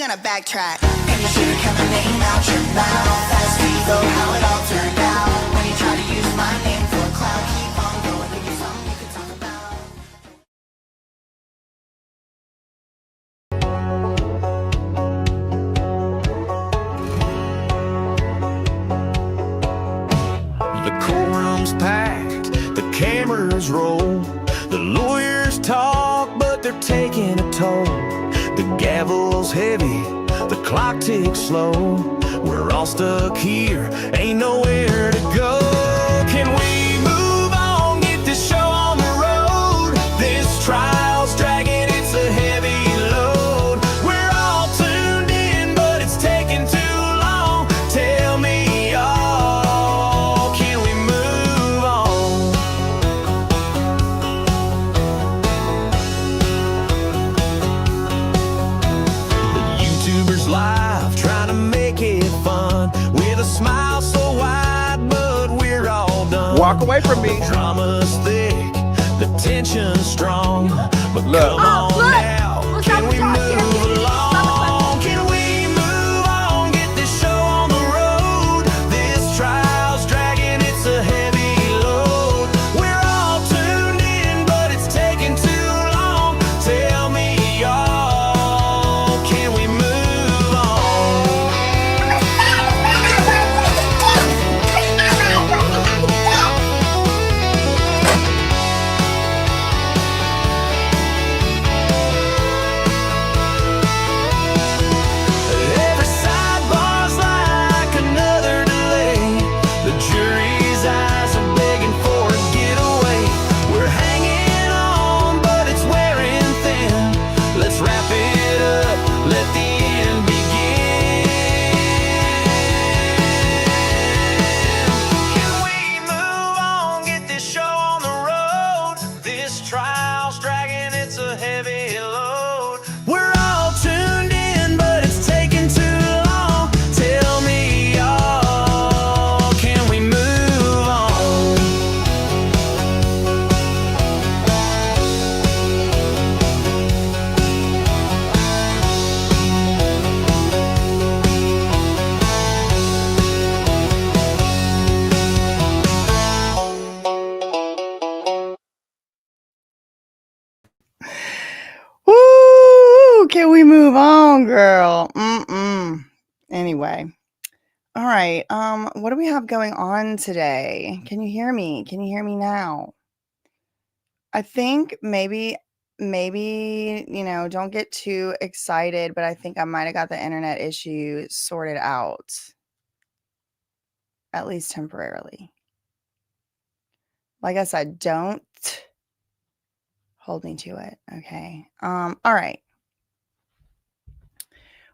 gonna backtrack. And you should've kept my name out your mouth. Ask me though how it all turned out. When you try to use my name for clout, keep on going, give me something you can talk about. The courtroom's packed, the cameras roll, the lawyers talk, but they're taking a toll. The gavel's heavy, the clock ticks slow. We're all stuck here, ain't nowhere to go. Can we move on, get this show on the road? This trial's dragging, it's a heavy load. We're all tuned in, but it's taking too long. Tell me, y'all, can we move on? The YouTubers live, trying to make it fun, with a smile so wide, but we're all done. Walk away from me. The drama's thick, the tension's strong, but Look. come on now, can we move along? Can we move on, get this show on the road? This trial's dragging, it's a heavy load. We're all tuned in, but it's taking too long. Tell me, y'all, can we move on? Every sidebar's like another delay. The jury's eyes are begging for a getaway. We're hanging on, but it's wearing thin. Let's wrap it up, let the end begin. Can we move on, get this show on the road? This trial's dragging, it's a heavy load. We're all tuned in, but it's taking too long. Tell me, y'all, can we move on? Woo! Can we move on, girl? Anyway. All right. What do we have going on today? Can you hear me? Can you hear me now? I think maybe, don't get too excited, but I think I might have got the internet issue sorted out. At least temporarily. Like I said, don't hold me to it. Okay. All right.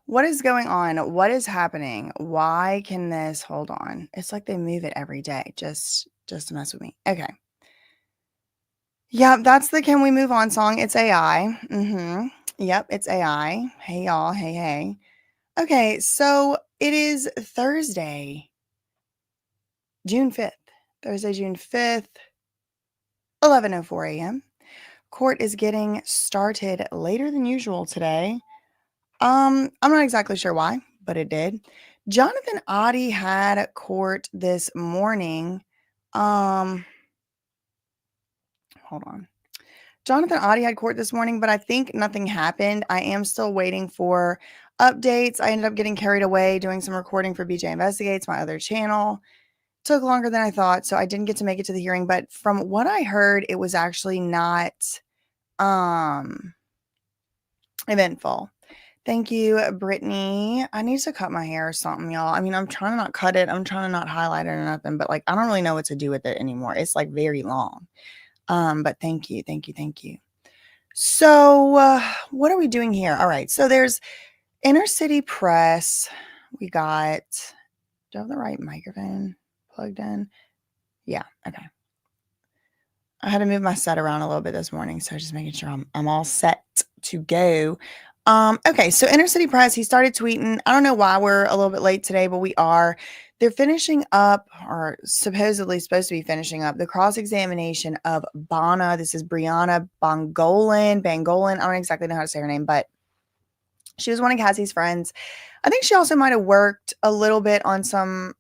What is going on? What is happening? Why can this hold on? It's like they move it every day just to mess with me. Okay. Yeah, that's the Can We Move On song. It's AI. Yep, it's AI. Hey y'all. Hey. Okay, so it is Thursday, June 5th. Thursday, June 5th, 11:04 a.m. Court is getting started later than usual today. I'm not exactly sure why, but it did. Jonathan Oddie had court this morning. Hold on. Jonathan Oddie had court this morning, but I think nothing happened. I am still waiting for updates. I ended up getting carried away doing some recording for BJ Investigates, my other channel. Took longer than I thought, so I didn't get to make it to the hearing. But from what I heard, it was actually not eventful. Thank you, Brittany. I need to cut my hair or something, y'all. I mean, I'm trying to not cut it. I'm trying to not highlight it or nothing, but like, I don't really know what to do with it anymore. It's like very long. But thank you. So, what are we doing here? All right. So there's Inner City Press. We got, do I have the right microphone plugged in? Yeah. Okay. I had to move my set around a little bit this morning, so just making sure I'm all set to go. Okay, so Inner City Press, he started tweeting. I don't know why we're a little bit late today, but we are. They're finishing up, or supposedly supposed to be finishing up, the cross-examination of Bana. This is Brianna Bangolan. I don't exactly know how to say her name, but She was one of Cassie's friends. I think she also might have worked a little bit on some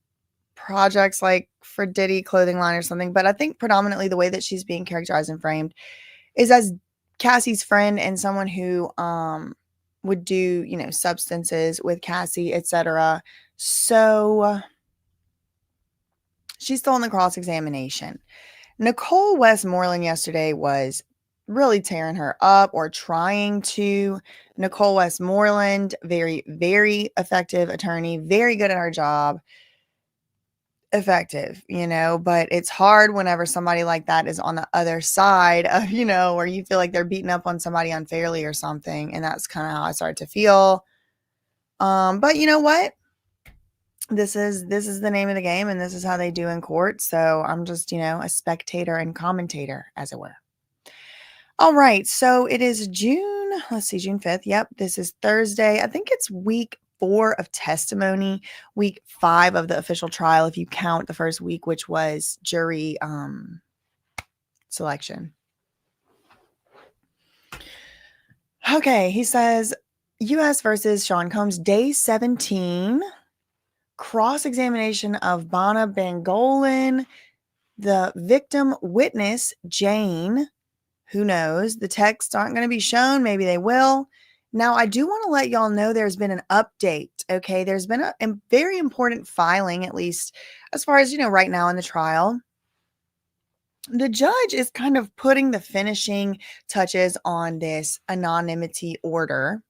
projects like for Diddy clothing line or something, but I think predominantly the way that she's being characterized and framed is as Cassie's friend and someone who would do, substances with Cassie, etc. So she's still in the cross-examination. Nicole Westmoreland yesterday was really tearing her up or trying to. Nicole Westmoreland, very, very effective attorney, very good at her job. Effective, but it's hard whenever somebody like that is on the other side of, where you feel like they're beating up on somebody unfairly or something. And that's kind of how I started to feel. But you know what? This is the name of the game, and this is how they do in court. So I'm just, a spectator and commentator, as it were. All right. So it is June 5th. Yep. This is Thursday. I think it's week 4 of testimony, week 5 of the official trial, if you count the first week, which was jury selection. Okay. He says, U.S. versus Sean Combs, day 17. Cross-examination of Bana Bangolin, the victim witness, Jane. Who knows? The texts aren't going to be shown. Maybe they will. Now, I do want to let y'all know there's been an update, okay? There's been a very important filing, at least as far as, right now in the trial. The judge is kind of putting the finishing touches on this anonymity order.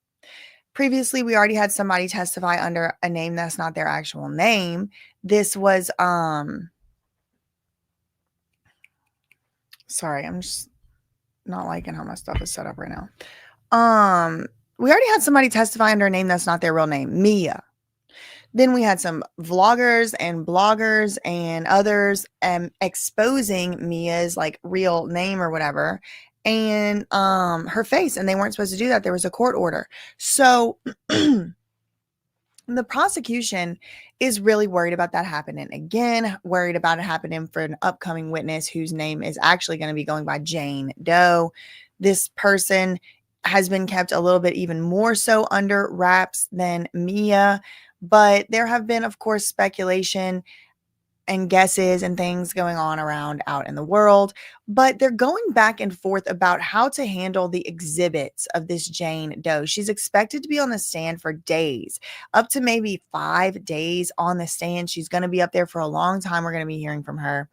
Previously, we already had somebody testify under a name that's not their actual name. This was, sorry, I'm just not liking how my stuff is set up right now. We already had somebody testify under a name that's not their real name, Mia. Then we had some vloggers and bloggers and others exposing Mia's like real name or whatever, and her face, and they weren't supposed to do that. There was a court order. So the prosecution is really worried about that happening again, worried about it happening for an upcoming witness whose name is actually going to be going by Jane Doe. This person has been kept a little bit even more so under wraps than Mia, but there have been, of course, speculation and guesses and things going on around out in the world, but they're going back and forth about how to handle the exhibits of this Jane Doe. She's expected to be on the stand for days, up to maybe 5 days on the stand. She's going to be up there for a long time. We're going to be hearing from her.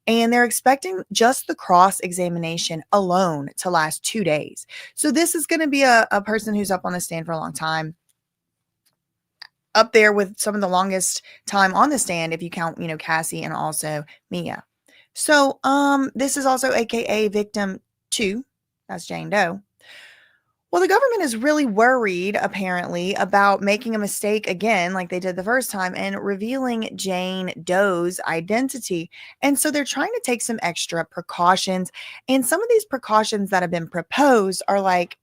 And they're expecting just the cross-examination alone to last 2 days. So this is going to be a person who's up on the stand for a long time, up there with some of the longest time on the stand if you count, Cassie and also Mia. So this is also AKA victim 2. That's Jane Doe. Well, the government is really worried, apparently, about making a mistake again, like they did the first time, and revealing Jane Doe's identity. And so they're trying to take some extra precautions. And some of these precautions that have been proposed are like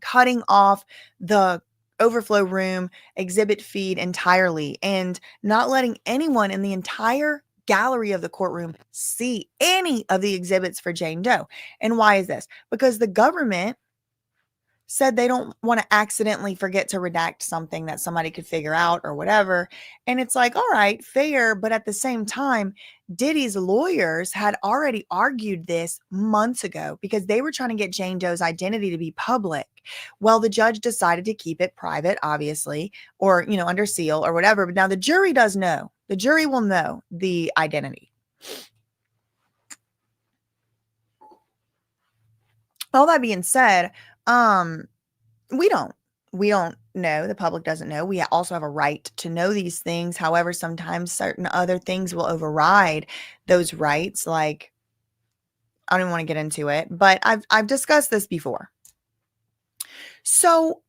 cutting off the overflow room exhibit feed entirely and not letting anyone in the entire gallery of the courtroom see any of the exhibits for Jane Doe. And why is this? Because the government said they don't want to accidentally forget to redact something that somebody could figure out or whatever. And it's like, all right, fair. But at the same time, Diddy's lawyers had already argued this months ago because they were trying to get Jane Doe's identity to be public. Well, the judge decided to keep it private, obviously, or, under seal or whatever. But now the jury does know. The jury will know the identity. All that being said, we don't know. The public doesn't know. We also have a right to know these things. However, sometimes certain other things will override those rights. Like, I don't even want to get into it, but I've discussed this before. So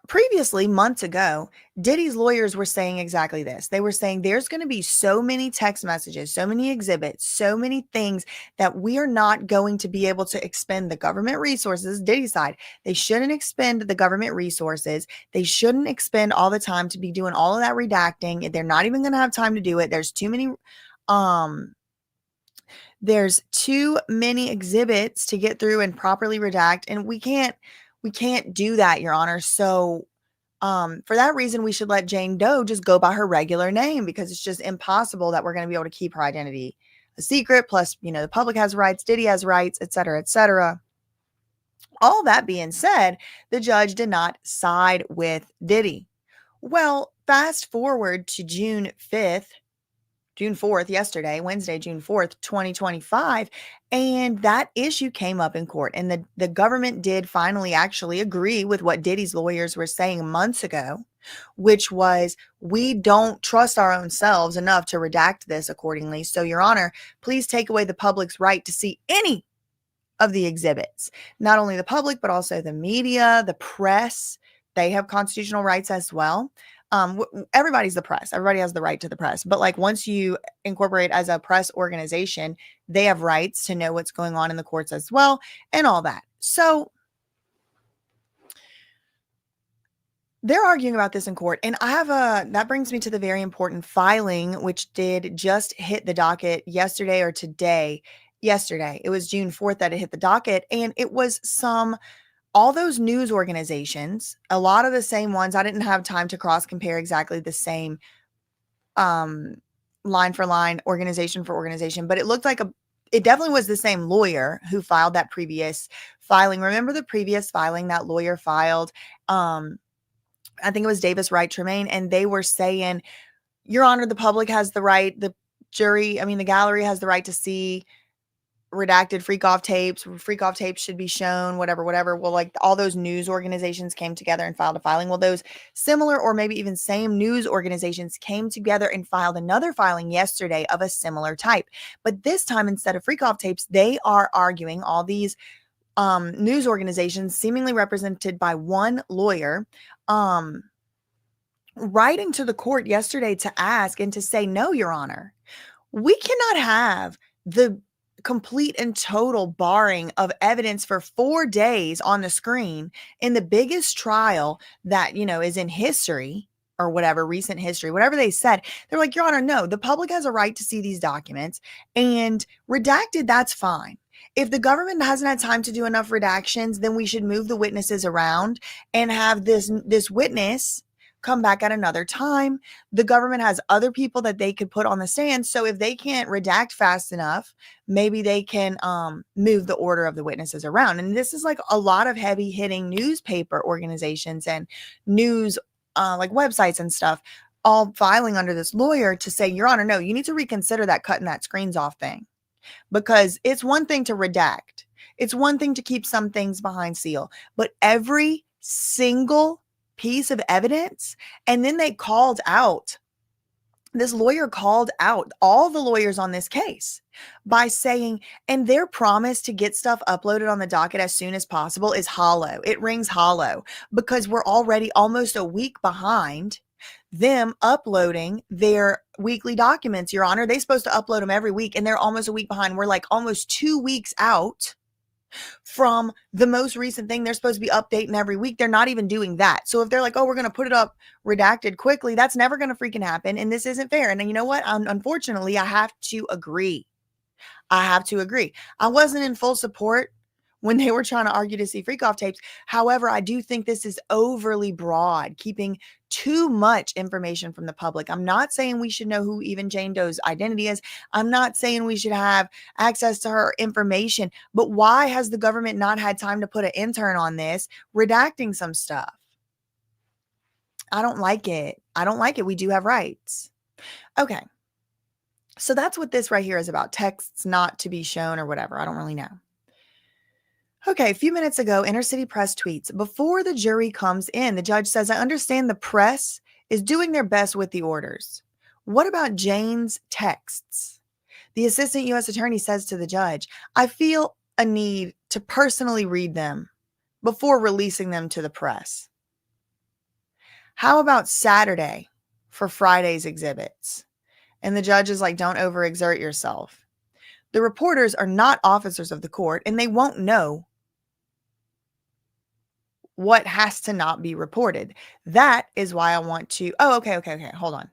previously, months ago, Diddy's lawyers were saying exactly this. They were saying there's going to be so many text messages, so many exhibits, so many things that we are not going to be able to expend the government resources. Diddy's side, they shouldn't expend the government resources. They shouldn't expend all the time to be doing all of that redacting. They're not even going to have time to do it. There's too many exhibits to get through and properly redact, and we can't We can't do that, Your Honor. So for that reason, we should let Jane Doe just go by her regular name, because it's just impossible that we're going to be able to keep her identity a secret. Plus, the public has rights, Diddy has rights, et cetera, et cetera. All that being said, the judge did not side with Diddy. Well, fast forward to June 4th, yesterday, Wednesday, June 4th, 2025. And that issue came up in court. And the government did finally actually agree with what Diddy's lawyers were saying months ago, which was, we don't trust our own selves enough to redact this accordingly. So, Your Honor, please take away the public's right to see any of the exhibits. Not only the public, but also the media, the press. They have constitutional rights as well. Everybody's the press. Everybody has the right to the press. But like, once you incorporate as a press organization, they have rights to know what's going on in the courts as well, and all that. So they're arguing about this in court. And that brings me to the very important filing, which did just hit the docket yesterday or today. Yesterday, it was June 4th that it hit the docket. And it was all those news organizations, a lot of the same ones. I didn't have time to cross compare exactly the same line for line, organization for organization, but it looked like it definitely was the same lawyer who filed that previous filing. Remember the previous filing that lawyer filed? I think it was Davis Wright Tremaine, and they were saying, Your Honor, the public has the right, the gallery has the right to see redacted freak off tapes should be shown, whatever. Well, like, all those news organizations came together and filed a filing. Well, those similar or maybe even same news organizations came together and filed another filing yesterday of a similar type. But this time, instead of freak off tapes, they are arguing, all these news organizations, seemingly represented by one lawyer, writing to the court yesterday to ask and to say, no, Your Honor, we cannot have the complete and total barring of evidence for 4 days on the screen in the biggest trial that, is in history, or whatever, recent history, whatever they said. They're like, Your Honor, no, the public has a right to see these documents, and redacted, that's fine. If the government hasn't had time to do enough redactions, then we should move the witnesses around and have this witness come back at another time. The government has other people that they could put on the stand. So if they can't redact fast enough, maybe they can move the order of the witnesses around. And this is like a lot of heavy hitting newspaper organizations and news like websites and stuff, all filing under this lawyer to say, Your Honor, no, you need to reconsider that cutting that screens off thing. Because it's one thing to redact. It's one thing to keep some things behind seal, but every single piece of evidence. And then this lawyer called out all the lawyers on this case by saying, and their promise to get stuff uploaded on the docket as soon as possible is hollow. It rings hollow, because we're already almost a week behind them uploading their weekly documents, Your Honor. They're supposed to upload them every week, and they're almost a week behind. We're like almost 2 weeks out from the most recent thing they're supposed to be updating every week. They're not even doing that. So if they're like, oh, we're going to put it up redacted quickly, that's never going to freaking happen. And this isn't fair. And then, you know what? Unfortunately, I have to agree. I wasn't in full support when they were trying to argue to see freak off tapes. However, I do think this is overly broad, keeping too much information from the public. I'm not saying we should know who even Jane Doe's identity is. I'm not saying we should have access to her information. But why has the government not had time to put an intern on this, redacting some stuff? I don't like it. We do have rights. Okay. So that's what this right here is about. Texts not to be shown or whatever. I don't really know. Okay, a few minutes ago, Inner City Press tweets, before the jury comes in, the judge says, I understand the press is doing their best with the orders. What about Jane's texts? The assistant U.S. attorney says to the judge, I feel a need to personally read them before releasing them to the press. How about Saturday for Friday's exhibits? And the judge is like, don't overexert yourself. The reporters are not officers of the court, and they won't know what has to not be reported. That is why I want to, okay. Hold on.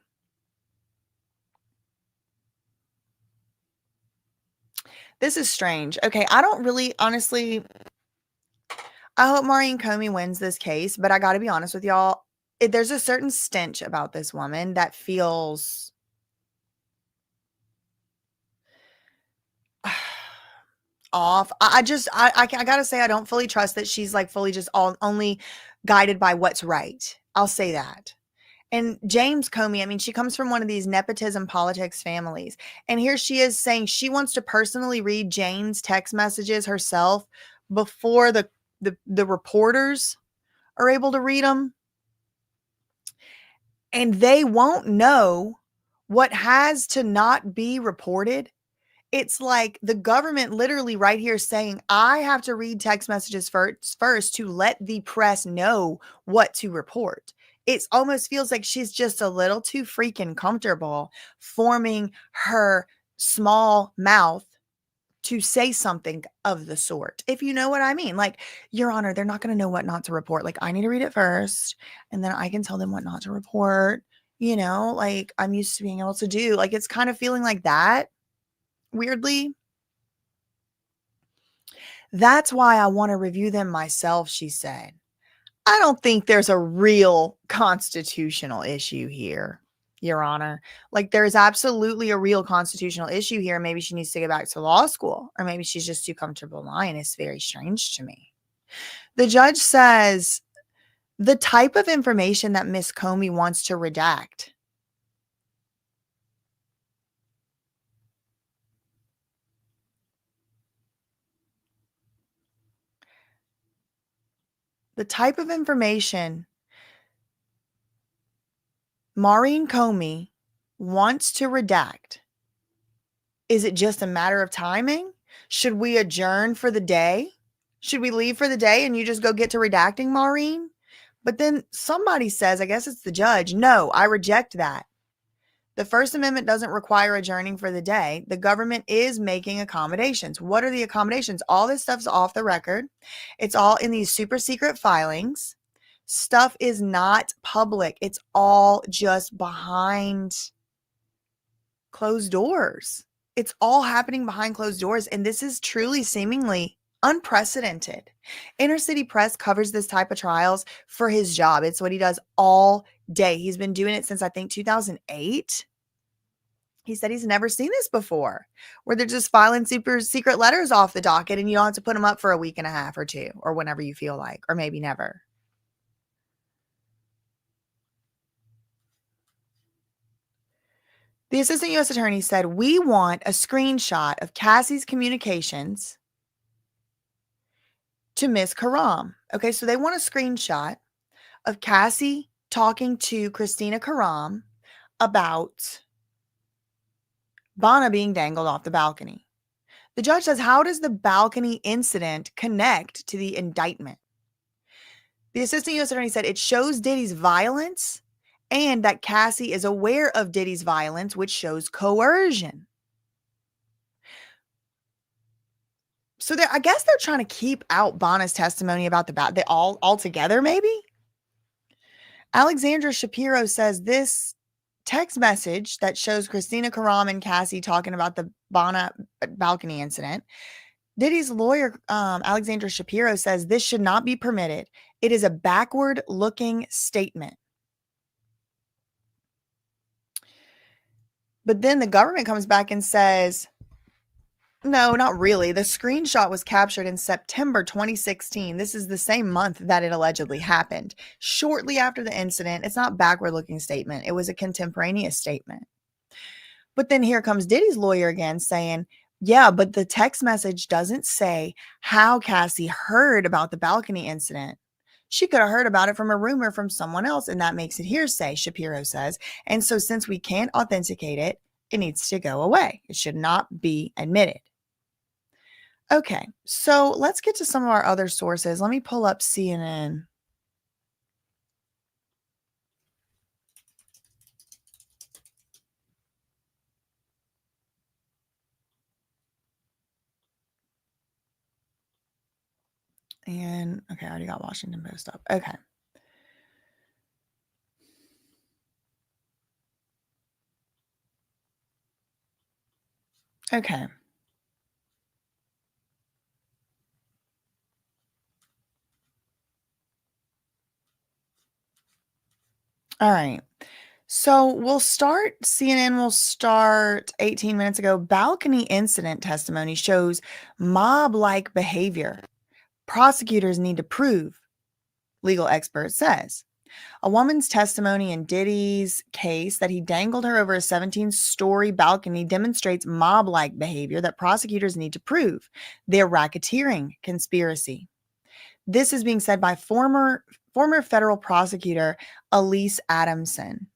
This is strange. Okay, I don't I hope Maureen Comey wins this case, but I got to be honest with y'all. There's a certain stench about this woman that feels off. I gotta say, I don't fully trust that she's like fully just only guided by what's right. I'll say that. And James Comey, I mean, she comes from one of these nepotism politics families. And here she is saying she wants to personally read Jane's text messages herself before the reporters are able to read them. And they won't know what has to not be reported. It's like the government literally right here saying, I have to read text messages first to let the press know what to report. It almost feels like she's just a little too freaking comfortable forming her small mouth to say something of the sort. If you know what I mean. Like, Your Honor, they're not going to know what not to report. Like, I need to read it first, and then I can tell them what not to report. Like I'm used to being able to do. Like, it's kind of feeling like that. Weirdly, that's why I want to review them myself, she said. I don't think there's a real constitutional issue here, Your Honor. Like, there's absolutely a real constitutional issue here. Maybe she needs to go back to law school, or maybe she's just too comfortable lying. It's very strange to me. The judge says the type of information that Miss Comey wants to redact. The type of information Maureen Comey wants to redact. Is it just a matter of timing? Should we adjourn for the day? Should we leave for the day and you just go get to redacting, Maureen? But then somebody says, I guess it's the judge, no, I reject that. The First Amendment doesn't require adjourning for the day. The government is making accommodations. What are the accommodations? All this stuff's off the record. It's all in these super secret filings. Stuff is not public. It's all just behind closed doors. It's all happening behind closed doors. And this is truly seemingly unprecedented. Inner City Press covers this type of trials for his job. It's what he does all day. He's been doing it since I think 2008. He said he's never seen this before, where they're just filing super secret letters off the docket and you don't have to put them up for a week and a half or two, or whenever you feel like, or maybe never. The assistant U.S. attorney said, we want a screenshot of Cassie's communications to Ms. Karam. Okay, so they want a screenshot of Cassie talking to Christina Karam about Bana being dangled off the balcony. The judge says, how does the balcony incident connect to the indictment? The assistant U.S. attorney said it shows Diddy's violence and that Cassie is aware of Diddy's violence, which shows coercion. So I guess they're trying to keep out Bana's testimony about the all together, maybe? Alexandra Shapiro says this text message that shows Christina Karam and Cassie talking about the Bana balcony incident. Diddy's lawyer, Alexandra Shapiro, says this should not be permitted. It is a backward-looking statement. But then the government comes back and says, no, not really. The screenshot was captured in September 2016. This is the same month that it allegedly happened. Shortly after the incident, it's not backward-looking statement. It was a contemporaneous statement. But then here comes Diddy's lawyer again saying, yeah, but the text message doesn't say how Cassie heard about the balcony incident. She could have heard about it from a rumor from someone else, and that makes it hearsay, Shapiro says. And so since we can't authenticate it, it needs to go away. It should not be admitted. Okay, so let's get to some of our other sources. Let me pull up CNN. And okay, I already got Washington Post up. Okay. Okay. All right. So CNN will start 18 minutes ago. Balcony incident testimony shows mob-like behavior. Prosecutors need to prove, legal expert says. A woman's testimony in Diddy's case that he dangled her over a 17-story balcony demonstrates mob-like behavior that prosecutors need to prove. Their racketeering conspiracy. This is being said by former federal prosecutor Elise Adamson.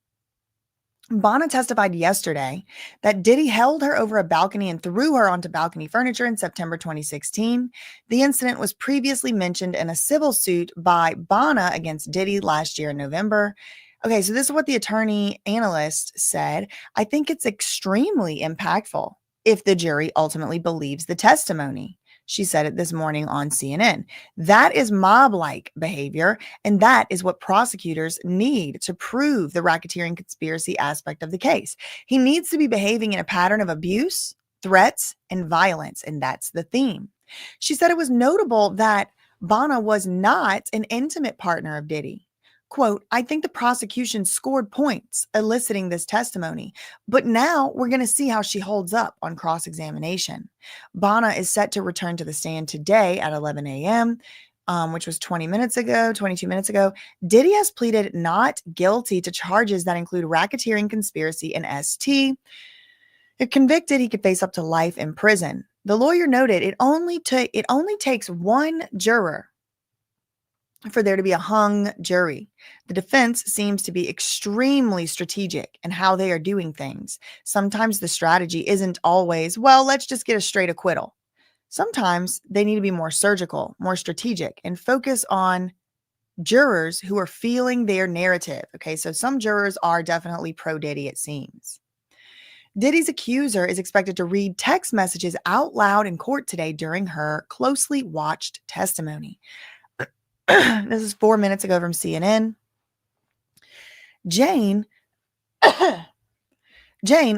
Bana testified yesterday that Diddy held her over a balcony and threw her onto balcony furniture in September 2016. The incident was previously mentioned in a civil suit by Bana against Diddy last year in November. Okay, so this is what the attorney analyst said. I think it's extremely impactful if the jury ultimately believes the testimony. She said it this morning on CNN. That is mob-like behavior, and that is what prosecutors need to prove the racketeering conspiracy aspect of the case. He needs to be behaving in a pattern of abuse, threats, and violence, and that's the theme. She said it was notable that Bana was not an intimate partner of Diddy. Quote, I think the prosecution scored points eliciting this testimony, but now we're going to see how she holds up on cross-examination. Bana is set to return to the stand today at 11 a.m., which was 22 minutes ago. Diddy has pleaded not guilty to charges that include racketeering, conspiracy, and ST. If convicted, he could face up to life in prison. The lawyer noted it only takes one juror for there to be a hung jury. The defense seems to be extremely strategic in how they are doing things. Sometimes the strategy isn't always, well, let's just get a straight acquittal. Sometimes they need to be more surgical, more strategic, and focus on jurors who are feeling their narrative. Okay, so some jurors are definitely pro-Diddy, it seems. Diddy's accuser is expected to read text messages out loud in court today during her closely watched testimony. This is 4 minutes ago from CNN. Jane,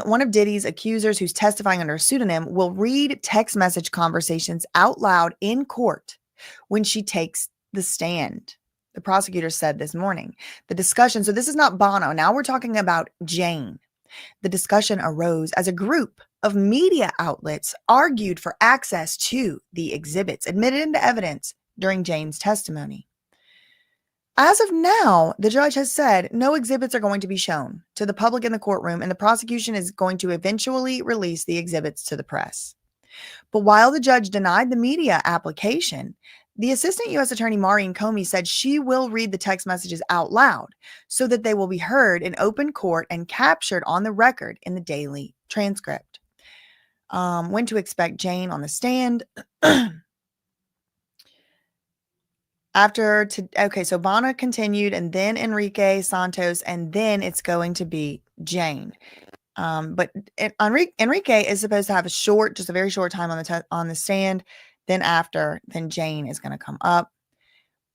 one of Diddy's accusers who's testifying under a pseudonym, will read text message conversations out loud in court when she takes the stand. The prosecutor said this morning. The discussion, so this is not Bono. Now we're talking about Jane. The discussion arose as a group of media outlets argued for access to the exhibits admitted into evidence during Jane's testimony. As of now, the judge has said no exhibits are going to be shown to the public in the courtroom, and the prosecution is going to eventually release the exhibits to the press. But while the judge denied the media application, the assistant U.S. attorney Maureen Comey said she will read the text messages out loud so that they will be heard in open court and captured on the record in the daily transcript. When to expect Jane on the stand? So Bana continued, and then Enrique, Santos, and then it's going to be Jane. But Enrique is supposed to have just a very short time on the stand. Then Jane is going to come up.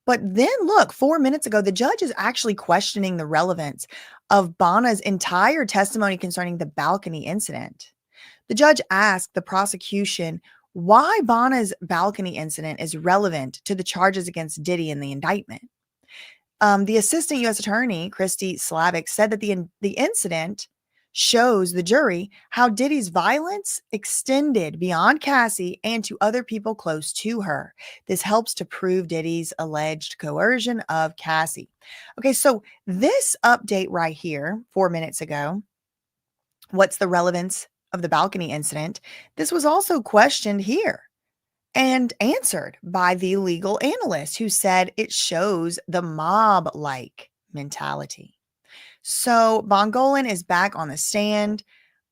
But then look, 4 minutes ago, the judge is actually questioning the relevance of Bana's entire testimony concerning the balcony incident. The judge asked the prosecution why Bana's balcony incident is relevant to the charges against Diddy in the indictment. The assistant U.S. attorney, Christy Slavic, said that the incident shows the jury how Diddy's violence extended beyond Cassie and to other people close to her. This helps to prove Diddy's alleged coercion of Cassie. Okay, so this update right here, 4 minutes ago, what's the relevance of the balcony incident? This was also questioned here and answered by the legal analyst who said it shows the mob-like mentality. So Bongolan is back on the stand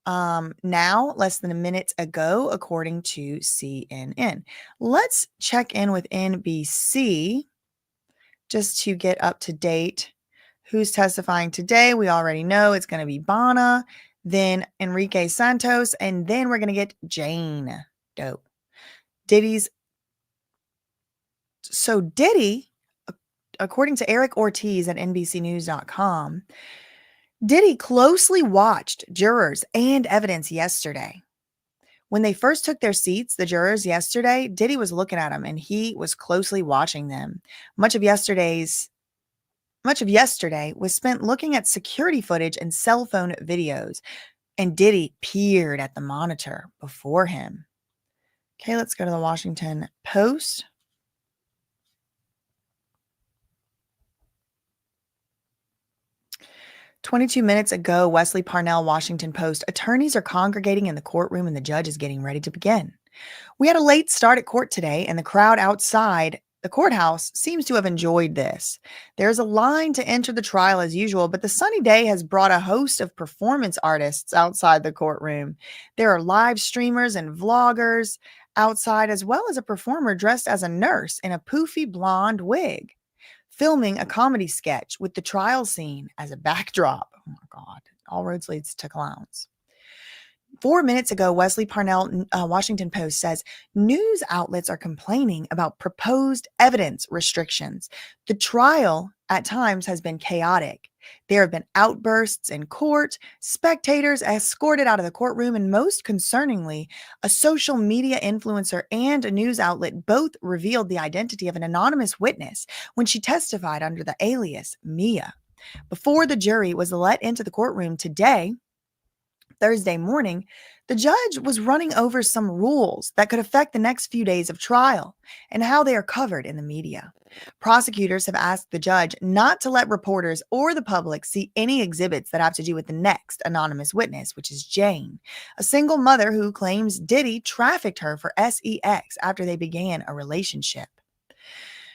now, less than a minute ago, according to CNN. Let's check in with NBC just to get up to date. Who's testifying today? We already know it's going to be Bana, then Enrique Santos, and then we're going to get Jane Doe. Diddy, according to Eric Ortiz at NBCnews.com, Diddy closely watched jurors and evidence yesterday. When they first took their seats, the jurors yesterday, Diddy was looking at them and he was closely watching them. Much of yesterday's Much of yesterday was spent looking at security footage and cell phone videos, and Diddy peered at the monitor before him. Okay, let's go to the Washington Post. "22 minutes ago, Wesley Parnell, Washington Post. Attorneys are congregating in the courtroom and the judge is getting ready to begin. We had a late start at court today, and the crowd outside the courthouse seems to have enjoyed this. There's a line to enter the trial as usual, but the sunny day has brought a host of performance artists outside the courtroom. There are live streamers and vloggers outside, as well as a performer dressed as a nurse in a poofy blonde wig, filming a comedy sketch with the trial scene as a backdrop." Oh my God. All roads leads to clowns. 4 minutes ago, Wesley Parnell, Washington Post, says news outlets are complaining about proposed evidence restrictions. The trial at times has been chaotic. There have been outbursts in court, spectators escorted out of the courtroom, and most concerningly, a social media influencer and a news outlet both revealed the identity of an anonymous witness when she testified under the alias Mia. Before the jury was let into the courtroom today, Thursday morning, the judge was running over some rules that could affect the next few days of trial and how they are covered in the media. Prosecutors have asked the judge not to let reporters or the public see any exhibits that have to do with the next anonymous witness, which is Jane, a single mother who claims Diddy trafficked her for sex after they began a relationship.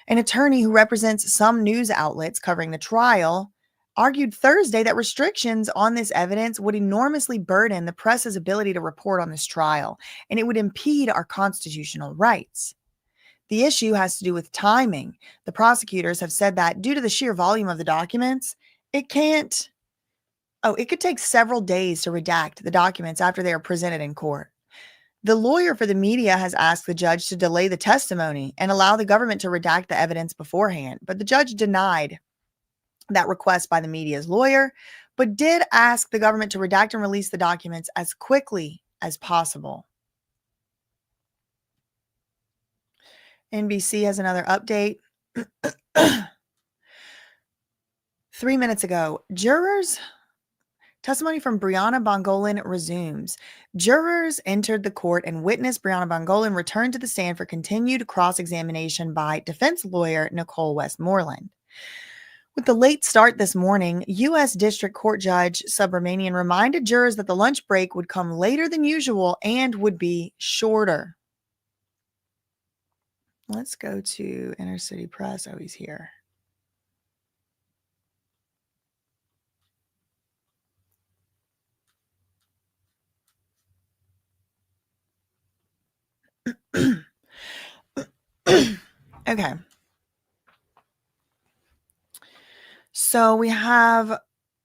An attorney who represents some news outlets covering the trial argued Thursday that restrictions on this evidence would enormously burden the press's ability to report on this trial, and it would impede our constitutional rights. The issue has to do with timing. The prosecutors have said that due to the sheer volume of the documents, it could take several days to redact the documents after they are presented in court. The lawyer for the media has asked the judge to delay the testimony and allow the government to redact the evidence beforehand, but the judge denied that request by the media's lawyer, but did ask the government to redact and release the documents as quickly as possible. NBC has another update. 3 minutes ago, testimony from Brianna Bongolan resumes. Jurors entered the court and witness Brianna Bongolan returned to the stand for continued cross-examination by defense lawyer Nicole Westmoreland. With the late start this morning, U.S. District Court Judge Subramanian reminded jurors that the lunch break would come later than usual and would be shorter. Let's go to Inner City Press. Oh, he's here. Okay. So we have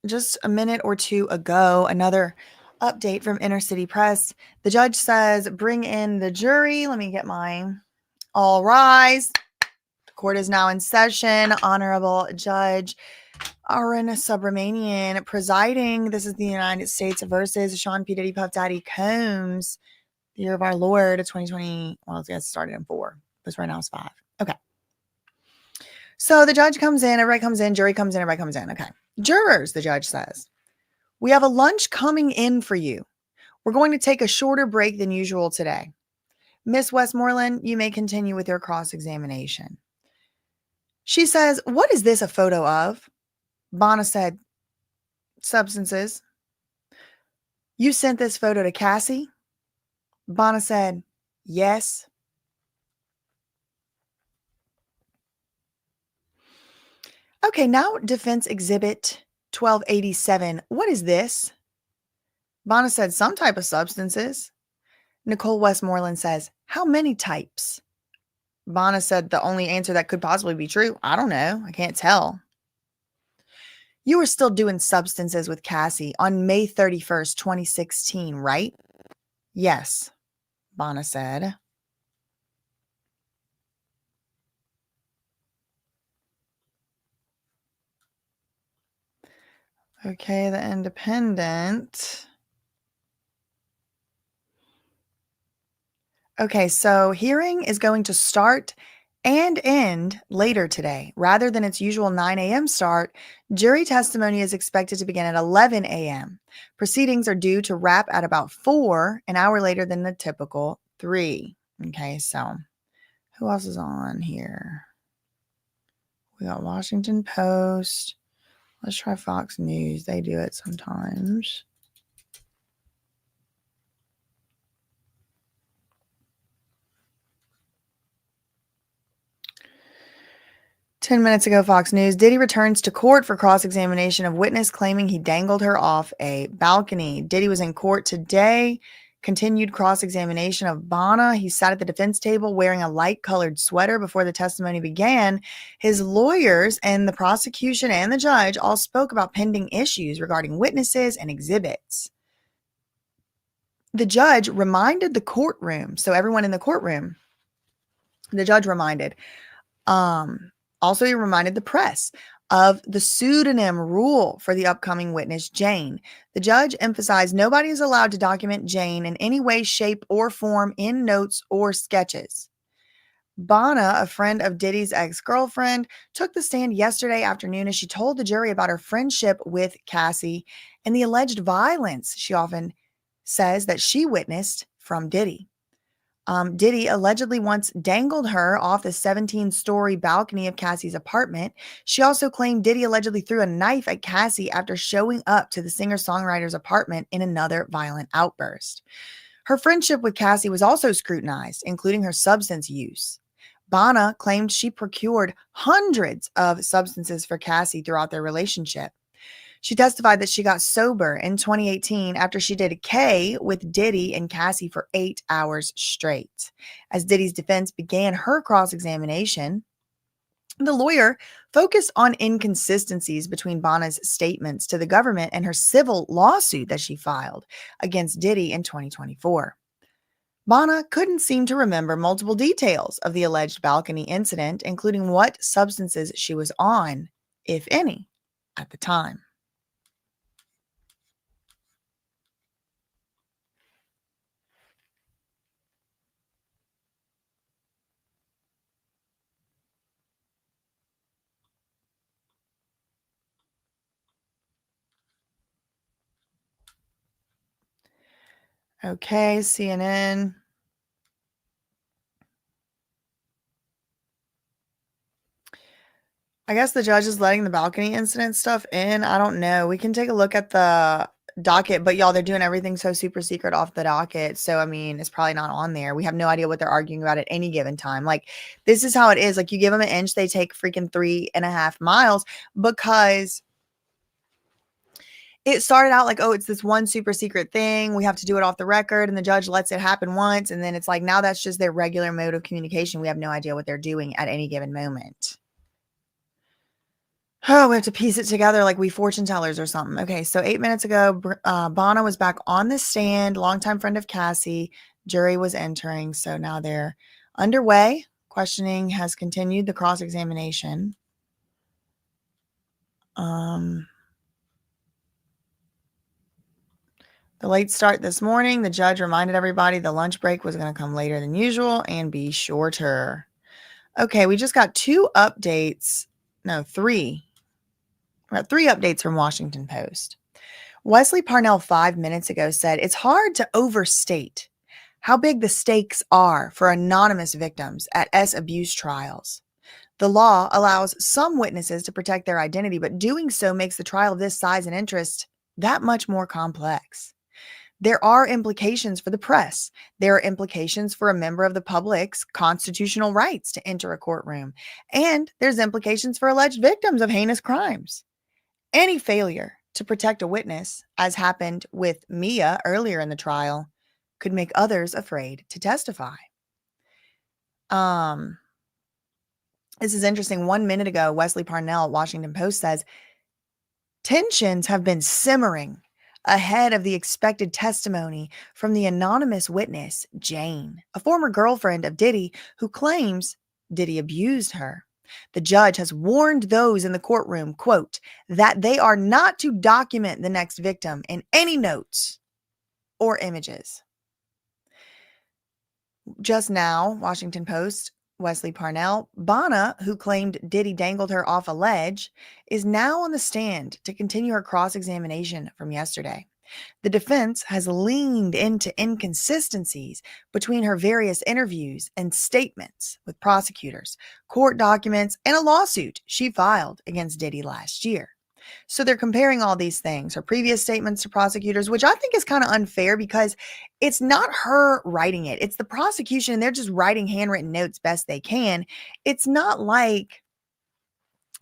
just a minute or two ago, another update from Inner City Press. The judge says, bring in the jury. Let me get mine. All rise. The court is now in session. Honorable Judge Aaron Subramanian presiding. This is the United States versus Sean P. Diddy Puff Daddy Combs. The year of our Lord, 2020. Well, it started in 4, but right now it's 5. Okay. So the judge comes in, everybody comes in, jury comes in, everybody comes in. Okay. Jurors, the judge says, we have a lunch coming in for you. We're going to take a shorter break than usual today. Miss Westmoreland, you may continue with your cross-examination. She says, what is this a photo of? Bana said, substances. You sent this photo to Cassie? Bana said, yes. Okay, now Defense Exhibit 1287. What is this? Bana said, some type of substances. Nicole Westmoreland says, how many types? Bana said, the only answer that could possibly be true. I don't know. I can't tell. You were still doing substances with Cassie on May 31st, 2016, right? Yes, Bana said. Okay, the Independent. Okay, so hearing is going to start and end later today. Rather than its usual 9 a.m. start, jury testimony is expected to begin at 11 a.m. Proceedings are due to wrap at about 4, an hour later than the typical 3. Okay, so who else is on here? We got Washington Post. Let's try Fox News. They do it sometimes. Ten minutes ago, Fox News. Diddy returns to court for cross-examination of witness claiming he dangled her off a balcony. Diddy was in court today. Continued cross-examination of Bana. He sat at the defense table wearing a light-colored sweater before the testimony began. His lawyers and the prosecution and the judge all spoke about pending issues regarding witnesses and exhibits. The judge reminded the courtroom, so everyone in the courtroom, the judge reminded, also he reminded the press of the pseudonym rule for the upcoming witness, Jane. The judge emphasized nobody is allowed to document Jane in any way, shape, or form in notes or sketches. Bana, a friend of Diddy's ex-girlfriend, took the stand yesterday afternoon as she told the jury about her friendship with Cassie and the alleged violence she often says that she witnessed from Diddy. Diddy allegedly once dangled her off the 17-story balcony of Cassie's apartment. She also claimed Diddy allegedly threw a knife at Cassie after showing up to the singer-songwriter's apartment in another violent outburst. Her friendship with Cassie was also scrutinized, including her substance use. Bana claimed she procured hundreds of substances for Cassie throughout their relationship. She testified that she got sober in 2018 after she did a K with Diddy and Cassie for 8 hours straight. As Diddy's defense began her cross-examination, the lawyer focused on inconsistencies between Bana's statements to the government and her civil lawsuit that she filed against Diddy in 2024. Bana couldn't seem to remember multiple details of the alleged balcony incident, including what substances she was on, if any, at the time. Okay, CNN. I guess the judge is letting the balcony incident stuff in. I don't know. We can take a look at the docket, but y'all, they're doing everything so super secret off the docket. So, I mean, it's probably not on there. We have no idea what they're arguing about at any given time. Like, this is how it is. Like, you give them an inch, they take freaking 3.5 miles because it started out like, oh, it's this one super secret thing. We have to do it off the record. And the judge lets it happen once. And then it's like, now that's just their regular mode of communication. We have no idea what they're doing at any given moment. Oh, we have to piece it together like we fortune tellers or something. Okay, so 8 minutes ago, Bana was back on the stand, longtime friend of Cassie. Jury was entering, so now they're underway. Questioning has continued the cross-examination. The late start this morning, the judge reminded everybody the lunch break was going to come later than usual and be shorter. Okay, we just got 3 updates. We got 3 updates from Washington Post. Wesley Parnell 5 minutes ago said, it's hard to overstate how big the stakes are for anonymous victims at abuse trials. The law allows some witnesses to protect their identity, but doing so makes the trial of this size and interest that much more complex. There are implications for the press. There are implications for a member of the public's constitutional rights to enter a courtroom. And there's implications for alleged victims of heinous crimes. Any failure to protect a witness, as happened with Mia earlier in the trial, could make others afraid to testify. This is interesting. 1 minute ago, Wesley Parnell at Washington Post says, tensions have been simmering ahead of the expected testimony from the anonymous witness, Jane, a former girlfriend of Diddy who claims Diddy abused her. The judge has warned those in the courtroom, quote, that they are not to document the next victim in any notes or images. Just now, Washington Post, Wesley Parnell, Bana, who claimed Diddy dangled her off a ledge, is now on the stand to continue her cross-examination from yesterday. The defense has leaned into inconsistencies between her various interviews and statements with prosecutors, court documents, and a lawsuit she filed against Diddy last year. So they're comparing all these things, her previous statements to prosecutors, which I think is kind of unfair because it's not her writing it. It's the prosecution, and they're just writing handwritten notes best they can. It's not like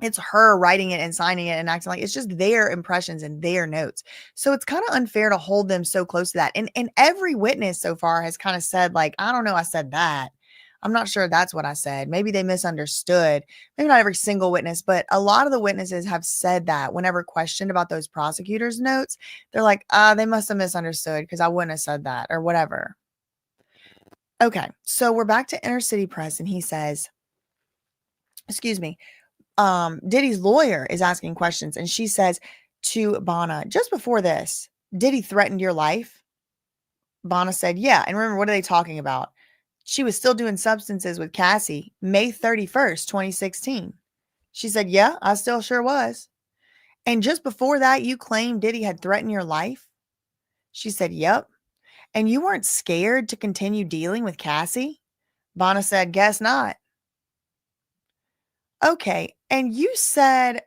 it's her writing it and signing it and acting like it's just their impressions and their notes. So it's kind of unfair to hold them so close to that. And every witness so far has kind of said, like, I don't know, I said that. I'm not sure that's what I said. Maybe they misunderstood. Maybe not every single witness, but a lot of the witnesses have said that whenever questioned about those prosecutors' notes, they're like, they must have misunderstood because I wouldn't have said that or whatever. Okay, so we're back to Inner City Press, and he says, excuse me, Diddy's lawyer is asking questions, and she says to Bana, just before this, Diddy threatened your life? Bana said, yeah. And remember, what are they talking about? She was still doing substances with Cassie May 31st, 2016. She said, yeah, I still sure was. And just before that, you claimed Diddy had threatened your life? She said, yep. And you weren't scared to continue dealing with Cassie? Bana said, guess not. Okay. And you said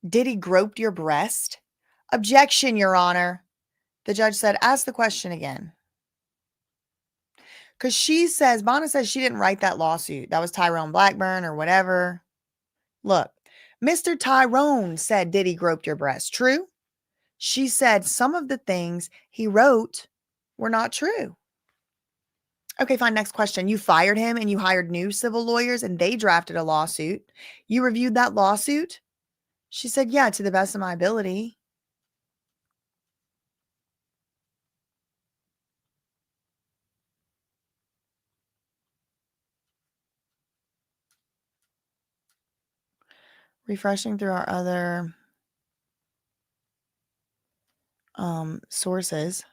Diddy groped your breast? Objection, Your Honor. The judge said, ask the question again. Because Bana says she didn't write that lawsuit. That was Tyrone Blackburn or whatever. Look, Mr. Tyrone said Diddy groped your breast. True? She said some of the things he wrote were not true. Okay, fine. Next question. You fired him and you hired new civil lawyers and they drafted a lawsuit. You reviewed that lawsuit? She said, yeah, to the best of my ability. Refreshing through our other sources.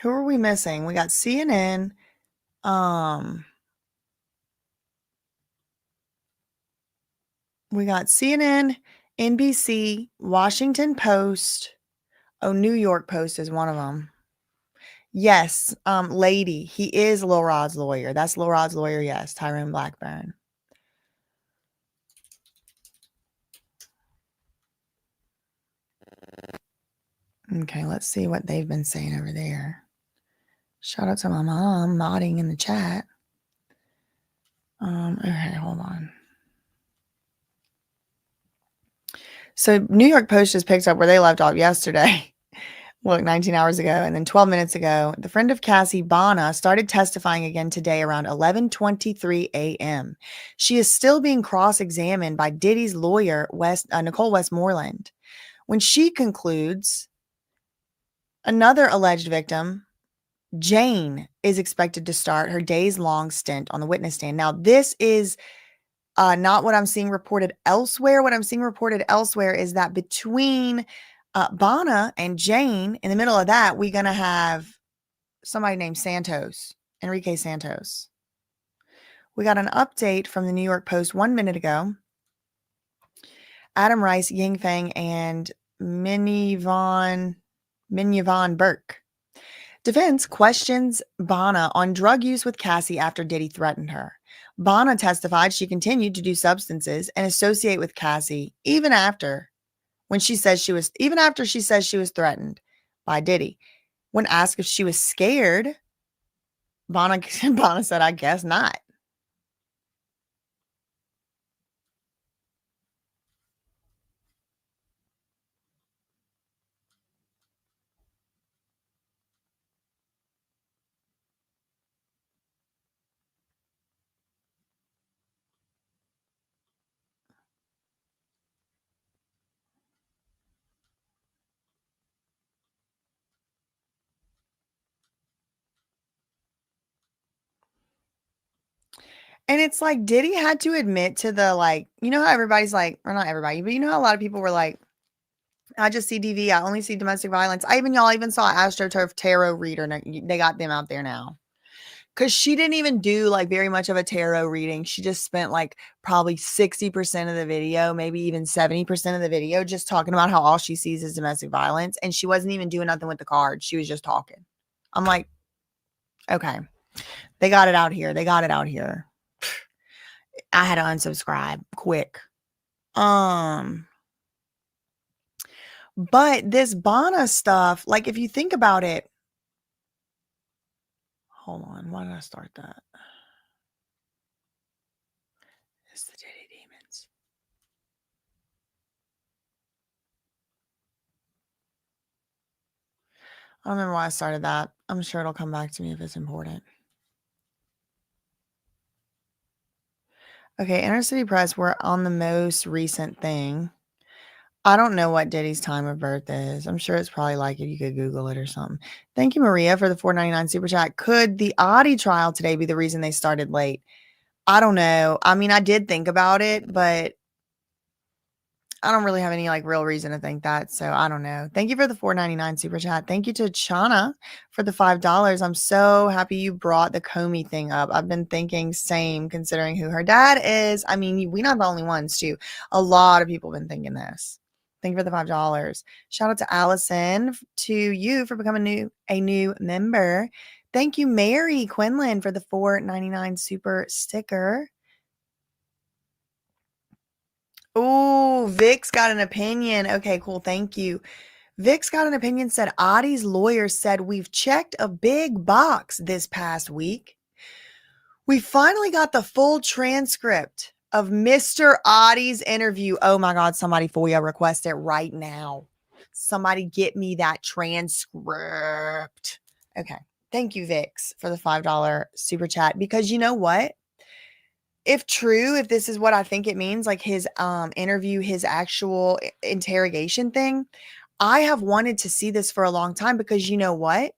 Who are we missing? We got CNN. We got CNN, NBC, Washington Post. Oh, New York Post is one of them. Yes, Lady. He is Lil Rod's lawyer. That's Lil Rod's lawyer, yes, Tyrone Blackburn. Okay, let's see what they've been saying over there. Shout out to my mom nodding in the chat. Okay, hold on. So New York Post just picked up where they left off yesterday. Look, 19 hours ago, and then 12 minutes ago, the friend of Cassie, Bana, started testifying again today around 11:23 a.m. She is still being cross-examined by Diddy's lawyer, Nicole Westmoreland. When she concludes, another alleged victim, Jane, is expected to start her days-long stint on the witness stand. Now, this is not what I'm seeing reported elsewhere. What I'm seeing reported elsewhere is that between Bana and Jane, in the middle of that, we're going to have somebody named Santos, Enrique Santos. We got an update from the New York Post 1 minute ago. Adam Rice, Ying Feng, and Minyavan Burke. Defense questions Bana on drug use with Cassie after Diddy threatened her. Bana testified she continued to do substances and associate with Cassie even after she says she was threatened by Diddy. When asked if she was scared, Bana said, I guess not. And it's like Diddy had to admit to the like, you know how everybody's like, or not everybody, but you know how a lot of people were like, I just see DV. I only see domestic violence. Y'all even saw AstroTurf tarot reader. They got them out there now. Cause she didn't even do like very much of a tarot reading. She just spent like probably 60% of the video, maybe even 70% of the video, just talking about how all she sees is domestic violence. And she wasn't even doing nothing with the cards. She was just talking. I'm like, okay, they got it out here. They got it out here. I had to unsubscribe quick. But this Bana stuff, like if you think about it, hold on, why did I start that? It's the Diddy Demons. I don't remember why I started that. I'm sure it'll come back to me if it's important. Okay, Inner City Press, we're on the most recent thing. I don't know what Diddy's time of birth is. I'm sure it's probably like if you could Google it or something. Thank you, Maria, for the $4.99 super chat. Could the Audi trial today be the reason they started late? I don't know. I mean, I did think about it, but I don't really have any like real reason to think that. So I don't know. Thank you for the $4.99 super chat. Thank you to Chana for the $5. I'm so happy you brought the Comey thing up. I've been thinking same considering who her dad is. I mean, we're not the only ones too. A lot of people have been thinking this. Thank you for the $5. Shout out to Allison, to you for becoming a new member. Thank you, Mary Quinlan, for the $4.99 super sticker. Oh, Vic's got an opinion. Okay, cool. Thank you. Vic's got an opinion, said Adi's lawyer said we've checked a big box this past week. We finally got the full transcript of Mr. Adi's interview. Oh my God, somebody FOIA request it right now. Somebody get me that transcript. Okay. Thank you, Vix, for the $5 super chat. Because you know what? If true, if this is what I think it means, like his interview, his actual interrogation thing, I have wanted to see this for a long time because you know what?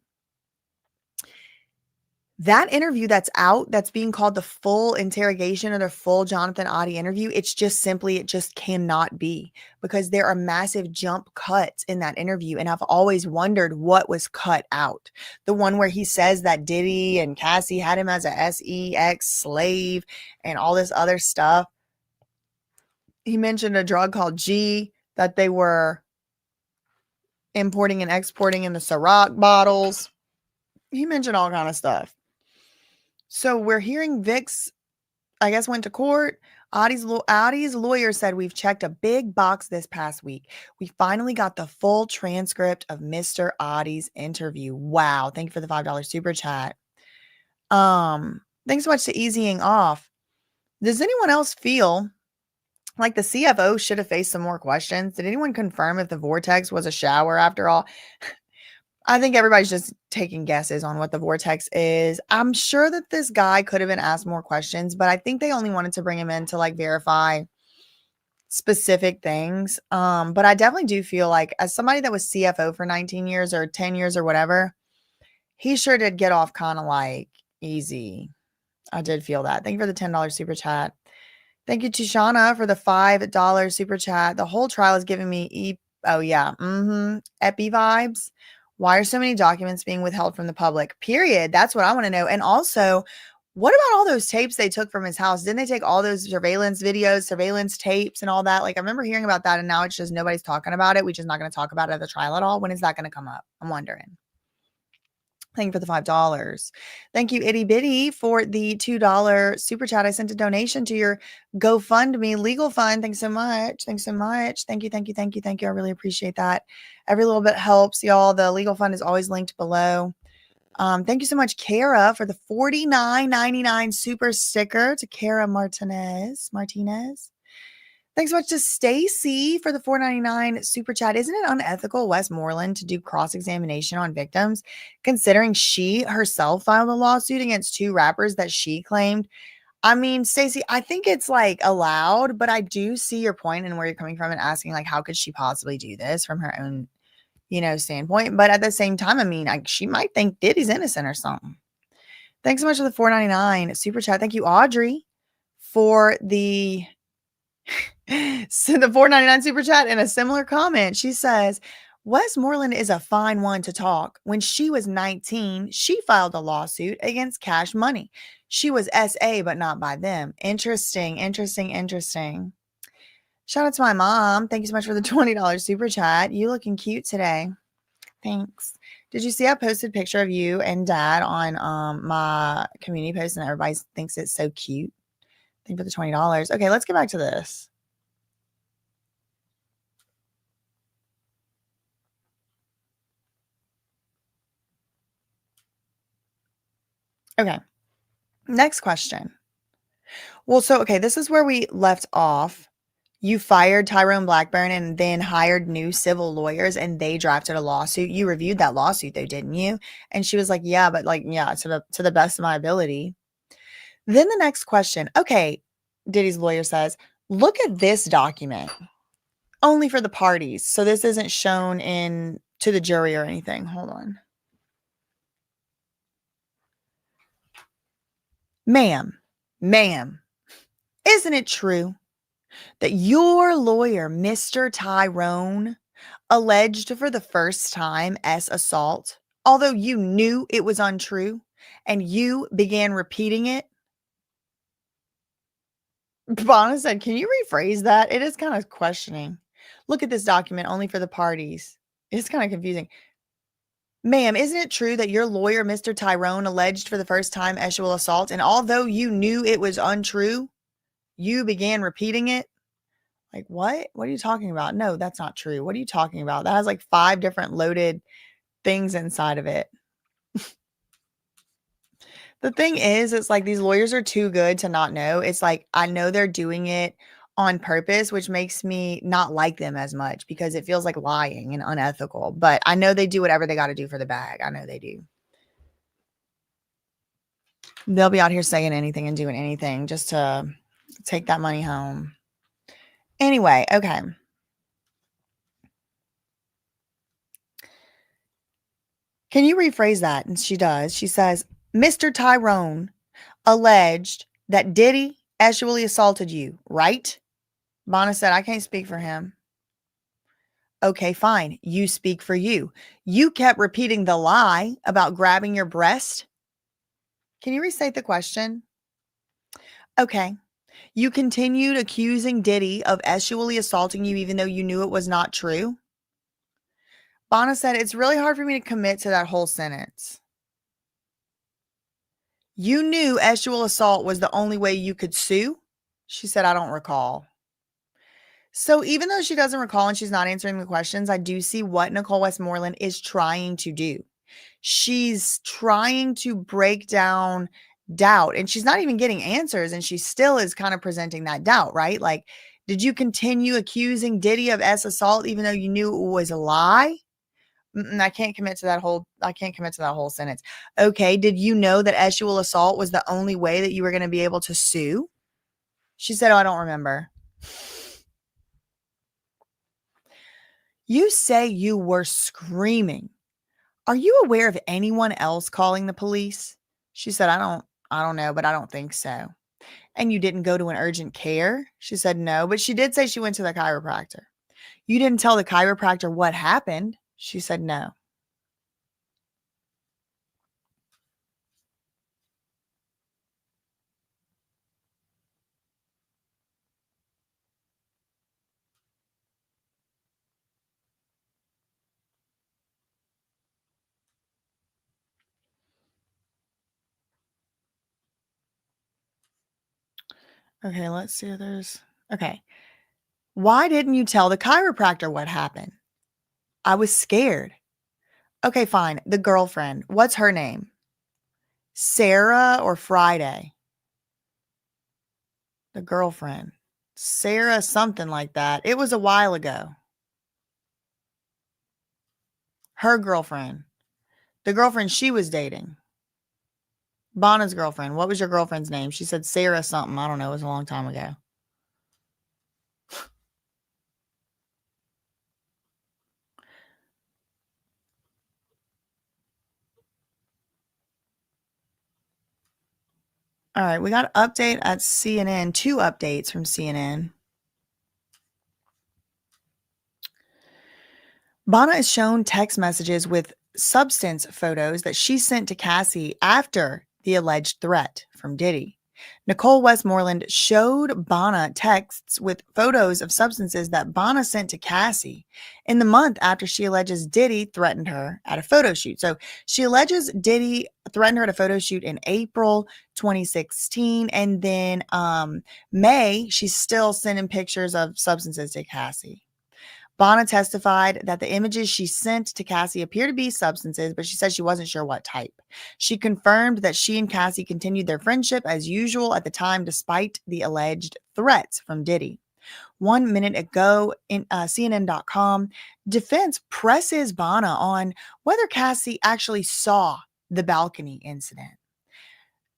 That interview that's out, that's being called the full interrogation or the full Jonathan Oddie interview, it just cannot be because there are massive jump cuts in that interview. And I've always wondered what was cut out. The one where he says that Diddy and Cassie had him as a sex slave and all this other stuff. He mentioned a drug called G that they were importing and exporting in the Ciroc bottles. He mentioned all kind of stuff. So we're hearing Vic's, I guess, went to court. Adi's lawyer said we've checked a big box this past week. We finally got the full transcript of Mr. Adi's interview. Wow. Thank you for the $5 super chat. Thanks so much to Easying Off. Does anyone else feel like the CFO should have faced some more questions? Did anyone confirm if the vortex was a shower after all? I think everybody's just taking guesses on what the vortex is. I'm sure that this guy could have been asked more questions, but I think they only wanted to bring him in to like verify specific things. But I definitely do feel like as somebody that was CFO for 19 years or 10 years or whatever, he sure did get off kind of like easy. I did feel that. Thank you for the $10 super chat. Thank you to Shauna for the $5 super chat. The whole trial is giving me epi vibes. Why are so many documents being withheld from the public? Period. That's what I want to know. And also, what about all those tapes they took from his house? Didn't they take all those surveillance videos, surveillance tapes and all that? Like I remember hearing about that and now it's just nobody's talking about it. We're just not going to talk about it at the trial at all. When is that going to come up? I'm wondering. Thank you for the $5. Thank you, Itty Bitty, for the $2 super chat. I sent a donation to your GoFundMe legal fund. Thanks so much. Thanks so much. Thank you. Thank you. Thank you. Thank you. I really appreciate that. Every little bit helps, y'all. The legal fund is always linked below. Thank you so much, Kara, for the $49.99 super sticker to Kara Martinez. Thanks so much to Stacy for the $4.99 super chat. Isn't it unethical, Westmoreland, to do cross-examination on victims, considering she herself filed a lawsuit against two rappers that she claimed? I mean, Stacy, I think it's like allowed, but I do see your point and where you're coming from and asking like, how could she possibly do this from her own, standpoint? But at the same time, I mean, she might think Diddy's innocent or something. Thanks so much for the $4.99 super chat. Thank you, Audrey, for the so the $4.99 super chat and a similar comment. She says, Westmoreland is a fine one to talk. When she was 19, she filed a lawsuit against Cash Money. She was SA, but not by them. Interesting, interesting, interesting. Shout out to my mom. Thank you so much for the $20 super chat. You looking cute today. Thanks. Did you see I posted a picture of you and dad on my community post and everybody thinks it's so cute? Thank you for the $20. Okay, let's get back to this. Okay. Next question. Well, so, okay, this is where we left off. You fired Tyrone Blackburn and then hired new civil lawyers and they drafted a lawsuit. You reviewed that lawsuit though, didn't you? And she was like, yeah, but like, yeah, to the best of my ability. Then the next question. Okay, Diddy's lawyer says, look at this document. Only for the parties. So this isn't shown in to the jury or anything. Hold on. Ma'am, isn't it true that your lawyer, Mr. Tyrone, alleged for the first time as assault, although you knew it was untrue and you began repeating it? Bana said, can you rephrase that? It is kind of questioning. Look at this document only for the parties. It's kind of confusing. Ma'am, isn't it true that your lawyer, Mr. Tyrone, alleged for the first time sexual assault, and although you knew it was untrue, you began repeating it? Like, what? What are you talking about? No, that's not true. What are you talking about? That has like 5 different loaded things inside of it. The thing is, it's like these lawyers are too good to not know. It's like, I know they're doing it on purpose, which makes me not like them as much because it feels like lying and unethical. But I know they do whatever they got to do for the bag. I know they do. They'll be out here saying anything and doing anything just to take that money home. Anyway, okay. Can you rephrase that? And she does. She says, Mr. Tyrone alleged that Diddy sexually assaulted you, right? Bana said, I can't speak for him. Okay, fine. You speak for you. You kept repeating the lie about grabbing your breast. Can you restate the question? Okay. You continued accusing Diddy of sexually assaulting you even though you knew it was not true. Bana said, it's really hard for me to commit to that whole sentence. You knew sexual assault was the only way you could sue? She said, I don't recall. So even though she doesn't recall and she's not answering the questions, I do see what Nicole Westmoreland is trying to do. She's trying to break down doubt and she's not even getting answers and she still is kind of presenting that doubt, right? Like, did you continue accusing Diddy of assault even though you knew it was a lie? I can't commit to that whole sentence. Okay, did you know that sexual assault was the only way that you were going to be able to sue? She said, oh, I don't remember. You say you were screaming. Are you aware of anyone else calling the police? She said, I don't know, but I don't think so. And you didn't go to an urgent care? She said, no, but she did say she went to the chiropractor. You didn't tell the chiropractor what happened? She said, no. Okay, let's see if there's... Okay. Why didn't you tell the chiropractor what happened? I was scared. Okay, fine. The girlfriend. What's her name? Sarah or Friday? The girlfriend. Sarah, something like that. It was a while ago. Her girlfriend. The girlfriend she was dating. Bana's girlfriend. What was your girlfriend's name? She said Sarah something. I don't know. It was a long time ago. All right, we got an update at CNN, 2 updates from CNN. Bana is shown text messages with substance photos that she sent to Cassie after the alleged threat from Diddy. Nicole Westmoreland showed Bana texts with photos of substances that Bana sent to Cassie in the month after she alleges Diddy threatened her at a photo shoot. So she alleges Diddy threatened her at a photo shoot in April 2016. And then May, she's still sending pictures of substances to Cassie. Bana testified that the images she sent to Cassie appear to be substances, but she said she wasn't sure what type. She confirmed that she and Cassie continued their friendship as usual at the time, despite the alleged threats from Diddy. 1 minute ago, in CNN.com, defense presses Bana on whether Cassie actually saw the balcony incident.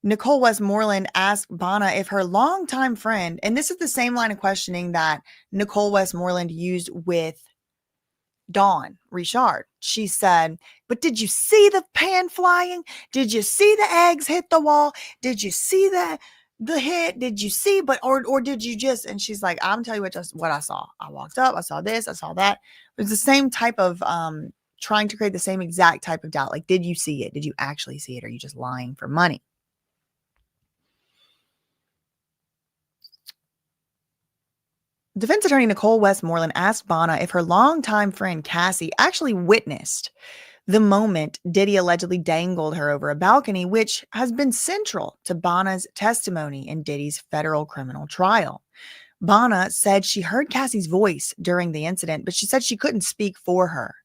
Nicole Westmoreland asked Bana if her longtime friend, and this is the same line of questioning that Nicole Westmoreland used with Dawn Richard. She said, but did you see the pan flying? Did you see the eggs hit the wall? Did you see the hit? Did you see, or did you just, and she's like, I'm telling you what I saw. I walked up, I saw this, I saw that. It was the same type of, trying to create the same exact type of doubt. Like, did you see it? Did you actually see it? Or are you just lying for money? Defense attorney Nicole Westmoreland asked Bana if her longtime friend Cassie actually witnessed the moment Diddy allegedly dangled her over a balcony, which has been central to Bana's testimony in Diddy's federal criminal trial. Bana said she heard Cassie's voice during the incident, but she said she couldn't speak for her.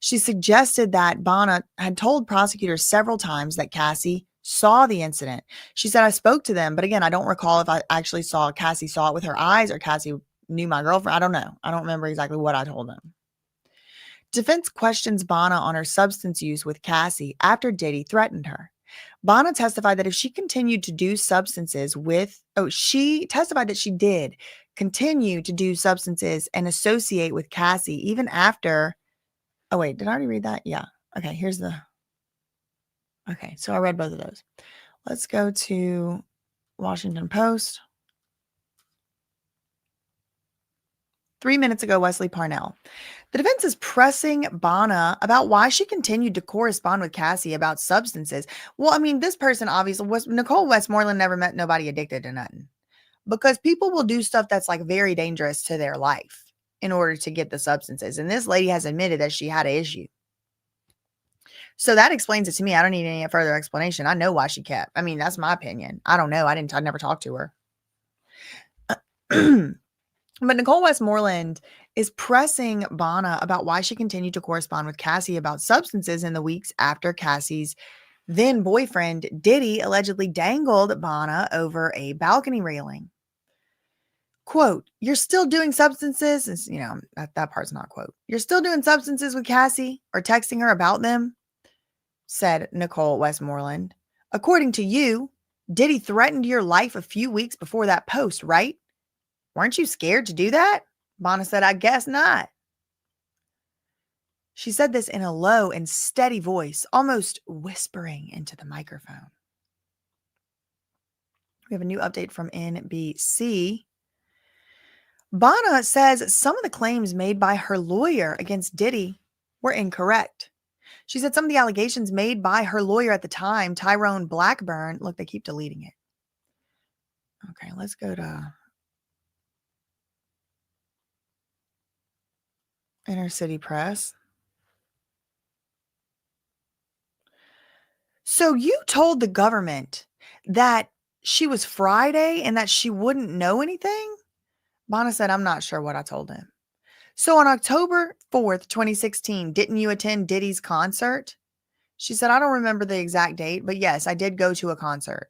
She suggested that Bana had told prosecutors several times that Cassie saw the incident. She said, I spoke to them, but again, I don't recall if I actually saw Cassie saw it with her eyes or Cassie knew my girlfriend. I don't know. I don't remember exactly what I told them. Defense questions Bana on her substance use with Cassie after Diddy threatened her. Bana testified that if she continued to do substances she testified that she did continue to do substances and associate with Cassie even after, oh wait, did I already read that? Yeah. Okay, okay, so I read both of those. Let's go to Washington Post. 3 minutes ago, Wesley Parnell. The defense is pressing Bana about why she continued to correspond with Cassie about substances. Well, I mean, this person obviously was Nicole Westmoreland never met nobody addicted to nothing, because people will do stuff that's like very dangerous to their life in order to get the substances. And this lady has admitted that she had an issue. So that explains it to me. I don't need any further explanation. I know why she kept. I mean, that's my opinion. I don't know. I never talked to her. But Nicole Westmoreland is pressing Bana about why she continued to correspond with Cassie about substances in the weeks after Cassie's then boyfriend, Diddy, allegedly dangled Bana over a balcony railing. Quote, you're still doing substances? You know, that part's not quote. You're still doing substances with Cassie or texting her about them? Said Nicole Westmoreland. According to you, Diddy threatened your life a few weeks before that post, right? Weren't you scared to do that? Bana said, I guess not. She said this in a low and steady voice, almost whispering into the microphone. We have a new update from NBC. Bana says some of the claims made by her lawyer against Diddy were incorrect. She said some of the allegations made by her lawyer at the time, Tyrone Blackburn, look, they keep deleting it. Okay, let's go to Inner City Press. So you told the government that she was Friday and that she wouldn't know anything? Bana said, I'm not sure what I told him. So on October 4th, 2016, didn't you attend Diddy's concert? She said, I don't remember the exact date, but yes, I did go to a concert.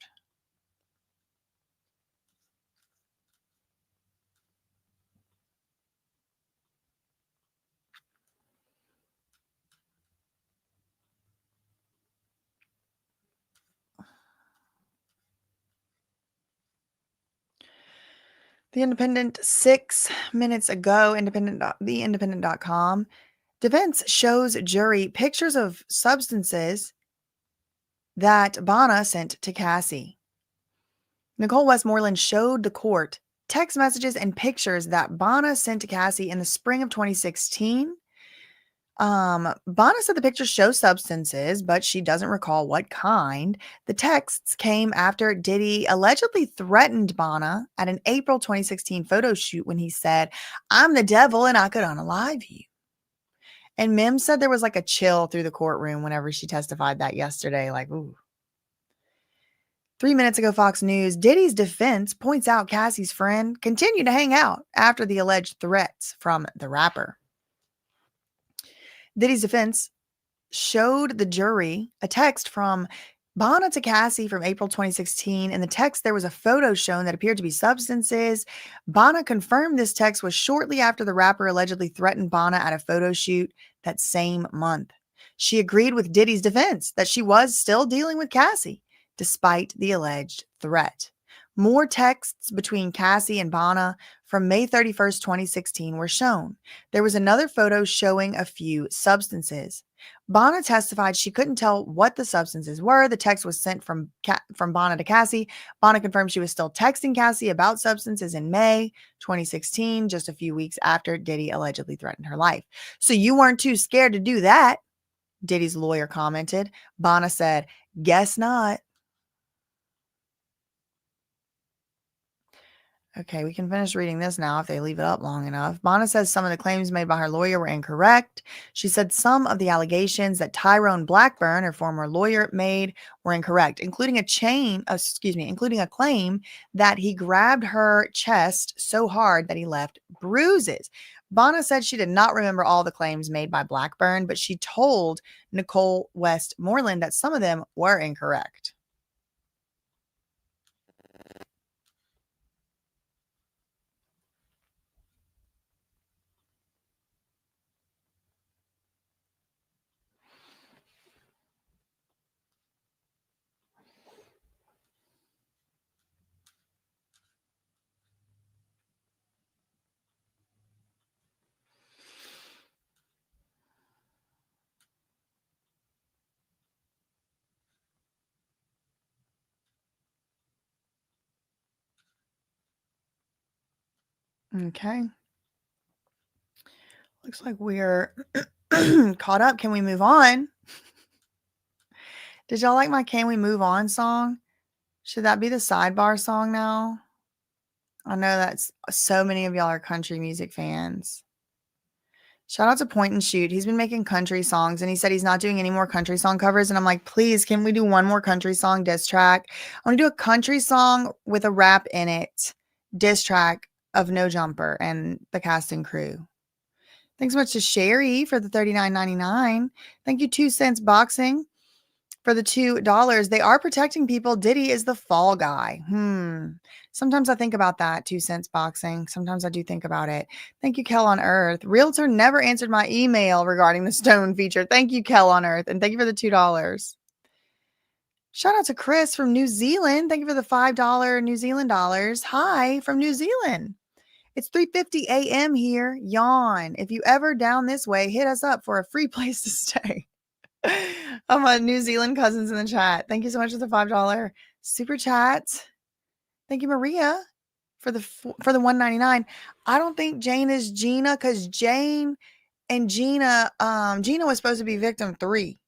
The Independent 6 minutes ago, theindependent.com. Defense shows jury pictures of substances that Bana sent to Cassie. Nicole Westmoreland showed the court text messages and pictures that Bana sent to Cassie in the spring of 2016. Bana said the pictures show substances, but she doesn't recall what kind. The texts came after Diddy allegedly threatened Bana at an April 2016 photo shoot when he said, "I'm the devil and I could unalive you." And Mim said there was like a chill through the courtroom whenever she testified that yesterday. Like, ooh. 3 minutes ago, Fox News, Diddy's defense points out Cassie's friend continued to hang out after the alleged threats from the rapper. Diddy's defense showed the jury a text from Bana to Cassie from April 2016. In the text, there was a photo shown that appeared to be substances. Bana confirmed this text was shortly after the rapper allegedly threatened Bana at a photo shoot that same month. She agreed with Diddy's defense that she was still dealing with Cassie, despite the alleged threat. More texts between Cassie and Bana from May 31st, 2016 were shown. There was another photo showing a few substances. Bana testified she couldn't tell what the substances were. The text was sent from Bana to Cassie. Bana confirmed she was still texting Cassie about substances in May 2016, just a few weeks after Diddy allegedly threatened her life. So you weren't too scared to do that, Diddy's lawyer commented. Bana said, "Guess not." Okay, we can finish reading this now if they leave it up long enough. Bana says some of the claims made by her lawyer were incorrect. She said some of the allegations that Tyrone Blackburn, her former lawyer, made were incorrect, including including a claim that he grabbed her chest so hard that he left bruises. Bana said she did not remember all the claims made by Blackburn, but she told Nicole Westmoreland that some of them were incorrect. Okay. Looks like we're caught up. Can we move on? Did y'all like my Can We Move On song? Should that be the sidebar song now? I know that's so many of y'all are country music fans. Shout out to Point and Shoot. He's been making country songs and he said he's not doing any more country song covers. And I'm like, please, can we do one more country song diss track? I want to do a country song with a rap in it, diss track of No Jumper and the cast and crew. Thanks so much to Sherry for the $39.99. Thank you, 2 Cents Boxing, for the $2. They are protecting people. Diddy is the fall guy. Sometimes I think about that, 2 Cents Boxing. Sometimes I do think about it. Thank you, Kel on Earth. Realtor never answered my email regarding the Stone feature. Thank you, Kel on Earth. And thank you for the $2. Shout out to Chris from New Zealand. Thank you for the $5 New Zealand dollars. Hi from New Zealand. It's 3:50 a.m. here. Yawn. If you ever down this way, hit us up for a free place to stay. Oh, my New Zealand cousins in the chat. Thank you so much for the $5 super chat. Thank you, Maria, for the $1.99. I don't think Jane is Gina because Jane and Gina was supposed to be victim 3.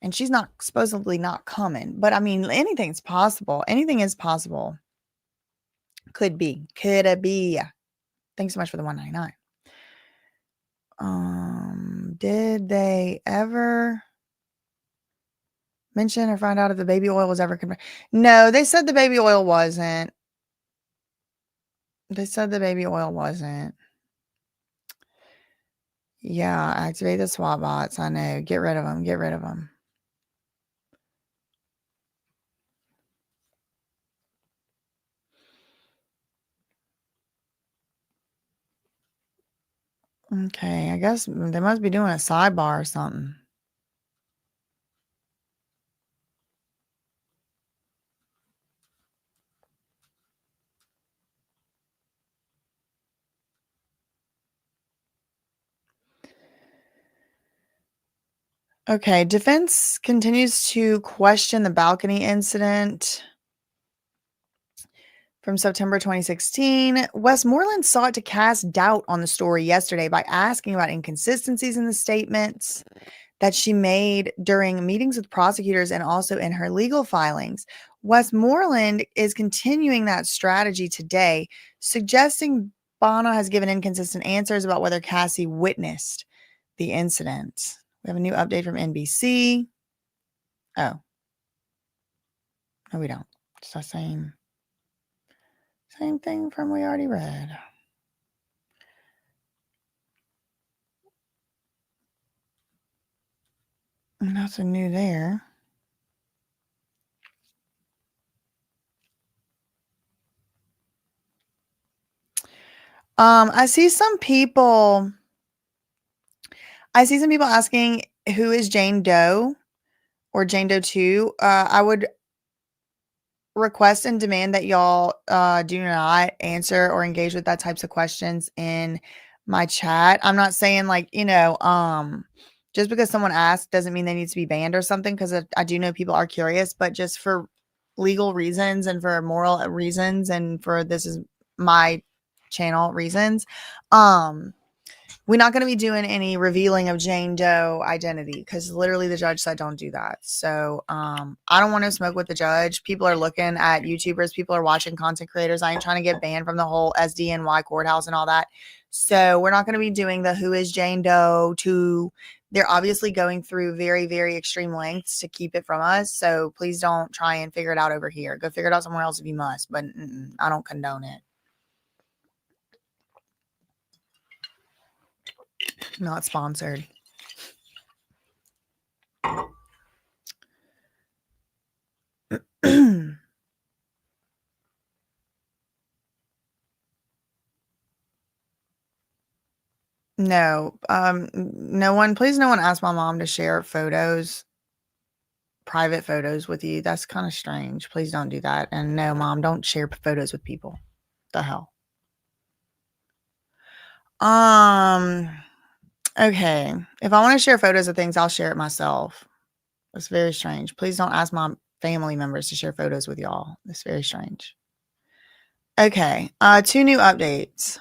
And she's not supposedly not coming. But I mean, anything's possible. Anything is possible. Could be. Could it be? Thanks so much for the $1.99. Did they ever mention or find out if the baby oil was ever confirmed? No, they said the baby oil wasn't. They said the baby oil wasn't. Yeah, activate the swap bots. I know. Get rid of them. Get rid of them. Okay, I guess they must be doing a sidebar or something. Okay, defense continues to question the balcony incident. From September 2016, Westmoreland sought to cast doubt on the story yesterday by asking about inconsistencies in the statements that she made during meetings with prosecutors and also in her legal filings. Westmoreland is continuing that strategy today, suggesting Bana has given inconsistent answers about whether Cassie witnessed the incident. We have a new update from NBC. Oh. No, we don't. It's the same thing from we already read. Nothing new there. I see some people asking who is Jane Doe or Jane Doe 2. I would request and demand that y'all do not answer or engage with that types of questions in my chat. I'm not saying like, just because someone asked doesn't mean they need to be banned or something, because I do know people are curious, but just for legal reasons and for moral reasons and for this is my channel reasons, we're not going to be doing any revealing of Jane Doe identity because literally the judge said don't do that. So I don't want to smoke with the judge. People are looking at YouTubers. People are watching content creators. I ain't trying to get banned from the whole SDNY courthouse and all that. So we're not going to be doing the who is Jane Doe to. They're obviously going through very, very extreme lengths to keep it from us. So please don't try and figure it out over here. Go figure it out somewhere else if you must. But I don't condone it. Not sponsored. No, no one, please no one ask my mom to share photos, private photos with you. That's kind of strange. Please don't do that. And no, mom, don't share photos with people. The hell. Okay. If I want to share photos of things, I'll share it myself. It's very strange. Please don't ask my family members to share photos with y'all. It's very strange. Okay. 2 new updates.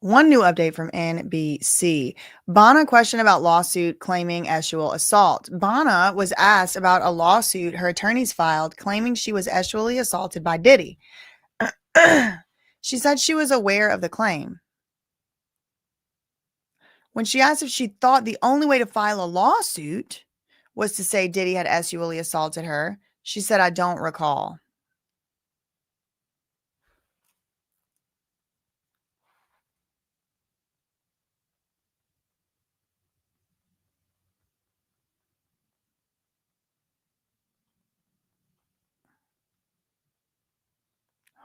One new update from NBC. Bana question about lawsuit claiming sexual assault. Bana was asked about a lawsuit her attorneys filed claiming she was sexually assaulted by Diddy. She said she was aware of the claim. When she asked if she thought the only way to file a lawsuit was to say Diddy had sexually assaulted her, she said, I don't recall.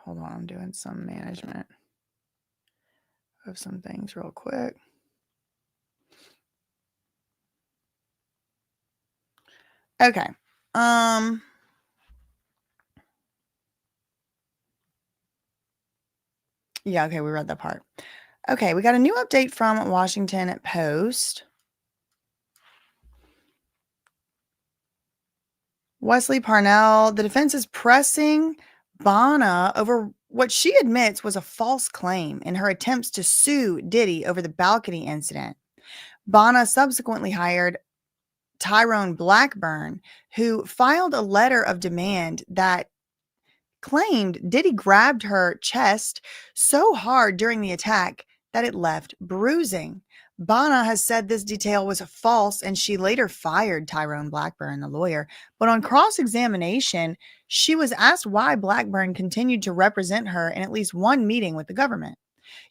Hold on, I'm doing some management of some things real quick. Okay. Yeah, okay, we read that part. Okay, we got a new update from Washington Post. Wesley Parnell, the defense is pressing Bana over what she admits was a false claim in her attempts to sue Diddy over the balcony incident. Bana subsequently hired Tyrone Blackburn, who filed a letter of demand that claimed Diddy grabbed her chest so hard during the attack that it left bruising. Bana has said this detail was false, and she later fired Tyrone Blackburn, the lawyer. But on cross-examination, she was asked why Blackburn continued to represent her in at least one meeting with the government.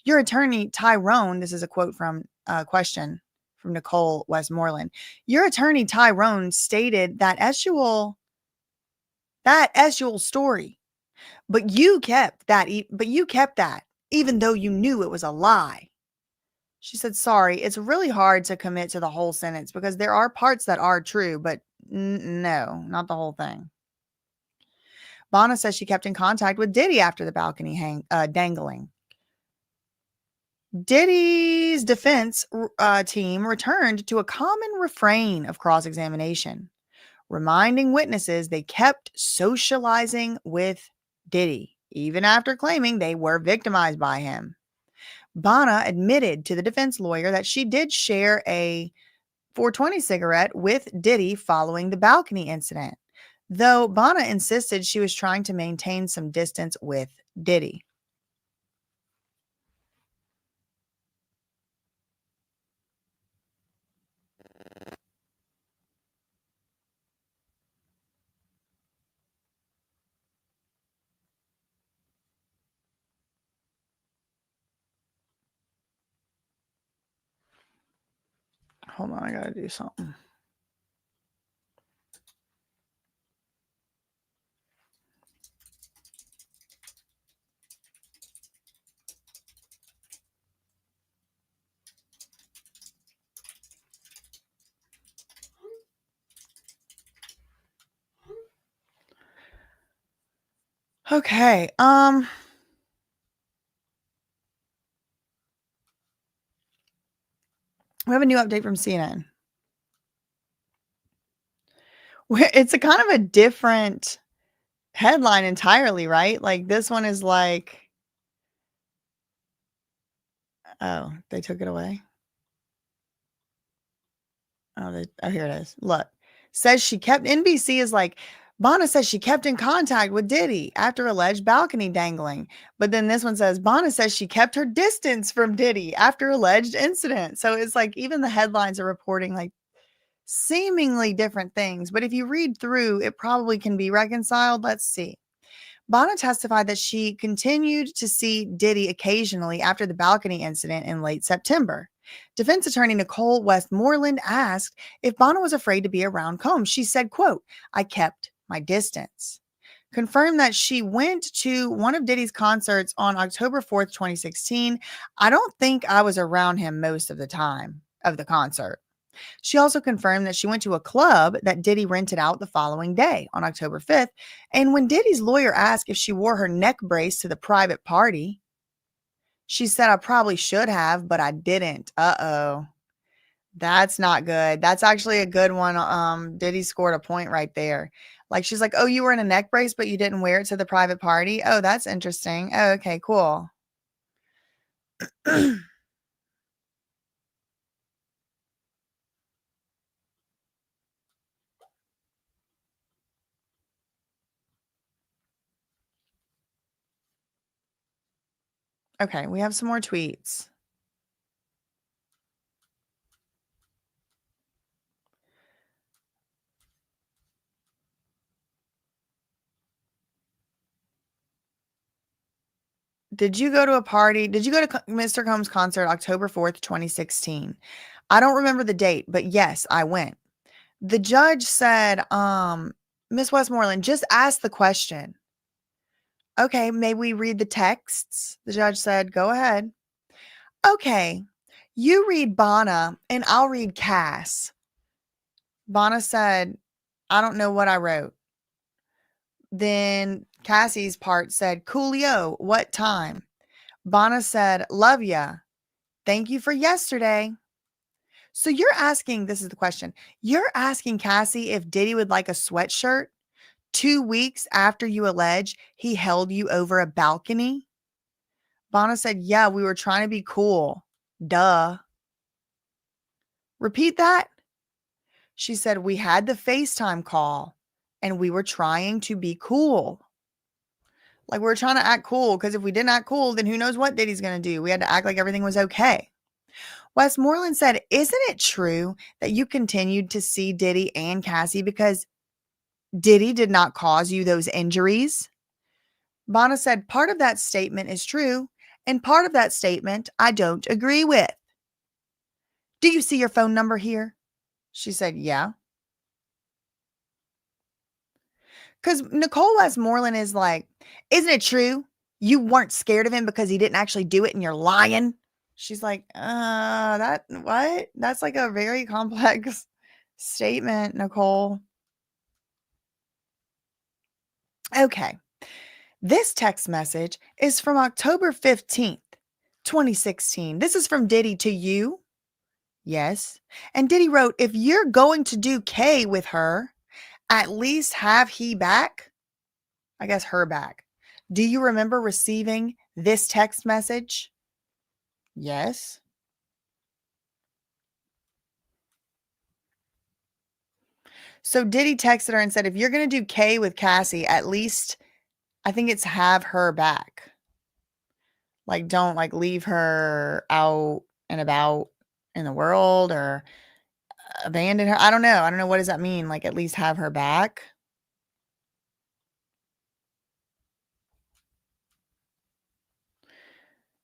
Your attorney, Tyrone, this is a quote from a question from Nicole Westmoreland. Your attorney, Tyrone, stated that sexual story, but you kept that, even though you knew it was a lie. She said, sorry, it's really hard to commit to the whole sentence because there are parts that are true, but no, not the whole thing. Bana says she kept in contact with Diddy after the balcony dangling. Diddy's defense team returned to a common refrain of cross-examination. reminding witnesses they kept socializing with Diddy, even after claiming they were victimized by him. Bana admitted to the defense lawyer that she did share a 420 cigarette with Diddy following the balcony incident, though Bana insisted she was trying to maintain some distance with Diddy. Hold on, I gotta do something. Okay, we have a new update from CNN. It's a kind of a different headline entirely, right? Like this one is like, oh, they took it away. Oh, here it is. Look, says she kept NBC is like, Bana says she kept in contact with Diddy after alleged balcony dangling. But then this one says Bana says she kept her distance from Diddy after alleged incident. So it's like even the headlines are reporting like seemingly different things. But if you read through, it probably can be reconciled. Let's see. Bana testified that she continued to see Diddy occasionally after the balcony incident in late September. Defense attorney Nicole Westmoreland asked if Bana was afraid to be around Combs. She said, quote, "I kept my distance." Confirmed that she went to one of Diddy's concerts on October 4th, 2016. "I don't think I was around him most of the time of the concert." She also confirmed that she went to a club that Diddy rented out the following day on October 5th. And when Diddy's lawyer asked if she wore her neck brace to the private party, she said, "I probably should have, but I didn't." Uh-oh. That's not good. That's actually a good one. Diddy scored a point right there. Like she's like, "Oh, you were in a neck brace, but you didn't wear it to the private party? Oh, that's interesting. Oh, okay, cool." Okay, we have some more tweets. Did you go to a party? Did you go to Mr. Combs' concert October 4th, 2016? I don't remember the date, but yes, I went. The judge said, Miss Westmoreland, just ask the question. Okay, may we read the texts? The judge said, go ahead. Okay, you read Bana and I'll read Cass. Bana said, "I don't know what I wrote." Then Cassie's part said, "Coolio, what time?" Bana said, "Love ya. Thank you for yesterday." So you're asking, this is the question. You're asking Cassie if Diddy would like a sweatshirt 2 weeks after you allege he held you over a balcony? Bana said, "Yeah, we were trying to be cool. Duh." Repeat that. She said, "We had the FaceTime call and we were trying to be cool." Like we're trying to act cool because if we didn't act cool, then who knows what Diddy's going to do? We had to act like everything was okay. Westmoreland said, "Isn't it true that you continued to see Diddy and Cassie because Diddy did not cause you those injuries?" Bana said, "Part of that statement is true, and part of that statement I don't agree with." "Do you see your phone number here?" She said, "Yeah." Because Nicole Westmoreland is like, "Isn't it true you weren't scared of him because he didn't actually do it and you're lying?" She's like, that what? That's like a very complex statement, Nicole. Okay. This text message is from October 15th, 2016. This is from Diddy to you. Yes. And Diddy wrote, "If you're going to do K with her, At least have he back? I guess her back. Do you remember receiving this text message? Yes. So Diddy texted her and said, if you're going to do K with Cassie, at least I think it's have her back. Like, don't like leave her out and about in the world or abandon her. I don't know. I don't know. What does that mean? Like, at least have her back.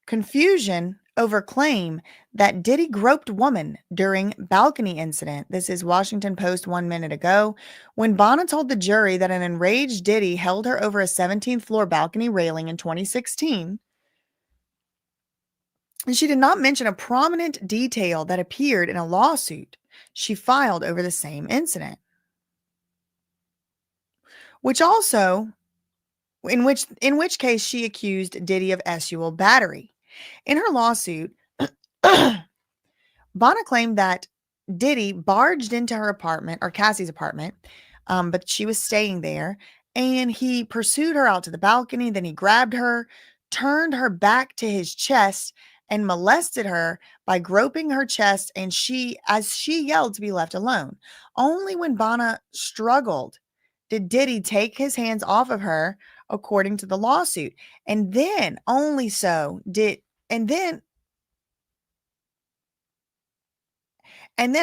Confusion over claim that Diddy groped woman during balcony incident. This is Washington Post 1 minute ago. When Bana told the jury that an enraged Diddy held her over a 17th floor balcony railing in 2016, and she did not mention a prominent detail that appeared in a lawsuit she filed over the same incident, which also in which case she accused Diddy of sexual battery. In her lawsuit, Bana claimed that Diddy barged into her apartment, or Cassie's apartment, but she was staying there, and he pursued her out to the balcony. Then he grabbed her, turned her back to his chest, and molested her by groping her chest, and as she yelled to be left alone. Only when Bana struggled did Diddy take his hands off of her, according to the lawsuit. And then only so did, and then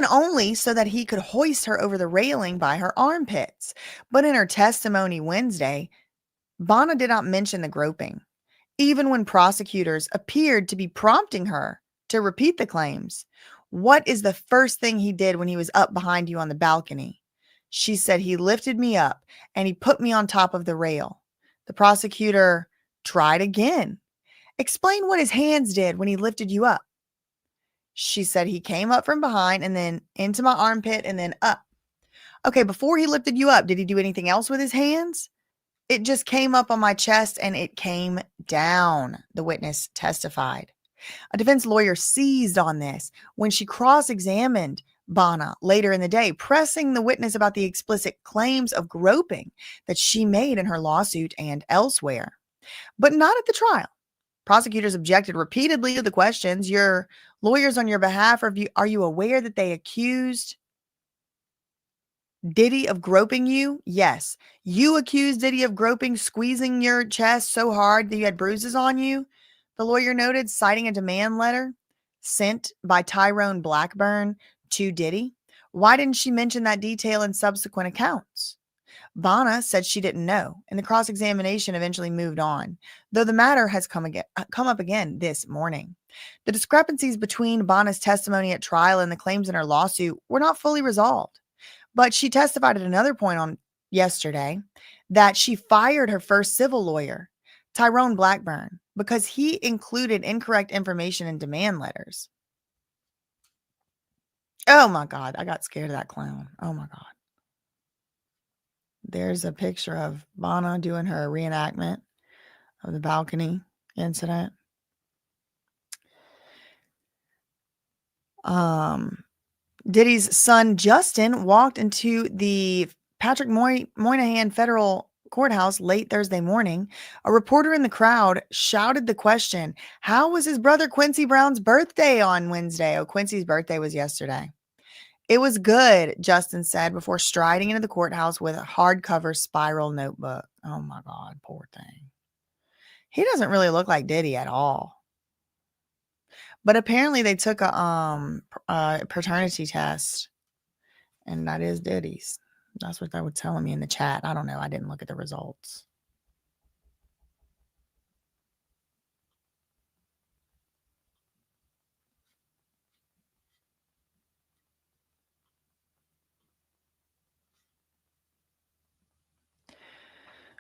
only so that he could hoist her over the railing by her armpits. But in her testimony Wednesday, Bana did not mention the groping, even when prosecutors appeared to be prompting her to repeat the claims. What is the first thing he did when he was up behind you on the balcony? She said, he lifted me up and he put me on top of the rail. The prosecutor tried again. Explain what his hands did when he lifted you up. She said, he came up from behind and then into my armpit and then up. Okay, before he lifted you up, did he do anything else with his hands? It just came up on my chest and it came down, the witness testified. A defense lawyer seized on this when she cross-examined Bana later in the day, pressing the witness about the explicit claims of groping that she made in her lawsuit and elsewhere, but not at the trial. Prosecutors objected repeatedly to the questions. Your lawyers on your behalf, are you aware that they accused Diddy of groping you? Yes. You accused Diddy of groping, squeezing your chest so hard that you had bruises on you, the lawyer noted, citing a demand letter sent by Tyrone Blackburn to Diddy. Why didn't she mention that detail in subsequent accounts? Bana said she didn't know, and the cross-examination eventually moved on, though the matter has come up again this morning. The discrepancies between Bana's testimony at trial and the claims in her lawsuit were not fully resolved, but she testified at another point on yesterday that she fired her first civil lawyer, Tyrone Blackburn, because he included incorrect information in demand letters. Oh my God, I got scared of that clown. Oh my God. There's a picture of Bana doing her reenactment of the balcony incident. Diddy's son, Justin, walked into the Patrick Moynihan Federal Courthouse late Thursday morning. A reporter in the crowd shouted the question, how was his brother Quincy Brown's birthday on Wednesday? Oh, Quincy's birthday was yesterday. It was good, Justin said before striding into the courthouse with a hardcover spiral notebook. Oh my God, poor thing. He doesn't really look like Diddy at all. But apparently they took a paternity test, and that is Diddy's. That's what they were telling me in the chat. I don't know. I didn't look at the results.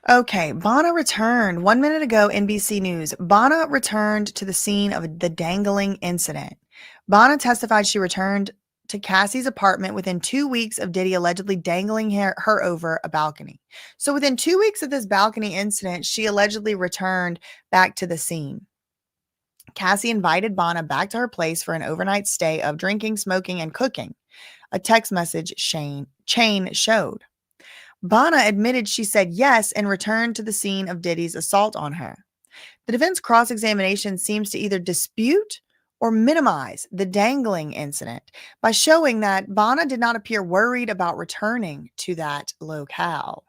Okay, Bana returned 1 minute ago. NBC News. Bana returned to the scene of the dangling incident. Bana testified she returned to Cassie's apartment within 2 weeks of Diddy allegedly dangling her over a balcony. So within 2 weeks of this balcony incident, she allegedly returned back to the scene. Cassie invited Bana back to her place for an overnight stay of drinking, smoking, and cooking. A text message chain showed. Bana admitted she said yes and returned to the scene of Diddy's assault on her. The defense cross-examination seems to either dispute or minimize the dangling incident by showing that Bana did not appear worried about returning to that locale.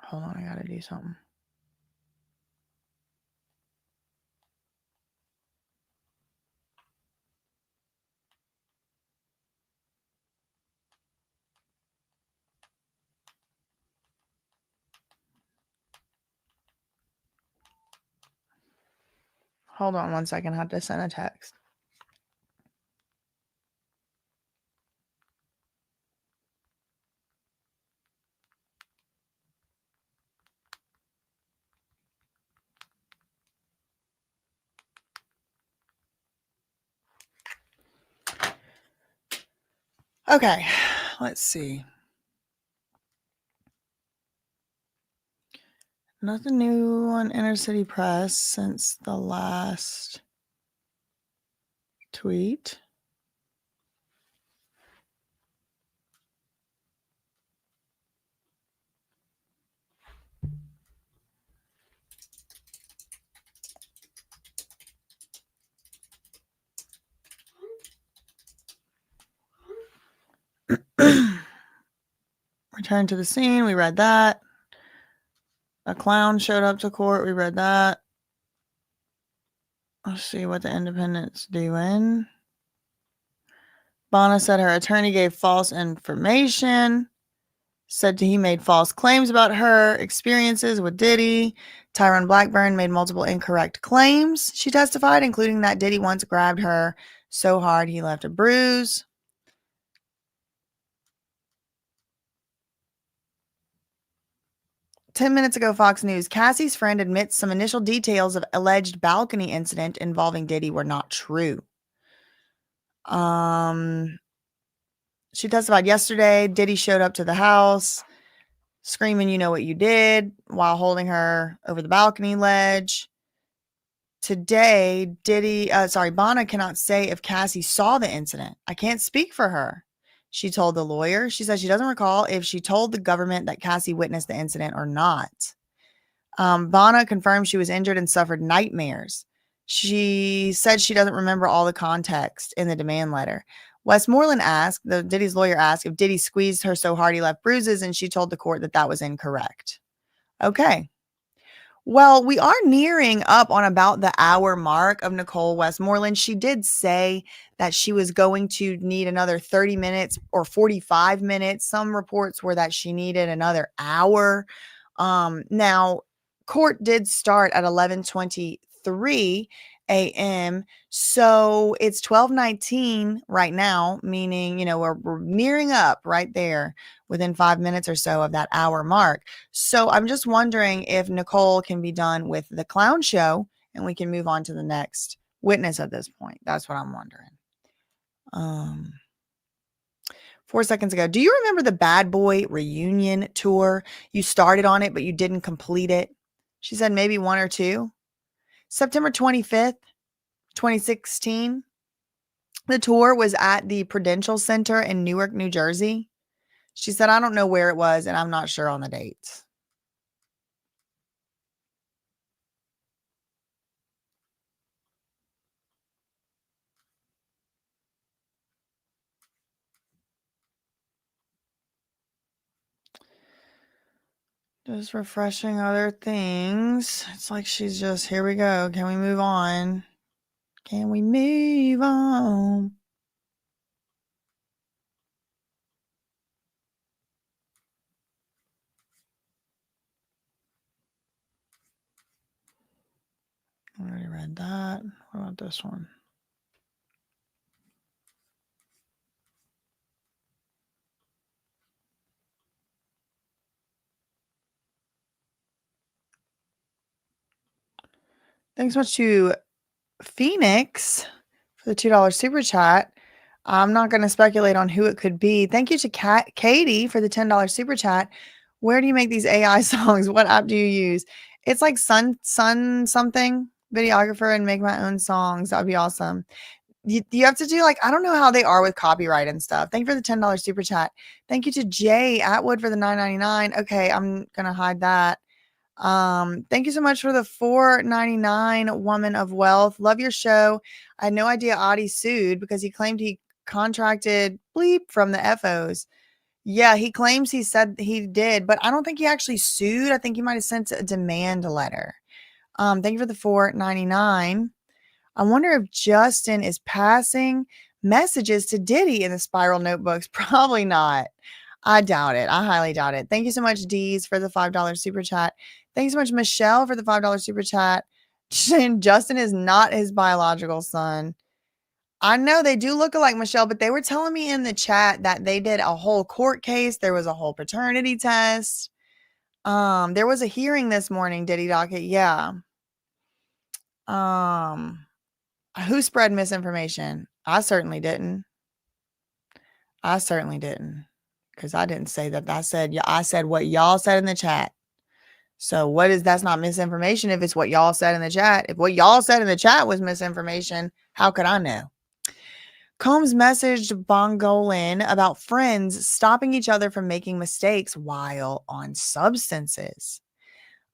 Hold on, I gotta do something. Hold on 1 second. I have to send a text. Okay, let's see. Nothing new on Inner City Press since the last tweet. Return to the scene. We read that. A clown showed up to court. We read that. Let's see what the Independent's doing. Bana said her attorney gave false information. Said he made false claims about her experiences with Diddy. Tyrone Blackburn made multiple incorrect claims, she testified, including that Diddy once grabbed her so hard he left a bruise. "10 minutes ago, Fox News, Cassie's friend admits some initial details of alleged balcony incident involving Diddy were not true. She testified yesterday. Diddy showed up to the house screaming, "You know what you did," while holding her over the balcony ledge. Today, Bana cannot say if Cassie saw the incident. "I can't speak for her," she told the lawyer. She said she doesn't recall if she told the government that Cassie witnessed the incident or not. Bana confirmed she was injured and suffered nightmares. She said she doesn't remember all the context in the demand letter. Westmoreland Diddy's lawyer asked if Diddy squeezed her so hard he left bruises, and she told the court that that was incorrect. Okay. Well, we are nearing up on about the hour mark of Nicole Westmoreland. She did say that she was going to need another 30 minutes or 45 minutes. Some reports were that she needed another hour. Now, court did start at 11:23 a.m. So it's 12:19 right now, meaning, we're nearing up right there within 5 minutes or so of that hour mark. So I'm just wondering if Nicole can be done with the clown show and we can move on to the next witness at this point. That's what I'm wondering. 4 seconds ago, do you remember the Bad Boy reunion tour? You started on it, but you didn't complete it. She said maybe one or two. September 25th, 2016. The tour was at the Prudential Center in Newark, New Jersey. She said, "I don't know where it was, and I'm not sure on the dates." Just refreshing other things. It's like she's just, here we go. Can we move on? Can we move on? I already read that. What about this one? Thanks so much to Phoenix for the $2 super chat. I'm not going to speculate on who it could be. Thank you to Katie for the $10 super chat. Where do you make these AI songs? What app do you use? It's like Sun something videographer and make my own songs. That'd be awesome. You have to do like, I don't know how they are with copyright and stuff. Thank you for the $10 super chat. Thank you to Jay Atwood for the $9.99. Okay, I'm gonna hide that. Thank you so much for the $4.99 Woman of Wealth. Love your show. I had no idea Audie sued because he claimed he contracted bleep from the FOs. Yeah, he claims he said he did, but I don't think he actually sued. I think he might have sent a demand letter. Thank you for the $4.99. I wonder if Justin is passing messages to Diddy in the spiral notebooks. Probably not. I doubt it. I highly doubt it. Thank you so much, Dees, for the $5 super chat. Thank you so much, Michelle, for the $5 super chat. Justin is not his biological son. I know they do look alike, Michelle, but they were telling me in the chat that they did a whole court case. There was a whole paternity test. There was a hearing this morning, Diddy Docket. Yeah. Who spread misinformation? I certainly didn't. Because I didn't say that. I said what y'all said in the chat. So that's not misinformation if it's what y'all said in the chat. If what y'all said in the chat was misinformation, how could I know? Combs messaged Bongolin about friends stopping each other from making mistakes while on substances.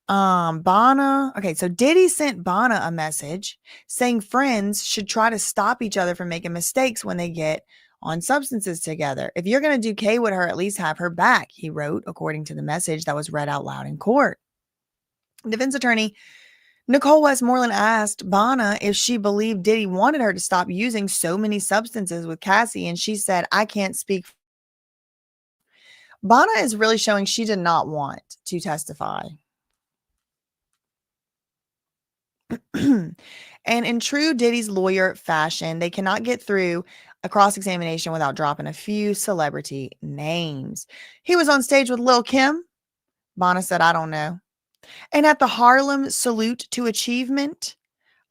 Bana. Okay, so Diddy sent Bana a message saying friends should try to stop each other from making mistakes when they get on substances together. If you're going to do K with her, at least have her back, he wrote, according to the message that was read out loud in court. Defense attorney Nicole Westmoreland asked Bana if she believed Diddy wanted her to stop using so many substances with Cassie, and she said, I can't speak. Bana is really showing she did not want to testify. And in true Diddy's lawyer fashion, they cannot get through a cross-examination without dropping a few celebrity names. He was on stage with Lil' Kim. Bana said, I don't know. And at the Harlem Salute to Achievement,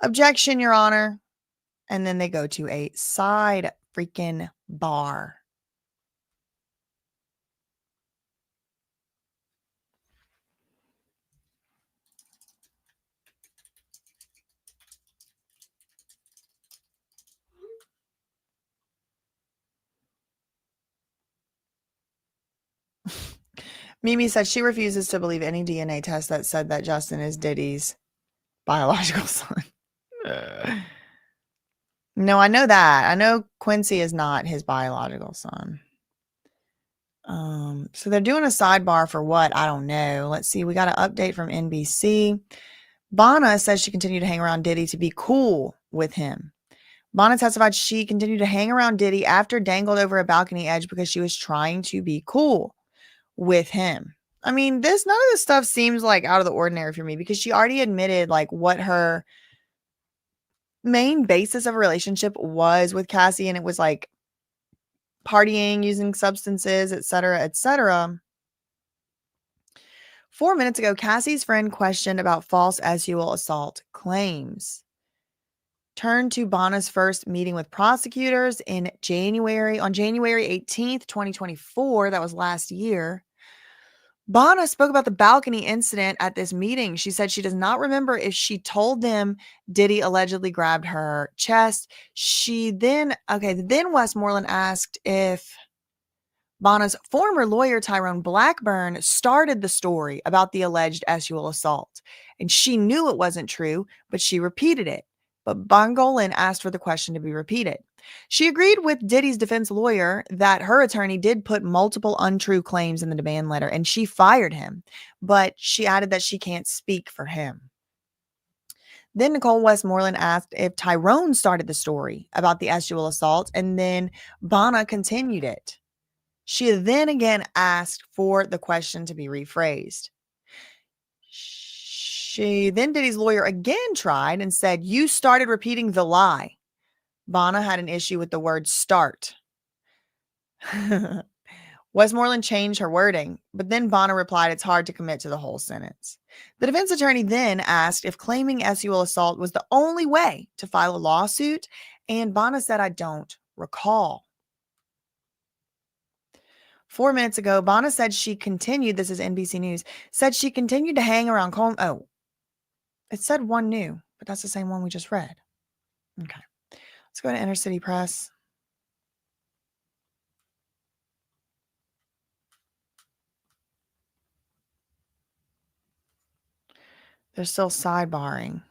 objection, Your Honor. And then they go to a side freaking bar. Mimi said she refuses to believe any DNA test that said that Justin is Diddy's biological son. No, I know that. I know Quincy is not his biological son. So they're doing a sidebar for what? I don't know. Let's see. We got an update from NBC. Bana says she continued to hang around Diddy to be cool with him. Bana testified she continued to hang around Diddy after dangled over a balcony edge because she was trying to be cool with him. I mean, none of this stuff seems like out of the ordinary for me because she already admitted like what her main basis of a relationship was with Cassie, and it was like partying, using substances, etc., etc. 4 minutes ago, Cassie's friend questioned about false sexual assault claims. Turned to Bana's first meeting with prosecutors on January 18th, 2024. That was last year. Bana spoke about the balcony incident at this meeting. She said she does not remember if she told them Diddy allegedly grabbed her chest. Then Westmoreland asked if Bana's former lawyer, Tyrone Blackburn, started the story about the alleged sexual assault. And she knew it wasn't true, but she repeated it. But Bongolin asked for the question to be repeated. She agreed with Diddy's defense lawyer that her attorney did put multiple untrue claims in the demand letter, and she fired him. But she added that she can't speak for him. Then Nicole Westmoreland asked if Tyrone started the story about the sexual assault, and then Bana continued it. She then again asked for the question to be rephrased. Then Diddy's lawyer again tried and said, you started repeating the lie. Bana had an issue with the word start. Westmoreland changed her wording, but then Bana replied it's hard to commit to the whole sentence. The defense attorney then asked if claiming sexual assault was the only way to file a lawsuit, and Bana said, I don't recall. 4 minutes ago, Bana said she continued, this is NBC News, said she continued to hang around Coleman. Oh, it said one new, but that's the same one we just read. Okay. Let's go to Inner City Press. They're still sidebarring.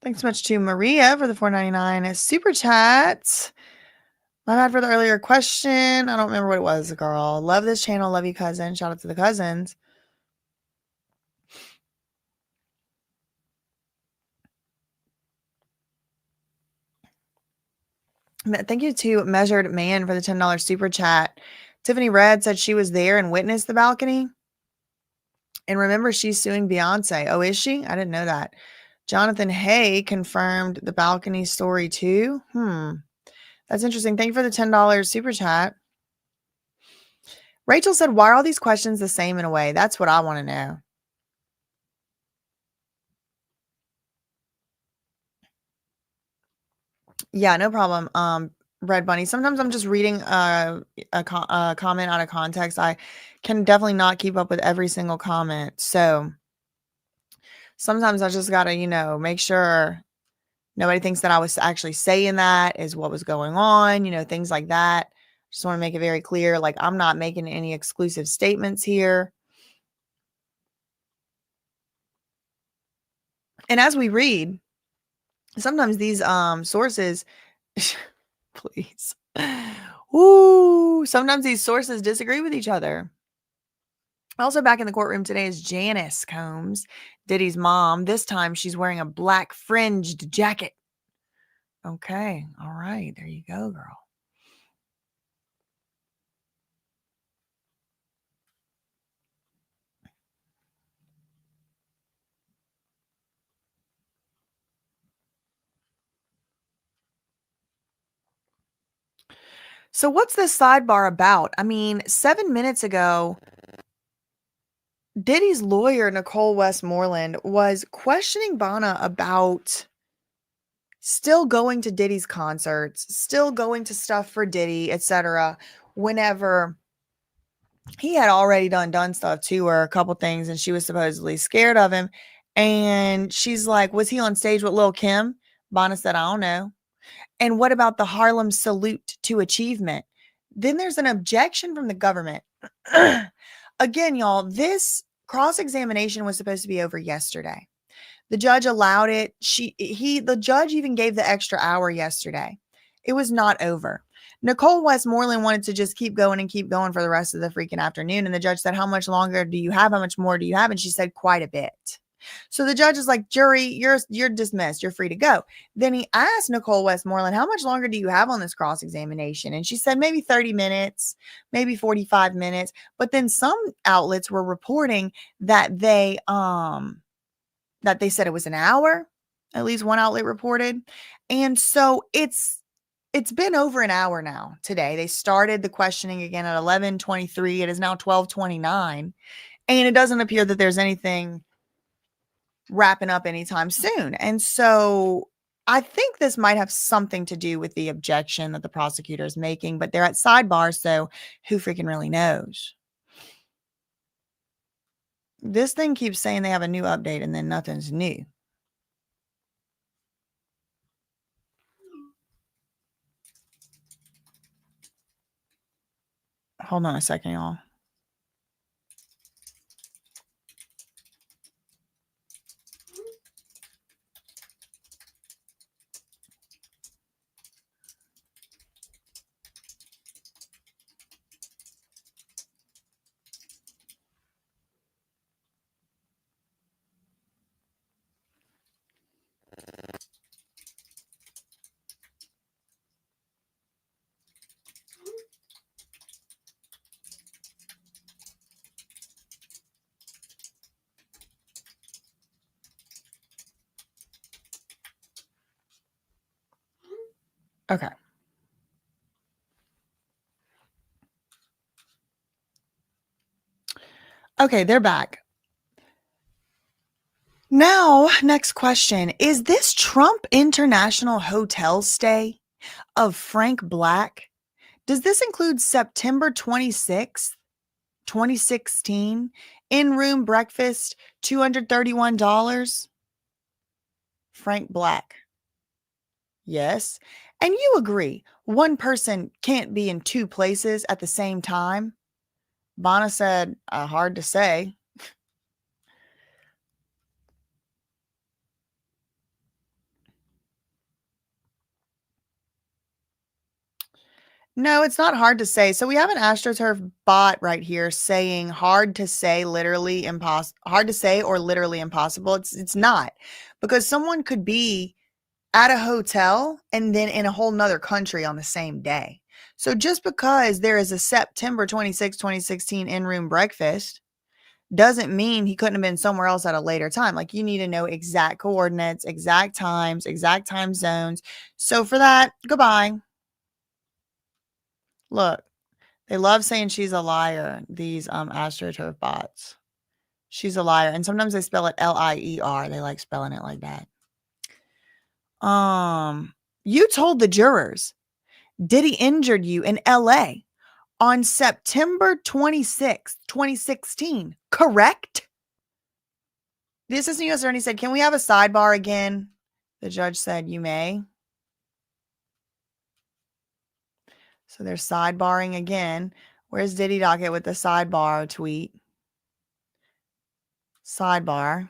Thanks so much to Maria for the $4.99 super chat. My bad for the earlier question. I don't remember what it was, girl. Love this channel. Love you, cousin. Shout out to the cousins. Thank you to Measured Man for the $10 super chat. Tiffany Red said she was there and witnessed the balcony. And remember, she's suing Beyonce. Oh, is she? I didn't know that. Jonathan Hay confirmed the balcony story too. That's interesting. Thank you for the $10 super chat. Rachel said, why are all these questions the same in a way? That's what I want to know. Yeah, no problem. Red Bunny. Sometimes I'm just reading a comment out of context. I can definitely not keep up with every single comment. So sometimes I just got to, make sure nobody thinks that I was actually saying that is what was going on, things like that. Just want to make it very clear. Like, I'm not making any exclusive statements here. And as we read, sometimes these sources, please. Ooh, sometimes these sources disagree with each other. Also back in the courtroom today is Janice Combs, Diddy's mom. This time she's wearing a black fringed jacket. Okay. All right. There you go, girl. So what's this sidebar about? I mean, 7 minutes ago, Diddy's lawyer, Nicole Westmoreland, was questioning Bana about still going to Diddy's concerts, still going to stuff for Diddy, etc. Whenever he had already done stuff to her, a couple things, and she was supposedly scared of him. And she's like, was he on stage with Lil' Kim? Bana said, I don't know. And what about the Harlem salute to achievement? Then there's an objection from the government. Again, y'all, this cross-examination was supposed to be over yesterday. The judge allowed it. The judge even gave the extra hour yesterday. It was not over. Nicole Westmoreland wanted to just keep going and keep going for the rest of the freaking afternoon. And the judge said, how much longer do you have? How much more do you have? And she said, quite a bit. So the judge is like, jury, you're dismissed. You're free to go. Then he asked Nicole Westmoreland, how much longer do you have on this cross-examination? And she said, maybe 30 minutes, maybe 45 minutes. But then some outlets were reporting that they said it was an hour. At least one outlet reported. And so it's been over an hour now today. They started the questioning again at 11:23. It is now 12:29. And it doesn't appear that there's anything wrapping up anytime soon. And so I think this might have something to do with the objection that the prosecutor is making, but they're at sidebar, so who freaking really knows? This thing keeps saying they have a new update and then nothing's new. Hold on a second, y'all. Okay. Okay, they're back. Now, next question. Is this Trump International Hotel stay of Frank Black? Does this include September 26th, 2016, in-room breakfast, $231? Frank Black. Yes. And you agree, one person can't be in two places at the same time? Bana said, hard to say. No, it's not hard to say. So we have an AstroTurf bot right here saying hard to say, literally impossible, hard to say or literally impossible. It's not, because someone could be at a hotel and then in a whole nother country on the same day. So just because there is a September 26, 2016 in-room breakfast doesn't mean he couldn't have been somewhere else at a later time. Like, you need to know exact coordinates, exact times, exact time zones. So for that, goodbye. Look, they love saying she's a liar, these AstroTurf bots. She's a liar. And sometimes they spell it Lier. They like spelling it like that. You told the jurors Diddy injured you in LA on September 26th, 2016, correct? The assistant U.S. attorney said, "Can we have a sidebar again?" The judge said, "You may." So they're sidebarring again. Where's Diddy Docket with the sidebar tweet? Sidebar.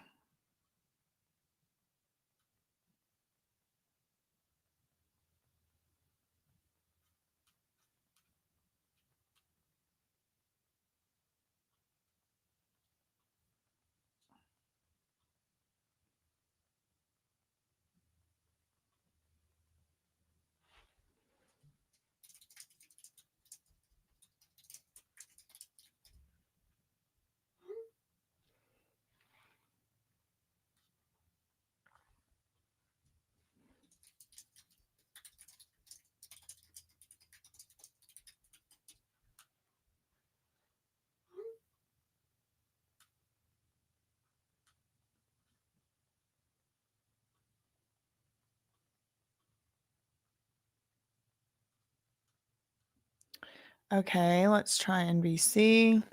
Okay, let's try NBC.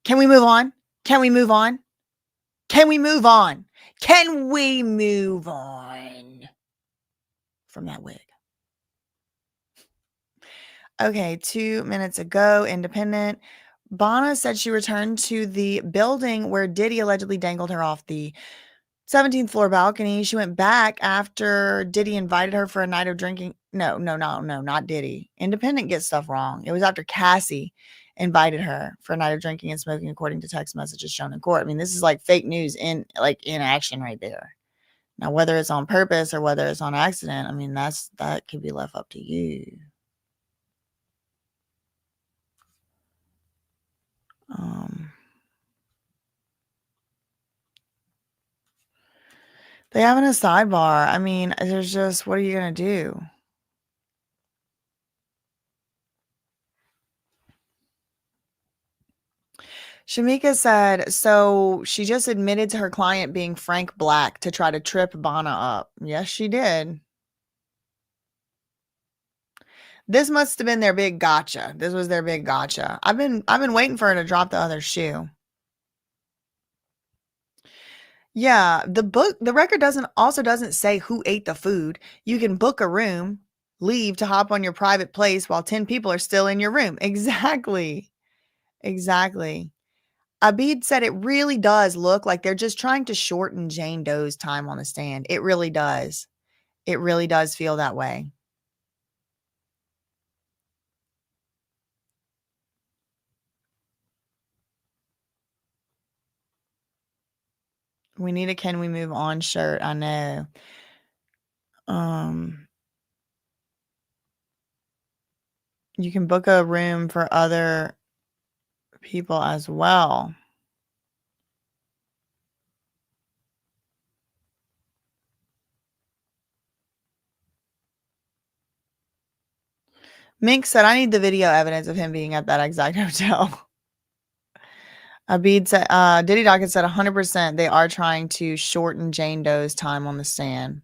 Can we move on? Can we move on? Can we move on? Can we move on from that wig? Okay, 2 minutes ago, Independent. Bana said she returned to the building where Diddy allegedly dangled her off the 17th floor balcony. She went back after Diddy invited her for a night of drinking. No, not Diddy. Independent gets stuff wrong. It was after Cassie invited her for a night of drinking and smoking, according to text messages shown in court. I mean, this is like fake news in action right there. Now, whether it's on purpose or whether it's on accident, I mean, that could be left up to you. They having a sidebar. I mean, there's just, what are you gonna do? Shamika said, so she just admitted to her client being Frank Black to try to trip Bana up. Yes, she did. This must have been their big gotcha. This was their big gotcha. I've been waiting for her to drop the other shoe. Yeah, the record doesn't say who ate the food. You can book a room, leave to hop on your private place while 10 people are still in your room. Exactly. Exactly. Abid said it really does look like they're just trying to shorten Jane Doe's time on the stand. It really does. It really does feel that way. We need a "Can we move on" shirt. I know. You can book a room for other people as well. Mink said, I need the video evidence of him being at that exact hotel. Diddy Docket said 100% they are trying to shorten Jane Doe's time on the stand.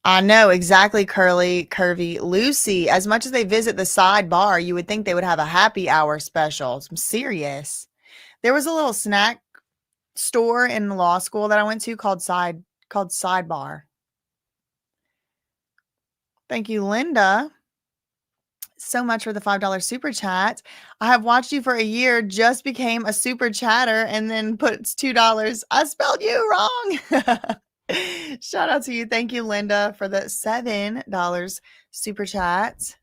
I know, exactly, Curvy. Lucy, as much as they visit the sidebar, you would think they would have a happy hour special. I'm serious. There was a little snack store in law school that I went to called Sidebar. Thank you, Linda, so much for the $5 super chat. I have watched you for a year, just became a super chatter, and then puts $2. I spelled you wrong. Shout out to you. Thank you, Linda, for the $7 super chat.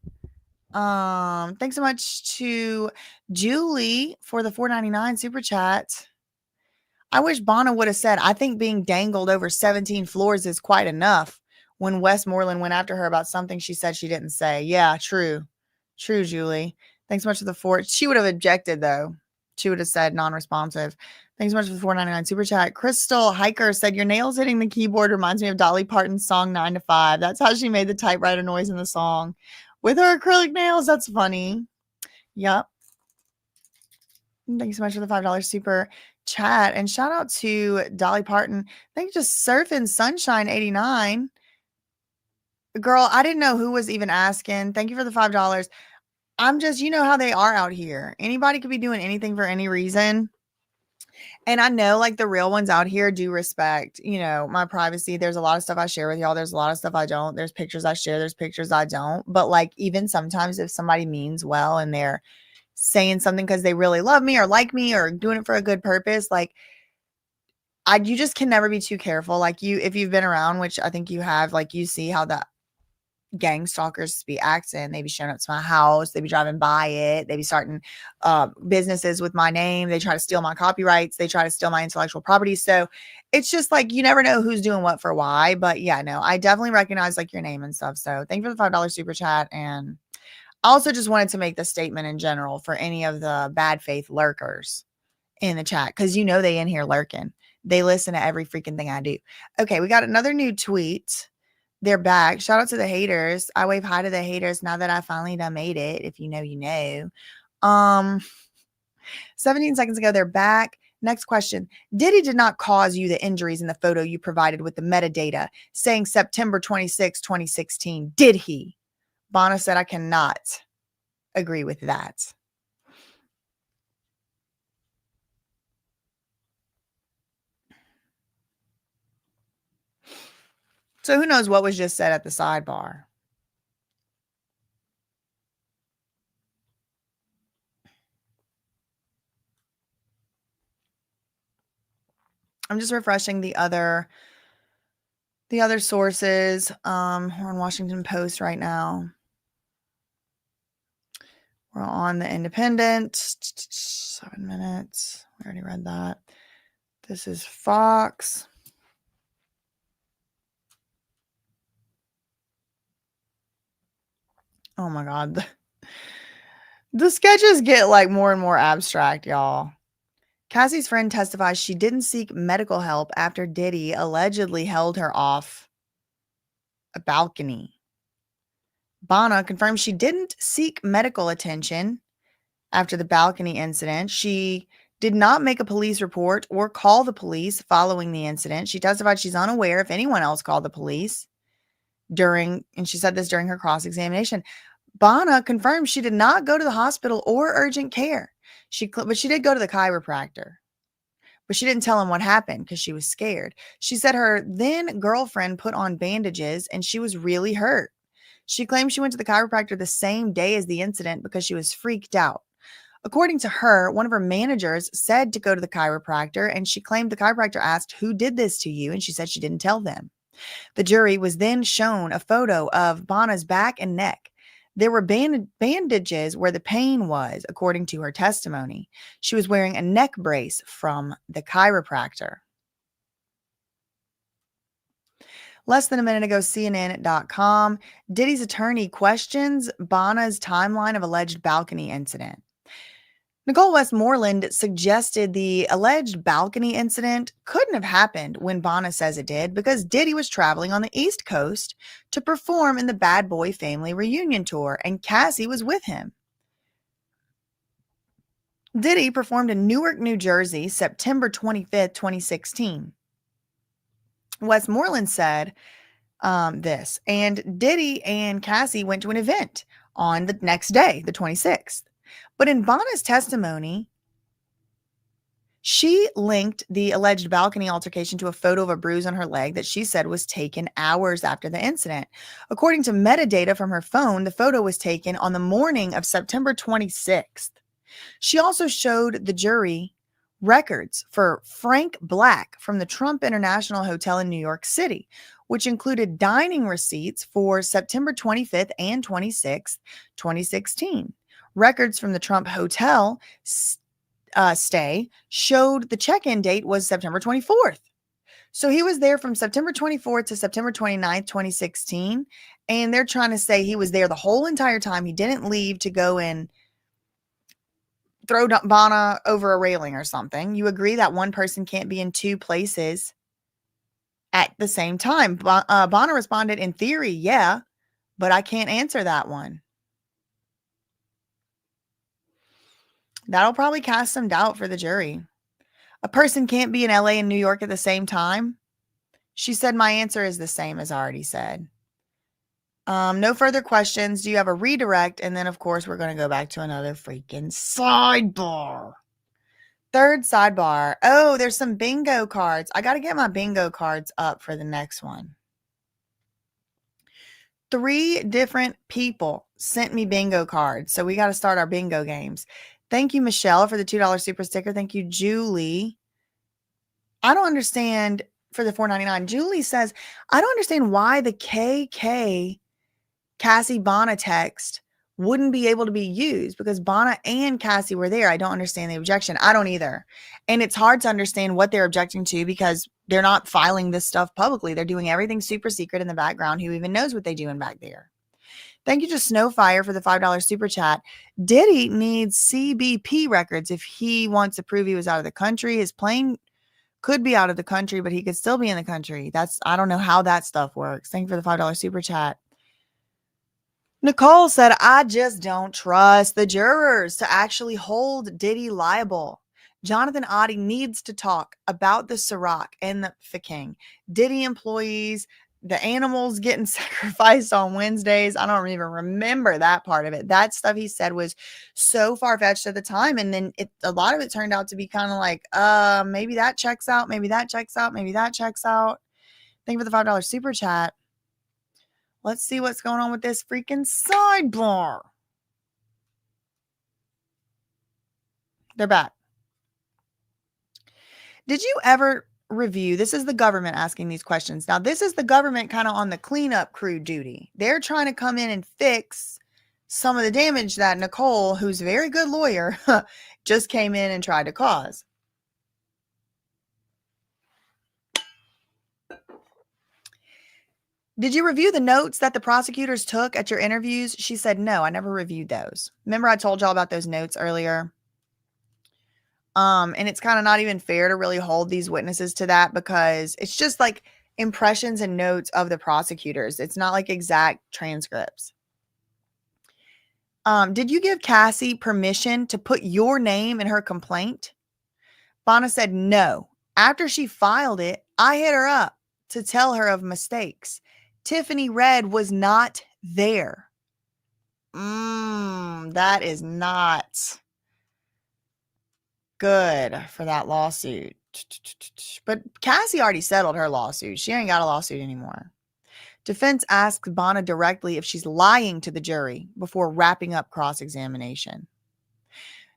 Thanks so much to Julie for the $4.99 super chat. I wish Bana would have said, I think being dangled over 17 floors is quite enough, when Westmoreland went after her about something she said she didn't say. Yeah, true. True, Julie. Thanks so much for the four. She would have objected, though. She would have said non-responsive. Thanks so much for the $4.99 super chat. Crystal Hiker said, your nails hitting the keyboard reminds me of Dolly Parton's song 9 to 5. That's how she made the typewriter noise in the song. With her acrylic nails. That's funny. Yep. Thanks so much for the $5 super chat. And shout out to Dolly Parton. Thank you to Surfing Sunshine 89. Girl, I didn't know who was even asking. Thank you for the $5. I'm just, you know how they are out here. Anybody could be doing anything for any reason. And I know like the real ones out here do respect, you know, my privacy. There's a lot of stuff I share with y'all. There's a lot of stuff I don't. There's pictures I share. There's pictures I don't. But like even sometimes if somebody means well and they're saying something because they really love me or like me or doing it for a good purpose, like you just can never be too careful. Like if you've been around, which I think you have, like you see how the gang stalkers be acting. They be showing up to my house. They be driving by it. They be starting businesses with my name. They try to steal my copyrights. They try to steal my intellectual property. So it's just like, you never know who's doing what for why. But yeah, no, I definitely recognize like your name and stuff. So thank you for the $5 super chat. And I also just wanted to make the statement in general for any of the bad faith lurkers in the chat, because you know they in here lurking. They listen to every freaking thing I do. Okay, we got another new tweet. They're back. Shout out to the haters. I wave hi to the haters now that I finally done made it. If you know, you know. 17 seconds ago, they're back. Next question. Diddy did not cause you the injuries in the photo you provided with the metadata saying September 26, 2016. Did he? Bana said, I cannot agree with that. So who knows what was just said at the sidebar? I'm just refreshing the other sources. We're on Washington Post right now. We're on the Independent. 7 minutes. We already read that. This is Fox. Oh my God. The sketches get like more and more abstract, y'all. Cassie's friend testifies she didn't seek medical help after Diddy allegedly held her off a balcony. Bana confirms she didn't seek medical attention after the balcony incident. She did not make a police report or call the police following the incident. She testified she's unaware if anyone else called the police and she said this during her cross-examination. Bana confirmed she did not go to the hospital or urgent care. But she did go to the chiropractor. But she didn't tell him what happened because she was scared. She said her then girlfriend put on bandages and she was really hurt. She claimed she went to the chiropractor the same day as the incident because she was freaked out. According to her, one of her managers said to go to the chiropractor, and she claimed the chiropractor asked, who did this to you? And she said she didn't tell them. The jury was then shown a photo of Bana's back and neck. There were bandages where the pain was, according to her testimony. She was wearing a neck brace from the chiropractor. Less than a minute ago, CNN.com. Diddy's attorney questions Bana's timeline of alleged balcony incident. Nicole Westmoreland suggested the alleged balcony incident couldn't have happened when Bana says it did because Diddy was traveling on the East Coast to perform in the Bad Boy Family reunion tour, and Cassie was with him. Diddy performed in Newark, New Jersey, September 25th, 2016. Westmoreland said this, and Diddy and Cassie went to an event on the next day, the 26th. But in Bana's testimony, she linked the alleged balcony altercation to a photo of a bruise on her leg that she said was taken hours after the incident. According to metadata from her phone, the photo was taken on the morning of September 26th. She also showed the jury records for Frank Black from the Trump International Hotel in New York City, which included dining receipts for September 25th and 26th, 2016. Records from the Trump Hotel stay showed the check-in date was September 24th. So he was there from September 24th to September 29th, 2016. And they're trying to say he was there the whole entire time. He didn't leave to go and throw Bana over a railing or something. You agree that one person can't be in two places at the same time. Bana responded, in theory, yeah, but I can't answer that one. That'll probably cast some doubt for the jury. A person can't be in LA and New York at the same time. She said, my answer is the same as I already said. No further questions. Do you have a redirect? And then, of course, we're going to go back to another freaking sidebar. Third sidebar. Oh, there's some bingo cards. I got to get my bingo cards up for the next one. 3 different people sent me bingo cards. So we got to start our bingo games. Thank you, Michelle, for the $2 super sticker. Thank you, Julie. I don't understand for the $4.99. Julie says, I don't understand why the KK Cassie Bana text wouldn't be able to be used because Bana and Cassie were there. I don't understand the objection. I don't either. And it's hard to understand what they're objecting to because they're not filing this stuff publicly. They're doing everything super secret in the background. Who even knows what they're doing back there? Thank you to Snowfire for the $5 super chat. Diddy needs CBP records if he wants to prove he was out of the country. His plane could be out of the country, but he could still be in the country. I don't know how that stuff works. Thank you for the $5 super chat. Nicole said, I just don't trust the jurors to actually hold Diddy liable. Jonathan Oddie needs to talk about the Ciroc and the King. Diddy employees, the animals getting sacrificed on Wednesdays. I don't even remember that part of it. That stuff he said was so far-fetched at the time. And then a lot of it turned out to be kind of like, maybe that checks out. Maybe that checks out. Maybe that checks out. Thank you for the $5 super chat. Let's see what's going on with this freaking sidebar. They're back. Did you ever review? This is the government asking these questions. Now, this is the government kind of on the cleanup crew duty. They're trying to come in and fix some of the damage that Nicole, who's a very good lawyer, just came in and tried to cause. Did you review the notes that the prosecutors took at your interviews? She said, no, I never reviewed those. Remember I told y'all about those notes earlier? And it's kind of not even fair to really hold these witnesses to that because it's just like impressions and notes of the prosecutors. It's not like exact transcripts. Did you give Cassie permission to put your name in her complaint? Bana said no. After she filed it, I hit her up to tell her of mistakes. Tiffany Red was not there. That is not good for that lawsuit. But Cassie already settled her lawsuit. She ain't got a lawsuit anymore. Defense asks Bana directly if she's lying to the jury before wrapping up cross-examination.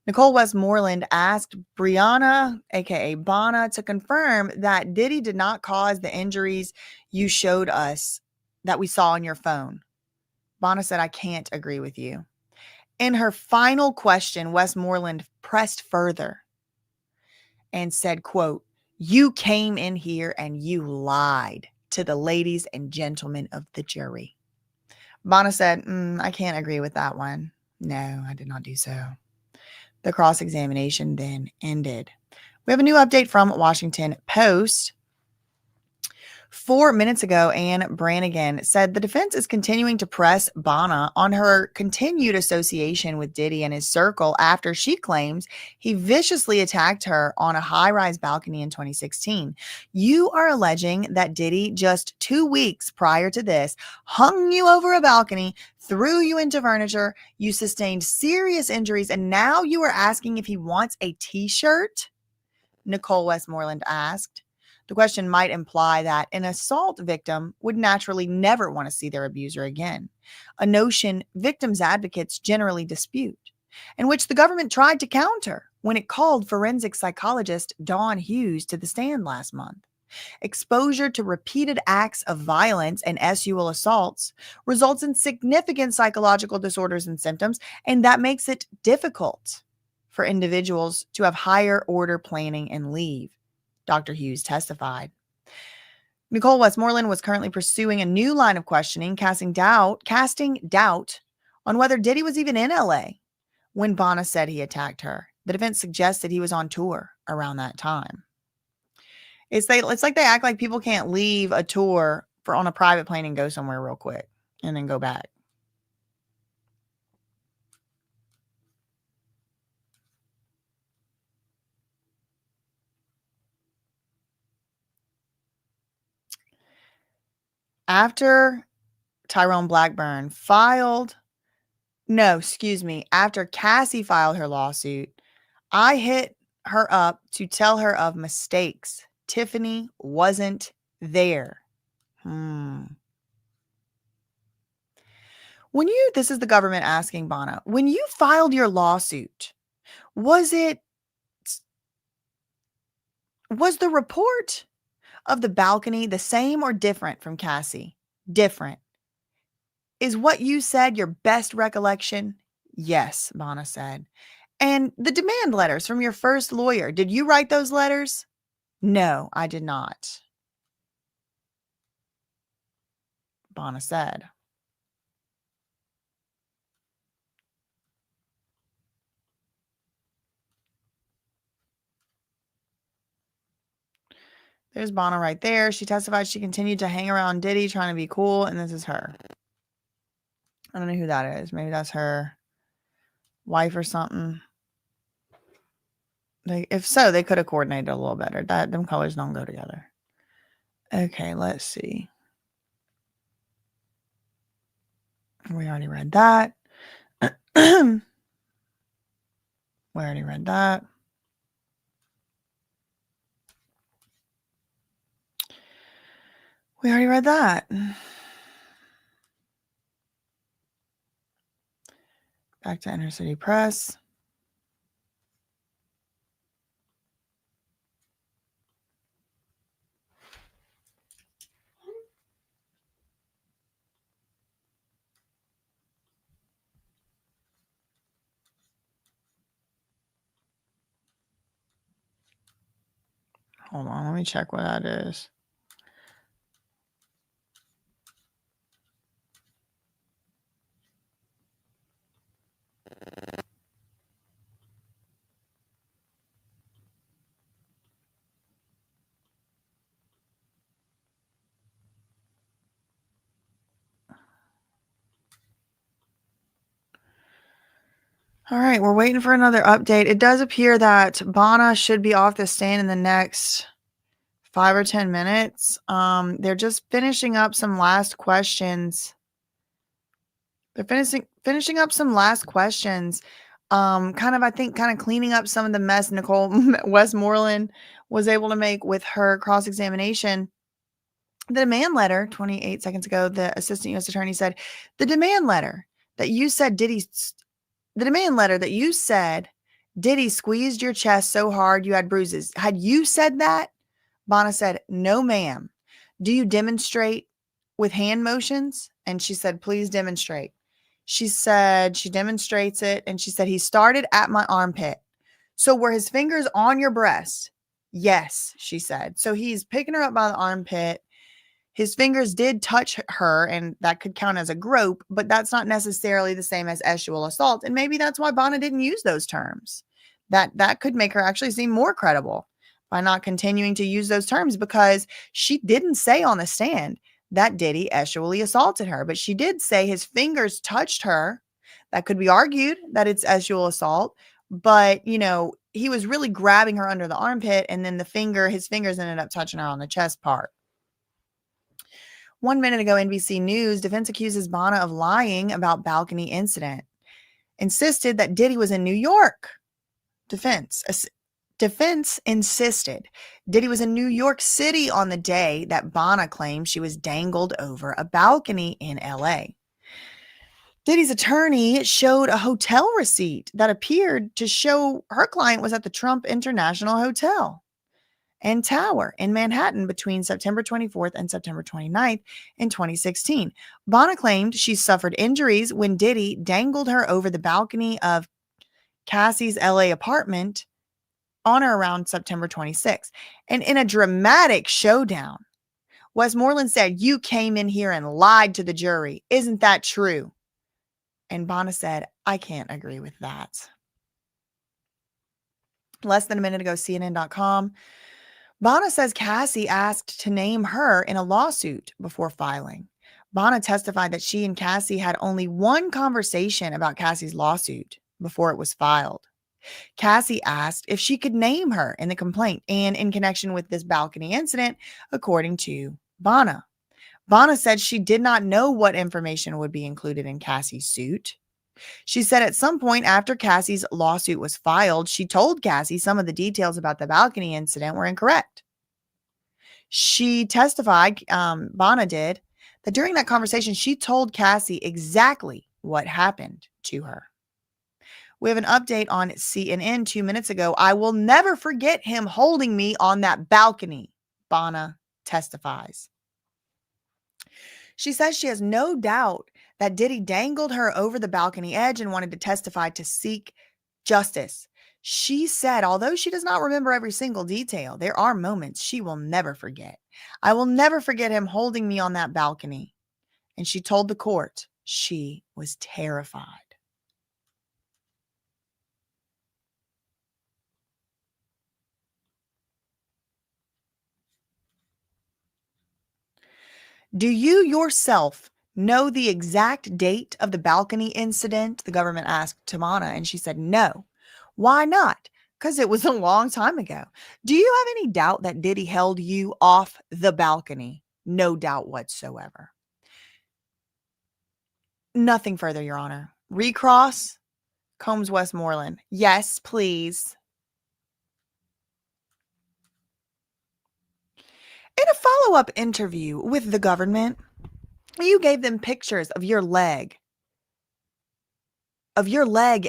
Nicole Westmoreland asked Brianna, aka Bana, to confirm that Diddy did not cause the injuries you showed us that we saw on your phone. Bana said, I can't agree with you. In her final question, Westmoreland pressed further and said, quote, you came in here and you lied to the ladies and gentlemen of the jury. Bana said, I can't agree with that one. No, I did not do so. The cross-examination then ended. We have a new update from Washington Post. 4 minutes ago, Anne Brannigan said the defense is continuing to press Bana on her continued association with Diddy and his circle after she claims he viciously attacked her on a high-rise balcony in 2016. You are alleging that Diddy, just 2 weeks prior to this, hung you over a balcony, threw you into furniture, you sustained serious injuries, and now you are asking if he wants a t-shirt? Nicole Westmoreland asked. The question might imply that an assault victim would naturally never want to see their abuser again, a notion victims' advocates generally dispute, and which the government tried to counter when it called forensic psychologist Dawn Hughes to the stand last month. Exposure to repeated acts of violence and sexual assaults results in significant psychological disorders and symptoms, and that makes it difficult for individuals to have higher order planning and leave, Dr. Hughes testified. Nicole Westmoreland was currently pursuing a new line of questioning, casting doubt on whether Diddy was even in LA when Bana said he attacked her. The defense suggested he was on tour around that time. It's like they act like people can't leave a tour on a private plane and go somewhere real quick and then go back. After Tyrone Blackburn after Cassie filed her lawsuit, I hit her up to tell her of mistakes. Tiffany wasn't there. This is the government asking Bana, when you filed your lawsuit, was the report of the balcony the same or different from Cassie? Different. Is what you said your best recollection? Yes, Bana said. And the demand letters from your first lawyer, did you write those letters? No, I did not, Bana said. There's Bana right there. She testified she continued to hang around Diddy trying to be cool, and this is her. I don't know who that is. Maybe that's her wife or something. If so, they could have coordinated a little better. Them colors don't go together. Okay, let's see. We already read that. We already read that. We already read that. Back to Inner City Press. Hold on, let me check what that is. All right, we're waiting for another update. It does appear that Bana should be off the stand in the next 5 or 10 minutes. They're just finishing up some last questions. They're finishing up some last questions. Kind of cleaning up some of the mess Nicole Westmoreland was able to make with her cross-examination. The demand letter, 28 seconds ago, the assistant U.S. attorney said, the demand letter that you said Diddy squeezed your chest so hard you had bruises. Had you said that? Bana said, no, ma'am. Do you demonstrate with hand motions? And she said, please demonstrate. She said she demonstrates it. And she said, he started at my armpit. So were his fingers on your breast? Yes, she said. So he's picking her up by the armpit. His fingers did touch her, and that could count as a grope, but that's not necessarily the same as sexual assault. And maybe that's why Bana didn't use those terms. That could make her actually seem more credible. by not continuing to use those terms, because she didn't say on the stand that Diddy sexually assaulted her, but she did say his fingers touched her. That could be argued that it's sexual assault, but he was really grabbing her under the armpit, and then his fingers ended up touching her on the chest part. 1 minute ago, NBC News, defense accuses Bana of lying about balcony incident. Insisted that Diddy was in New York. Defense insisted Diddy was in New York City on the day that Bana claimed she was dangled over a balcony in LA. Diddy's attorney showed a hotel receipt that appeared to show her client was at the Trump International Hotel and Tower in Manhattan between September 24th and September 29th in 2016. Bana claimed she suffered injuries when Diddy dangled her over the balcony of Cassie's LA apartment on or around September 26th. And in a dramatic showdown, Westmoreland said, "You came in here and lied to the jury. Isn't that true?" And Bana said, "I can't agree with that." Less than a minute ago, CNN.com. Bana says Cassie asked to name her in a lawsuit before filing. Bana testified that she and Cassie had only one conversation about Cassie's lawsuit before it was filed. Cassie asked if she could name her in the complaint and in connection with this balcony incident, according to Bana. Bana said she did not know what information would be included in Cassie's suit. She said at some point after Cassie's lawsuit was filed, she told Cassie some of the details about the balcony incident were incorrect. She testified, Bana did, that during that conversation, she told Cassie exactly what happened to her. We have an update on CNN 2 minutes ago. "I will never forget him holding me on that balcony," Bana testifies. She says she has no doubt that Diddy dangled her over the balcony edge and wanted to testify to seek justice. She said, although she does not remember every single detail, there are moments she will never forget. "I will never forget him holding me on that balcony." And she told the court she was terrified. "Do you yourself know the exact date of the balcony incident?" the government asked Tamana, and she said no. "Why not?" "Because it was a long time ago." "Do you have any doubt that Diddy held you off the balcony?" "No doubt whatsoever." "Nothing further, Your Honor." Recross, Combs Westmoreland. "Yes, please." In a follow-up interview with the government, you gave them pictures of your leg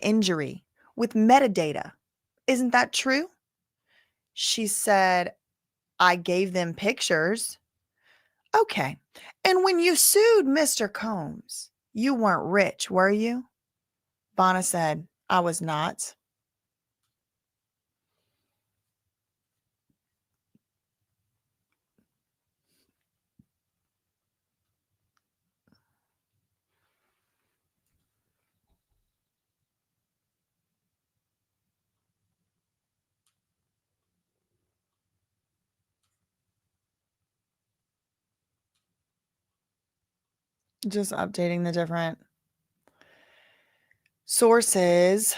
injury with metadata. Isn't that true? She said, "I gave them pictures." "Okay. And when you sued Mr. Combs, you weren't rich, were you?" Bana said, "I was not." Just updating the different sources.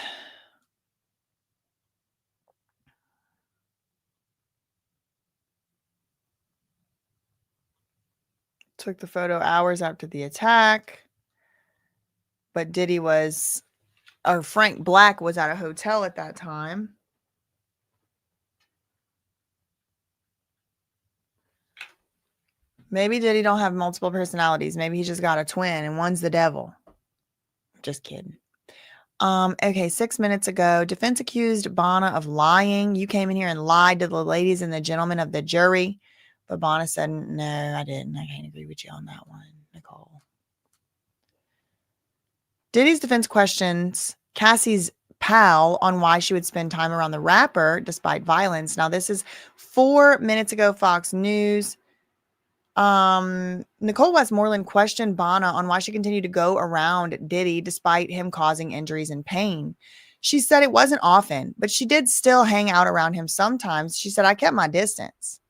Took the photo hours after the attack. But Frank Black was at a hotel at that time. Maybe Diddy don't have multiple personalities. Maybe he just got a twin and one's the devil. Just kidding. Okay, 6 minutes ago, defense accused Bana of lying. "You came in here and lied to the ladies and the gentlemen of the jury." But Bana said, "No, I didn't. I can't agree with you on that one, Nicole." Diddy's defense questions Cassie's pal on why she would spend time around the rapper despite violence. Now, this is 4 minutes ago, Fox News. Nicole Westmoreland questioned Bana on why she continued to go around Diddy despite him causing injuries and pain. She said it wasn't often, but she did still hang out around him sometimes. She said, I kept my distance.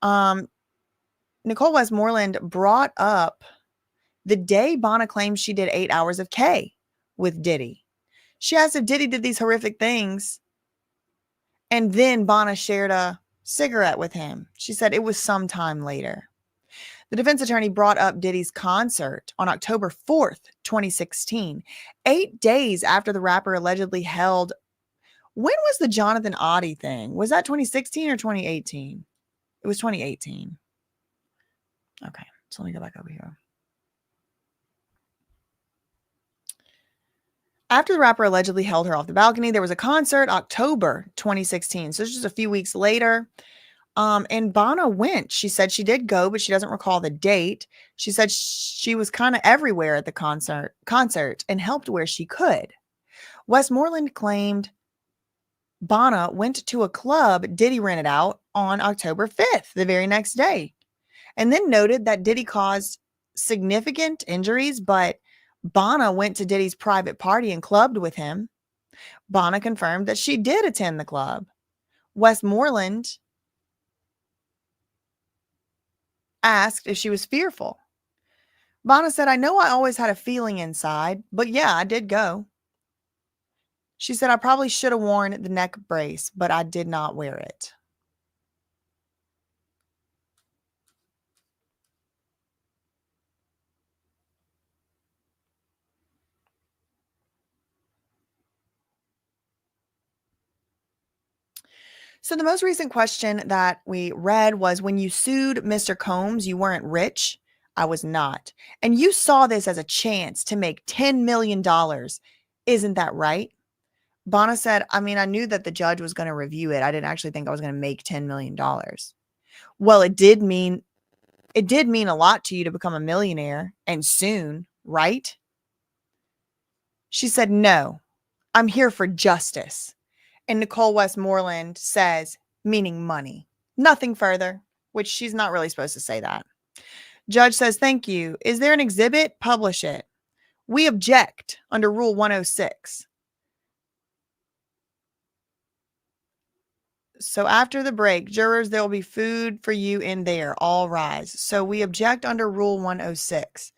Nicole Westmoreland brought up the day Bana claimed she did 8 hours of K with Diddy. She asked if Diddy did these horrific things, and then Bana shared a cigarette with him. She said it was sometime later. The defense attorney brought up Diddy's concert on October 4th, 2016, 8 days after the rapper allegedly held. When was the Jonathan Oddie thing? Was that 2016 or 2018? It was 2018. Okay, so let me go back over here. After the rapper allegedly held her off the balcony, there was a concert, October 2016. So it's just a few weeks later. And Bana went. She said she did go, but she doesn't recall the date. She said she was kind of everywhere at the concert and helped where she could. Westmoreland claimed Bana went to a club Diddy rented out on October 5th, the very next day, and then noted that Diddy caused significant injuries, but Bana went to Diddy's private party and clubbed with him. Bana confirmed that she did attend the club. Westmoreland asked if she was fearful. Bana said, I know I always had a feeling inside, but yeah, I did go. She said, I probably should have worn the neck brace, but I did not wear it. So the most recent question that we read was, when you sued Mr. Combs, you weren't rich. I was not. And you saw this as a chance to make $10 million. Isn't that right? Bana said, I mean, I knew that the judge was going to review it. I didn't actually think I was going to make $10 million. Well, it did mean a lot to you to become a millionaire, and soon, right? She said, no, I'm here for justice. And Nicole Westmoreland says, meaning money. Nothing further, which she's not really supposed to say that. Judge says, thank you. Is there an exhibit? Publish it. We object under Rule 106. So after the break, jurors, there will be food for you in there. All rise. So we object under Rule 106.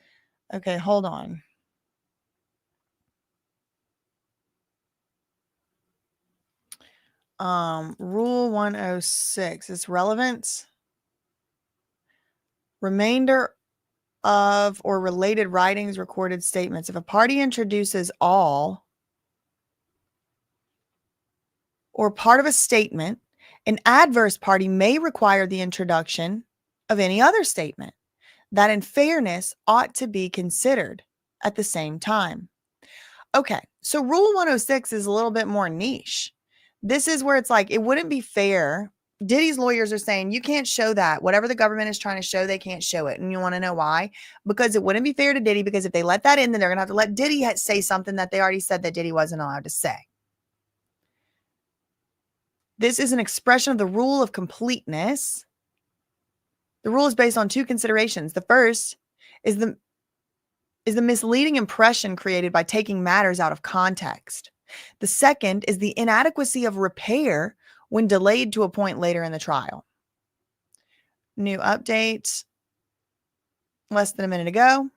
Okay, hold on. Rule 106 is relevance. Remainder of or related writings, recorded statements. If a party introduces all or part of a statement, an adverse party may require the introduction of any other statement that in fairness ought to be considered at the same time. Okay, so Rule 106 is a little bit more niche. This is where it's like, it wouldn't be fair. Diddy's lawyers are saying you can't show that. Whatever the government is trying to show, they can't show it. And you want to know why? Because it wouldn't be fair to Diddy, because if they let that in, then they're going to have to let Diddy say something that they already said that Diddy wasn't allowed to say. This is an expression of the rule of completeness. The rule is based on two considerations. The first is the misleading impression created by taking matters out of context. The second is the inadequacy of repair when delayed to a point later in the trial. New update less than a minute ago.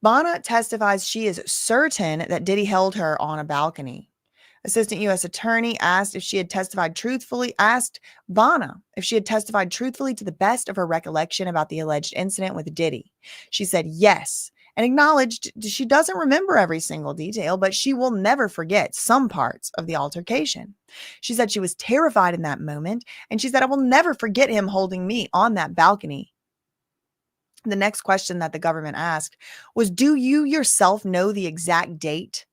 Bana testifies she is certain that Diddy held her on a balcony. Assistant U.S. Attorney asked Bana if she had testified truthfully to the best of her recollection about the alleged incident with Diddy. She said yes, and acknowledged she doesn't remember every single detail, but she will never forget some parts of the altercation. She said she was terrified in that moment, and she said, I will never forget him holding me on that balcony. The next question that the government asked was, do you yourself know the exact date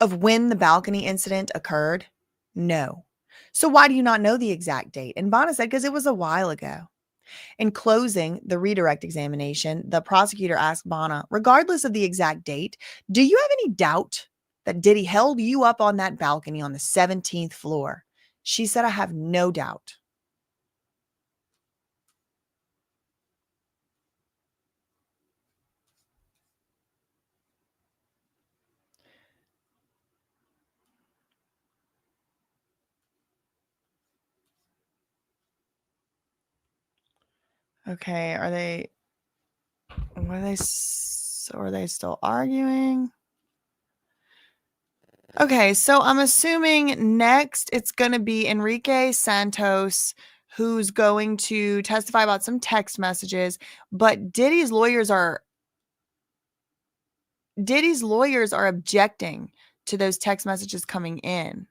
of when the balcony incident occurred? No. So why do you not know the exact date? And Bana said, because it was a while ago. In closing the redirect examination, the prosecutor asked Bana, regardless of the exact date, do you have any doubt that Diddy held you up on that balcony on the 17th floor? She said, I have no doubt. Okay, are they still arguing? Okay, so I'm assuming next it's going to be Enrique Santos who's going to testify about some text messages, but Diddy's lawyers are objecting to those text messages coming in.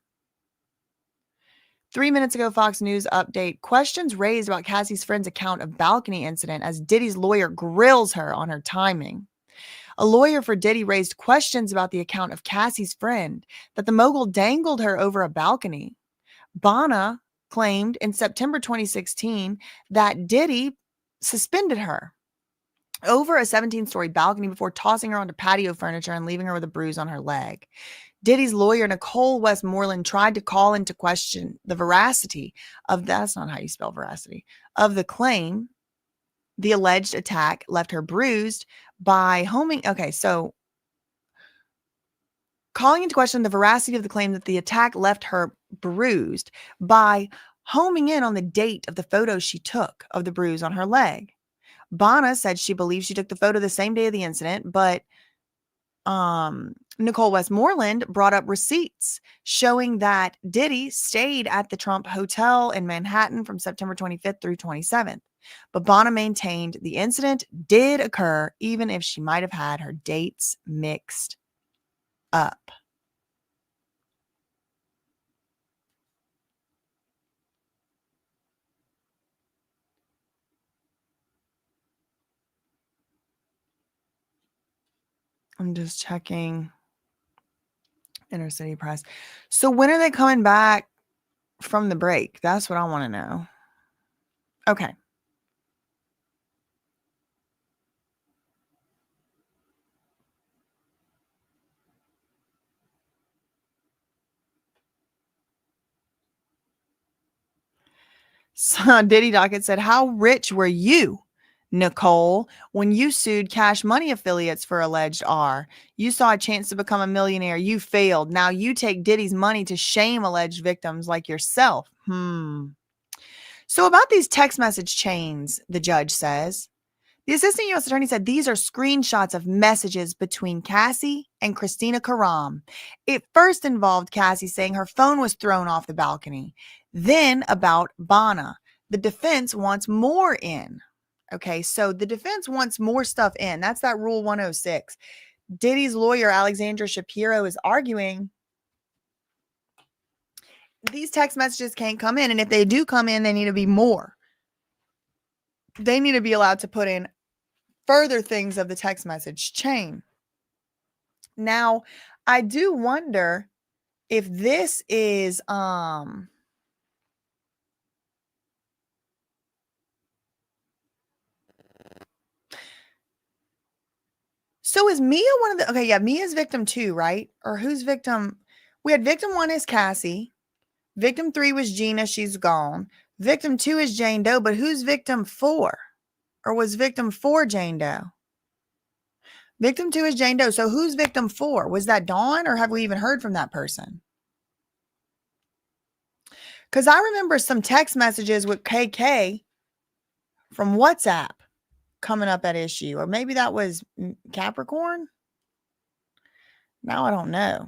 3 minutes ago, Fox News update. Questions raised about Cassie's friend's account of balcony incident as Diddy's lawyer grills her on her timing. A lawyer for Diddy raised questions about the account of Cassie's friend that the mogul dangled her over a balcony. Bana claimed in September 2016 that Diddy suspended her over a 17-story balcony before tossing her onto patio furniture and leaving her with a bruise on her leg. Diddy's lawyer, Nicole Westmoreland, tried to call into question the veracity of, that's not how you spell veracity, of the claim. The alleged attack left her bruised by homing. Okay, so calling into question the veracity of the claim that the attack left her bruised by homing in on the date of the photo she took of the bruise on her leg. Bana said she believes she took the photo the same day of the incident, but Nicole Westmoreland brought up receipts showing that Diddy stayed at the Trump Hotel in Manhattan from September 25th through 27th. But Bana maintained the incident did occur, even if she might have had her dates mixed up. I'm just checking Inner City Press. So when are they coming back from the break? That's what I want to know. Okay. So Diddy Docket said, how rich were you, Nicole, when you sued Cash Money affiliates for alleged R? You saw a chance to become a millionaire. You failed. Now you take Diddy's money to shame alleged victims like yourself. So about these text message chains, the judge says, the assistant U.S. attorney said these are screenshots of messages between Cassie and Christina Karam. It first involved Cassie saying her phone was thrown off the balcony. Then about Bana. The defense wants more in. Okay, so the defense wants more stuff in. That's that Rule 106. Diddy's lawyer, Alexandra Shapiro, is arguing these text messages can't come in. And if they do come in, they need to be more. They need to be allowed to put in further things of the text message chain. Now, I do wonder if this is so is Mia one of the, okay, yeah, Mia's victim 2, right? Or who's victim? We had victim 1 is Cassie. Victim 3 was Gina, she's gone. Victim 2 is Jane Doe, but who's victim 4? Or was victim 4 Jane Doe? Victim 2 is Jane Doe. So who's victim 4? Was that Dawn, or have we even heard from that person? Because I remember some text messages with KK from WhatsApp coming up at issue. Or maybe that was Capricorn? Now I don't know.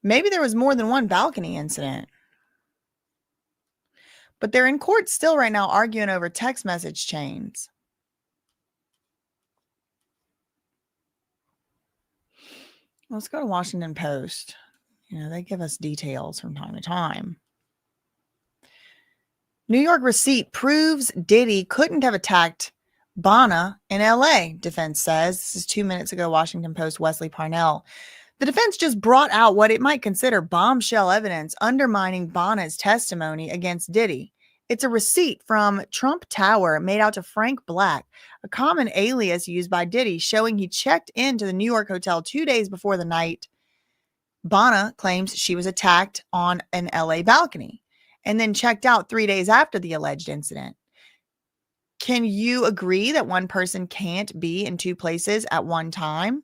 Maybe there was more than one balcony incident. But they're in court still right now arguing over text message chains. Let's go to Washington Post. You know, they give us details from time to time. New York receipt proves Diddy couldn't have attacked Bana in LA, defense says. This is 2 minutes ago, Washington Post, Wesley Parnell. The defense just brought out what it might consider bombshell evidence undermining Bana's testimony against Diddy. It's a receipt from Trump Tower made out to Frank Black, a common alias used by Diddy, showing he checked into the New York hotel 2 days before the night Bana claims she was attacked on an LA balcony, and then checked out 3 days after the alleged incident. Can you agree that one person can't be in two places at one time?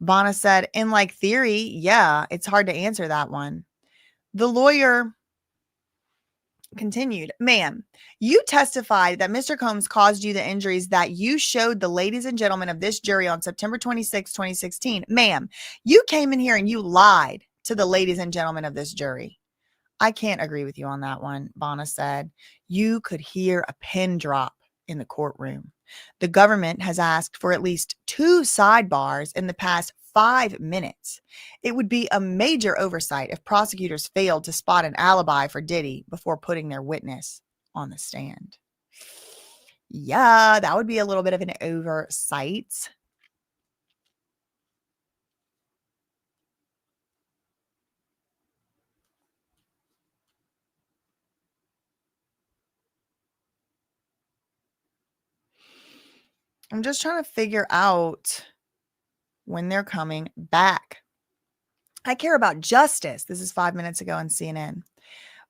Bana said, in like theory, yeah, it's hard to answer that one. The lawyer continued, ma'am, you testified that Mr. Combs caused you the injuries that you showed the ladies and gentlemen of this jury on September 26, 2016. Ma'am, you came in here and you lied to the ladies and gentlemen of this jury. I can't agree with you on that one, Bana said. You could hear a pin drop in the courtroom. The government has asked for at least 2 sidebars in the past 5 minutes. It would be a major oversight if prosecutors failed to spot an alibi for Diddy before putting their witness on the stand. Yeah, that would be a little bit of an oversight. I'm just trying to figure out when they're coming back. I care about justice. This is 5 minutes ago on CNN.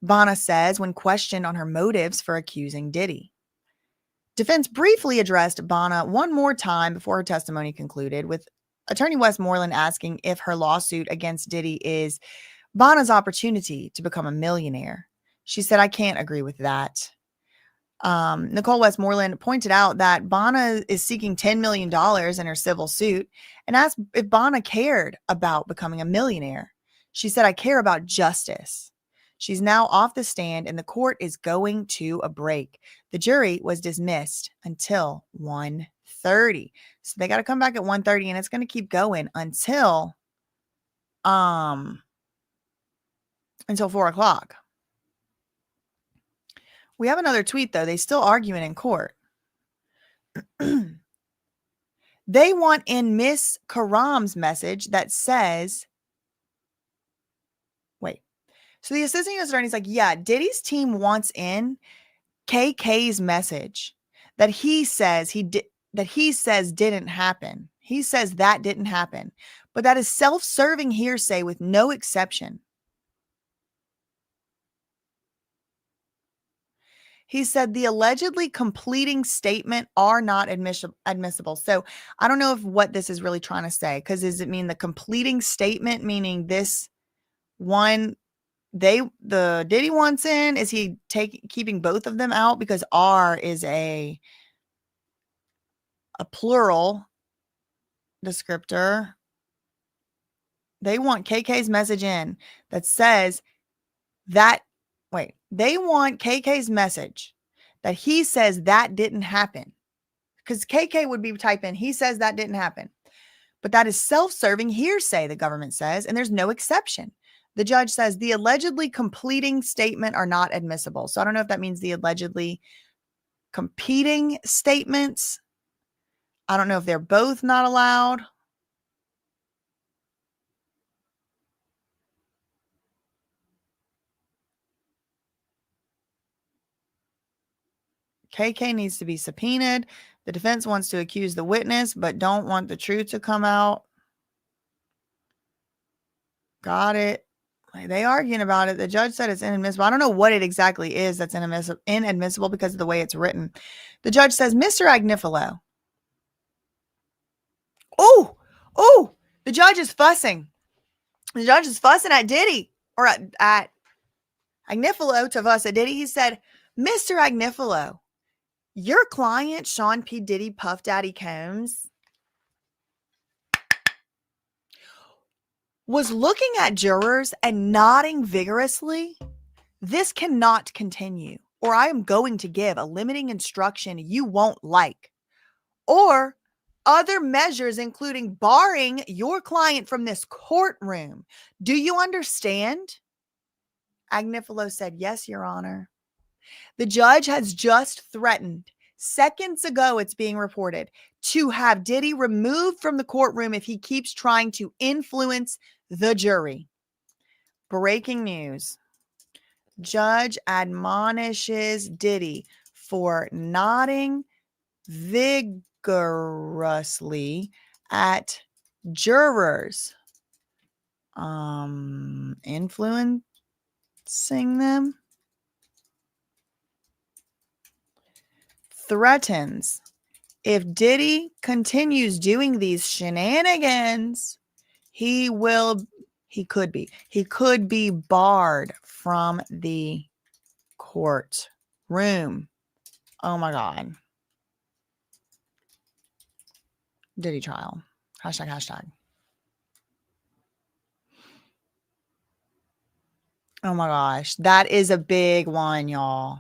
Bana says when questioned on her motives for accusing Diddy. Defense briefly addressed Bana one more time before her testimony concluded, with Attorney Westmoreland asking if her lawsuit against Diddy is Bana's opportunity to become a millionaire. She said, I can't agree with that. Nicole Westmoreland pointed out that Bana is seeking $10 million in her civil suit and asked if Bana cared about becoming a millionaire. She said, I care about justice. She's now off the stand and the court is going to a break. The jury was dismissed until 1:30. So they got to come back at 1:30 and it's going to keep going until 4 o'clock. We have another tweet, though. They still arguing in court. They want in Miss Karam's message that says, wait. So the assistant U.S. attorney's like, yeah, Diddy's team wants in KK's message that he says didn't happen. He says that didn't happen. But that is self-serving hearsay with no exception. He said the allegedly completing statement are not admissible. So I don't know if what this is really trying to say, because does it mean the completing statement, meaning this one, the Diddy wants in? Is he keeping both of them out? Because R is a plural descriptor. They want KK's message in that says that. Wait, they want KK's message that he says that didn't happen. Because KK would be typing, he says that didn't happen. But that is self-serving hearsay, the government says, and there's no exception. The judge says the allegedly completing statement are not admissible. So I don't know if that means the allegedly competing statements. I don't know if they're both not allowed. KK needs to be subpoenaed. The defense wants to accuse the witness, but don't want the truth to come out. Got it. They arguing about it. The judge said it's inadmissible. I don't know what it exactly is that's inadmissible because of the way it's written. The judge says, Mr. Agnifilo. Oh, the judge is fussing. The judge is fussing at Diddy, or at Agnifilo to fuss at Diddy. He said, Mr. Agnifilo, your client, Sean P. Diddy Puff Daddy Combs, was looking at jurors and nodding vigorously. This cannot continue, or I am going to give a limiting instruction you won't like, or other measures, including barring your client from this courtroom. Do you understand? Agnifilo said, yes, Your Honor. The judge has just threatened, seconds ago it's being reported, to have Diddy removed from the courtroom if he keeps trying to influence the jury. Breaking news. Judge admonishes Diddy for nodding vigorously at jurors, influencing them, threatens If Diddy continues doing these shenanigans, he could be barred from the courtroom. Oh my God. Diddy trial. Hashtag. Oh my gosh. That is a big one, y'all.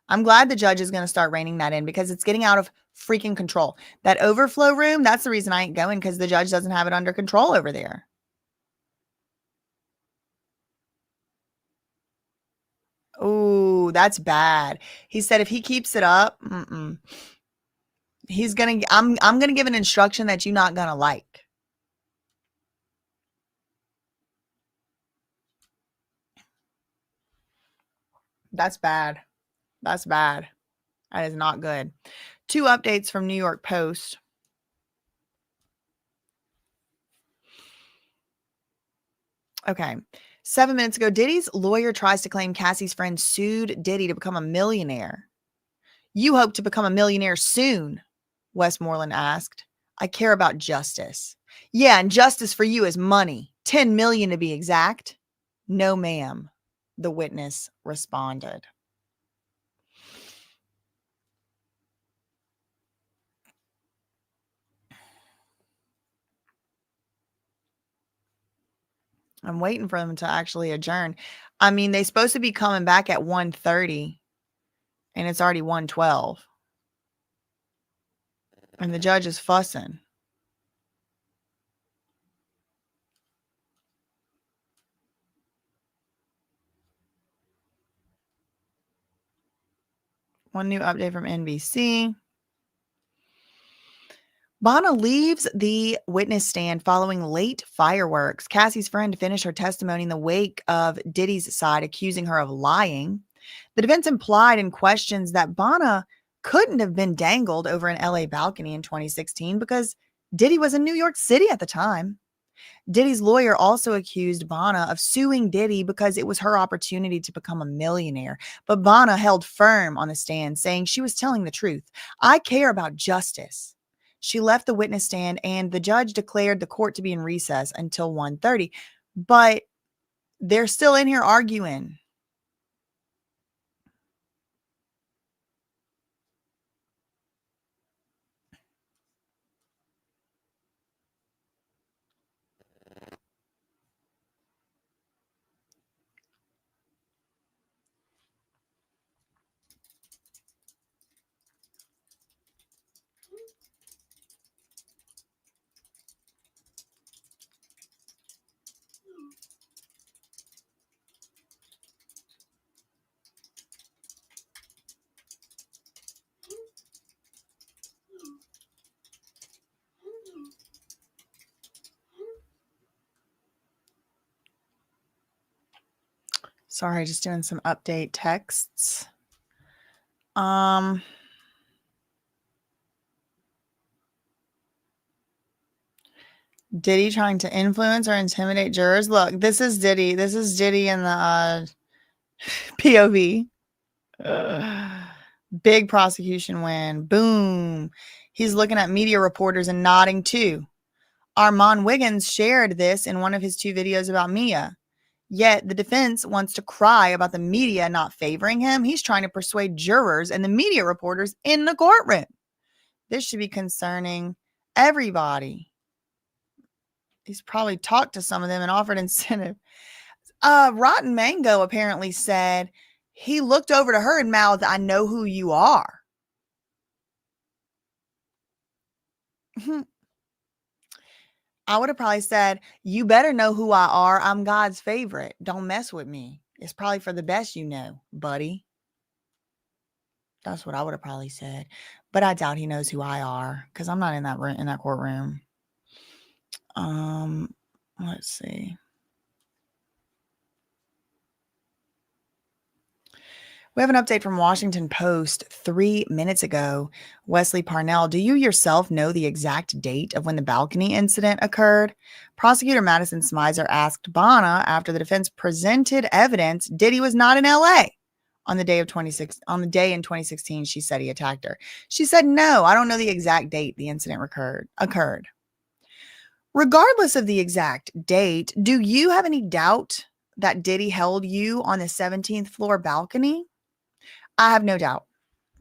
I'm glad the judge is going to start reining that in because it's getting out of freaking control. That overflow room, that's the reason I ain't going, because the judge doesn't have it under control over there. Oh, that's bad. He said if he keeps it up, he's going to, I'm going to give an instruction that you're not going to like. That's bad. That's bad. That is not good. 2 updates from New York Post. Okay. 7 minutes ago, Diddy's lawyer tries to claim Cassie's friend sued Diddy to become a millionaire. You hope to become a millionaire soon, Westmoreland asked. I care about justice. Yeah, and justice for you is money. 10 million to be exact. No, ma'am, the witness responded. I'm waiting for them to actually adjourn. I mean, they're supposed to be coming back at 1:30 and it's already 1:12. And the judge is fussing. One new update from NBC. Bana leaves the witness stand following late fireworks. Cassie's friend finished her testimony in the wake of Diddy's side, accusing her of lying. The defense implied in questions that Bana couldn't have been dangled over an LA balcony in 2016 because Diddy was in New York City at the time. Diddy's lawyer also accused Bana of suing Diddy because it was her opportunity to become a millionaire. But Bana held firm on the stand, saying she was telling the truth. I care about justice. She left the witness stand and the judge declared the court to be in recess until 1:30. But they're still in here arguing. Sorry, just doing some update texts. Diddy trying to influence or intimidate jurors. Look, this is Diddy. This is Diddy in the POV. Big prosecution win. Boom. He's looking at media reporters and nodding too. Armand Wiggins shared this in one of his 2 videos about Mia. Yet the defense wants to cry about the media not favoring him. He's trying to persuade jurors and the media reporters in the courtroom. This should be concerning everybody. He's probably talked to some of them and offered incentive. Rotten Mango apparently said he looked over to her and mouthed, I know who you are. I would have probably said, you better know who I are. I'm God's favorite. Don't mess with me. It's probably for the best, you know, buddy. That's what I would have probably said. But I doubt he knows who I are because I'm not in that courtroom. Let's see. We have an update from Washington Post 3 minutes ago. Wesley Parnell, do you yourself know the exact date of when the balcony incident occurred? Prosecutor Madison Smizer asked Bana after the defense presented evidence Diddy was not in LA on the day in 2016, she said he attacked her. She said, no, I don't know the exact date the incident occurred. Regardless of the exact date, do you have any doubt that Diddy held you on the 17th floor balcony? I have no doubt,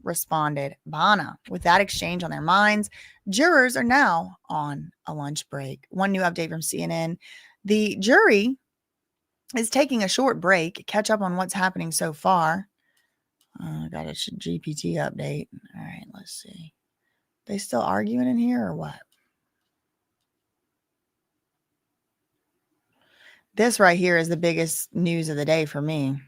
responded Bana. With that exchange on their minds, jurors are now on a lunch break. One new update from CNN. The jury is taking a short break, catch up on what's happening so far. Got a GPT update. All right, let's see. They still arguing in here or what? This right here is the biggest news of the day for me.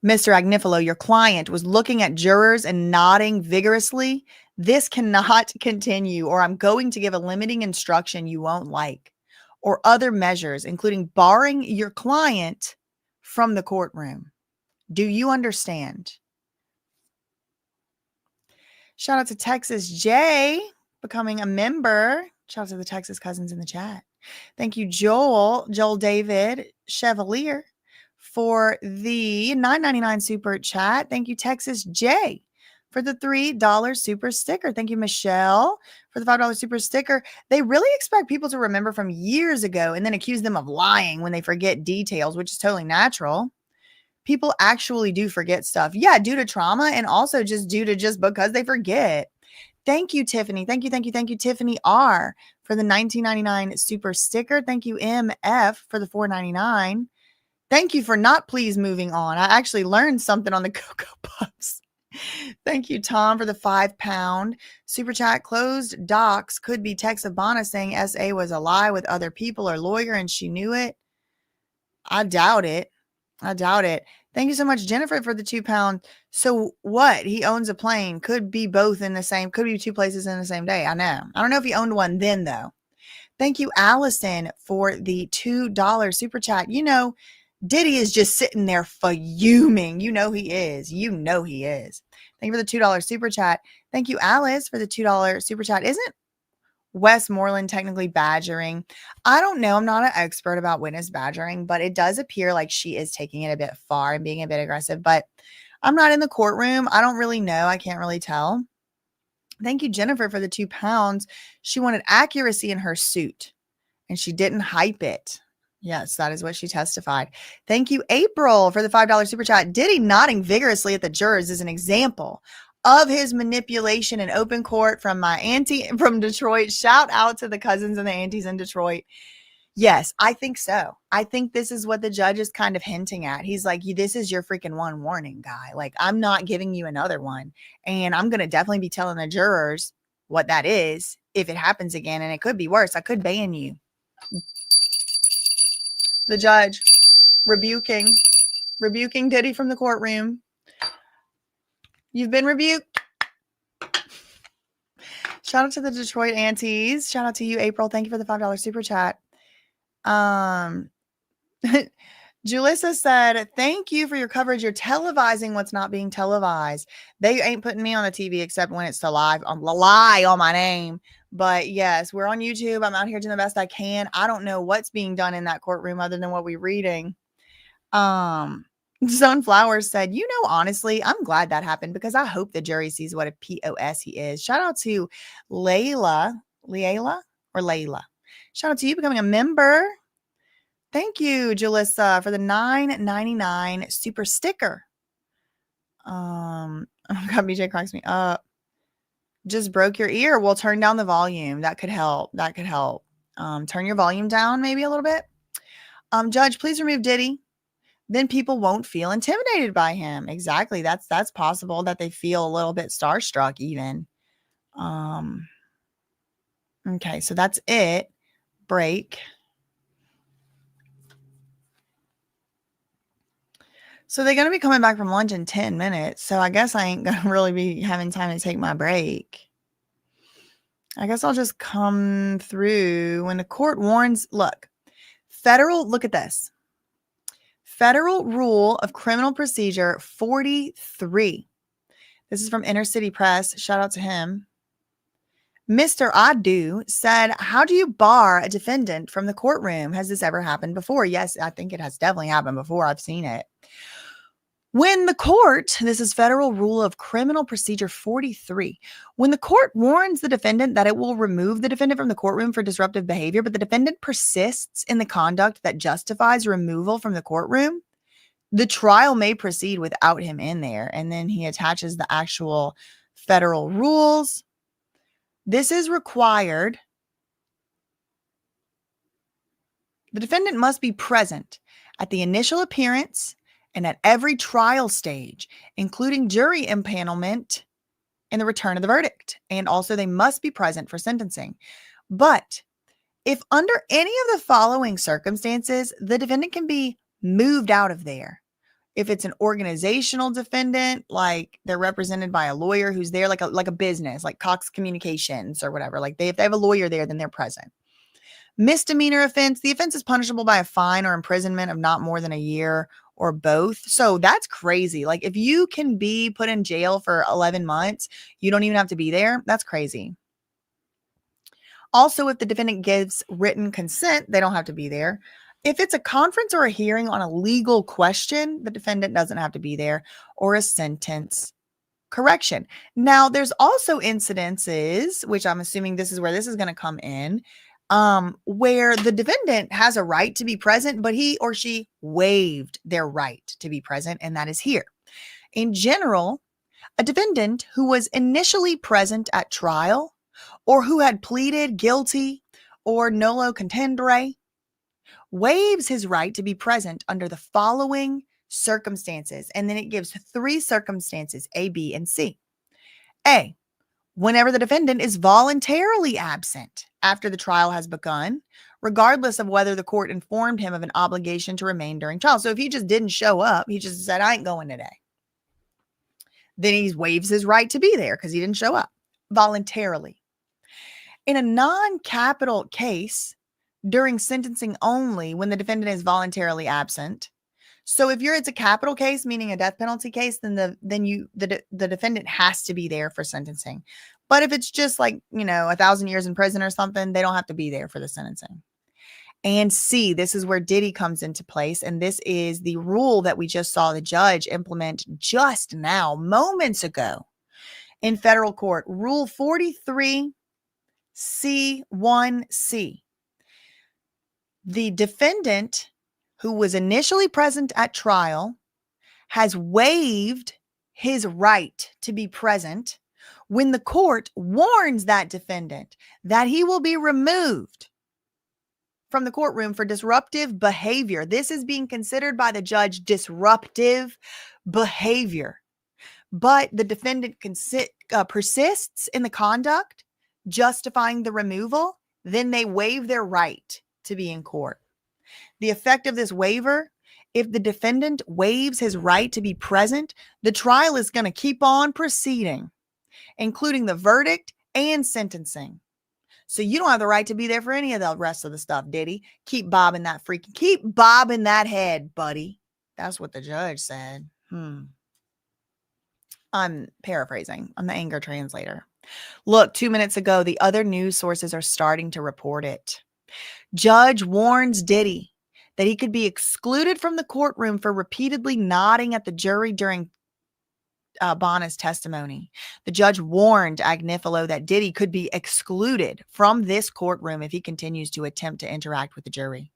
Mr. Agnifilo, your client was looking at jurors and nodding vigorously. This cannot continue, or I'm going to give a limiting instruction you won't like, or other measures, including barring your client from the courtroom. Do you understand? Shout out to Texas J becoming a member. Shout out to the Texas cousins in the chat. Thank you, Joel David Chevalier, for the $9.99 super chat. Thank you, Texas J, for the $3 super sticker. Thank you, Michelle, for the $5 super sticker. They really expect people to remember from years ago and then accuse them of lying when they forget details, which is totally natural. People actually do forget stuff. Yeah, due to trauma and also just because they forget. Thank you, Tiffany. Thank you, Tiffany R, for the $19.99 super sticker. Thank you, MF, for the $4.99. Thank you for not please moving on. I actually learned something on the Cocoa Puffs. Thank you, Tom, for the £5 super chat. Closed docs could be text of Bana saying SA was a lie with other people or lawyer and she knew it. I doubt it. Thank you so much, Jennifer, for the £2. So what? He owns a plane. Could be both in the same, could be two places in the same day. I know. I don't know if he owned one then, though. Thank you, Allison, for the $2 super chat. You know, Diddy is just sitting there fuming. You know he is. Thank you for the $2 super chat. Thank you, Alice, for the $2 super chat. Isn't Westmoreland technically badgering? I don't know. I'm not an expert about witness badgering, but it does appear like she is taking it a bit far and being a bit aggressive, but I'm not in the courtroom. I don't really know. I can't really tell. Thank you, Jennifer, for the £2. She wanted accuracy in her suit and she didn't hype it. Yes, that is what she testified. Thank you, April, for the $5 super chat. Diddy nodding vigorously at the jurors is an example of his manipulation in open court from my auntie from Detroit. Shout out to the cousins and the aunties in Detroit. Yes, I think so. I think this is what the judge is kind of hinting at. He's like, this is your freaking one warning, guy. Like, I'm not giving you another one. And I'm going to definitely be telling the jurors what that is if it happens again. And it could be worse. I could ban you. The judge rebuking Diddy from the courtroom. You've been rebuked. Shout out to the Detroit aunties. Shout out to you, April. Thank you for the $5 super chat. Julissa said, thank you for your coverage. You're televising what's not being televised. They ain't putting me on the TV except when it's to lie on my name. But yes, we're on YouTube. I'm out here doing the best I can. I don't know what's being done in that courtroom other than what we're reading. Sunflowers said, honestly, I'm glad that happened because I hope the jury sees what a POS he is. Shout out to Layla. Shout out to you becoming a member. Thank you, Jalissa, for the $9.99 super sticker. Oh God, BJ cracks me up. Just broke your ear. Well, turn down the volume. That could help. Turn your volume down maybe a little bit. Judge, please remove Diddy. Then people won't feel intimidated by him. Exactly. That's possible that they feel a little bit starstruck even. Okay, so that's it. Break. So they're going to be coming back from lunch in 10 minutes. So I guess I ain't going to really be having time to take my break. I guess I'll just come through when the court warns. Look at this. Federal Rule of Criminal Procedure 43. This is from Inner City Press. Shout out to him. Mr. Adu said, how do you bar a defendant from the courtroom? Has this ever happened before? Yes, I think it has definitely happened before. I've seen it. When the court, this is Federal Rule of Criminal Procedure 43, when the court warns the defendant that it will remove the defendant from the courtroom for disruptive behavior, but the defendant persists in the conduct that justifies removal from the courtroom, the trial may proceed without him in there. And then he attaches the actual federal rules. This is required. The defendant must be present at the initial appearance and at every trial stage, including jury impanelment and the return of the verdict. And also they must be present for sentencing. But if under any of the following circumstances, the defendant can be moved out of there. If it's an organizational defendant, like they're represented by a lawyer who's there, like a business, like Cox Communications or whatever, like if they have a lawyer there, then they're present. Misdemeanor offense, the offense is punishable by a fine or imprisonment of not more than a year or both. So that's crazy. Like if you can be put in jail for 11 months, you don't even have to be there. That's crazy. Also, if the defendant gives written consent, they don't have to be there. If it's a conference or a hearing on a legal question, the defendant doesn't have to be there, or a sentence correction. Now, there's also incidences, which I'm assuming this is where this is going to come in, where the defendant has a right to be present, but he or she waived their right to be present, and that is here. In general, a defendant who was initially present at trial or who had pleaded guilty or nolo contendere waives his right to be present under the following circumstances. And then it gives 3 circumstances, A, B, and C. A, whenever the defendant is voluntarily absent after the trial has begun, regardless of whether the court informed him of an obligation to remain during trial. So if he just didn't show up, he just said, I ain't going today, then he waives his right to be there because he didn't show up voluntarily. In a non-capital case, during sentencing only, when the defendant is voluntarily absent. So if it's a capital case, meaning a death penalty case, then the defendant has to be there for sentencing. But if it's just like, 1,000 years in prison or something, they don't have to be there for the sentencing. And C, this is where DIDDY comes into place. And this is the rule that we just saw the judge implement just now, moments ago, in federal court. Rule 43 C1C. The defendant who was initially present at trial has waived his right to be present when the court warns that defendant that he will be removed from the courtroom for disruptive behavior. This is being considered by the judge disruptive behavior. But the defendant persists in the conduct justifying the removal, then they waive their right to be in court. The effect of this waiver, if the defendant waives his right to be present, the trial is going to keep on proceeding, including the verdict and sentencing. So you don't have the right to be there for any of the rest of the stuff, Diddy. Keep bobbing that head, buddy. That's what the judge said. I'm paraphrasing. I'm the anger translator. Look, 2 minutes ago, the other news sources are starting to report it. Judge warns Diddy that he could be excluded from the courtroom for repeatedly nodding at the jury during Bana's testimony. The judge warned Agnifilo that Diddy could be excluded from this courtroom if he continues to attempt to interact with the jury.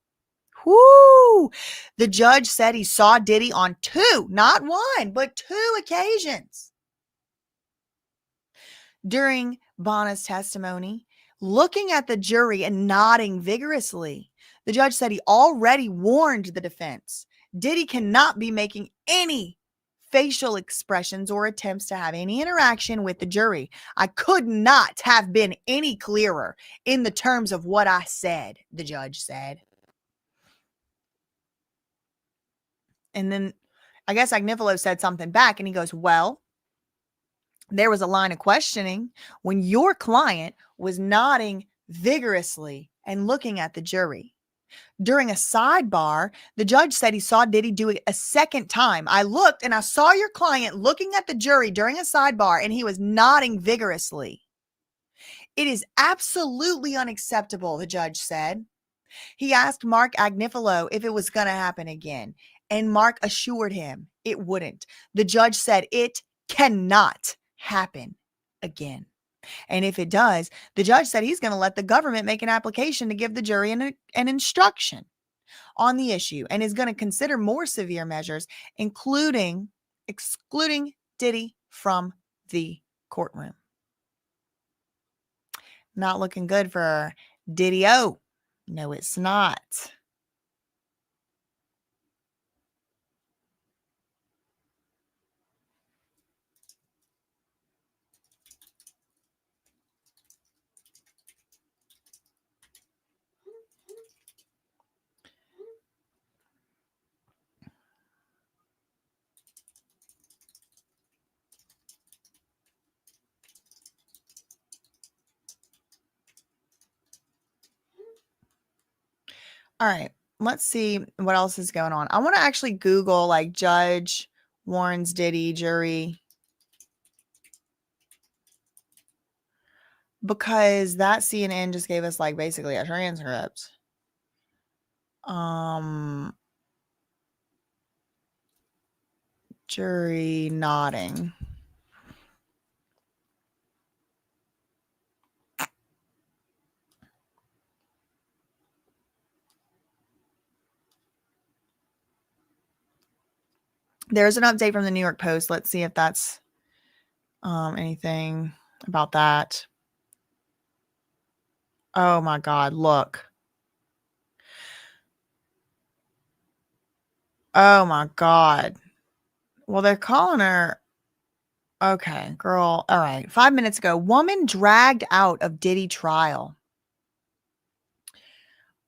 Whoo! The judge said he saw Diddy on 2, not 1, but 2 occasions during Bana's testimony, looking at the jury and nodding vigorously. The judge said he already warned the defense. Diddy cannot be making any facial expressions or attempts to have any interaction with the jury. I could not have been any clearer in the terms of what I said, the judge said. And then I guess Agnifilo said something back and he goes, well, there was a line of questioning when your client was nodding vigorously and looking at the jury. During a sidebar, the judge said he saw Diddy do it a second time. I looked and I saw your client looking at the jury during a sidebar and he was nodding vigorously. It is absolutely unacceptable, the judge said. He asked Mark Agnifilo if it was going to happen again. And Mark assured him it wouldn't. The judge said it cannot happen again. And if it does, the judge said he's going to let the government make an application to give the jury an instruction on the issue and is going to consider more severe measures, including excluding Diddy from the courtroom. Not looking good for Diddy-O. No, it's not. All right, let's see what else is going on. I want to actually Google like judge warns Diddy jury, because that CNN just gave us like basically a transcript. Jury nodding. There's an update from the New York Post. Let's see if that's anything about that. Oh my God, look. Oh my God. Well, they're calling her. Okay, girl. All right. 5 minutes ago, woman dragged out of Diddy trial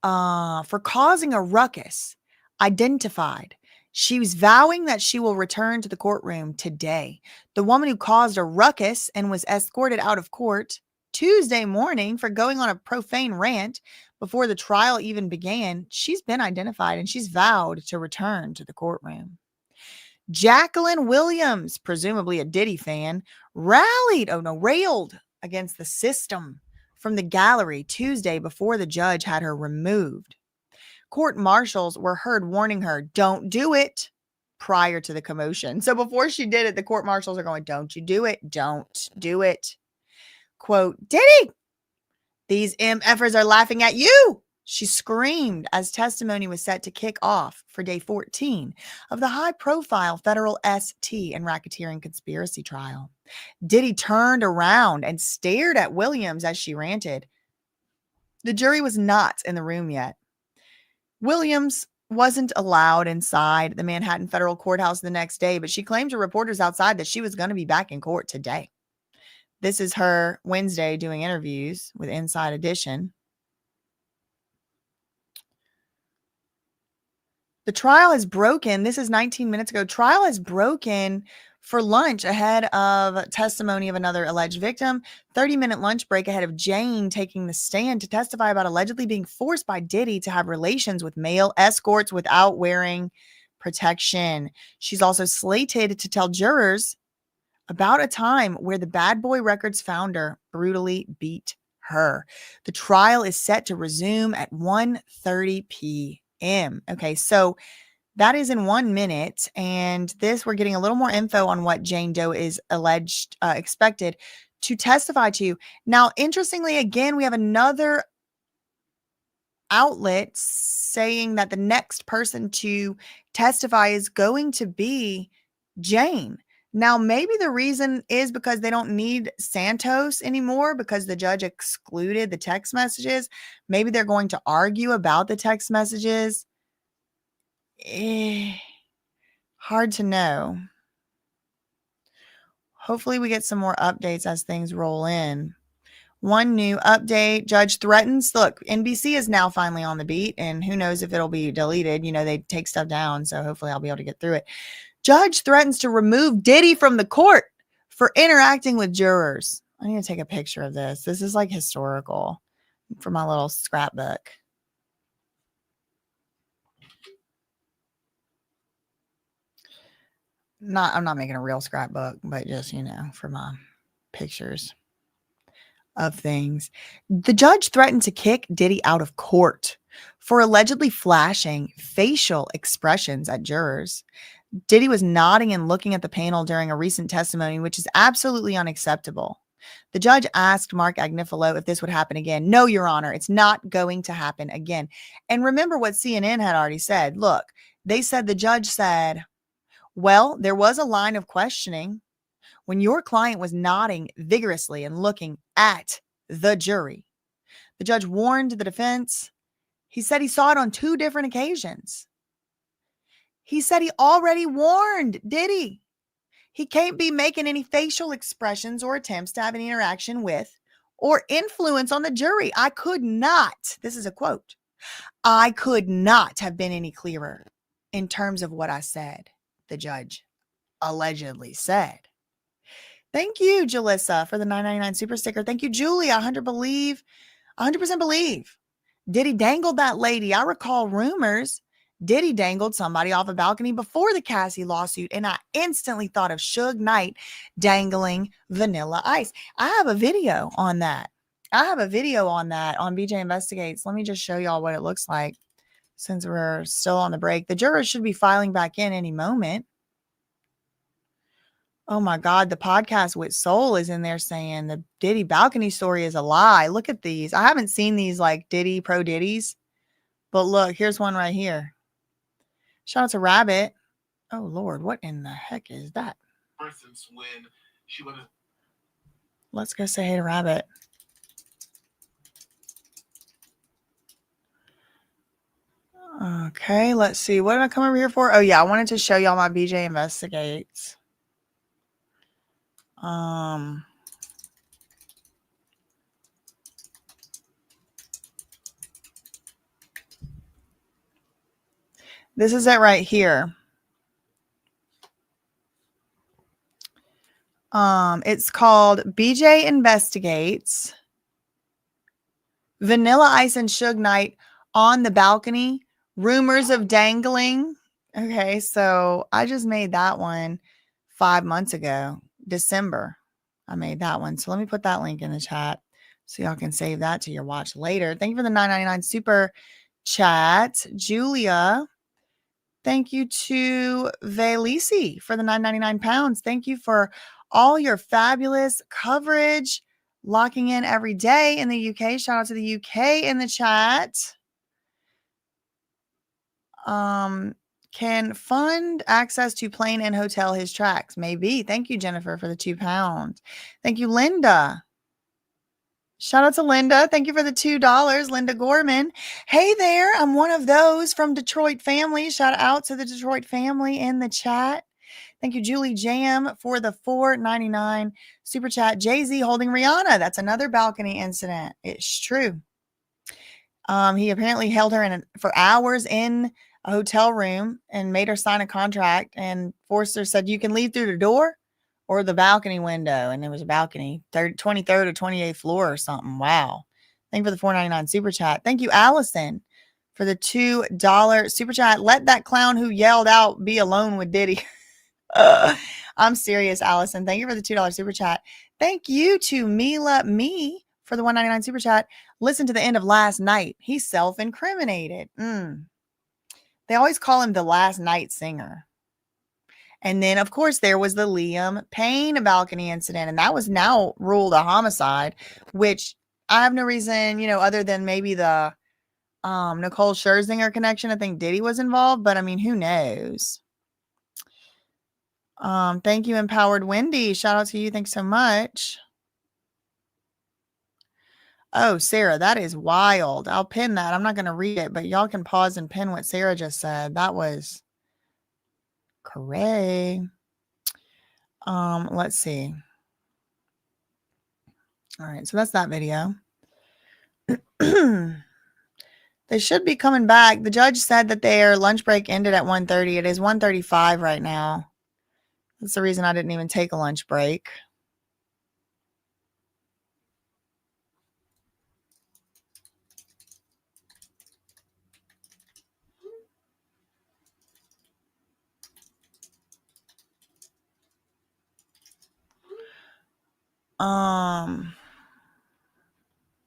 for causing a ruckus, identified. She was vowing that she will return to the courtroom today. The woman who caused a ruckus and was escorted out of court Tuesday morning for going on a profane rant before the trial even began, she's been identified and she's vowed to return to the courtroom. Jacqueline Williams, presumably a Diddy fan, railed against the system from the gallery Tuesday before the judge had her removed. Court marshals were heard warning her, don't do it, prior to the commotion. So before she did it, the court marshals are going, don't you do it. Don't do it. Quote, Diddy, these MFers are laughing at you, she screamed as testimony was set to kick off for day 14 of the high-profile federal ST and racketeering conspiracy trial. Diddy turned around and stared at Williams as she ranted. The jury was not in the room yet. Williams wasn't allowed inside the Manhattan federal courthouse the next day, but she claimed to reporters outside that she was going to be back in court today. This is her Wednesday doing interviews with Inside Edition. The trial is broken. This is 19 minutes ago. Trial is broken for lunch ahead of testimony of another alleged victim. 30-minute lunch break ahead of Jane taking the stand to testify about allegedly being forced by Diddy to have relations with male escorts without wearing protection. She's also slated to tell jurors about a time where the Bad Boy Records founder brutally beat her. The trial is set to resume at 1:30 p.m. Okay, so that is in 1 minute. And this, we're getting a little more info on what Jane Doe is expected to testify to. Now, interestingly, again, we have another outlet saying that the next person to testify is going to be Jane. Now, maybe the reason is because they don't need Santos anymore because the judge excluded the text messages. Maybe they're going to argue about the text messages. Hard to know. Hopefully we get some more updates as things roll in. One new update, judge threatens. Look, NBC is now finally on the beat, and who knows if it'll be deleted. You know, they take stuff down, so hopefully I'll be able to get through it. Judge threatens to remove Diddy from the court for interacting with jurors. I need to take a picture of this. This is like historical for my little scrapbook. I'm not making a real scrapbook, but just, you know, for my pictures of things. The judge threatened to kick Diddy out of court for allegedly flashing facial expressions at jurors. Diddy was nodding and looking at the panel during a recent testimony, which is absolutely unacceptable. The judge asked Mark Agnifilo if this would happen again. No, Your Honor, it's not going to happen again. And remember what CNN had already said. Look, they said, the judge said, well, there was a line of questioning when your client was nodding vigorously and looking at the jury. The judge warned the defense. He said he saw it on 2 different occasions. He said he already warned Diddy. He can't be making any facial expressions or attempts to have any interaction with or influence on the jury. I could not, this is a quote, I could not have been any clearer in terms of what I said, the judge allegedly said. Thank you, Jalissa, for the $9.99 super sticker. Thank you, Julia. 100% believe. Diddy dangled that lady. I recall rumors Diddy dangled somebody off a balcony before the Cassie lawsuit, and I instantly thought of Suge Knight dangling Vanilla Ice. I have a video on that. on BJ Investigates. Let me just show y'all what it looks like since we're still on the break. The jurors should be filing back in any moment. Oh my God, the podcast with Soul is in there saying the Diddy balcony story is a lie. Look at these. I haven't seen these like Diddy pro Diddy's, but look, here's one right here. Shout out to Rabbit. Oh Lord, what in the heck is that? For instance, when she went. Let's go say hey to Rabbit. Okay, let's see. What did I come over here for? Oh yeah, I wanted to show y'all my BJ Investigates. This is it right here. It's called BJ Investigates Vanilla Ice and Suge Knight on the balcony. Rumors of dangling. Okay, so I just made that one 5 months ago, December. I made that one. So let me put that link in the chat so y'all can save that to your watch later. Thank you for the $9.99 super chat, Julia. Thank you to Velisi for the £9.99. Thank you for all your fabulous coverage, locking in every day in the UK. Shout out to the UK in the chat. Can fund access to plane and hotel his tracks? Maybe. Thank you, Jennifer, for the £2. Thank you, Linda. Shout out to Linda. Thank you for the $2, Linda Gorman. Hey there. I'm one of those from Detroit family. Shout out to the Detroit family in the chat. Thank you, Julie Jam, for the $4.99 super chat. Jay-Z holding Rihanna. That's another balcony incident. It's true. He apparently held her for hours in a hotel room and made her sign a contract and forced her, said, you can leave through the door or the balcony window. And it was a balcony, 23rd or 28th floor or something. Wow. Thank you for the $4.99 super chat. Thank you, Allison, for the $2 super chat. Let that clown who yelled out be alone with Diddy. I'm serious, Allison. Thank you for the $2 super chat. Thank you to Mila Me for the $1.99 super chat. Listen to the end of last night. He self-incriminated. They always call him the last night singer. And then, of course, there was the Liam Payne balcony incident, and that was now ruled a homicide, which I have no reason, other than maybe the Nicole Scherzinger connection. I think Diddy was involved, but I mean, who knows? Thank you, Empowered Wendy. Shout out to you. Thanks so much. Oh, Sarah, that is wild. I'll pin that. I'm not going to read it, but y'all can pause and pin what Sarah just said. That was cray. Let's see. All right, so that's that video. They should be coming back. The judge said that their lunch break ended at 1:30. It is 1:35 right now. That's the reason I didn't even take a lunch break.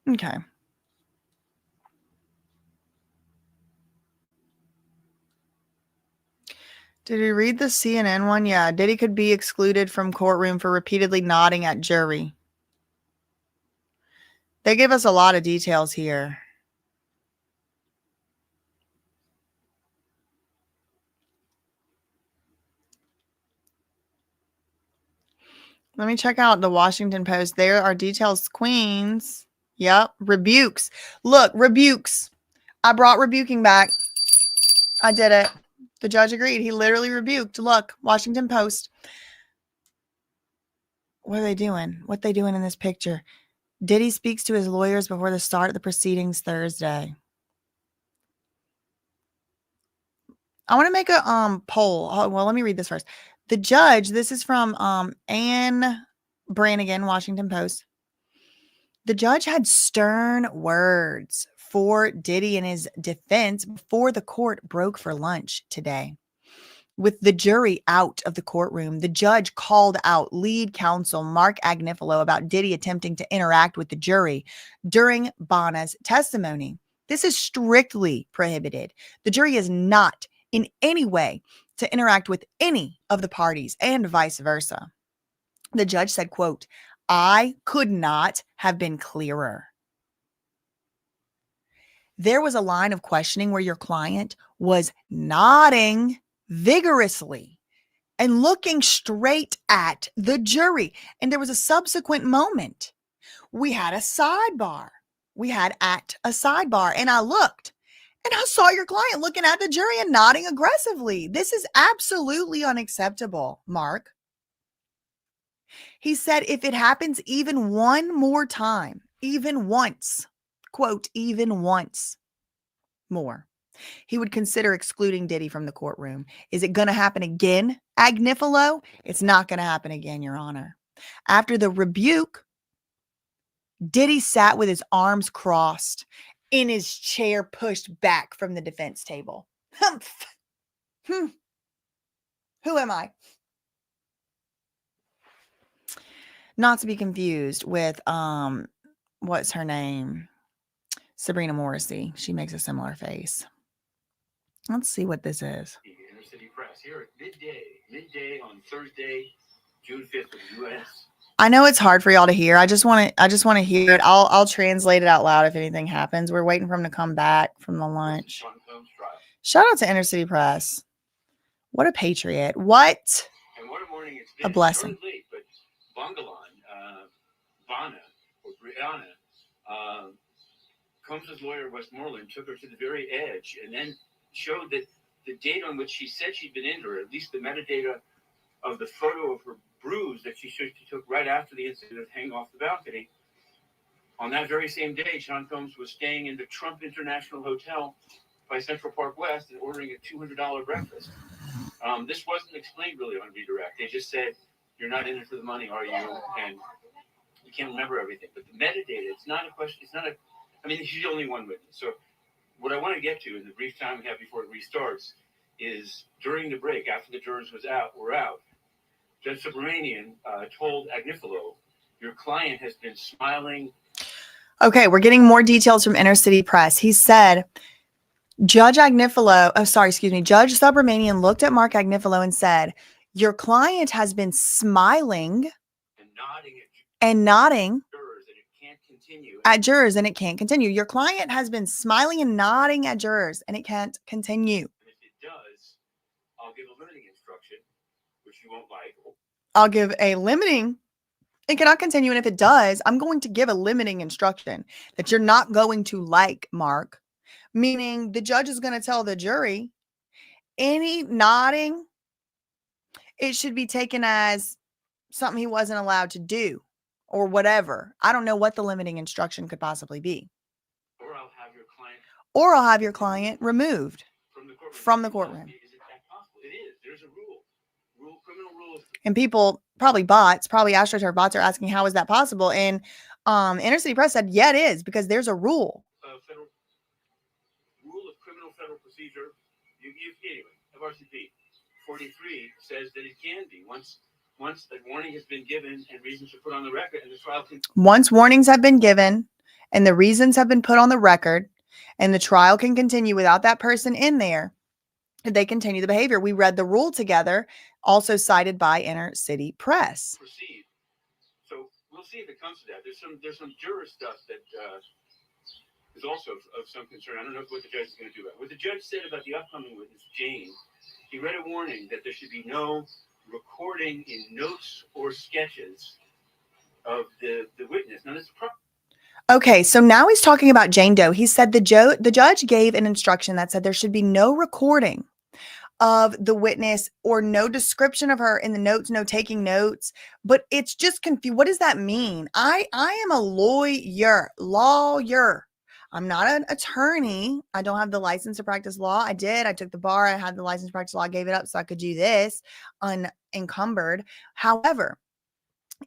Okay. Did you read the CNN one? Yeah. Diddy could be excluded from courtroom for repeatedly nodding at jury. They give us a lot of details here. Let me check out the Washington Post. There are details. Queens. Yep. Rebukes. Look, rebukes. I brought rebuking back. I did it. The judge agreed. He literally rebuked. Look, Washington Post. What are they doing? What they doing in this picture? Diddy speaks to his lawyers before the start of the proceedings Thursday. I want to make a poll. Oh, well, let me read this first. The judge, this is from Anne Brannigan, Washington Post. The judge had stern words for Diddy in his defense before the court broke for lunch today. With the jury out of the courtroom, the judge called out lead counsel Mark Agnifilo about Diddy attempting to interact with the jury during Bana's testimony. This is strictly prohibited. The jury is not in any way to interact with any of the parties and vice versa. The judge said, quote, "I could not have been clearer." There was a line of questioning where your client was nodding vigorously and looking straight at the jury. And there was a subsequent moment. We had a sidebar. And I looked and I saw your client looking at the jury and nodding aggressively. This is absolutely unacceptable, Mark. He said, if it happens even one more time, even once, quote, even once more, he would consider excluding Diddy from the courtroom. Is it going to happen again, Agnifilo? It's not going to happen again, Your Honor. After the rebuke, Diddy sat with his arms crossed in his chair pushed back from the defense table. Who am I? Not to be confused with, what's her name? Sabrina Morrissey. She makes a similar face. Let's see what this is. The Inner City Press here at midday on Thursday, June 5th in the U.S. I know it's hard for y'all to hear. I just want to hear it. I'll translate it out loud if anything happens. We're waiting for him to come back from the lunch. Shout out to Inner City Press. What a patriot. What And what a morning it's been. a blessing. It's late, but Bana, or Gorianna, Combs' lawyer, Westmoreland, took her to the very edge and then showed that the date on which she said she'd been injured, or at least the metadata of the photo of her bruise that she took right after the incident of hanging off the balcony. On that very same day, Sean Combs was staying in the Trump International Hotel by Central Park West and ordering a $200 breakfast. This wasn't explained really on redirect. They just said, "You're not in it for the money, are you?" And you can't remember everything. But the metadata, it's not a question. I mean, she's only one witness. So what I want to get to in the brief time we have before it restarts is during the break, after the jurors were out, Judge Subramanian told Agnifilo, "Your client has been smiling." Okay, we're getting more details from Inner City Press. He said, Judge Subramanian looked at Mark Agnifilo and said, "Your client has been smiling And nodding jurors, and it can't continue. at jurors, and it can't continue. Your client has been smiling and nodding at jurors, and it can't continue." And if it does, I'll give a limiting instruction, which you won't like. I'll give a limiting. It cannot continue. And if it does, I'm going to give a limiting instruction that you're not going to like, Mark. Meaning the judge is going to tell the jury any nodding, it should be taken as something he wasn't allowed to do or whatever. I don't know what the limiting instruction could possibly be. Or I'll have your client Removed from the courtroom. Is it that possible? It is. There's a rule. Criminal rule. And people, probably AstroTurf bots, are asking, how is that possible? And Inner City Press said, yeah, it is, because there's a rule. Federal rule of criminal federal procedure. Anyway, of RCP 43 says that it can be once a warning has been given and reasons are put on the record, and the trial can. Once warnings have been given and the reasons have been put on the record, and the trial can continue without that person in there, they continue the behavior. We read the rule together, also cited by Inner City Press. Proceed. So we'll see if it comes to that. There's some juror stuff that is also of some concern. I don't know what the judge is going to do about it. What the judge said about the upcoming witness, Jane, he read a warning that there should be no recording in notes or sketches of the witness. Now, this is Okay, so now he's talking about Jane Doe. He said the judge gave an instruction that said there should be no recording of the witness or no description of her in the notes, no taking notes, but it's just confused. What does that mean? I am a lawyer. I'm not an attorney. I don't have the license to practice law. I took the bar. I had the license to practice law. I gave it up so I could do this unencumbered. However,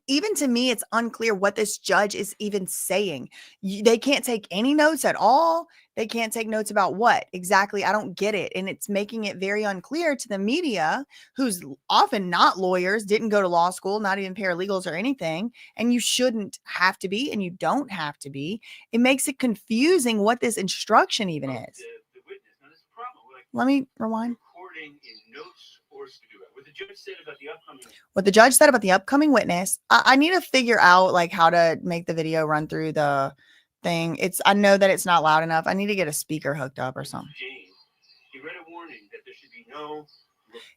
even to me, it's unclear what this judge is even saying. They can't take any notes at all. They can't take notes about what exactly. I don't get it. And it's making it very unclear to the media, who's often not lawyers, didn't go to law school, not even paralegals or anything. And you shouldn't have to be, and you don't have to be. It makes it confusing what this instruction even is. the witness. Now, this is a problem. Let me rewind. Recording in notes or what the judge said about the upcoming. What the judge said about the upcoming witness. I need to figure out like how to make the video run through the thing. I know that it's not loud enough. I need to get a speaker hooked up or something. Jane, he read a warning that there should be no.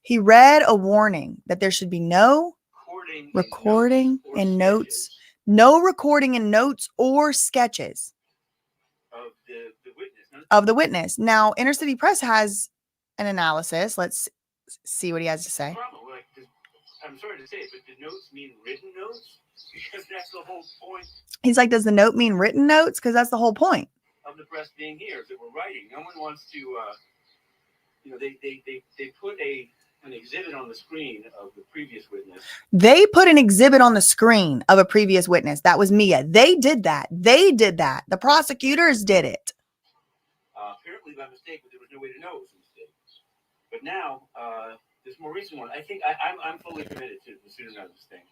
He read a warning that there should be no recording in notes, no recording in notes or sketches of the witness. Now, Inner City Press has an analysis. Let's see what he has to say. I'm sorry to say it, but the notes mean written notes? Because that's the whole point. He's like, does the note mean written notes? Because that's the whole point of the press being here, is that we're writing. No one wants to, they put an exhibit on the screen of the previous witness. They put an exhibit on the screen of a previous witness. That was Mia. They did that. The prosecutors did it. Apparently by mistake, but there was no way to know it was a mistake. But now, this more recent one, I think I'm fully committed to the pseudonymous thing.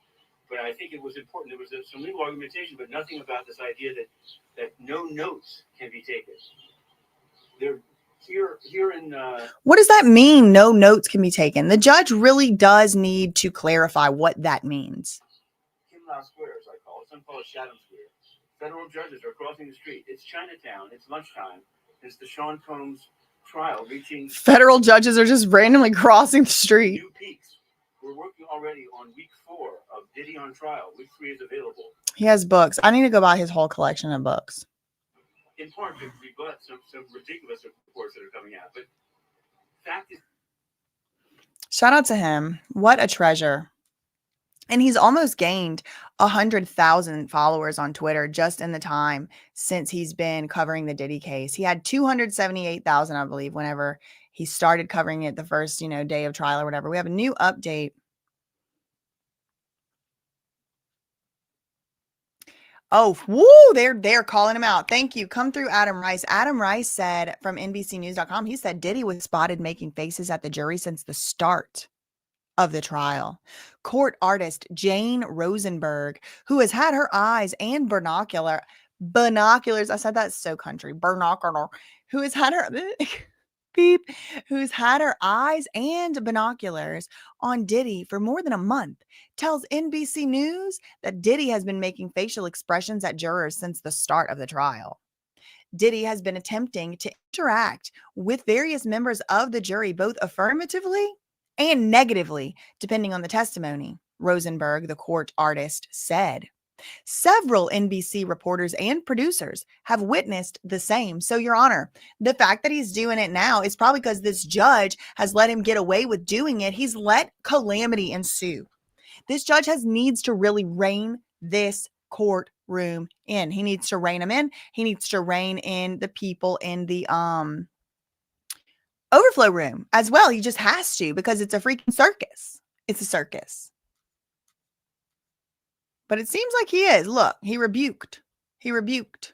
But I think it was important. There was some legal argumentation, but nothing about this idea that no notes can be taken. They're here in. What does that mean? No notes can be taken. The judge really does need to clarify what that means. Kimlau Square, as I call it. Some call it Chatham Square. Federal judges are crossing the street. It's Chinatown. It's lunchtime. It's the Sean Combs trial reaching. Federal judges are just randomly crossing the street. New peaks. We're working already on week 4 of Diddy on trial. Week 3 is available. He has books. I need to go buy his whole collection of books. In part to rebut some ridiculous reports that are coming out. But fact is, shout out to him. What a treasure. And he's almost gained 100,000 followers on Twitter just in the time since he's been covering the Diddy case. He had 278,000, I believe, whenever he started covering it the first, day of trial or whatever. We have a new update. Oh, woo, they're calling him out. Thank you. Come through, Adam Rice. Adam Rice said from NBCnews.com, he said Diddy was spotted making faces at the jury since the start of the trial. Court artist Jane Rosenberg, who has had her eyes and binoculars. I said that's so country. Binocular. Who has had her who's had her eyes and binoculars on Diddy for more than a month, tells NBC News that Diddy has been making facial expressions at jurors since the start of the trial. Diddy has been attempting to interact with various members of the jury, both affirmatively and negatively, depending on the testimony, Rosenberg, the court artist, said. Several NBC reporters and producers have witnessed the same. So, Your Honor, the fact that he's doing it now is probably because this judge has let him get away with doing it. He's let calamity ensue. This judge needs to really rein this courtroom in. He needs to rein him in. He needs to rein in the people in the overflow room as well. He just has to, because it's a freaking circus. It's a circus. But it seems like he is. Look, he rebuked. He rebuked.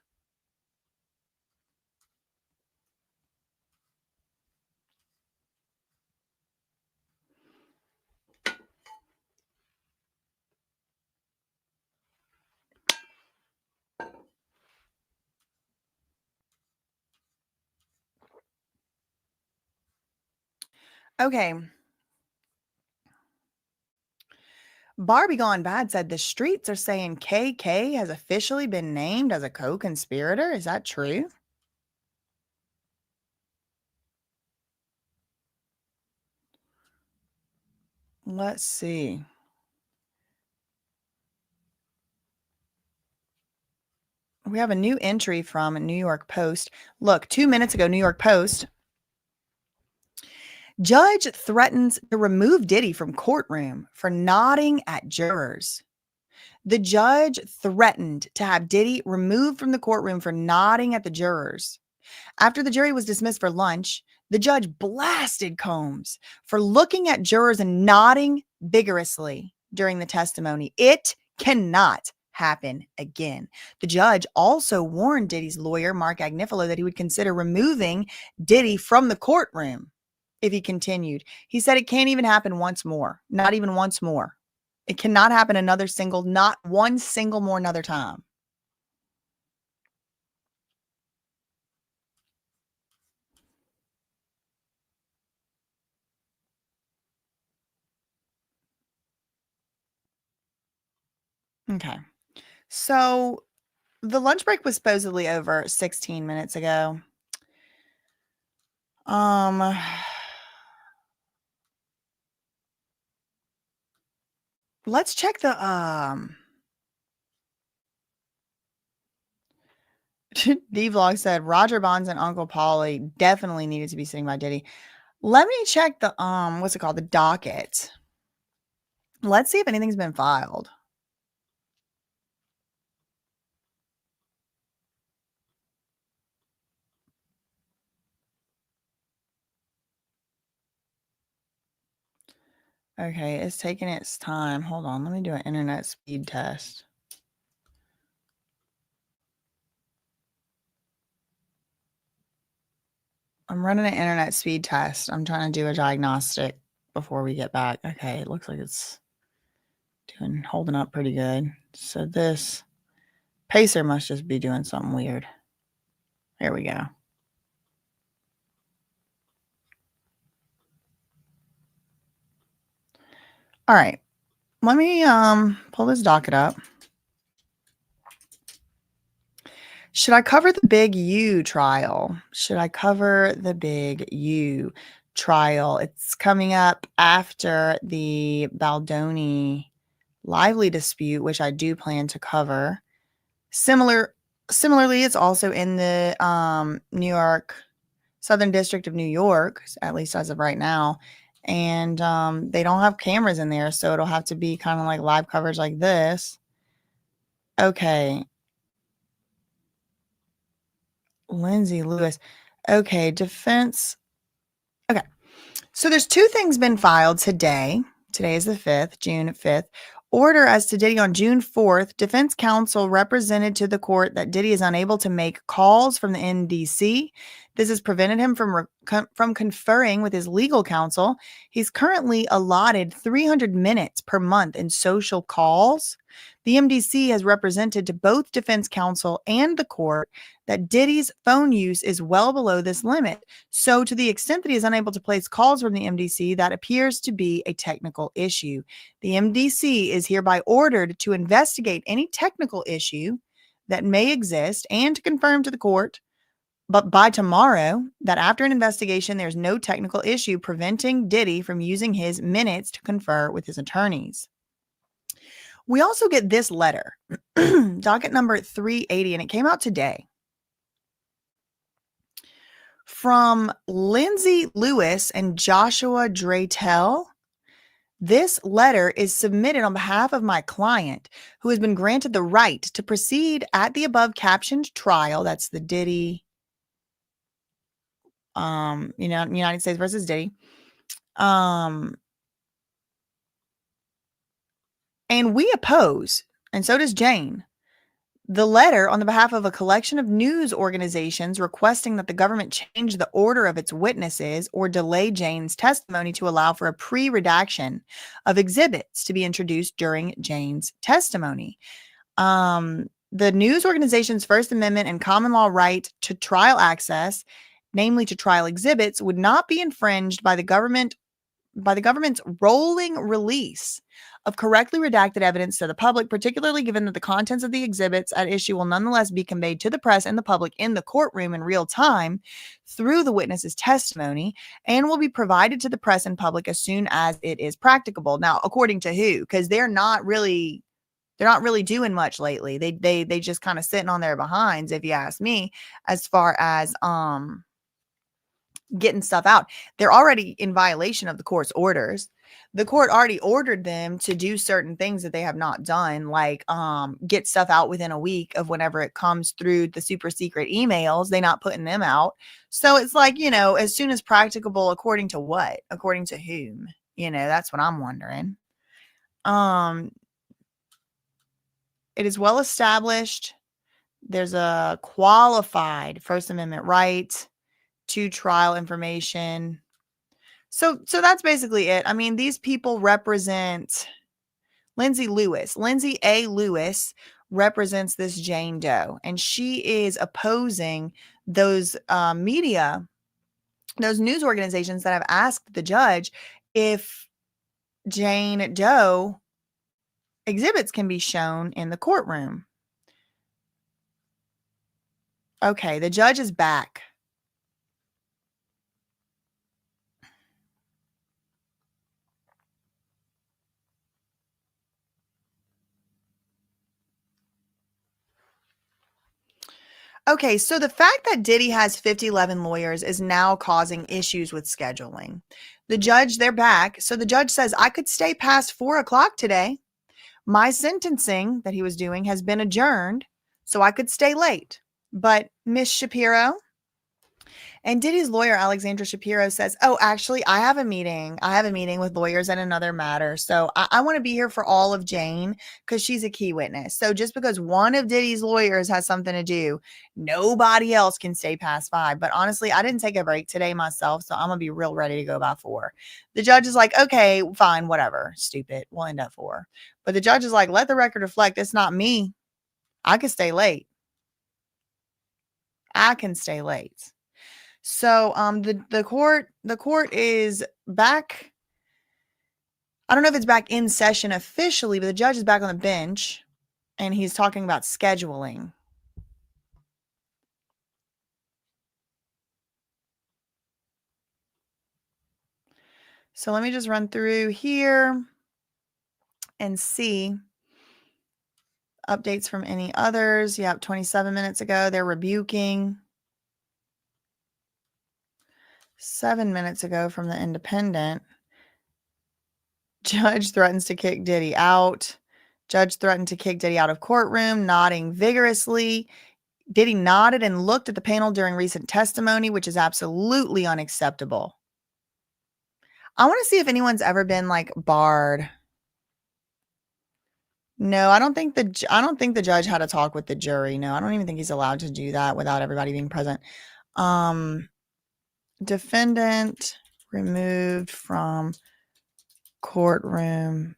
Okay. Barbie Gone Bad said the streets are saying KK has officially been named as a co-conspirator. Is that true? Let's see. We have a new entry from New York Post. Look, 2 minutes ago, New York Post. Judge threatens to remove Diddy from courtroom for nodding at jurors. The judge threatened to have Diddy removed from the courtroom for nodding at the jurors. After the jury was dismissed for lunch, the judge blasted Combs for looking at jurors and nodding vigorously during the testimony. It cannot happen again. The judge also warned Diddy's lawyer, Mark Agnifilo, that he would consider removing Diddy from the courtroom if he continued. He said it can't even happen once more, not even once more. It cannot happen not one single more another time. Okay. So the lunch break was supposedly over 16 minutes ago. Let's check the D-Vlog said Roger Bonds and Uncle Paulie definitely needed to be sitting by Diddy. Let me check the what's it called? The docket. Let's see if anything's been filed. Okay, it's taking its time. Hold on, let me do an internet speed test. I'm running an internet speed test. I'm trying to do a diagnostic before we get back. Okay, it looks like it's holding up pretty good. So this Pacer must just be doing something weird. There we go. All right. Let me pull this docket up. Should I cover the Big U trial? Should I cover the Big U trial? It's coming up after the Baldoni Lively dispute, which I do plan to cover. Similarly, it's also in the New York, Southern District of New York, at least as of right now. And they don't have cameras in there, so it'll have to be kind of like live coverage like this. Okay. Lindsay Lewis. Okay, defense. Okay. So there's two things been filed today. Today is the 5th, June 5th. Order as to Diddy on June 4th. Defense counsel represented to the court that Diddy is unable to make calls from the NDC. This has prevented him from conferring with his legal counsel. He's currently allotted 300 minutes per month in social calls. The MDC has represented to both defense counsel and the court that Diddy's phone use is well below this limit. So to the extent that he is unable to place calls from the MDC, that appears to be a technical issue. The MDC is hereby ordered to investigate any technical issue that may exist and to confirm to the court, but by tomorrow, that after an investigation, there's no technical issue preventing Diddy from using his minutes to confer with his attorneys. We also get this letter, docket number 380, and it came out today. From Lindsay Lewis and Joshua Dratel. This letter is submitted on behalf of my client, who has been granted the right to proceed at the above captioned trial. That's the Diddy, United States versus Diddy. And we oppose, and so does Jane, the letter on the behalf of a collection of news organizations requesting that the government change the order of its witnesses or delay Jane's testimony to allow for a pre-redaction of exhibits to be introduced during Jane's testimony. The news organization's First Amendment and common law right to trial access, namely to trial exhibits, would not be infringed by the government government's rolling release of correctly redacted evidence to the public, particularly given that the contents of the exhibits at issue will nonetheless be conveyed to the press and the public in the courtroom in real time through the witness's testimony, and will be provided to the press and public as soon as it is practicable. Now, according to who? Because they're not really doing much lately. They just kind of sitting on their behinds, if you ask me, as far as getting stuff out. They're already in violation of the court's orders. The court already ordered them to do certain things that they have not done, like get stuff out within a week of whenever it comes through the super secret emails. They're not putting them out. So it's like, as soon as practicable, according to what? According to whom? That's what I'm wondering. It is well established. There's a qualified First Amendment right to trial information. So that's basically it. I mean, these people represent Lindsay Lewis. Lindsay A. Lewis represents this Jane Doe, and she is opposing those media, those news organizations that have asked the judge if Jane Doe exhibits can be shown in the courtroom. Okay, the judge is back. Okay, so the fact that Diddy has 5011 lawyers is now causing issues with scheduling. The judge, they're back. So the judge says, I could stay past 4 o'clock today. My sentencing that he was doing has been adjourned, so I could stay late. But Miss Shapiro and Diddy's lawyer, Alexandra Shapiro, says, oh, actually, I have a meeting. I have a meeting with lawyers in another matter. So I want to be here for all of Jane because she's a key witness. So just because one of Diddy's lawyers has something to do, nobody else can stay past 5. But honestly, I didn't take a break today myself, so I'm going to be real ready to go by 4. The judge is like, okay, fine, whatever. Stupid. We'll end at 4. But the judge is like, let the record reflect. It's not me. I can stay late. I can stay late. So the court is back. I don't know if it's back in session officially, but the judge is back on the bench and he's talking about scheduling. So let me just run through here and see updates from any others. Yep, 27 minutes ago, they're rebuking. 7 minutes ago from the Independent, judge threatens to kick Diddy out. Judge threatened to kick Diddy out of courtroom, nodding vigorously. Diddy nodded and looked at the panel during recent testimony, which is absolutely unacceptable. I want to see if anyone's ever been like barred. No, I don't think the judge had a talk with the jury. No, I don't even think he's allowed to do that without everybody being present. Defendant removed from courtroom.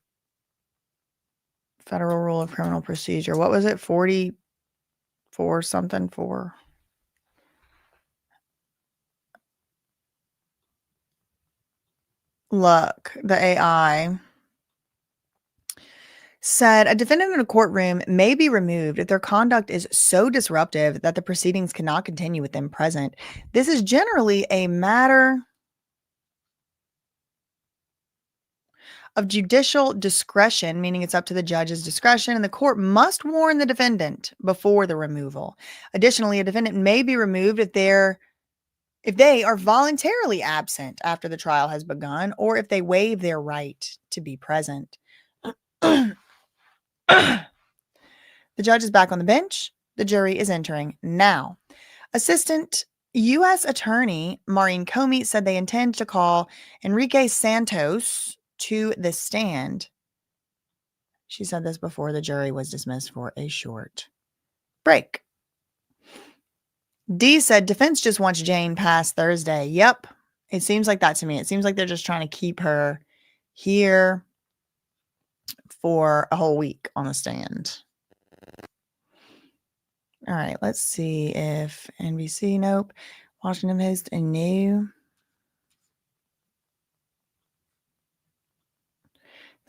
Federal Rule of Criminal Procedure. What was it? 44 something 4. Look, the AI said a defendant in a courtroom may be removed if their conduct is so disruptive that the proceedings cannot continue with them present. This is generally a matter of judicial discretion, meaning it's up to the judge's discretion, and the court must warn the defendant before the removal. Additionally, a defendant may be removed if they are voluntarily absent after the trial has begun, or if they waive their right to be present. The judge is back on the bench. The jury is entering now. Assistant U.S. Attorney Maureen Comey said they intend to call Enrique Santos to the stand. She said this before the jury was dismissed for a short break. D said defense just wants Jane past Thursday. Yep. It seems like that to me. It seems like they're just trying to keep her here for a whole week on the stand. All right, let's see if NBC, nope. Washington Post, a new.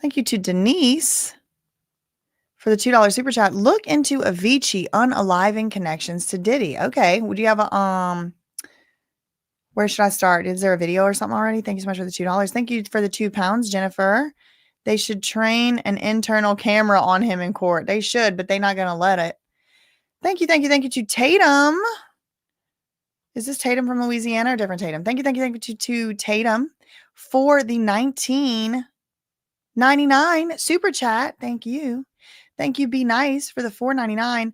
Thank you to Denise for the $2 super chat. Look into Avicii unaliving connections to Diddy. Okay. Would you have a where should I start? Is there a video or something already? Thank you so much for the $2. Thank you for the £2, Jennifer. They should train an internal camera on him in court. They should, but they're not going to let it. Thank you to Tatum. Is this Tatum from Louisiana or different Tatum? Thank you to Tatum for the $19.99 super chat. Thank you. Thank you, Be Nice, for the $4.99.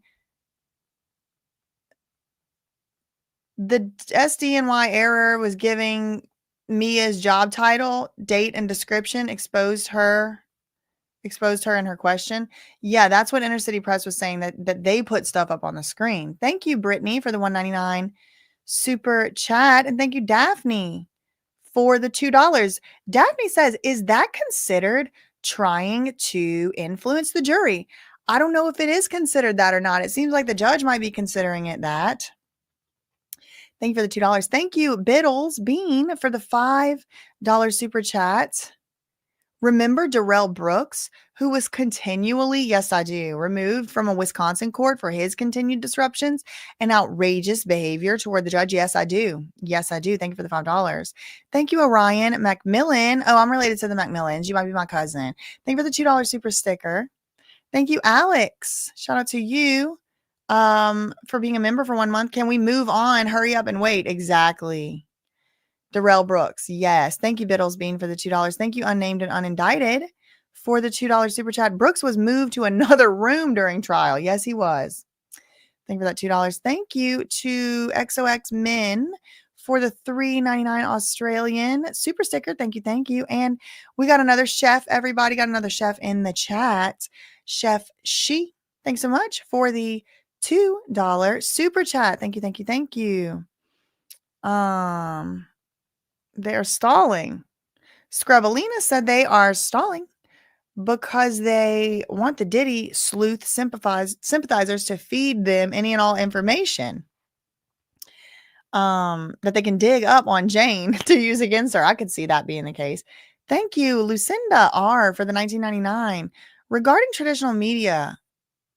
The SDNY error was giving Mia's job title, date, and description, exposed her in her question. Yeah, that's what Inner City Press was saying, that they put stuff up on the screen. Thank you, Brittany, for the $1.99 super chat. And thank you, Daphne, for the $2. Daphne says, is that considered trying to influence the jury? I don't know if it is considered that or not. It seems like the judge might be considering it that. Thank you for the $2. Thank you, Biddles Bean, for the $5 super chat. Remember Darrell Brooks, who was continually, yes, I do, removed from a Wisconsin court for his continued disruptions and outrageous behavior toward the judge? Yes, I do. Yes, I do. Thank you for the $5. Thank you, Orion Macmillan. Oh, I'm related to the Macmillans. You might be my cousin. Thank you for the $2 super sticker. Thank you, Alex. Shout out to you for being a member for 1 month. Can we move on? Hurry up and wait. Exactly. Darrell Brooks. Yes. Thank you, Biddles Bean, for the $2. Thank you, Unnamed and Unindicted, for the $2 super chat. Brooks was moved to another room during trial. Yes, he was. Thank you for that $2. Thank you to XOX Men for the $3.99 Australian super sticker. Thank you. Thank you. And we got another chef. Everybody got another chef in the chat. Chef She. Thanks so much for the $2 super chat. Thank you. Thank you. Thank you. They're stalling. Scrubbalina said they are stalling because they want the Diddy sleuth sympathizers to feed them any and all information that they can dig up on Jane to use against her. I could see that being the case. Thank you, Lucinda R, for the $19.99. Regarding traditional media,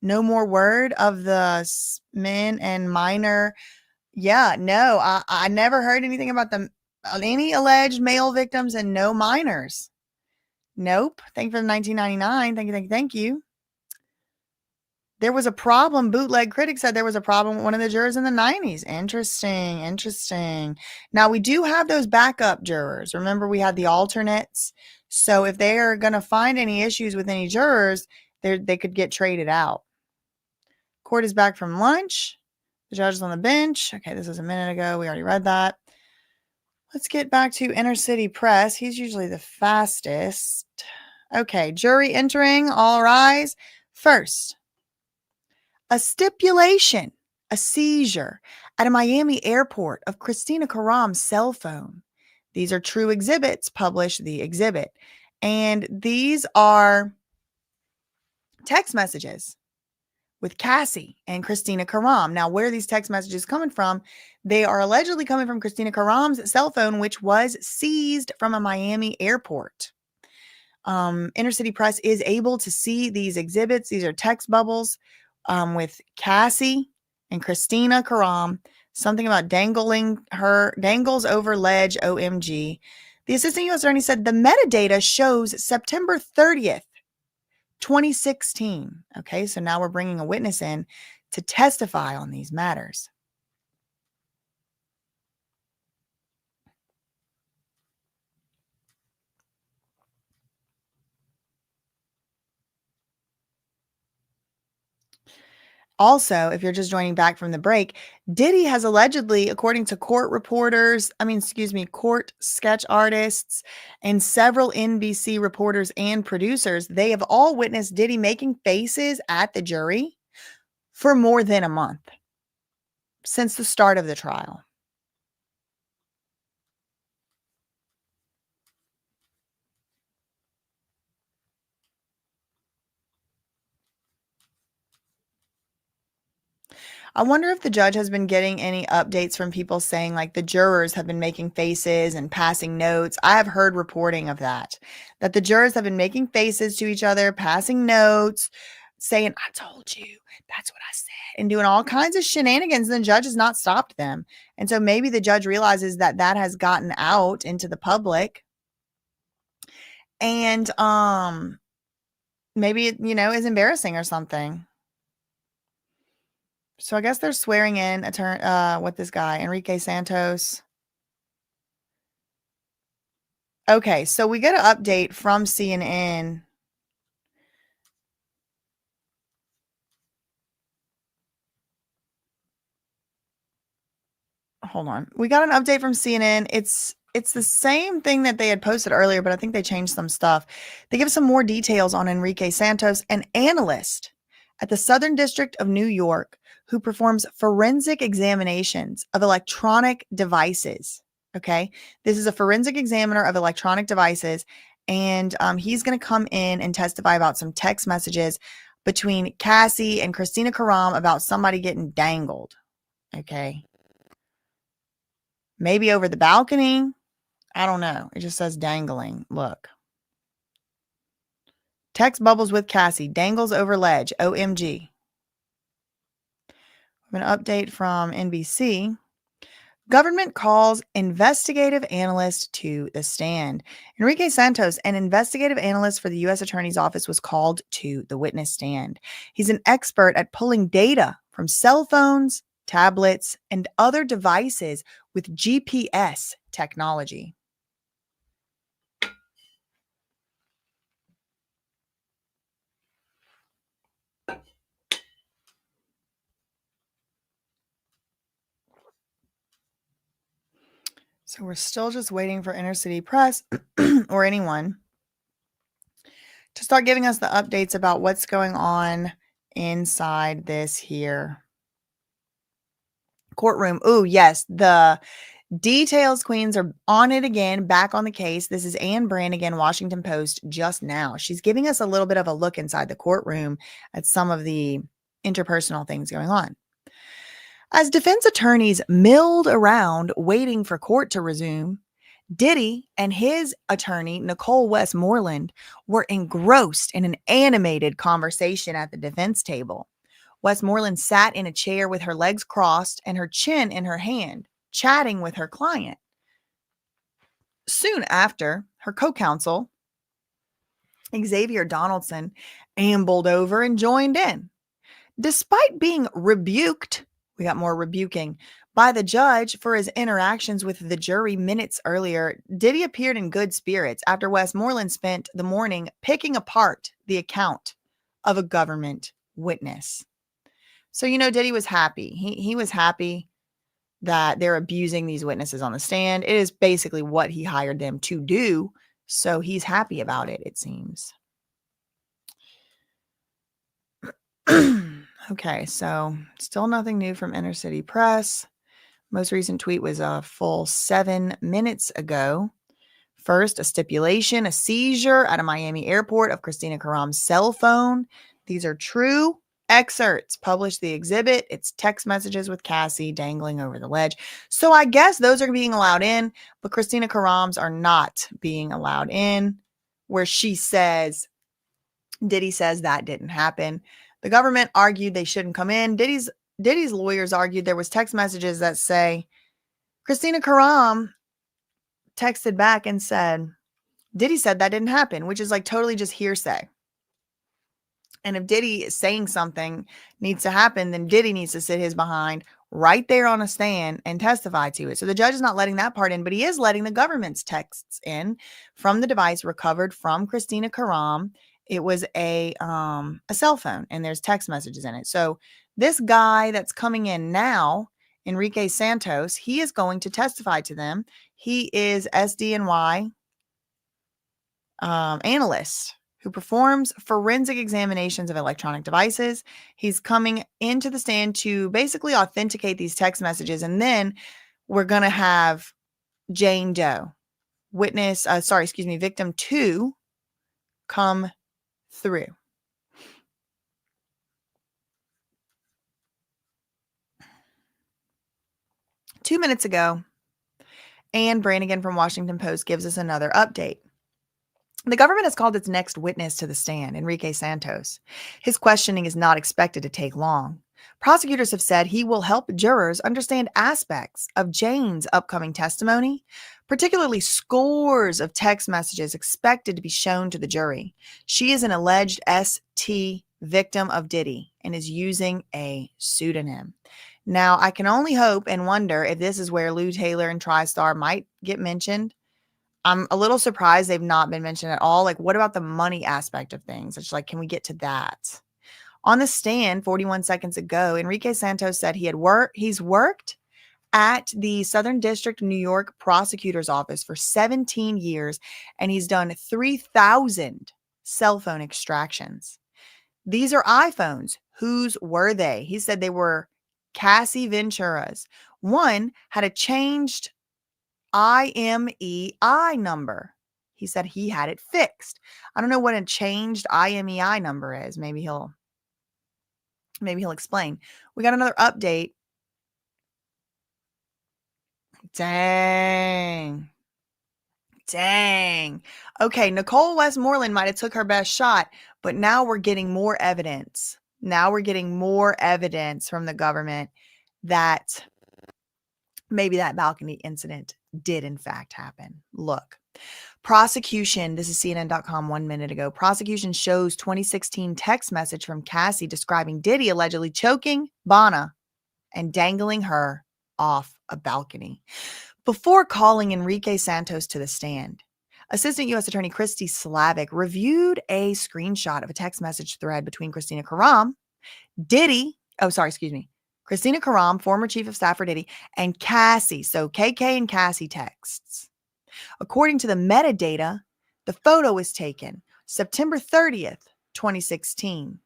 no more word of the men and minor. Yeah, no, I never heard anything about any alleged male victims and no minors. Nope. Thank you for the $19.99. Thank you. There was a problem. Bootleg Critic said there was a problem with one of the jurors in the 90s. Interesting. Now, we do have those backup jurors. Remember, we had the alternates. So if they are going to find any issues with any jurors, they could get traded out. Court is back from lunch. The judge is on the bench. Okay, this was a minute ago. We already read that. Let's get back to Inner City Press. He's usually the fastest. Okay, jury entering. All rise. First, a stipulation, a seizure at a Miami airport of Christina Karam's cell phone. These are true exhibits. Publish the exhibit. And these are text messages with Cassie and Christina Karam. Now, where are these text messages coming from? They are allegedly coming from Christina Karam's cell phone, which was seized from a Miami airport. Inner City Press is able to see these exhibits. These are text bubbles with Cassie and Christina Karam. Something about dangles over ledge, OMG. The assistant U.S. attorney said the metadata shows September 30th. 2016. Okay, so now we're bringing a witness in to testify on these matters. Also, if you're just joining back from the break, Diddy has allegedly, according to court sketch artists and several NBC reporters and producers, they have all witnessed Diddy making faces at the jury for more than a month since the start of the trial. I wonder if the judge has been getting any updates from people saying like the jurors have been making faces and passing notes. I have heard reporting of that the jurors have been making faces to each other, passing notes, saying, I told you, that's what I said, and doing all kinds of shenanigans. And the judge has not stopped them. And so maybe the judge realizes that that has gotten out into the public. And maybe it, is embarrassing or something. So I guess they're swearing in what this guy, Enrique Santos. Okay, so we get an update from CNN. Hold on. We got an update from CNN. It's the same thing that they had posted earlier, but I think they changed some stuff. They give some more details on Enrique Santos, an analyst at the Southern District of New York who performs forensic examinations of electronic devices. Okay. This is a forensic examiner of electronic devices. And he's going to come in and testify about some text messages between Cassie and Christina Karam about somebody getting dangled. Okay. Maybe over the balcony. I don't know. It just says dangling. Look. Text bubbles with Cassie. Dangles over ledge. OMG. An update from NBC. Government calls investigative analyst to the stand. Enrique Santos, an investigative analyst for the U.S. Attorney's Office, was called to the witness stand. He's an expert at pulling data from cell phones, tablets, and other devices with GPS technology. So we're still just waiting for Inner City Press or anyone to start giving us the updates about what's going on inside this here courtroom. Oh, yes. The details queens are on it again, back on the case. This is Anne Brannigan, Washington Post, just now. She's giving us a little bit of a look inside the courtroom at some of the interpersonal things going on. As defense attorneys milled around waiting for court to resume, Diddy and his attorney, Nicole Westmoreland, were engrossed in an animated conversation at the defense table. Westmoreland sat in a chair with her legs crossed and her chin in her hand, chatting with her client. Soon after, her co-counsel, Xavier Donaldson, ambled over and joined in. Despite being rebuked, we got more rebuking, by the judge for his interactions with the jury minutes earlier, Diddy appeared in good spirits after Westmoreland spent the morning picking apart the account of a government witness. So, Diddy was happy. He was happy that they're abusing these witnesses on the stand. It is basically what he hired them to do. So he's happy about it, it seems. Okay, so still nothing new from Inner City Press. Most recent tweet was a full 7 minutes ago. First, a stipulation, a seizure at a Miami airport of Christina Karam's cell phone. These are true excerpts. Published the exhibit. It's text messages with Cassie dangling over the ledge. So I guess those are being allowed in, but Christina Karam's are not being allowed in, where she says, Diddy says that didn't happen. The government argued they shouldn't come in. Diddy's lawyers argued there was text messages that say Christina Karam texted back and said, Diddy said that didn't happen, which is like totally just hearsay. And if Diddy is saying something needs to happen, then Diddy needs to sit his behind right there on a stand and testify to it. So the judge is not letting that part in, but he is letting the government's texts in from the device recovered from Christina Karam. It was a cell phone and there's text messages in it. So this guy that's coming in now, Enrique Santos, he is going to testify to them. He is SDNY analyst who performs forensic examinations of electronic devices. He's coming into the stand to basically authenticate these text messages. And then we're going to have Jane Doe, victim 2, come through. 2 minutes ago, Anne Brannigan from Washington Post gives us another update. The government has called its next witness to the stand, Enrique Santos. His questioning is not expected to take long. Prosecutors have said he will help jurors understand aspects of Jane's upcoming testimony, particularly scores of text messages expected to be shown to the jury. She is an alleged ST victim of Diddy and is using a pseudonym. Now, I can only hope and wonder if this is where Lou Taylor and TriStar might get mentioned. I'm a little surprised they've not been mentioned at all. Like, what about the money aspect of things? It's like, can we get to that? On the stand 41 seconds ago, Enrique Santos said he's worked at the Southern District New York Prosecutor's Office for 17 years, and he's done 3,000 cell phone extractions. These are iPhones. Whose were they? He said they were Cassie Ventura's. One had a changed IMEI number. He said he had it fixed. I don't know what a changed IMEI number is. Maybe he'll explain. We got another update. Dang. Okay, Nicole Westmoreland might have took her best shot, but now we're getting more evidence. Now we're getting more evidence from the government that maybe that balcony incident did in fact happen. Look, prosecution, this is CNN.com 1 minute ago. Prosecution shows 2016 text message from Cassie describing Diddy allegedly choking Bana and dangling her off a balcony. Before calling Enrique Santos to the stand, Assistant U.S. Attorney Christy Slavic reviewed a screenshot of a text message thread between Christina Karam, former chief of staff for Diddy, and Cassie. So KK and Cassie texts. According to the metadata, the photo was taken September 30th, 2016.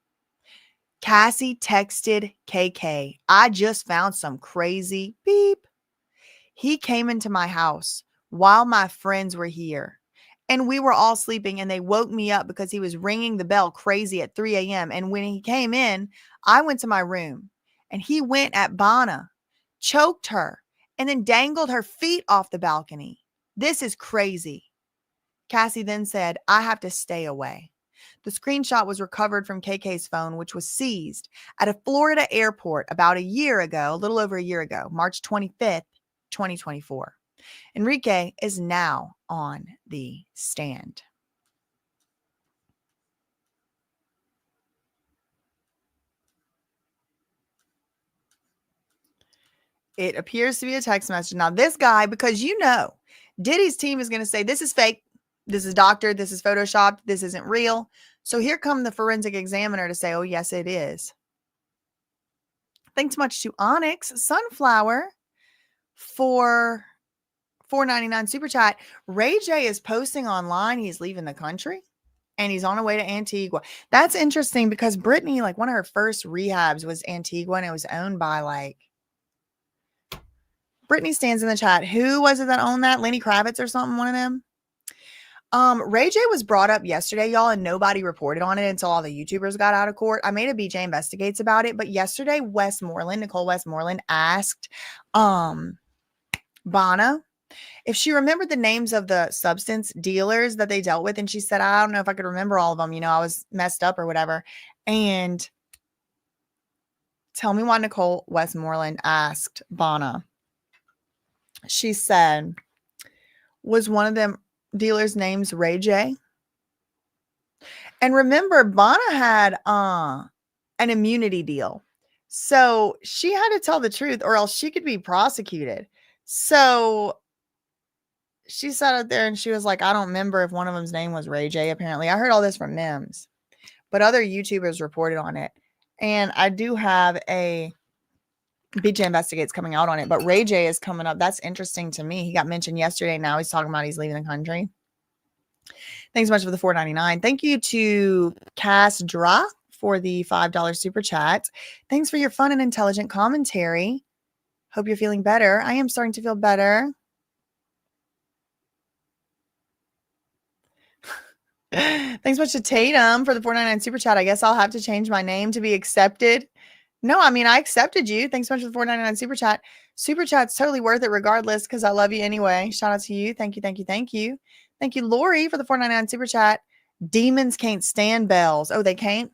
Cassie texted KK, "I just found some crazy beep. He came into my house while my friends were here, and we were all sleeping, and they woke me up because he was ringing the bell crazy at 3 a.m. And when he came in, I went to my room, and he went at Bana, choked her, and then dangled her feet off the balcony. This is crazy." Cassie then said, "I have to stay away." The screenshot was recovered from KK's phone, which was seized at a Florida airport about a little over a year ago, March 25th, 2024. Enrique is now on the stand. It appears to be a text message. Now, this guy, because Diddy's team is going to say, this is fake, this is doctored, this is photoshopped, this isn't real. So here come the forensic examiner to say, oh, yes, it is. Thanks much to Onyx Sunflower for $4.99 super chat. Ray J is posting online he's leaving the country and he's on the way to Antigua. That's interesting because Brittany, like one of her first rehabs was Antigua, and it was owned by Brittany stands in the chat. Who was it that owned that? Lenny Kravitz or something, one of them? Ray J was brought up yesterday, y'all, and nobody reported on it until all the YouTubers got out of court. I made a BJ Investigates about it, but yesterday Nicole Westmoreland asked Bana if she remembered the names of the substance dealers that they dealt with, and she said, I don't know if I could remember all of them. I was messed up or whatever. And tell me why Nicole Westmoreland asked Bana. She said, was one of them dealers' names Ray J? And remember, Bana had an immunity deal. So she had to tell the truth or else she could be prosecuted. So she sat out there and she was like, I don't remember if one of them's name was Ray J, apparently. I heard all this from Mims, but other YouTubers reported on it. And I do have a BJ Investigates coming out on it, but Ray J is coming up. That's interesting to me. He got mentioned yesterday. Now he's talking about he's leaving the country. Thanks so much for the $4.99. Thank you to Casdra for the $5 super chat. Thanks for your fun and intelligent commentary. Hope you're feeling better. I am starting to feel better. Thanks much to Tatum for the $4.99 super chat. I guess I'll have to change my name to be accepted No, I mean, I accepted you. Thanks so much for the $4.99 super chat. Super chat's totally worth it regardless because I love you anyway. Shout out to you. Thank you, thank you, thank you. Thank you, Lori, for the $4.99 super chat. Demons can't stand bells. Oh, they can't?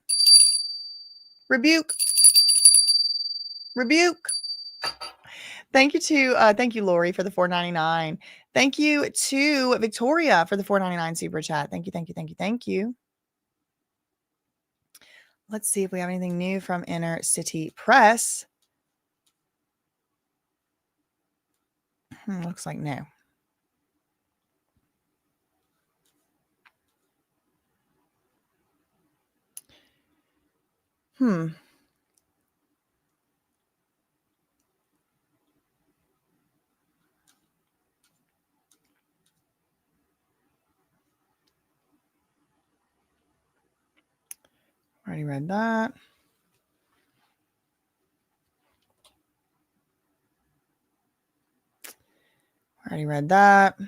Rebuke. Rebuke. Thank you, Lori, for the $4.99. Thank you to Victoria for the $4.99 super chat. Thank you, thank you, thank you, thank you. Let's see if we have anything new from Inner City Press. Looks like no. Already read that. Already read that.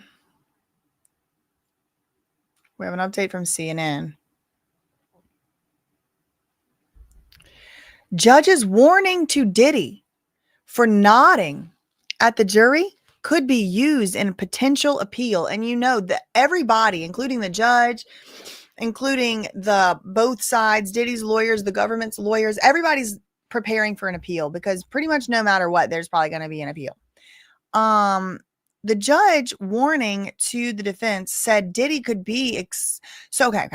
We have an update from CNN. Judge's warning to Diddy for nodding at the jury could be used in a potential appeal. And you know that everybody, including the judge, including the both sides, Diddy's lawyers, the government's lawyers, everybody's preparing for an appeal because pretty much no matter what, there's probably going to be an appeal. The judge warning to the defense said Diddy could be okay.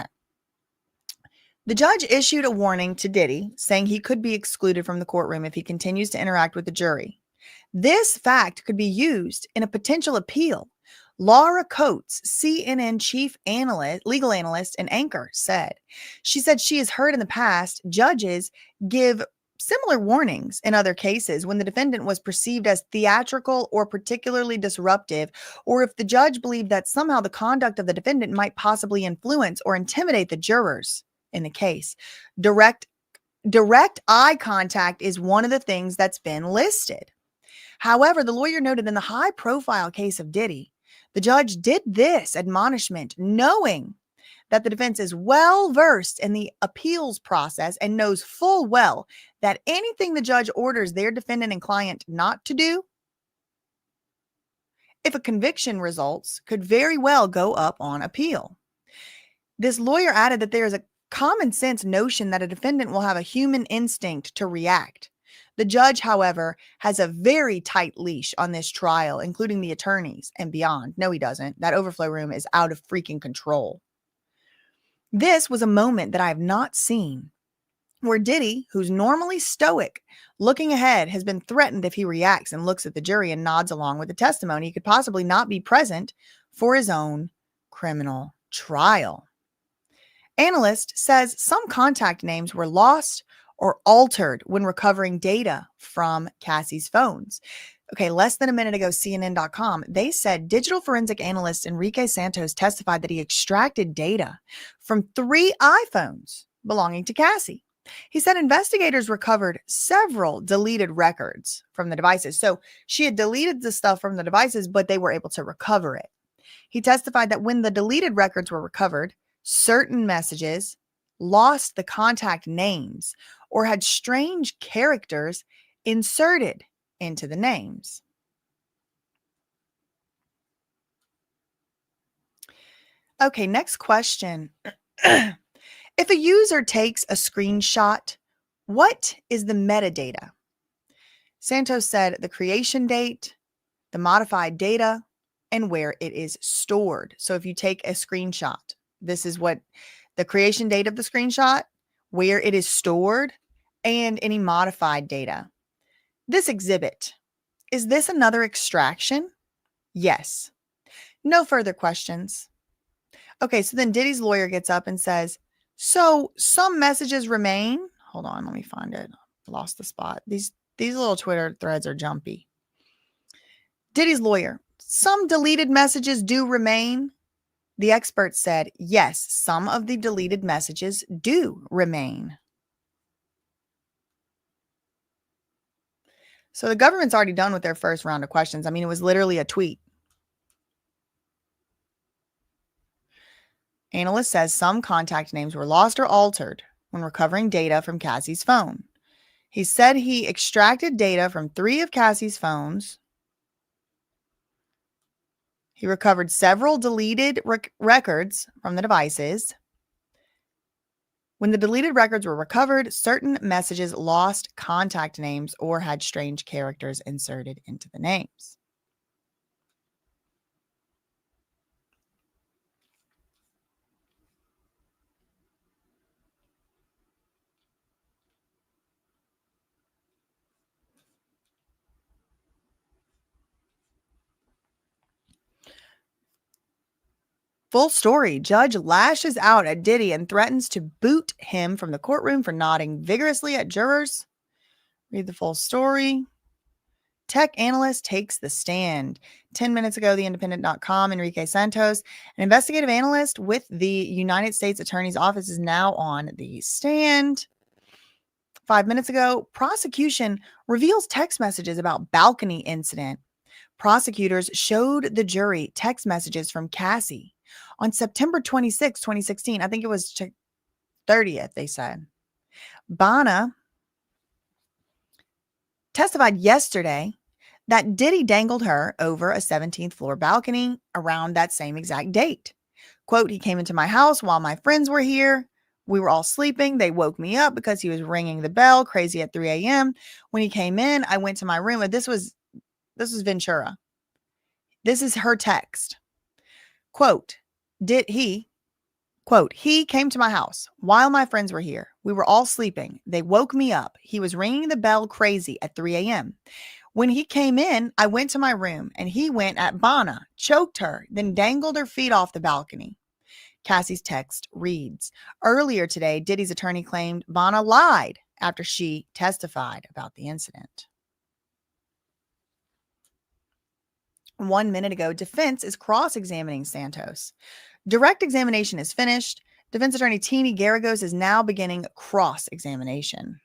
The judge issued a warning to Diddy saying he could be excluded from the courtroom if he continues to interact with the jury. This fact could be used in a potential appeal. Laura Coates, CNN chief analyst, legal analyst and anchor, said. She said she has heard in the past judges give similar warnings in other cases when the defendant was perceived as theatrical or particularly disruptive, or if the judge believed that somehow the conduct of the defendant might possibly influence or intimidate the jurors in the case. Direct eye contact is one of the things that's been listed. However, the lawyer noted in the high-profile case of Diddy, the judge did this admonishment knowing that the defense is well-versed in the appeals process and knows full well that anything the judge orders their defendant and client not to do, if a conviction results, could very well go up on appeal. This lawyer added that there is a common sense notion that a defendant will have a human instinct to react. The judge, however, has a very tight leash on this trial, including the attorneys and beyond. No, he doesn't. That overflow room is out of freaking control. This was a moment that I have not seen where Diddy, who's normally stoic, looking ahead, has been threatened if he reacts and looks at the jury and nods along with the testimony. He could possibly not be present for his own criminal trial. Analyst says some contact names were lost or altered when recovering data from Cassie's phones. Okay, less than a minute ago, CNN.com, they said digital forensic analyst Enrique Santos testified that he extracted data from 3 iPhones belonging to Cassie. He said investigators recovered several deleted records from the devices. So she had deleted the stuff from the devices, but they were able to recover it. He testified that when the deleted records were recovered, certain messages lost the contact names or had strange characters inserted into the names. Okay, next question. If a user takes a screenshot, what is the metadata? Santos said the creation date, the modified data, and where it is stored. So if you take a screenshot, this is what the creation date of the screenshot, where it is stored, and any modified data. This exhibit, is this another extraction? Yes. No further questions. Okay, so then Diddy's lawyer gets up and says, so some messages remain. Hold on, let me find it. I lost the spot. These little Twitter threads are jumpy. Diddy's lawyer, some deleted messages do remain. The expert said, yes, some of the deleted messages do remain. So the government's already done with their first round of questions. I mean, it was literally a tweet. Analyst says some contact names were lost or altered when recovering data from Cassie's phone. He said he extracted data from 3 of Cassie's phones. He recovered several deleted records from the devices. When the deleted records were recovered, certain messages lost contact names or had strange characters inserted into the names. Full story. Judge lashes out at Diddy and threatens to boot him from the courtroom for nodding vigorously at jurors. Read the full story. Tech analyst takes the stand. 10 minutes ago, theindependent.com, Enrique Santos, an investigative analyst with the United States Attorney's Office, is now on the stand. 5 minutes ago, prosecution reveals text messages about balcony incident. Prosecutors showed the jury text messages from Cassie on September 26, 2016. I think it was 30th, they said. Bana testified yesterday that Diddy dangled her over a 17th floor balcony around that same exact date. Quote, he came into my house while my friends were here. We were all sleeping. They woke me up because he was ringing the bell crazy at 3 a.m. When he came in, I went to my room. And this was Ventura. This is her text. Quote, he came to my house while my friends were here. We were all sleeping. They woke me up. He was ringing the bell crazy at 3 a.m. When he came in, I went to my room and he went at Bana, choked her, then dangled her feet off the balcony. Cassie's text reads, earlier today, Diddy's attorney claimed Bana lied after she testified about the incident. 1 minute ago, defense is cross-examining Santos. Direct examination is finished. Defense attorney Teeny Garagos is now beginning cross-examination.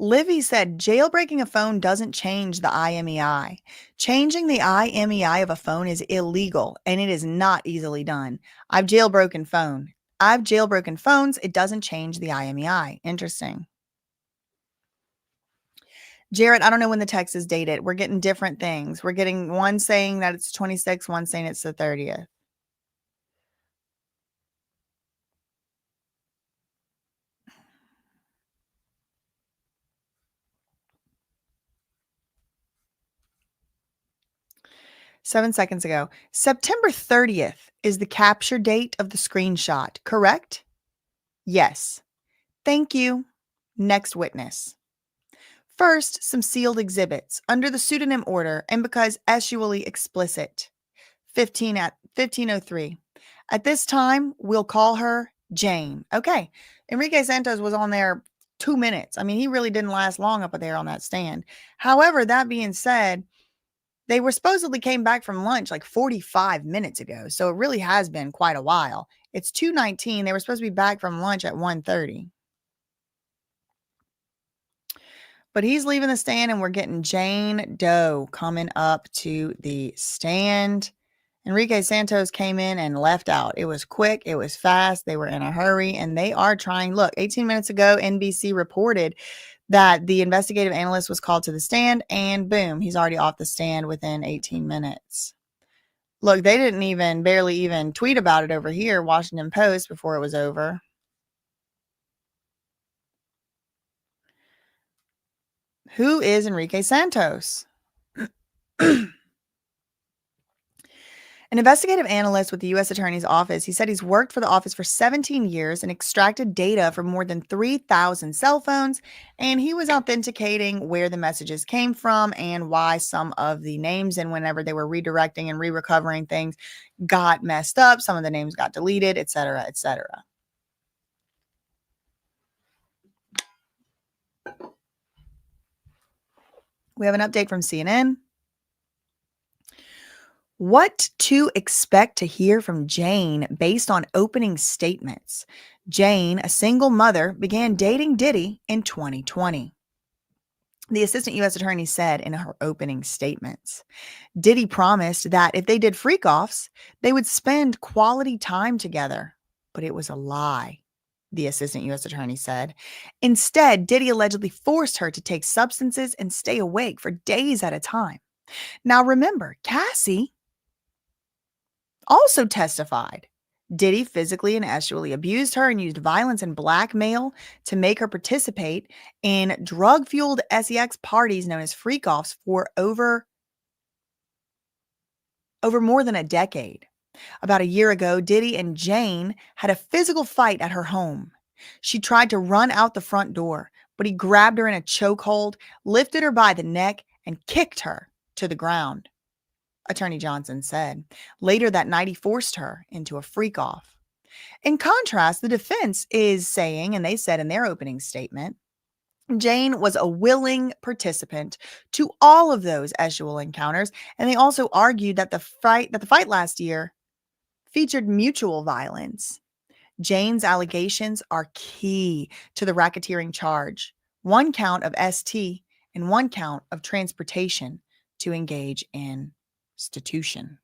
Livy said jailbreaking a phone doesn't change the IMEI. Changing the IMEI of a phone is illegal and it is not easily done. I've jailbroken phones. It doesn't change the IMEI. Interesting. Jared, I don't know when the text is dated. We're getting different things. We're getting one saying that it's 26, one saying it's the 30th. Seven seconds ago. September 30th is the capture date of the screenshot, correct? Yes. Thank you. Next witness. First, some sealed exhibits under the pseudonym order and because sexually explicit. 1503. At this time, we'll call her Jane. Okay. Enrique Santos was on there 2 minutes. I mean, he really didn't last long up there on that stand. However, that being said, they were supposedly came back from lunch like 45 minutes ago. So it really has been quite a while. It's 2:19. They were supposed to be back from lunch at 1:30. But he's leaving the stand and we're getting Jane Doe coming up to the stand. Enrique Santos came in and left out. It was quick. It was fast. They were in a hurry and they are trying. Look, 18 minutes ago, NBC reported that the investigative analyst was called to the stand and boom, he's already off the stand within 18 minutes. Look, they didn't barely even tweet about it over here, Washington Post, before it was over. Who is Enrique Santos? An investigative analyst with the U.S. Attorney's Office, he said he's worked for the office for 17 years and extracted data from more than 3,000 cell phones, and he was authenticating where the messages came from and why some of the names and whenever they were redirecting and re-recovering things got messed up, some of the names got deleted, etc., etc. We have an update from CNN. What to expect to hear from Jane based on opening statements. Jane, a single mother, began dating Diddy in 2020. The assistant U.S. attorney said in her opening statements, Diddy promised that if they did freak offs, they would spend quality time together. But it was a lie, the assistant U.S. attorney said. Instead, Diddy allegedly forced her to take substances and stay awake for days at a time. Now remember, Cassie also testified. Diddy physically and sexually abused her and used violence and blackmail to make her participate in drug-fueled sex parties known as freak-offs for over more than a decade. About a year ago, Diddy and Jane had a physical fight at her home. She tried to run out the front door, but he grabbed her in a chokehold, lifted her by the neck, and kicked her to the ground, Attorney Johnson said. Later that night, he forced her into a freak-off. In contrast, the defense is saying, and they said in their opening statement, Jane was a willing participant to all of those sexual encounters, and they also argued that the fight last year featured mutual violence. Jane's allegations are key to the racketeering charge. One count of ST and one count of transportation to engage in prostitution.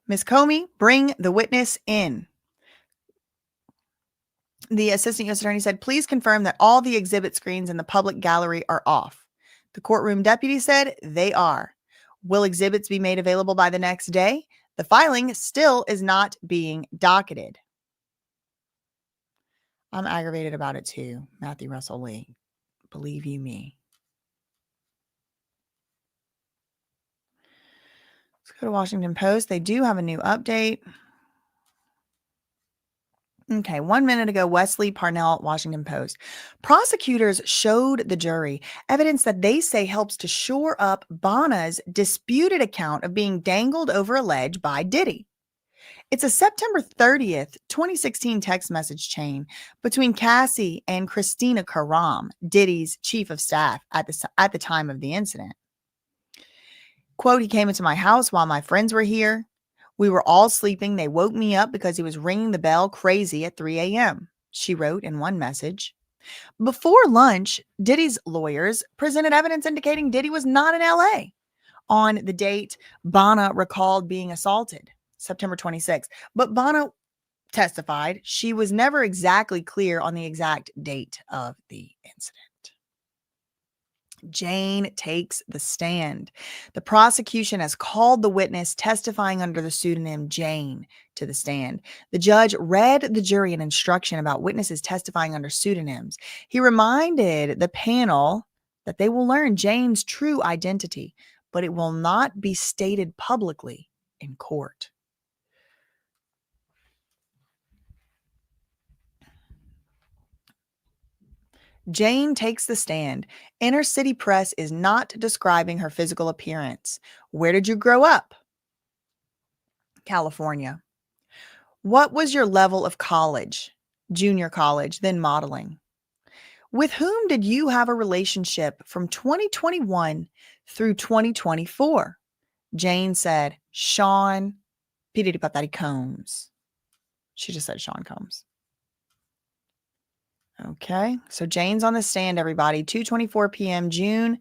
Ms. Comey, bring the witness in. The assistant U.S. attorney said, please confirm that all the exhibit screens in the public gallery are off. The courtroom deputy said they are. Will exhibits be made available by the next day? The filing still is not being docketed. I'm aggravated about it too, Matthew Russell Lee. Believe you me. Let's go to Washington Post. They do have a new update. Okay, 1 minute ago, Wesley Parnell, Washington Post. Prosecutors showed the jury evidence that they say helps to shore up Bana's disputed account of being dangled over a ledge by Diddy. It's a September 30th, 2016 text message chain between Cassie and Christina Karam, Diddy's chief of staff at the time of the incident. Quote, he came into my house while my friends were here. We were all sleeping. They woke me up because he was ringing the bell crazy at 3 a.m., she wrote in one message. Before lunch, Diddy's lawyers presented evidence indicating Diddy was not in L.A. on the date Bana recalled being assaulted, September 26th. But Bana testified she was never exactly clear on the exact date of the incident. Jane takes the stand. The prosecution has called the witness testifying under the pseudonym Jane to the stand. The judge read the jury an instruction about witnesses testifying under pseudonyms. He reminded the panel that they will learn Jane's true identity, but it will not be stated publicly in court. Jane takes the stand. Inner city press is not describing her physical appearance. Where did you grow up? California. What was your level of college? Junior college, then modeling. With whom did you have a relationship from 2021 through 2024? Jane said, Sean Combs. She just said Sean Combs. Okay, so Jane's on the stand, everybody. 2:24 p.m., June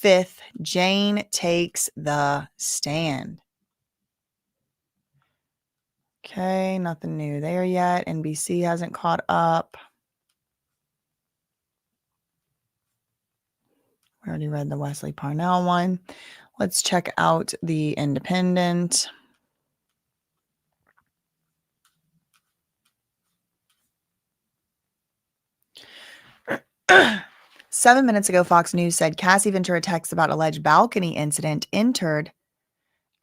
5th. Jane takes the stand. Okay, nothing new there yet. NBC hasn't caught up. We already read the Wesley Parnell one. Let's check out the Independent. Seven minutes ago, Fox News said Cassie Ventura text about alleged balcony incident entered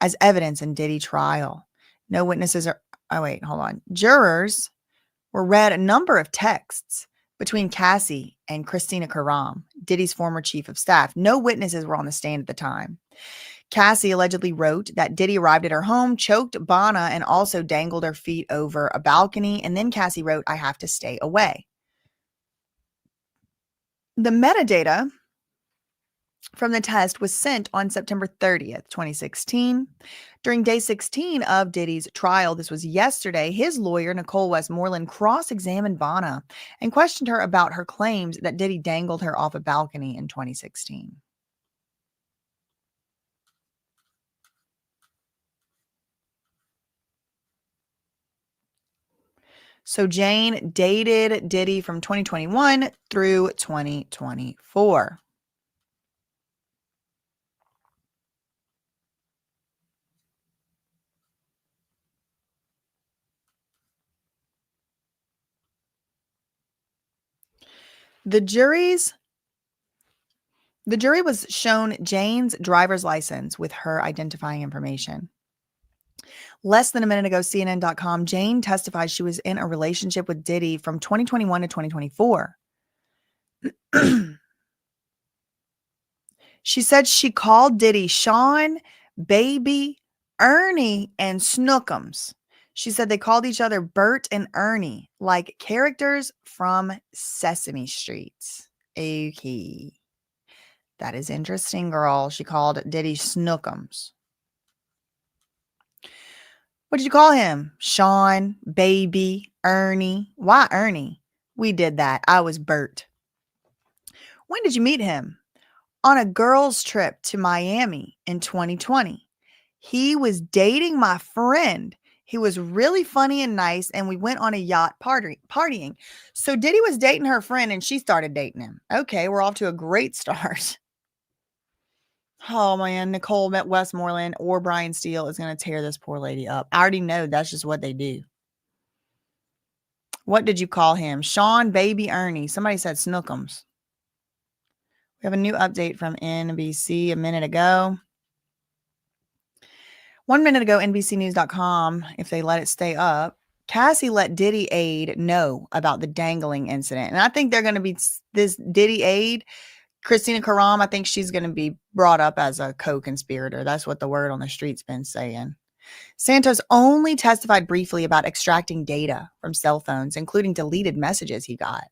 as evidence in Diddy trial. No witnesses are... Oh, wait, hold on. Jurors were read a number of texts between Cassie and Christina Karam, Diddy's former chief of staff. No witnesses were on the stand at the time. Cassie allegedly wrote that Diddy arrived at her home, choked Bana, and also dangled her feet over a balcony. And then Cassie wrote, I have to stay away. The metadata from the test was sent on September 30th, 2016. During day 16 of Diddy's trial, this was yesterday, his lawyer, Nicole Westmoreland, cross-examined Bana and questioned her about her claims that Diddy dangled her off a balcony in 2016. So Jane dated Diddy from 2021 through 2024. The jury was shown Jane's driver's license with her identifying information. Less than a minute ago, CNN.com, Jane testified she was in a relationship with Diddy from 2021 to 2024. She said she called Diddy Sean, Baby, Ernie, and Snookums. She said they called each other Bert and Ernie, like characters from Sesame Street. Okay. That is interesting, girl. She called Diddy Snookums. What did you call him? Sean, Baby, Ernie. Why Ernie? We did that. I was Bert. When did you meet him? On a girls' trip to Miami in 2020. He was dating my friend. He was really funny and nice, and we went on a yacht partying. So Diddy was dating her friend, and she started dating him. Okay, we're off to a great start. Oh man, Nicole met Westmoreland or Brian Steele is going to tear this poor lady up. I already know that's just what they do. What did you call him? Sean, Baby, Ernie. Somebody said Snookums. We have a new update from NBC a minute ago. 1 minute ago, NBCnews.com, if they let it stay up, Cassie let Diddy aide know about the dangling incident. And I think they're going to be this Diddy aide, Christina Karam, I think she's going to be brought up as a co-conspirator. That's what the word on the street's been saying. Santos only testified briefly about extracting data from cell phones, including deleted messages he got.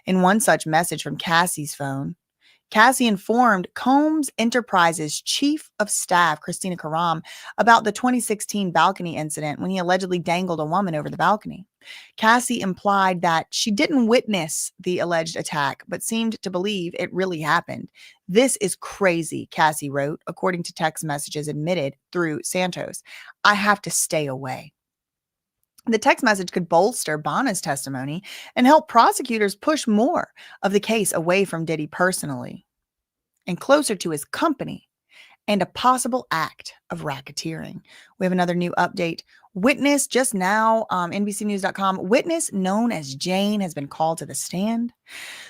In one such message from Cassie's phone, Cassie informed Combs Enterprises Chief of Staff, Christina Karam, about the 2016 balcony incident when he allegedly dangled a woman over the balcony. Cassie implied that she didn't witness the alleged attack, but seemed to believe it really happened. This is crazy, Cassie wrote, according to text messages admitted through Santos. I have to stay away. The text message could bolster Bana's testimony and help prosecutors push more of the case away from Diddy personally and closer to his company and a possible act of racketeering. We have another new update. Witness just now, NBCnews.com, witness known as Jane has been called to the stand.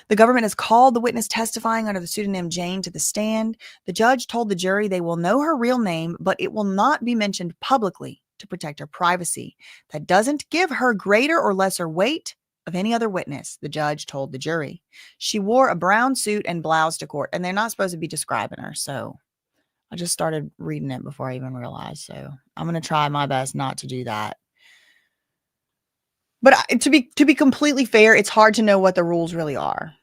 The government has called the witness testifying under the pseudonym Jane to the stand. The judge told the jury they will know her real name, but it will not be mentioned publicly to protect her privacy. That doesn't give her greater or lesser weight of any other witness, the judge told the jury. She wore a brown suit and blouse to court, and they're not supposed to be describing her, so I just started reading it before I even realized, so I'm going to try my best not to do that. But to be completely fair, it's hard to know what the rules really are.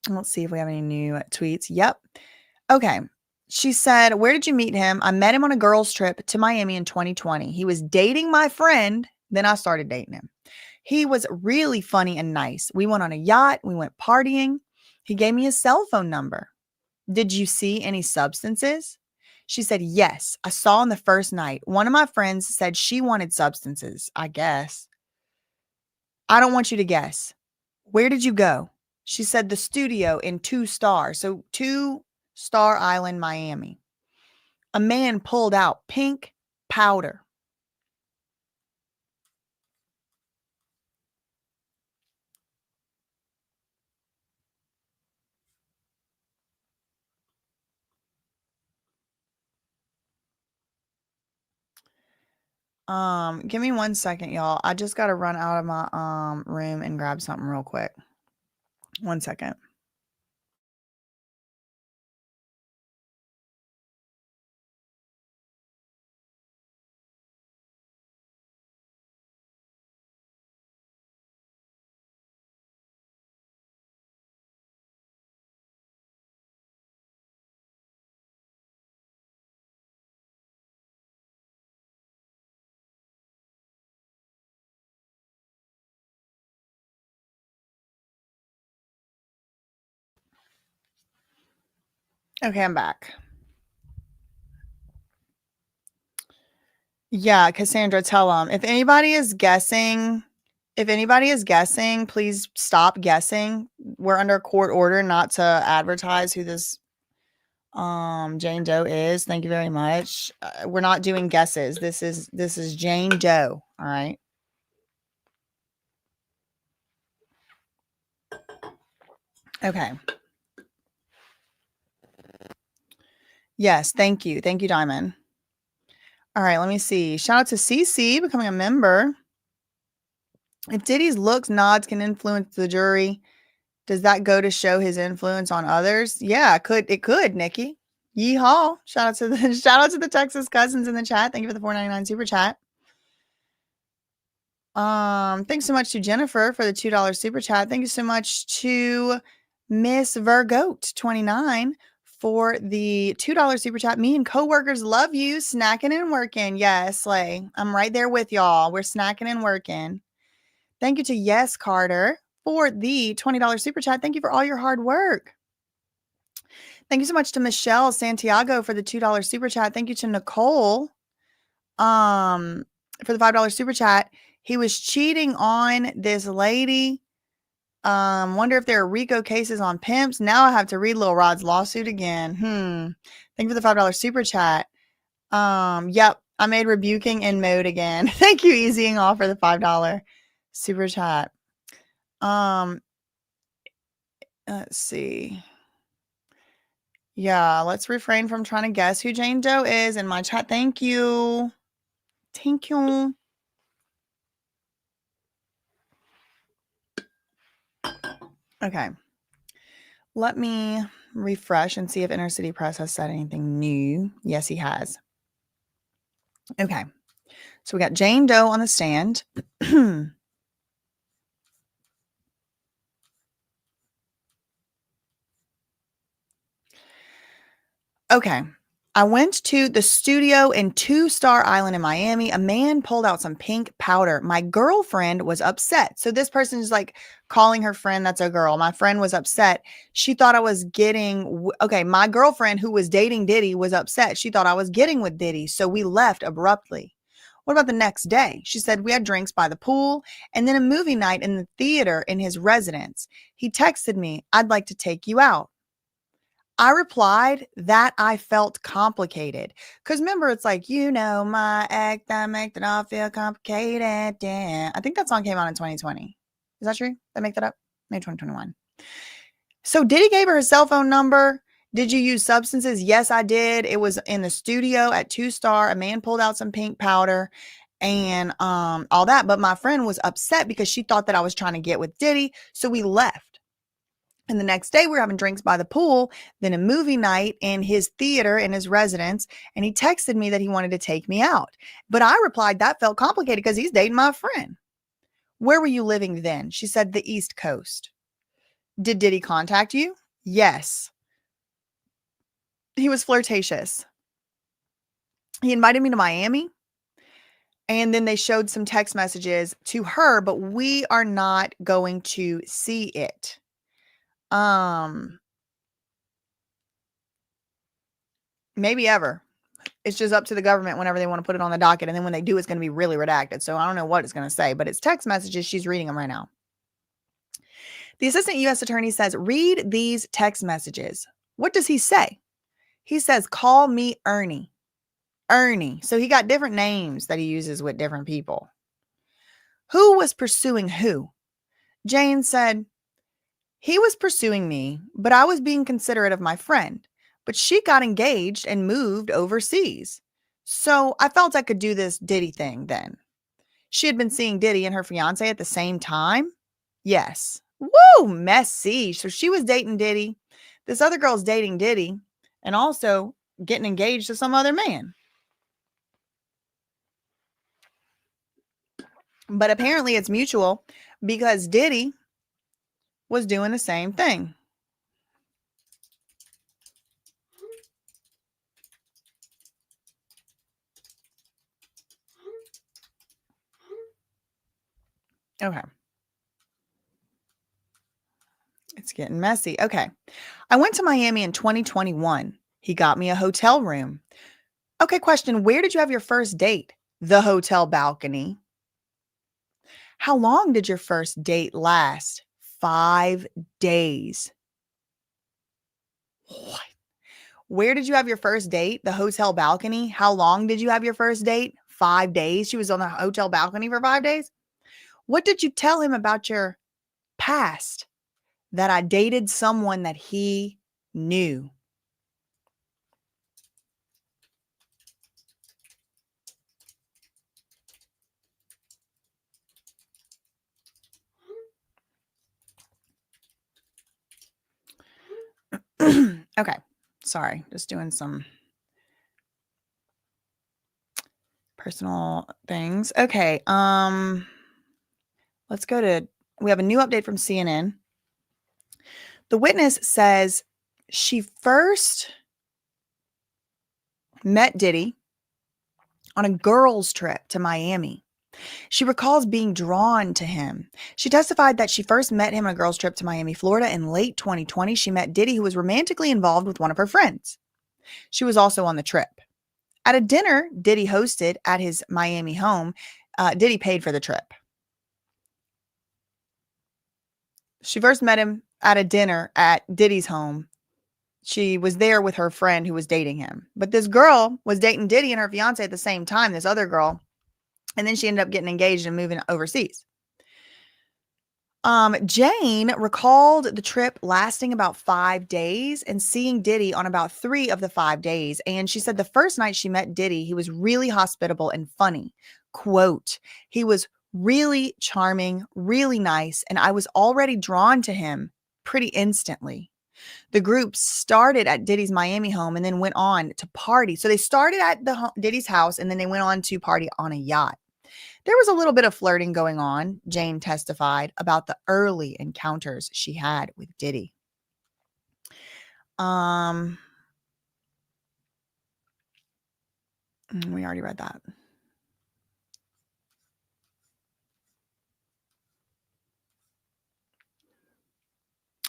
Let's see if we have any new tweets. Yep. Okay. She said, where did you meet him? I met him on a girls' trip to Miami in 2020. He was dating my friend. Then I started dating him. He was really funny and nice. We went on a yacht. We went partying. He gave me his cell phone number. Did you see any substances? She said, yes, I saw on the first night. One of my friends said she wanted substances, I guess. I don't want you to guess. Where did you go? She said the studio in 2 Star. So 2 Star Island, Miami. A man pulled out pink powder. Give me 1 second, y'all. I just got to run out of my room and grab something real quick. 1 second. Okay, I'm back. Yeah, Cassandra, tell them. If anybody is guessing, please stop guessing. We're under court order not to advertise who this Jane Doe is. Thank you very much. We're not doing guesses. This is Jane Doe, all right? Okay. Yes, thank you. Thank you, Diamond. All right, let me see. Shout out to CC becoming a member. If Diddy's looks, nods can influence the jury, does that go to show his influence on others? Yeah, it could, Nikki. Yeehaw. Shout out to the Texas cousins in the chat. Thank you for the $4.99 super chat. Thanks so much to Jennifer for the $2 super chat. Thank you so much to Miss Virgoat 29 for the $2 super chat. Me and coworkers love you, snacking and working. Yes, Slay. I'm right there with y'all. We're snacking and working. Thank you to Yes Carter for the $20 super chat. Thank you for all your hard work. Thank you so much to Michelle Santiago for the $2 super chat. Thank you to Nicole for the $5 super chat. He was cheating on this lady. Wonder if there are RICO cases on pimps. Now I have to read Lil Rod's lawsuit again. Thank you for the $5 super chat. Yep, I made rebuking in mode again. Thank you, Easying Off, for the $5 super chat. Let's see. Yeah, let's refrain from trying to guess who Jane Doe is in my chat. Thank you. Thank you. Okay. Let me refresh and see if Inner City Press has said anything new. Yes, he has. Okay. So we got Jane Doe on the stand. Okay. I went to the studio in Two-Star Island in Miami. A man pulled out some pink powder. My girlfriend was upset. So this person is like calling her friend that's a girl. My friend was upset. She thought I was getting, okay, my girlfriend who was dating Diddy was upset. She thought I was getting with Diddy. So we left abruptly. What about the next day? She said we had drinks by the pool and then a movie night in the theater in his residence. He texted me, I'd like to take you out. I replied that I felt complicated. Because remember, it's like, my act, that make it all feel complicated. Yeah. I think that song came out in 2020. Is that true? Did I make that up? Maybe 2021. So Diddy gave her his cell phone number. Did you use substances? Yes, I did. It was in the studio at Two-Star. A man pulled out some pink powder and all that. But my friend was upset because she thought that I was trying to get with Diddy. So we left. And the next day, we were having drinks by the pool, then a movie night in his theater in his residence. And he texted me that he wanted to take me out. But I replied that felt complicated because he's dating my friend. Where were you living then? She said the East Coast. Did Diddy contact you? Yes. He was flirtatious. He invited me to Miami. And then they showed some text messages to her, but we are not going to see it. Maybe ever. It's just up to the government whenever they want to put it on the docket. And then when they do, it's going to be really redacted. So I don't know what it's going to say, but it's text messages. She's reading them right now. The assistant U.S. attorney says, read these text messages. What does he say? He says, call me Ernie. Ernie. So he got different names that he uses with different people. Who was pursuing who? Jane said, he was pursuing me, but I was being considerate of my friend. But she got engaged and moved overseas. So I felt I could do this Diddy thing then. She had been seeing Diddy and her fiance at the same time? Yes. Woo, messy. So she was dating Diddy. This other girl's dating Diddy and also getting engaged to some other man. But apparently it's mutual because Diddy was doing the same thing. Okay. It's getting messy. Okay. I went to Miami in 2021. He got me a hotel room. Okay, question. Where did you have your first date? The hotel balcony. How long did your first date last? 5 days. What? Where did you have your first date? The hotel balcony. How long did you have your first date? 5 days. She was on the hotel balcony for 5 days. What did you tell him about your past? That I dated someone that he knew. Okay. Sorry. Just doing some personal things. Okay. Let's go to, we have a new update from CNN. The witness says she first met Diddy on a girls' trip to Miami. She recalls being drawn to him. She testified that she first met him on a girls' trip to Miami, Florida in late 2020. She met Diddy, who was romantically involved with one of her friends. She was also on the trip. At a dinner Diddy hosted at his Miami home, Diddy paid for the trip. She first met him at a dinner at Diddy's home. She was there with her friend who was dating him. But this girl was dating Diddy and her fiance at the same time, this other girl. And then she ended up getting engaged and moving overseas. Jane recalled the trip lasting about 5 days and seeing Diddy on about 3 of the 5 days. And she said the first night she met Diddy, he was really hospitable and funny. Quote, he was really charming, really nice, and I was already drawn to him pretty instantly. The group started at Diddy's Miami home and then went on to party. So they started at Diddy's house and then they went on to party on a yacht. There was a little bit of flirting going on, Jane testified about the early encounters she had with Diddy. We already read that.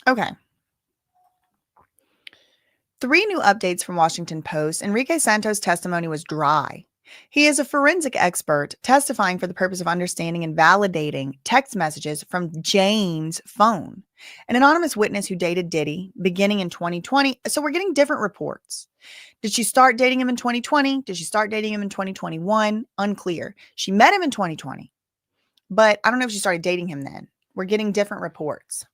Okay. 3 new updates from Washington Post. Enrique Santos' testimony was dry. He is a forensic expert testifying for the purpose of understanding and validating text messages from Jane's phone, an anonymous witness who dated Diddy beginning in 2020. So we're getting different reports. Did she start dating him in 2020? Did she start dating him in 2021? Unclear. She met him in 2020, but I don't know if she started dating him then. We're getting different reports.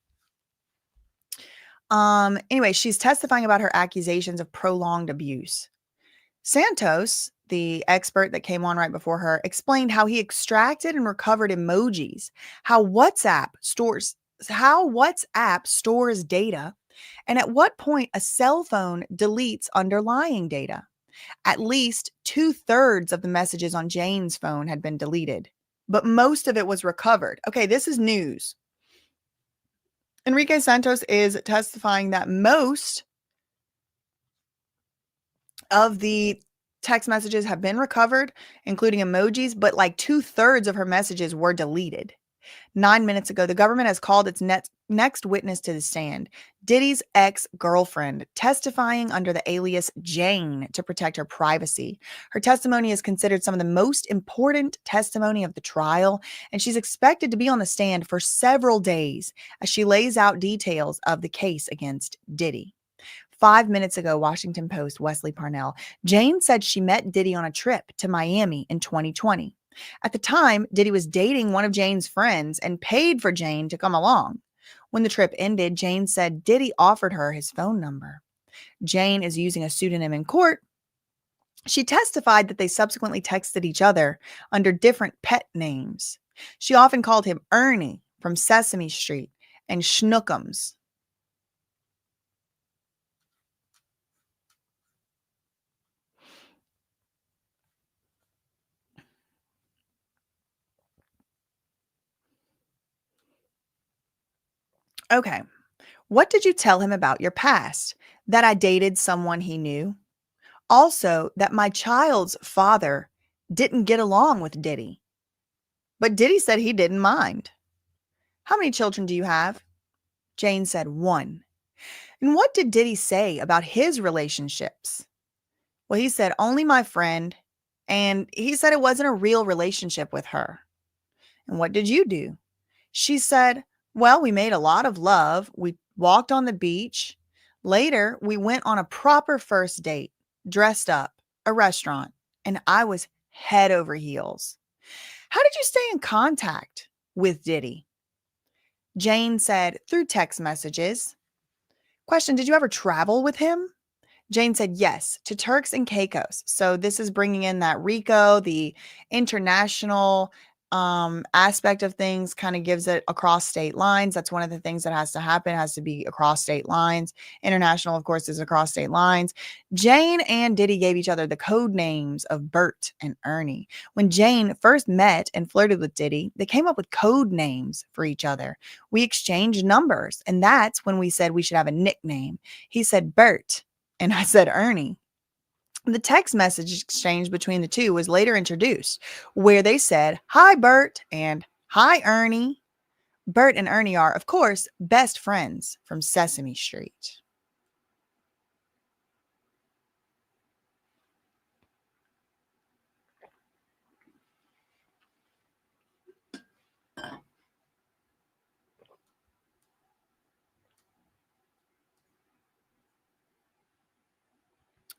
Anyway, she's testifying about her accusations of prolonged abuse. Santos, the expert that came on right before her, explained how he extracted and recovered emojis, how WhatsApp stores data, and at what point a cell phone deletes underlying data. At least 2/3 of the messages on Jane's phone had been deleted, but most of it was recovered. Okay, this is news. Enrique Santos is testifying that most of the text messages have been recovered, including emojis, but like 2/3 of her messages were deleted. 9 minutes ago, the government has called its next witness to the stand, Diddy's ex-girlfriend, testifying under the alias Jane to protect her privacy. Her testimony is considered some of the most important testimony of the trial, and she's expected to be on the stand for several days as she lays out details of the case against Diddy. 5 minutes ago, Washington Post, Wesley Parnell, Jane said she met Diddy on a trip to Miami in 2020. At the time, Diddy was dating one of Jane's friends and paid for Jane to come along. When the trip ended, Jane said Diddy offered her his phone number. Jane is using a pseudonym in court. She testified that they subsequently texted each other under different pet names. She often called him Ernie from Sesame Street and Schnookums. Okay. What did you tell him about your past? That I dated someone he knew? Also, that my child's father didn't get along with Diddy. But Diddy said he didn't mind. How many children do you have? Jane said 1. And what did Diddy say about his relationships? Well, he said, only my friend. And he said it wasn't a real relationship with her. And what did you do? She said, well, we made a lot of love. We walked on the beach. Later, we went on a proper first date, dressed up, a restaurant, and I was head over heels. How did you stay in contact with Diddy? Jane said, through text messages. Question, did you ever travel with him? Jane said, yes, to Turks and Caicos. So this is bringing in that RICO, the international aspect of things, kind of gives it across state lines. That's one of the things that has to happen. It has to be across state lines. International, of course, is across state lines. Jane and Diddy gave each other the code names of Bert and Ernie. When Jane first met and flirted with Diddy, they came up with code names for each other. We exchanged numbers, and that's when we said we should have a nickname. He said Bert, and I said Ernie. The text message exchange between the two was later introduced, where they said, hi, Bert, and hi, Ernie. Bert and Ernie are, of course, best friends from Sesame Street.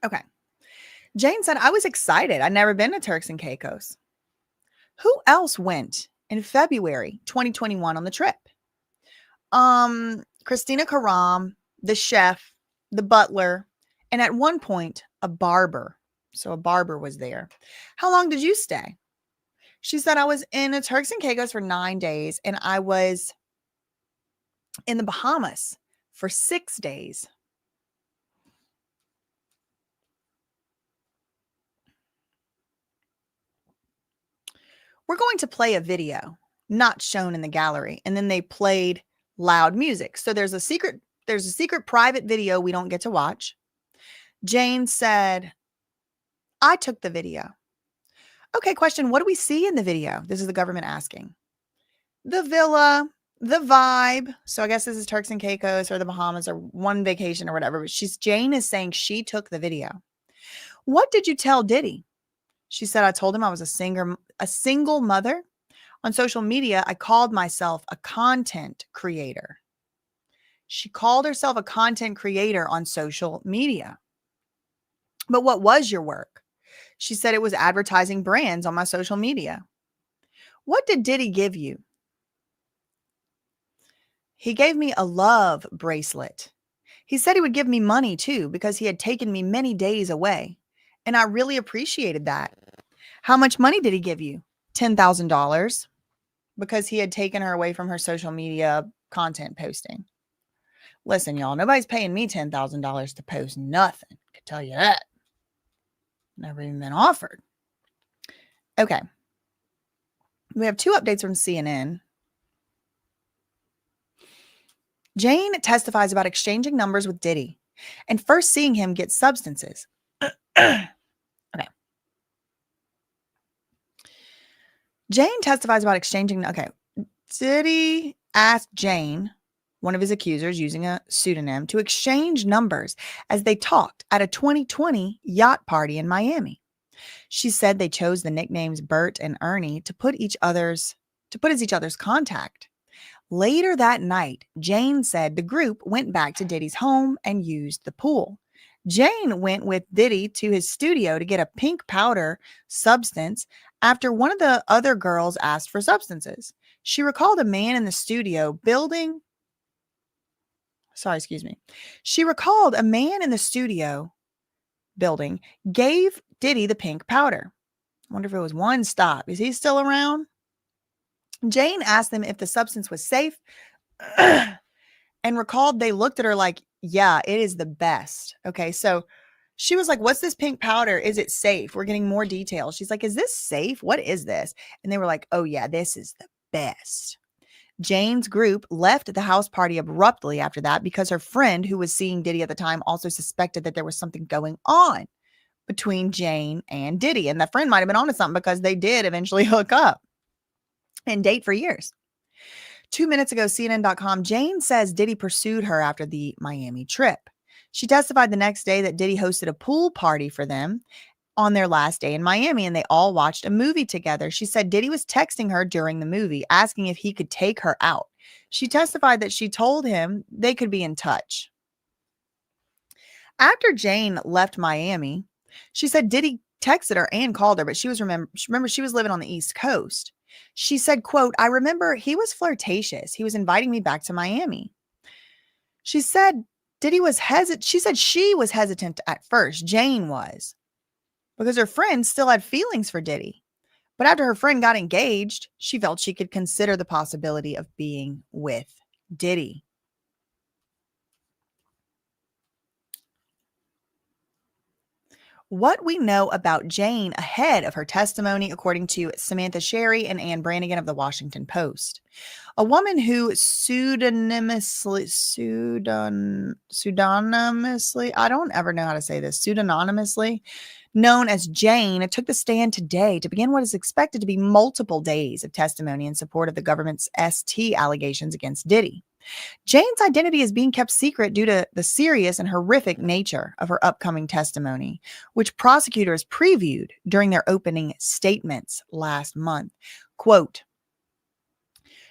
Okay. Jane said, I was excited. I'd never been to Turks and Caicos. Who else went in February 2021 on the trip? Christina Karam, the chef, the butler, and at one point, a barber. So a barber was there. How long did you stay? She said, I was in a Turks and Caicos for 9 days, and I was in the Bahamas for 6 days. We're going to play a video not shown in the gallery, and then they played loud music. So there's a secret private video we don't get to watch. Jane said, I took the video. Okay, question, what do we see in the video? This is the government asking. The villa, the vibe. So I guess this is Turks and Caicos or the Bahamas or one vacation or whatever. But Jane is saying she took the video. What did you tell Diddy? She said, I told him I was a single mother. On social media, I called myself a content creator. She called herself a content creator on social media. But what was your work? She said it was advertising brands on my social media. What did Diddy give you? He gave me a love bracelet. He said he would give me money too because he had taken me many days away. And I really appreciated that. How much money did he give you? $10,000 because he had taken her away from her social media content posting. Listen, y'all, nobody's paying me $10,000 to post nothing. I can tell you that. Never even been offered. Okay. We have 2 updates from CNN. Jane testifies about exchanging numbers with Diddy and first seeing him get substances. Okay. Jane testifies about exchanging. Okay. Diddy asked Jane, one of his accusers using a pseudonym, to exchange numbers as they talked at a 2020 yacht party in Miami. She said they chose the nicknames Bert and Ernie to put as each other's contact. Later that night, Jane said the group went back to Diddy's home and used the pool. Jane went with Diddy to his studio to get a pink powder substance after one of the other girls asked for substances. She recalled a man in the studio building. She recalled a man in the studio building gave Diddy the pink powder. I wonder if it was one stop. Is he still around? Jane asked them if the substance was safe and recalled they looked at her like, yeah, it is the best. Okay, so she was like, what's this pink powder? Is it safe? We're getting more details. She's like, is this safe? What is this? And they were like, oh yeah, this is the best. Jane's group left the house party abruptly after that because her friend who was seeing Diddy at the time also suspected that there was something going on between Jane and Diddy. And that friend might have been onto something because they did eventually hook up and date for years. 2 minutes ago, CNN.com, Jane says Diddy pursued her after the Miami trip. She testified the next day that Diddy hosted a pool party for them on their last day in Miami, and they all watched a movie together. She said Diddy was texting her during the movie, asking if he could take her out. She testified that she told him they could be in touch. After Jane left Miami, she said Diddy texted her and called her, but she remember she was living on the East Coast. She said, quote, "I remember he was flirtatious. He was inviting me back to Miami." She said she said she was hesitant at first. Jane was, because her friend still had feelings for Diddy. But after her friend got engaged, she felt she could consider the possibility of being with Diddy. What we know about Jane ahead of her testimony, according to Samantha Sherry and Ann Brannigan of the Washington Post. A woman who pseudonymously, I don't ever know how to say this, pseudonymously known as Jane, took the stand today to begin what is expected to be multiple days of testimony in support of the government's ST allegations against Diddy. Jane's identity is being kept secret due to the serious and horrific nature of her upcoming testimony, which prosecutors previewed during their opening statements last month. Quote,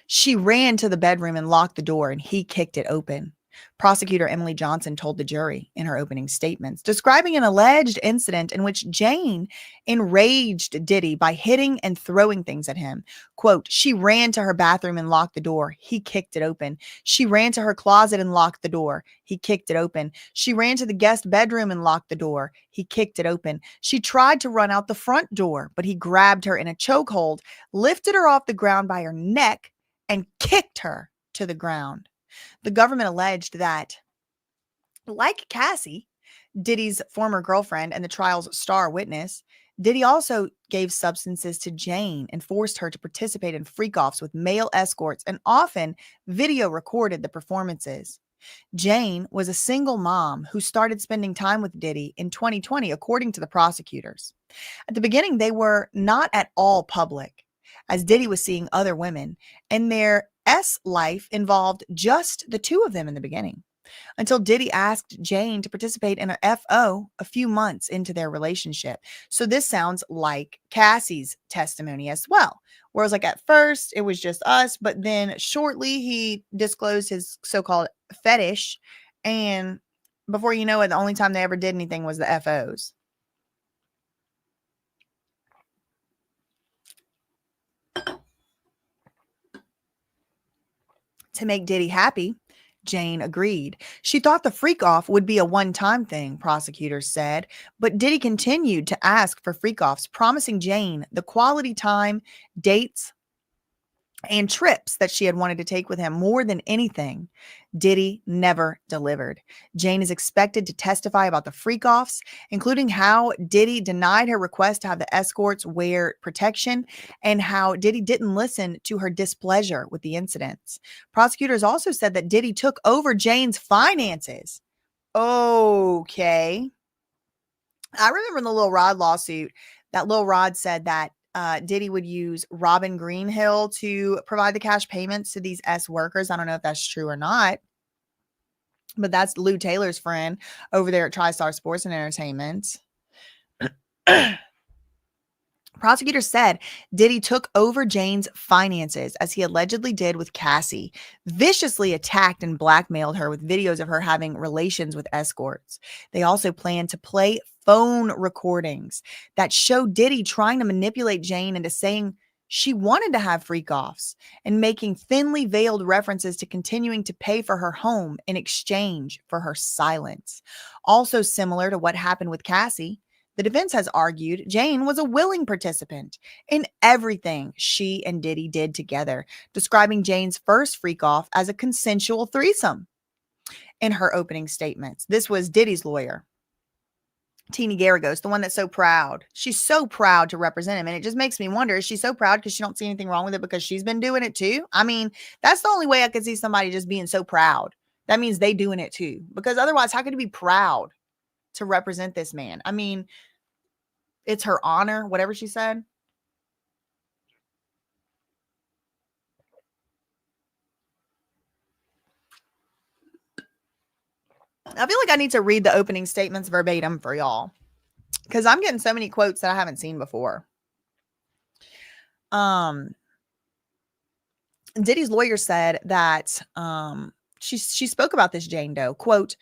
"She ran to the bedroom and locked the door, and he kicked it open," prosecutor Emily Johnson told the jury in her opening statements, describing an alleged incident in which Jane enraged Diddy by hitting and throwing things at him. Quote, "She ran to her bathroom and locked the door. He kicked it open. She ran to her closet and locked the door. He kicked it open. She ran to the guest bedroom and locked the door. He kicked it open. She tried to run out the front door, but he grabbed her in a chokehold, lifted her off the ground by her neck, and kicked her to the ground." The government alleged that, like Cassie, Diddy's former girlfriend and the trial's star witness, Diddy also gave substances to Jane and forced her to participate in freak-offs with male escorts and often video recorded the performances. Jane was a single mom who started spending time with Diddy in 2020, according to the prosecutors. At the beginning, they were not at all public, as Diddy was seeing other women, and their life involved just the two of them in the beginning, until Diddy asked Jane to participate in a FO a few months into their relationship. So this sounds like Cassie's testimony as well. Whereas like at first it was just us, but then shortly he disclosed his so-called fetish. And before you know it, the only time they ever did anything was the FOs. To make Diddy happy, Jane agreed. She thought the freak-off would be a one-time thing, prosecutors said, but Diddy continued to ask for freak-offs, promising Jane the quality time, dates, and trips that she had wanted to take with him more than anything. Diddy never delivered. Jane is expected to testify about the freak-offs, including how Diddy denied her request to have the escorts wear protection and how Diddy didn't listen to her displeasure with the incidents. Prosecutors also said that Diddy took over Jane's finances. Okay. I remember in the Lil Rod lawsuit that Lil Rod said that Diddy would use Robin Greenhill to provide the cash payments to these S workers. I don't know if that's true or not, but that's Lou Taylor's friend over there at TriStar Sports and Entertainment. Prosecutors said Diddy took over Jane's finances, as he allegedly did with Cassie, viciously attacked and blackmailed her with videos of her having relations with escorts. They also planned to play phone recordings that show Diddy trying to manipulate Jane into saying she wanted to have freak-offs and making thinly veiled references to continuing to pay for her home in exchange for her silence. Also similar to what happened with Cassie, the defense has argued Jane was a willing participant in everything she and Diddy did together, describing Jane's first freak-off as a consensual threesome. In her opening statements, this was Diddy's lawyer, Teeny Garagos, the one that's so proud. She's so proud to represent him. And it just makes me wonder, is she so proud because she don't see anything wrong with it because she's been doing it too? I mean, that's the only way I could see somebody just being so proud. That means they doing it too. Because otherwise, how could you be proud to represent this man? I mean, it's her honor, whatever she said. I feel like I need to read the opening statements verbatim for y'all because I'm getting so many quotes that I haven't seen before. Diddy's lawyer said that she spoke about this Jane Doe, quote,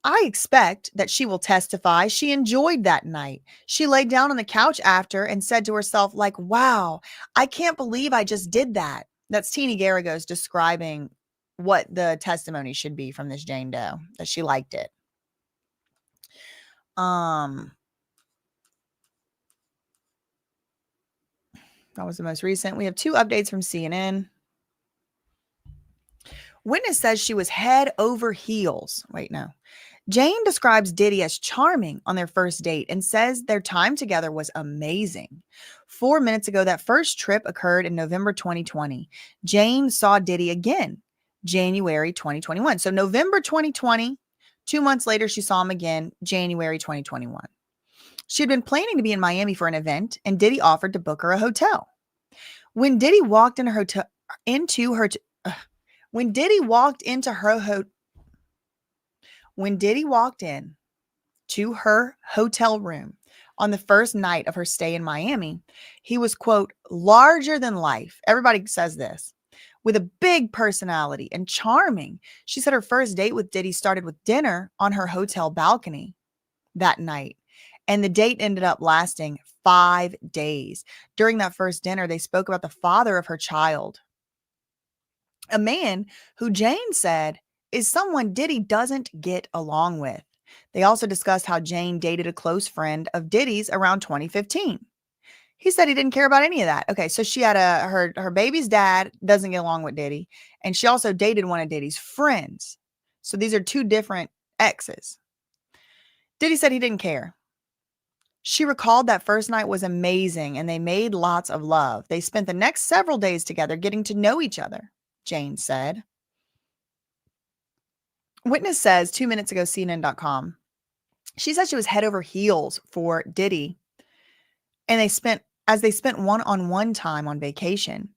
I expect that she will testify she enjoyed that night. She laid down on the couch after and said to herself, like, wow, I can't believe I just did that. That's Teeny Garrigos describing what the testimony should be from this Jane Doe, that she liked it. That was the most recent. We have 2 updates from CNN. Witness says she was head over heels. Wait, no. Jane describes Diddy as charming on their first date and says their time together was amazing. 4 minutes ago, that first trip occurred in November 2020. Jane saw Diddy again, January 2021. So November 2020, 2 months later, she saw him again, January 2021. She had been planning to be in Miami for an event, and Diddy offered to book her a hotel. When Diddy walked in her when Diddy walked into her when Diddy walked in to her hotel room on the first night of her stay in Miami, he was, quote, larger than life. Everybody says this. With a big personality and charming. She said her first date with Diddy started with dinner on her hotel balcony that night. And the date ended up lasting 5 days. During that first dinner, they spoke about the father of her child, a man who Jane said is someone Diddy doesn't get along with. They also discussed how Jane dated a close friend of Diddy's around 2015. He said he didn't care about any of that. Okay, so she had her baby's dad doesn't get along with Diddy, and she also dated one of Diddy's friends. So these are 2 different exes. Diddy said he didn't care. She recalled that first night was amazing and they made lots of love. They spent the next several days together getting to know each other, Jane said. Witness says 2 minutes ago, CNN.com. She said she was head over heels for Diddy. And they spent one-on-one time on vacation.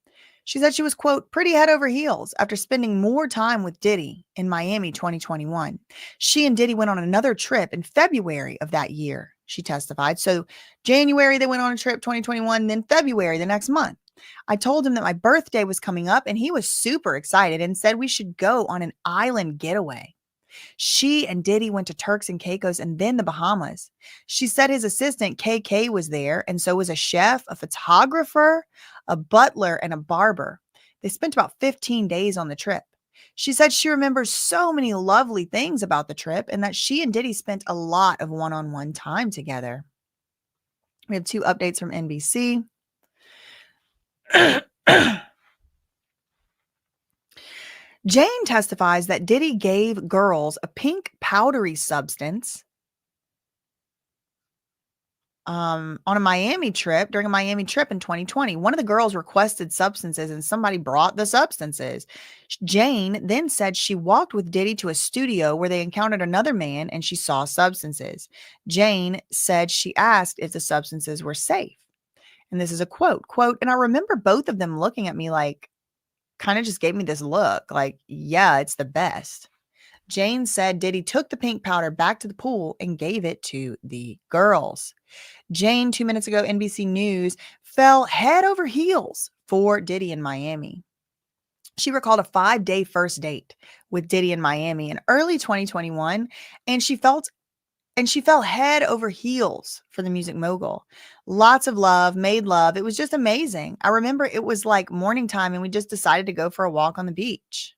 She said she was, quote, pretty head over heels after spending more time with Diddy in Miami 2021. She and Diddy went on another trip in February of that year, she testified. So January, they went on a trip, 2021, then February, the next month. I told him that my birthday was coming up and he was super excited and said we should go on an island getaway. She and Diddy went to Turks and Caicos and then the Bahamas. She said his assistant, KK, was there, and so was a chef, a photographer, a butler, and a barber. They spent about 15 days on the trip. She said she remembers so many lovely things about the trip and that she and Diddy spent a lot of one-on-one time together. We have 2 updates from NBC. Jane testifies that Diddy gave girls a pink powdery substance on a Miami trip, during a Miami trip in 2020. One of the girls requested substances and somebody brought the substances. Jane then said she walked with Diddy to a studio where they encountered another man and she saw substances. Jane said she asked if the substances were safe. And this is a quote, and I remember both of them looking at me like, kind of just gave me this look like, yeah, it's the best. Jane said Diddy took the pink powder back to the pool and gave it to the girls. Jane, 2 minutes ago, NBC News, fell head over heels for Diddy in Miami. She recalled a 5-day first date with Diddy in Miami in early 2021, and she fell head over heels for the music mogul. Lots of love, made love. It was just amazing. I remember it was like morning time and we just decided to go for a walk on the beach.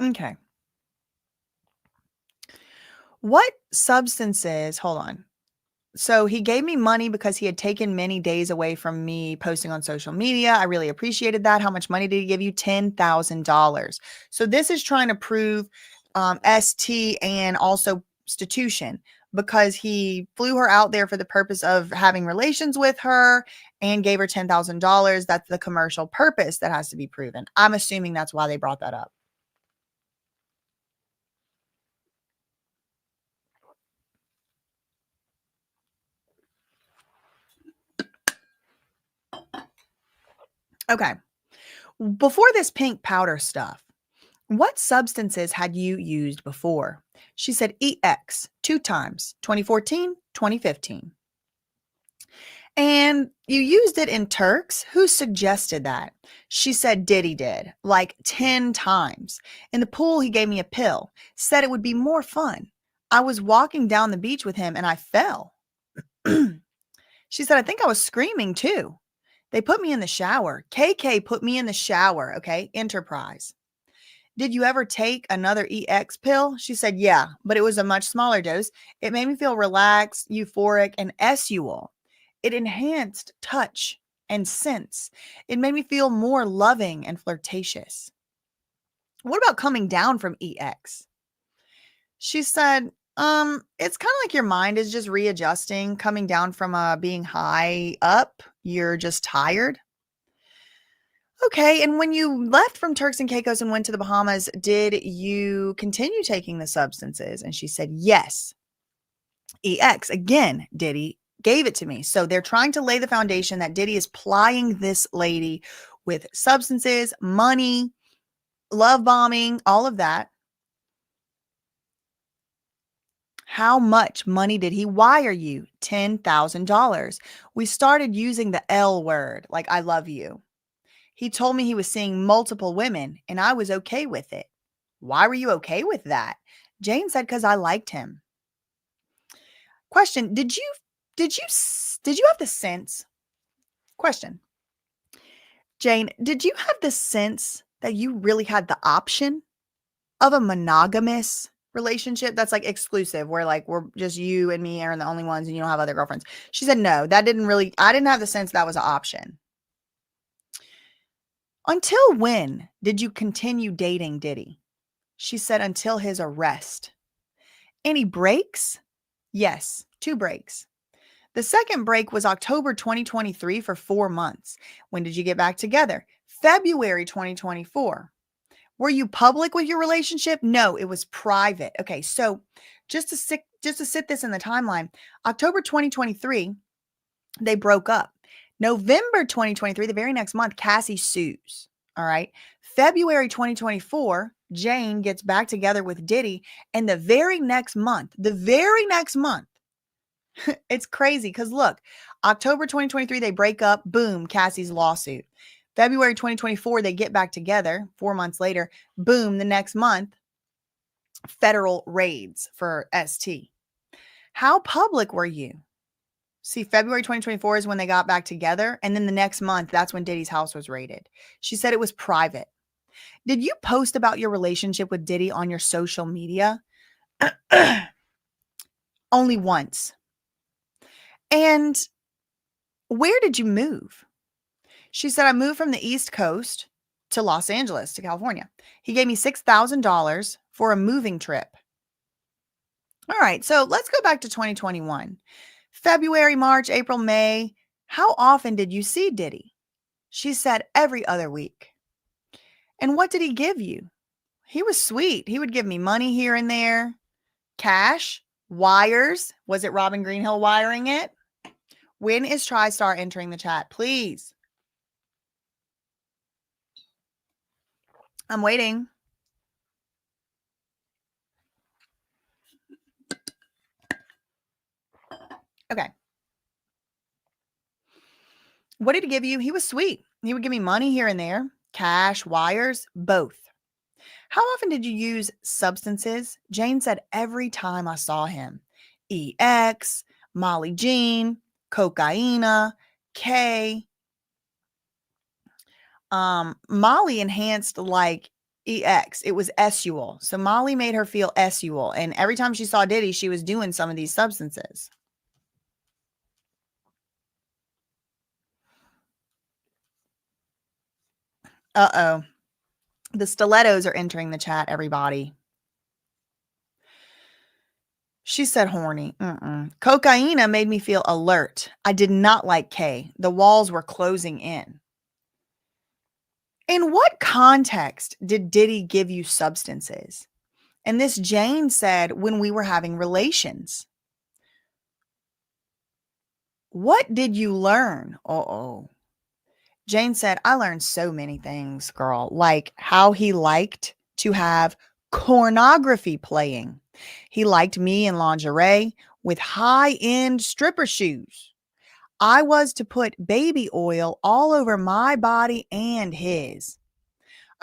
Okay. What substances, hold on. So he gave me money because he had taken many days away from me posting on social media. I really appreciated that. How much money did he give you? $10,000. So this is trying to prove ST and also prostitution because he flew her out there for the purpose of having relations with her and gave her $10,000. That's the commercial purpose that has to be proven. I'm assuming that's why they brought that up. Okay. Before this pink powder stuff, what substances had you used before? She said EX 2 times, 2014, 2015. And you used it in Turks? Who suggested that? She said Diddy did, like 10 times. In the pool, he gave me a pill, said it would be more fun. I was walking down the beach with him and I fell. She said, I think I was screaming too. They put me in the shower. KK put me in the shower. Okay. Enterprise. Did you ever take another EX pill? She said, yeah, but it was a much smaller dose. It made me feel relaxed, euphoric, and sexual. It enhanced touch and sense. It made me feel more loving and flirtatious. What about coming down from EX? She said, it's kind of like your mind is just readjusting, coming down from being high up. You're just tired. Okay, and when you left from Turks and Caicos and went to the Bahamas, did you continue taking the substances? And she said, yes. EX, again, Diddy gave it to me. So they're trying to lay the foundation that Diddy is plying this lady with substances, money, love bombing, all of that. How much money did he wire you? $10,000. We started using the L word, like I love you. He told me he was seeing multiple women and I was okay with it. Why were you okay with that? Jane said, because I liked him. Question, did you have the sense? Question. Jane, did you have the sense that you really had the option of a monogamous relationship that's like exclusive, where like we're just you and me are the only ones and you don't have other girlfriends? She said, no, I didn't have the sense that was an option. Until when did you continue dating Diddy? She said, until his arrest. Any breaks? Yes, 2 breaks. The second break was October 2023 for 4 months. When did you get back together? February 2024. Were you public with your relationship? No, it was private. Okay, so just to sit this in the timeline, October 2023, they broke up. November 2023, the very next month, Cassie sues. All right. February 2024, Jane gets back together with Diddy. And the very next month, it's crazy because look, October 2023, they break up. Boom, Cassie's lawsuit. February 2024, they get back together 4 months later. Boom, the next month, federal raids for ST. How public were you? See, February 2024 is when they got back together. And then the next month, that's when Diddy's house was raided. She said it was private. Did you post about your relationship with Diddy on your social media? Only once. And where did you move? She said, I moved from the East Coast to Los Angeles, to California. He gave me $6,000 for a moving trip. All right, so let's go back to 2021. February, March, April, May. How often did you see Diddy? She said every other week. And what did he give you? He was sweet. He would give me money here and there. Cash, wires. Was it Robin Greenhill wiring it? When is TriStar entering the chat? Please. I'm waiting. Okay. What did he give you? He was sweet. He would give me money here and there. Cash, wires, both. How often did you use substances? Jane said every time I saw him. EX, Molly Jean, cocaine, K. Molly enhanced like EX. It was sexual. So Molly made her feel sexual. And every time she saw Diddy, she was doing some of these substances. Uh-oh. The stilettos are entering the chat, everybody. She said horny. Cocaine made me feel alert. I did not like K. The walls were closing in. In what context did Diddy give you substances? And this Jane said when we were having relations. What did you learn? Uh-oh. Jane said, I learned so many things, girl, like how he liked to have pornography playing. He liked me in lingerie with high-end stripper shoes. I was to put baby oil all over my body and his.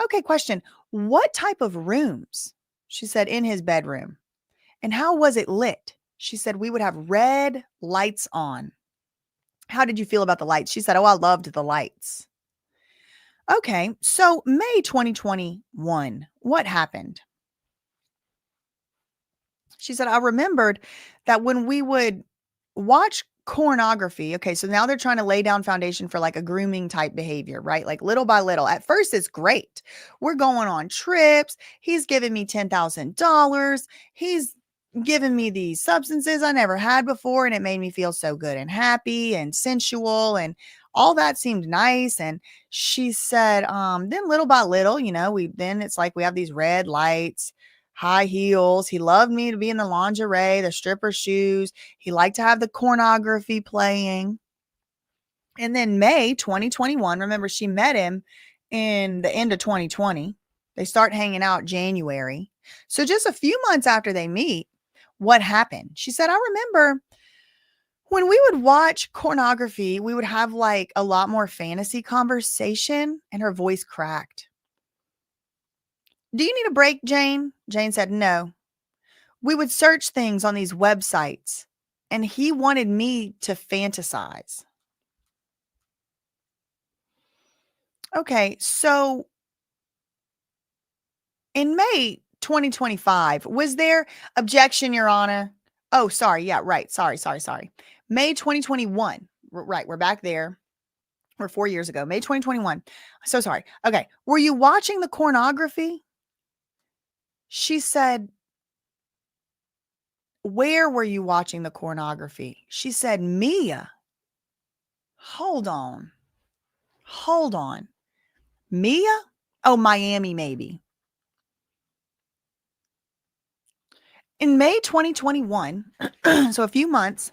Okay, question. What type of rooms? She said, in his bedroom. And how was it lit? She said, we would have red lights on. How did you feel about the lights? She said, oh, I loved the lights. Okay, so May 2021, what happened? She said, I remembered that when we would watch pornography, okay, so now they're trying to lay down foundation for like a grooming type behavior, right? Like little by little. At first, it's great. We're going on trips. He's giving me $10,000. He's giving me these substances I never had before, and it made me feel so good and happy and sensual, and all that seemed nice. And she said, then little by little, it's like we have these red lights, high heels. He loved me to be in the lingerie, the stripper shoes. He liked to have the pornography playing. And then May 2021, remember, she met him in the end of 2020. They start hanging out January. So just a few months after they meet, what happened? She said, I remember when we would watch pornography, we would have like a lot more fantasy conversation, and her voice cracked. Do you need a break, Jane? Jane said, no. We would search things on these websites, and he wanted me to fantasize. Okay, so in May 2025, was there objection, Your Honor? Oh, sorry. Yeah, right. Sorry. May 2021. Right. We're back there. We're 4 years ago. May 2021. So sorry. Okay. Were you watching the pornography? She said, where were you watching the pornography? She said, Mia. Hold on. Mia? Oh, Miami, maybe. In May 2021, so a few months.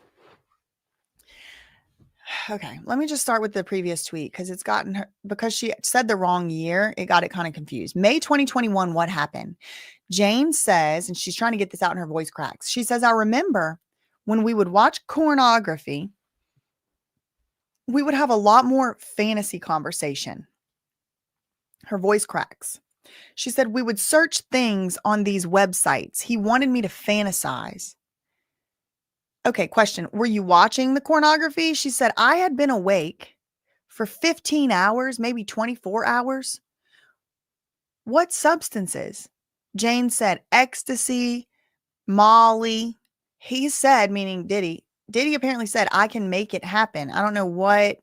Okay, let me just start with the previous tweet because it's gotten her, because she said the wrong year, it got it kind of confused. May 2021, what happened? Jane says, and she's trying to get this out and her voice cracks. She says, I remember when we would watch pornography, we would have a lot more fantasy conversation. Her voice cracks. She said, we would search things on these websites. He wanted me to fantasize. Okay, question. Were you watching the pornography? She said, I had been awake for 15 hours, maybe 24 hours. What substances? Jane said, ecstasy, Molly. He said, meaning Diddy. Diddy apparently said, I can make it happen. I don't know what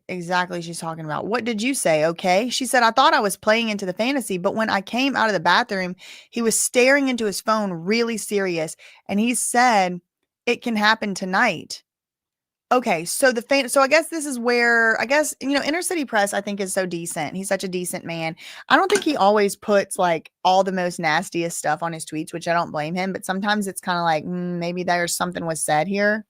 exactly she's talking about. What did you say? Okay. She said, I thought I was playing into the fantasy, but when I came out of the bathroom, he was staring into his phone really serious. And he said, it can happen tonight. Okay. So so I guess this is where, inner city press, I think, is so decent. He's such a decent man. I don't think he always puts like all the most nastiest stuff on his tweets, which I don't blame him, but sometimes it's kind of like, maybe there's something was said here.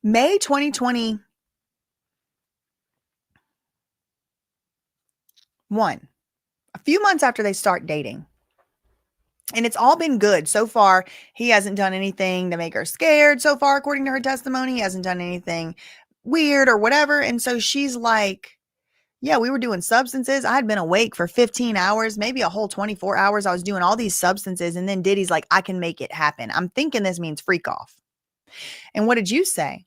May 2021, a few months after they start dating. And it's all been good. So far, he hasn't done anything to make her scared. So far, according to her testimony, he hasn't done anything weird or whatever. And so she's like, yeah, we were doing substances. I had been awake for 15 hours, maybe a whole 24 hours. I was doing all these substances. And then Diddy's like, I can make it happen. I'm thinking this means freak off. And what did you say?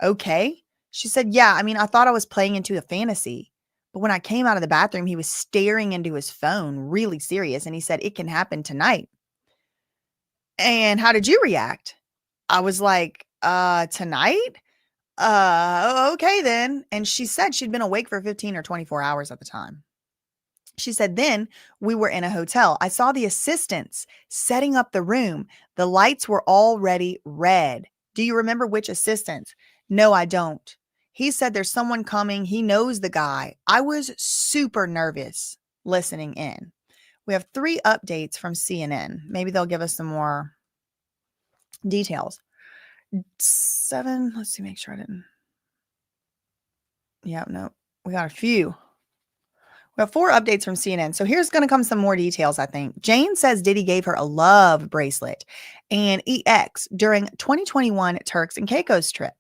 Okay. She said, yeah, I thought I was playing into a fantasy, but when I came out of the bathroom, he was staring into his phone, really serious. And he said, it can happen tonight. And how did you react? I was like, tonight? Okay then. And she said she'd been awake for 15 or 24 hours at the time. She said, then we were in a hotel. I saw the assistants setting up the room. The lights were already red. Do you remember which assistants? No, I don't. He said there's someone coming. He knows the guy. I was super nervous listening in. We have 3 updates from CNN. Maybe they'll give us some more Details. 7. Let's see, make sure I didn't. Yeah, no. We got a few. We have 4 updates from CNN. So here's going to come some more details, I think. Jane says Diddy gave her a love bracelet and EX during 2021 Turks and Caicos trip.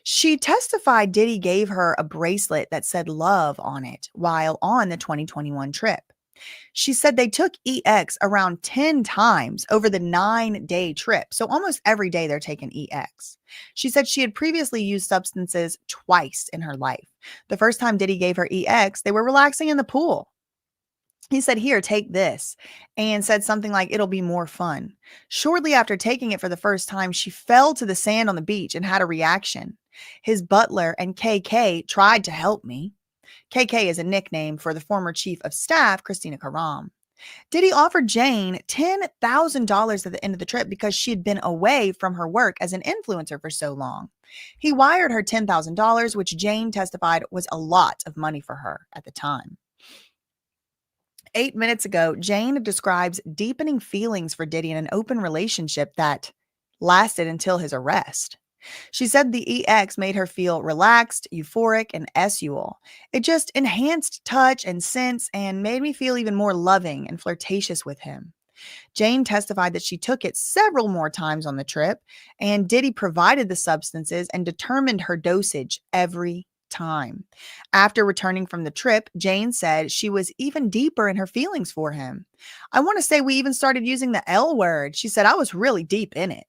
She testified Diddy gave her a bracelet that said love on it while on the 2021 trip. She said they took EX around 10 times over the 9-day trip. So almost every day they're taking EX. She said she had previously used substances twice in her life. The first time Diddy gave her EX, they were relaxing in the pool. He said, "Here, take this," and said something like, "It'll be more fun." Shortly after taking it for the first time, she fell to the sand on the beach and had a reaction. His butler and KK tried to help me. KK is a nickname for the former chief of staff, Christina Karam. Diddy offered Jane $10,000 at the end of the trip because she had been away from her work as an influencer for so long. He wired her $10,000, which Jane testified was a lot of money for her at the time. 8 minutes ago, Jane describes deepening feelings for Diddy in an open relationship that lasted until his arrest. She said the EX made her feel relaxed, euphoric, and sexual. It just enhanced touch and sense and made me feel even more loving and flirtatious with him. Jane testified that she took it several more times on the trip, and Diddy provided the substances and determined her dosage every time. After returning from the trip, Jane said she was even deeper in her feelings for him. "I want to say we even started using the L word." She said, "I was really deep in it."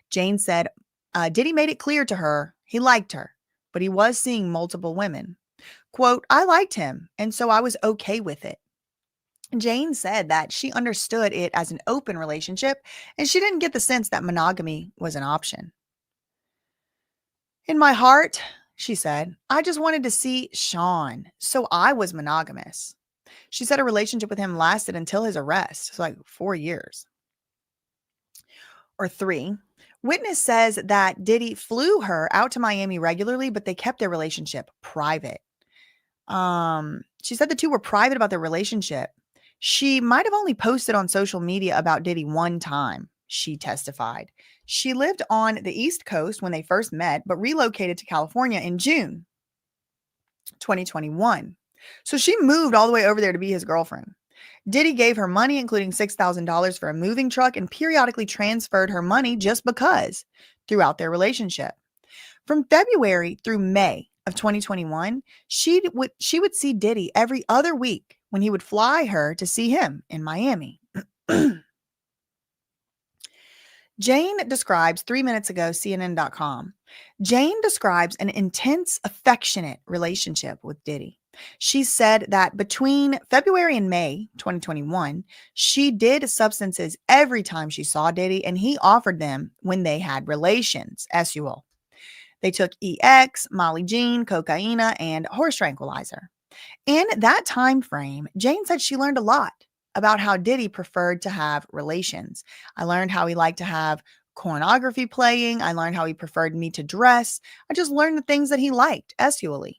Jane said Diddy made it clear to her he liked her, but he was seeing multiple women. Quote, "I liked him, and so I was okay with it." Jane said that she understood it as an open relationship, and she didn't get the sense that monogamy was an option. "In my heart," she said, "I just wanted to see Sean, so I was monogamous." She said a relationship with him lasted until his arrest, so like 4 years. Or 3. Witness says that Diddy flew her out to Miami regularly, but they kept their relationship private. She said the two were private about their relationship. She might have only posted on social media about Diddy one time, she testified. She lived on the East Coast when they first met, but relocated to California in June 2021. So she moved all the way over there to be his girlfriend. Diddy gave her money, including $6,000 for a moving truck, and periodically transferred her money just because throughout their relationship. From February through May of 2021, she would see Diddy every other week when he would fly her to see him in Miami. Jane describes 3 minutes ago, CNN.com. Jane describes an intense, affectionate relationship with Diddy. She said that between February and May 2021, she did substances every time she saw Diddy, and he offered them when they had relations, SUL. They took EX, Molly Jean, cocaine, and horse tranquilizer. In that time frame, Jane said she learned a lot about how Diddy preferred to have relations. "I learned how he liked to have pornography playing. I learned how he preferred me to dress. I just learned the things that he liked, sexually."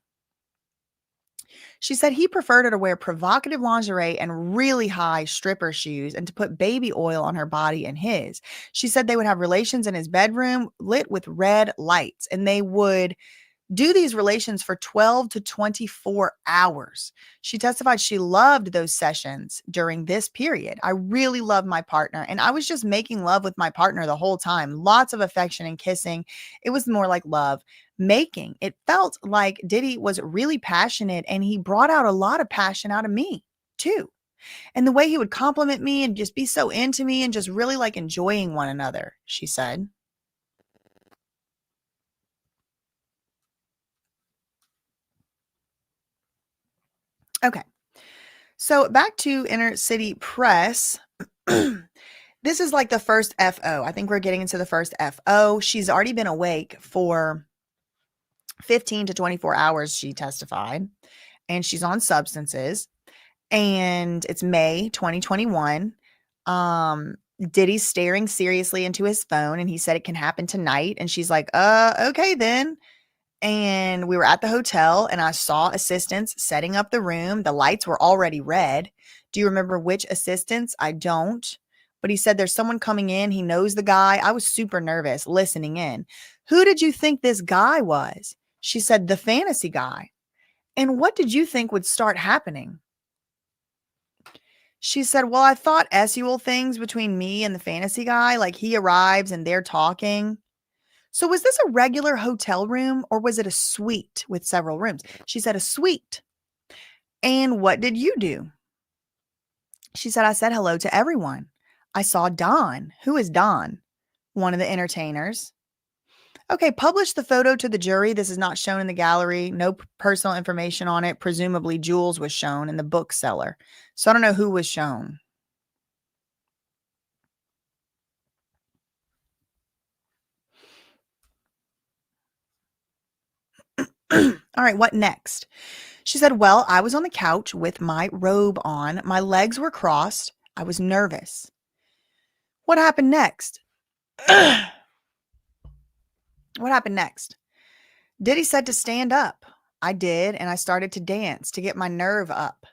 She said he preferred her to wear provocative lingerie and really high stripper shoes and to put baby oil on her body and his. She said they would have relations in his bedroom lit with red lights, and they would do these relations for 12 to 24 hours. She testified she loved those sessions during this period. "I really love my partner, and I was just making love with my partner the whole time. Lots of affection and kissing. It was more like love making. It felt like Diddy was really passionate, and he brought out a lot of passion out of me too. And the way he would compliment me and just be so into me and just really like enjoying one another," she said. Okay. So back to Inner City Press. This is like the first FO. I think we're getting into the first FO. She's already been awake for 15 to 24 hours, she testified, and she's on substances. And it's May 2021. Diddy's staring seriously into his phone, and he said it can happen tonight. And she's like, okay then. And we were at the hotel, and I saw assistants setting up the room. The lights were already red. Do you remember which assistants? I don't. but he said there's someone coming in. He knows the guy. I was super nervous listening in. Who did you think this guy was? She said, the fantasy guy. And what did you think would start happening? She said, well, I thought SUL things between me and the fantasy guy, like he arrives and they're talking. So was this a regular hotel room or was it a suite with several rooms? She said, a suite. And what did you do? She said, I said hello to everyone. I saw Don. Who is Don? One of the entertainers. Okay, publish the photo to the jury. This is not shown in the gallery. No personal information on it. Presumably Jules was shown and the bookseller. So I don't know who was shown. All right, what next? She said, well, I was on the couch with my robe on. My legs were crossed. I was nervous. What happened next? What happened next? Diddy said to stand up. I did, and I started to dance to get my nerve up.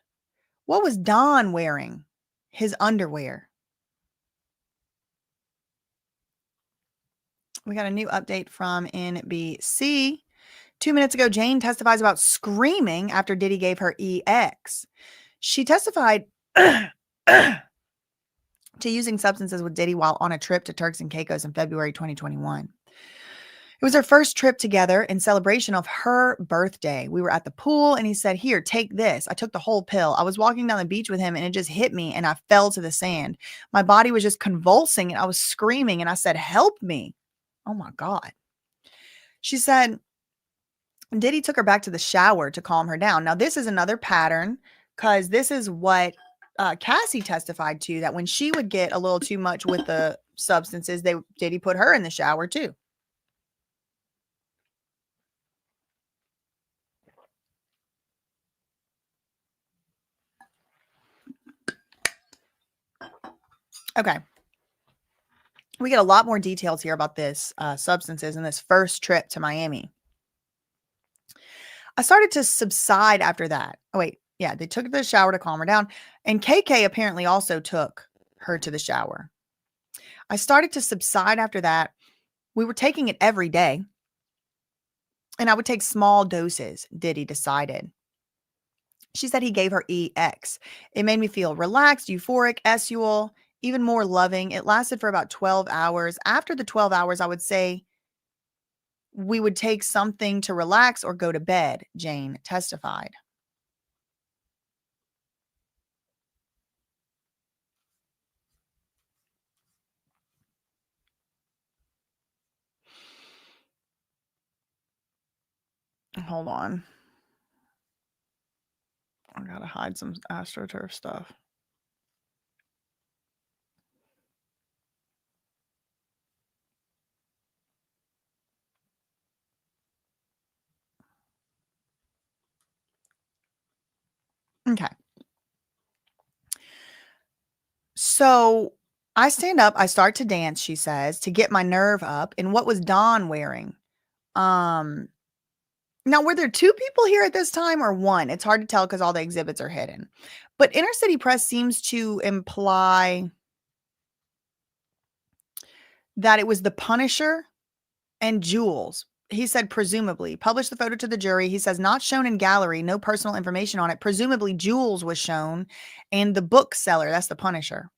What was Don wearing? His underwear. We got a new update from NBC. 2 minutes ago, Jane testifies about screaming after Diddy gave her EX. She testified to using substances with Diddy while on a trip to Turks and Caicos in February 2021. It was her first trip together in celebration of her birthday. We were at the pool and he said, here, take this. I took the whole pill. I was walking down the beach with him and it just hit me and I fell to the sand. My body was just convulsing and I was screaming and I said, help me. Oh my God. She said, Diddy took her back to the shower to calm her down. Now, this is another pattern because this is what Cassie testified to, that when she would get a little too much with the substances, Diddy put her in the shower too. Okay. We get a lot more details here about this substances in this first trip to Miami. I started to subside after that. Oh, wait. Yeah, they took her to the shower to calm her down. And KK apparently also took her to the shower. I started to subside after that. We were taking it every day. And I would take small doses, Diddy decided. She said he gave her EX. It made me feel relaxed, euphoric, SUL, even more loving. It lasted for about 12 hours. After the 12 hours, I would say we would take something to relax or go to bed, Jane testified. Hold on. I gotta hide some AstroTurf stuff. Okay. So I stand up, I start to dance, she says, to get my nerve up. And what was Don wearing? Now, were there two people here at this time or one? It's hard to tell because all the exhibits are hidden. But Inner City Press seems to imply that it was the Punisher and Jules. He said, presumably. Publish the photo to the jury. He says, not shown in gallery. No personal information on it. Presumably, Jules was shown. And the bookseller, that's the Punisher.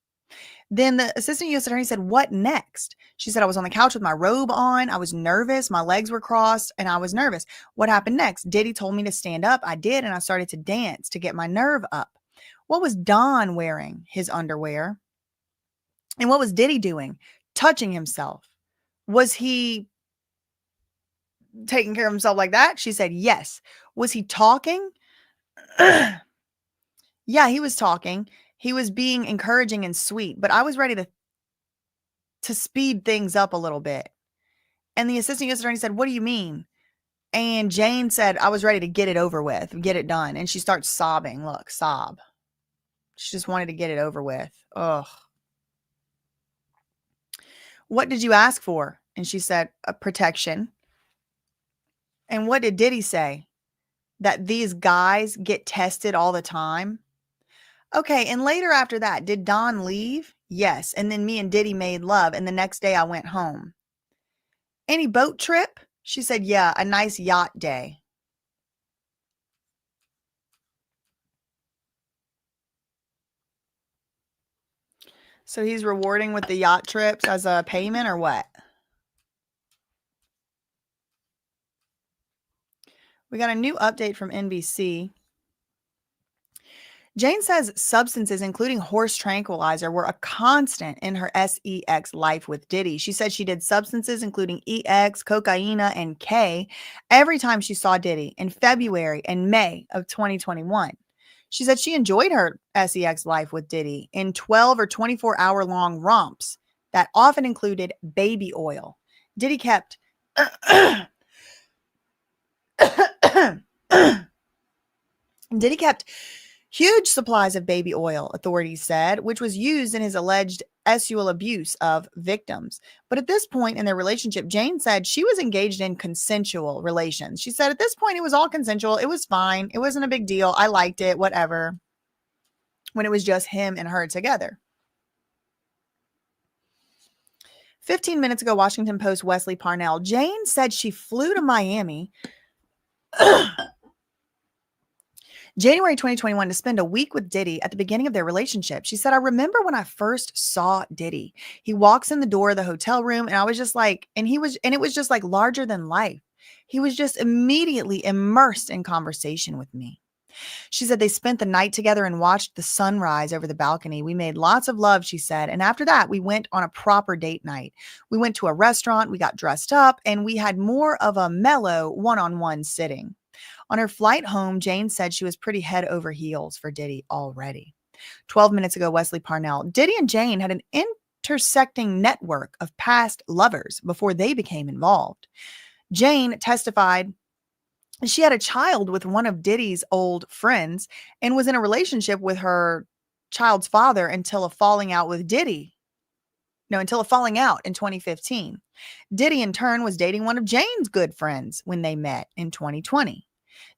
Then the assistant U.S. attorney said, what next? She said, I was on the couch with my robe on. I was nervous. My legs were crossed and I was nervous. What happened next? Diddy told me to stand up. I did. And I started to dance to get my nerve up. What was Don wearing? His underwear. And what was Diddy doing? Touching himself. Was he taking care of himself like that? She said, yes. Was he talking? Yeah, he was talking. He was being encouraging and sweet, but I was ready to speed things up a little bit. And the assistant U.S. attorney said, what do you mean? And Jane said, I was ready to get it over with, get it done. And she starts sobbing. Look, sob. She just wanted to get it over with. Ugh. What did you ask for? And she said, protection. And what did Diddy say? That these guys get tested all the time? Okay, and later after that, did Don leave? Yes. And then me and Diddy made love. And the next day I went home. Any boat trip? She said, yeah, a nice yacht day. So he's rewarding with the yacht trips as a payment or what? We got a new update from NBC. Jane says substances, including horse tranquilizer, were a constant in her sex life with Diddy. She said she did substances, including EX, cocaine, and K, every time she saw Diddy in February and May of 2021. She said she enjoyed her sex life with Diddy in 12 or 24-hour long romps that often included baby oil. Diddy kept Diddy kept huge supplies of baby oil, authorities said, which was used in his alleged sexual abuse of victims. But at this point in their relationship, Jane said she was engaged in consensual relations. She said at this point, it was all consensual. It was fine. It wasn't a big deal. I liked it, whatever, when it was just him and her together. 15 minutes ago, Washington Post Wesley Parnell. Jane said she flew to Miami January 2021 to spend a week with Diddy at the beginning of their relationship. She said, I remember when I first saw Diddy. He walks in the door of the hotel room and I was just like, and it was just like larger than life. He was just immediately immersed in conversation with me. She said they spent the night together and watched the sunrise over the balcony. We made lots of love, she said. And after that, we went on a proper date night. We went to a restaurant, we got dressed up, and we had more of a mellow one-on-one sitting. On her flight home, Jane said she was pretty head over heels for Diddy already. 12 minutes ago, Wesley Parnell. Diddy and Jane had an intersecting network of past lovers before they became involved. Jane testified she had a child with one of Diddy's old friends and was in a relationship with her child's father until a falling out in 2015. Diddy, in turn, was dating one of Jane's good friends when they met in 2020.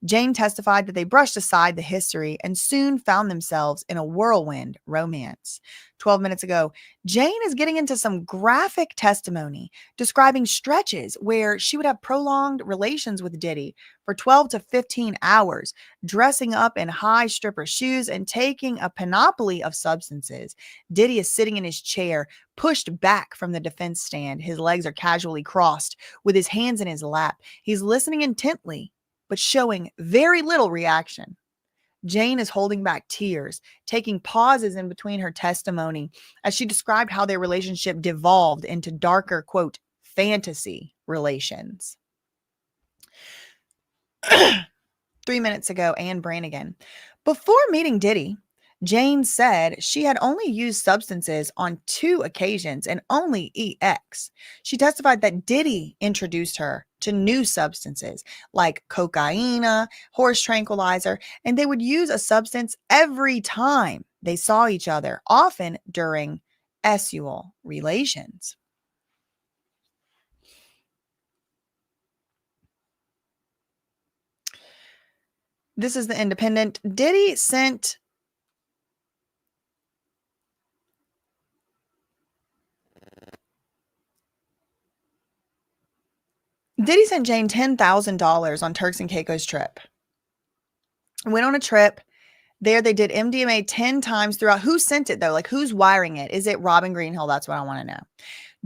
Jane testified that they brushed aside the history and soon found themselves in a whirlwind romance. 12 minutes ago, Jane is getting into some graphic testimony describing stretches where she would have prolonged relations with Diddy for 12 to 15 hours, dressing up in high stripper shoes and taking a panoply of substances. Diddy is sitting in his chair, pushed back from the defense stand. His legs are casually crossed with his hands in his lap. He's listening intently, but showing very little reaction. Jane is holding back tears, taking pauses in between her testimony as she described how their relationship devolved into darker, quote, fantasy relations. 3 minutes ago, Anne Brannigan. Before meeting Diddy, Jane said she had only used substances on 2 occasions and only EX. She testified that Diddy introduced her to new substances like cocaine, horse tranquilizer, and they would use a substance every time they saw each other, often during sexual relations. This is the Independent. Diddy sent Jane $10,000 on Turks and Caicos trip. Went on a trip. There they did MDMA 10 times throughout. Who sent it though? Like who's wiring it? Is it Robin Greenhill? That's what I want to know.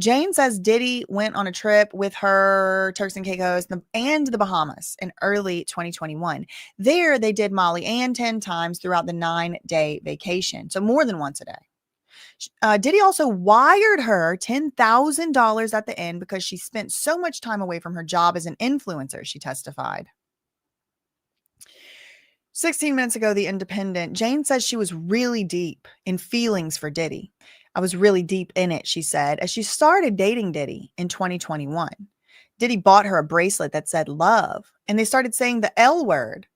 Jane says Diddy went on a trip with her, Turks and Caicos, and the Bahamas in early 2021. There they did Molly Ann 10 times throughout the 9-day vacation. So more than once a day. Diddy also wired her $10,000 at the end because she spent so much time away from her job as an influencer, she testified. 16 minutes ago, The Independent. Jane says she was really deep in feelings for Diddy. I was really deep in it, she said, as she started dating Diddy in 2021. Diddy bought her a bracelet that said love, and they started saying the L word.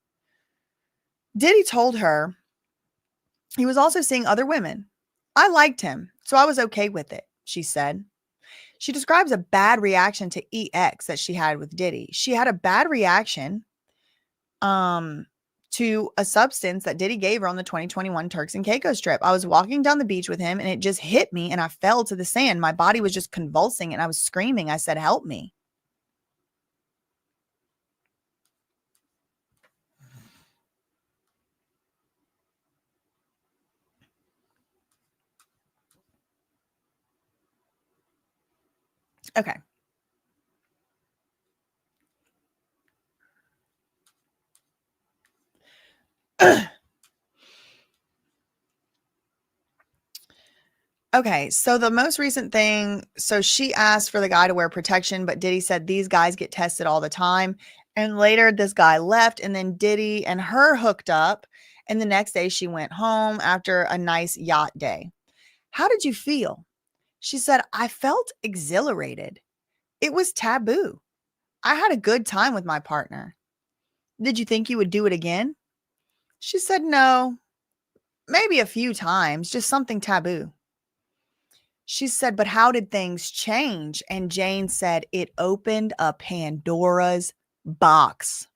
Diddy told her he was also seeing other women. I liked him, so I was okay with it, she said. She describes a bad reaction to EX that she had with Diddy. She had a bad reaction to a substance that Diddy gave her on the 2021 Turks and Caicos trip. I was walking down the beach with him and it just hit me and I fell to the sand. My body was just convulsing and I was screaming. I said, help me. Okay. Okay, so the most recent thing, so she asked for the guy to wear protection, but Diddy said these guys get tested all the time. And later this guy left and then Diddy and her hooked up. And the next day she went home after a nice yacht day. How did you feel? She said, I felt exhilarated. It was taboo. I had a good time with my partner. Did you think you would do it again? She said, no, maybe a few times, just something taboo. She said, but how did things change? And Jane said, it opened a Pandora's box.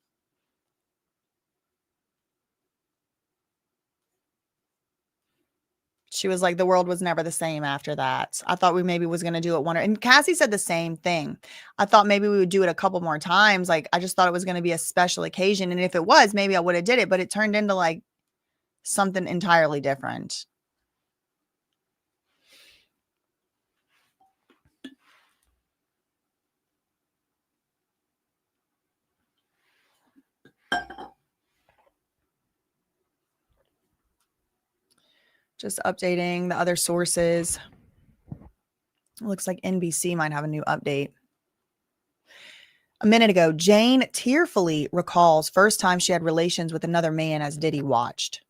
She was like, the world was never the same after that. I thought we maybe was going to do it one. And Cassie said the same thing. I thought maybe we would do it a couple more times. Like, I just thought it was going to be a special occasion. And if it was, maybe I would have did it. But it turned into like something entirely different. Just updating the other sources. It looks like NBC might have a new update. A minute ago, Jane tearfully recalls first time she had relations with another man as Diddy watched.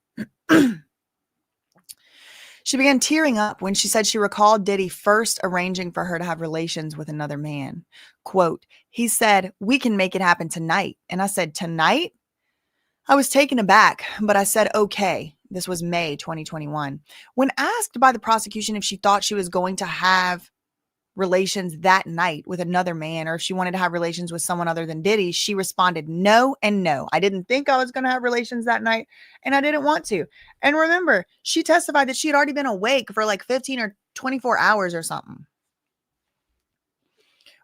She began tearing up when she said she recalled Diddy first arranging for her to have relations with another man. Quote, he said, we can make it happen tonight. And I said, tonight? I was taken aback, but I said, okay. This was May 2021. When asked by the prosecution if she thought she was going to have relations that night with another man or if she wanted to have relations with someone other than Diddy, she responded no and no. I didn't think I was going to have relations that night and I didn't want to. And remember, she testified that she had already been awake for like 15 or 24 hours or something.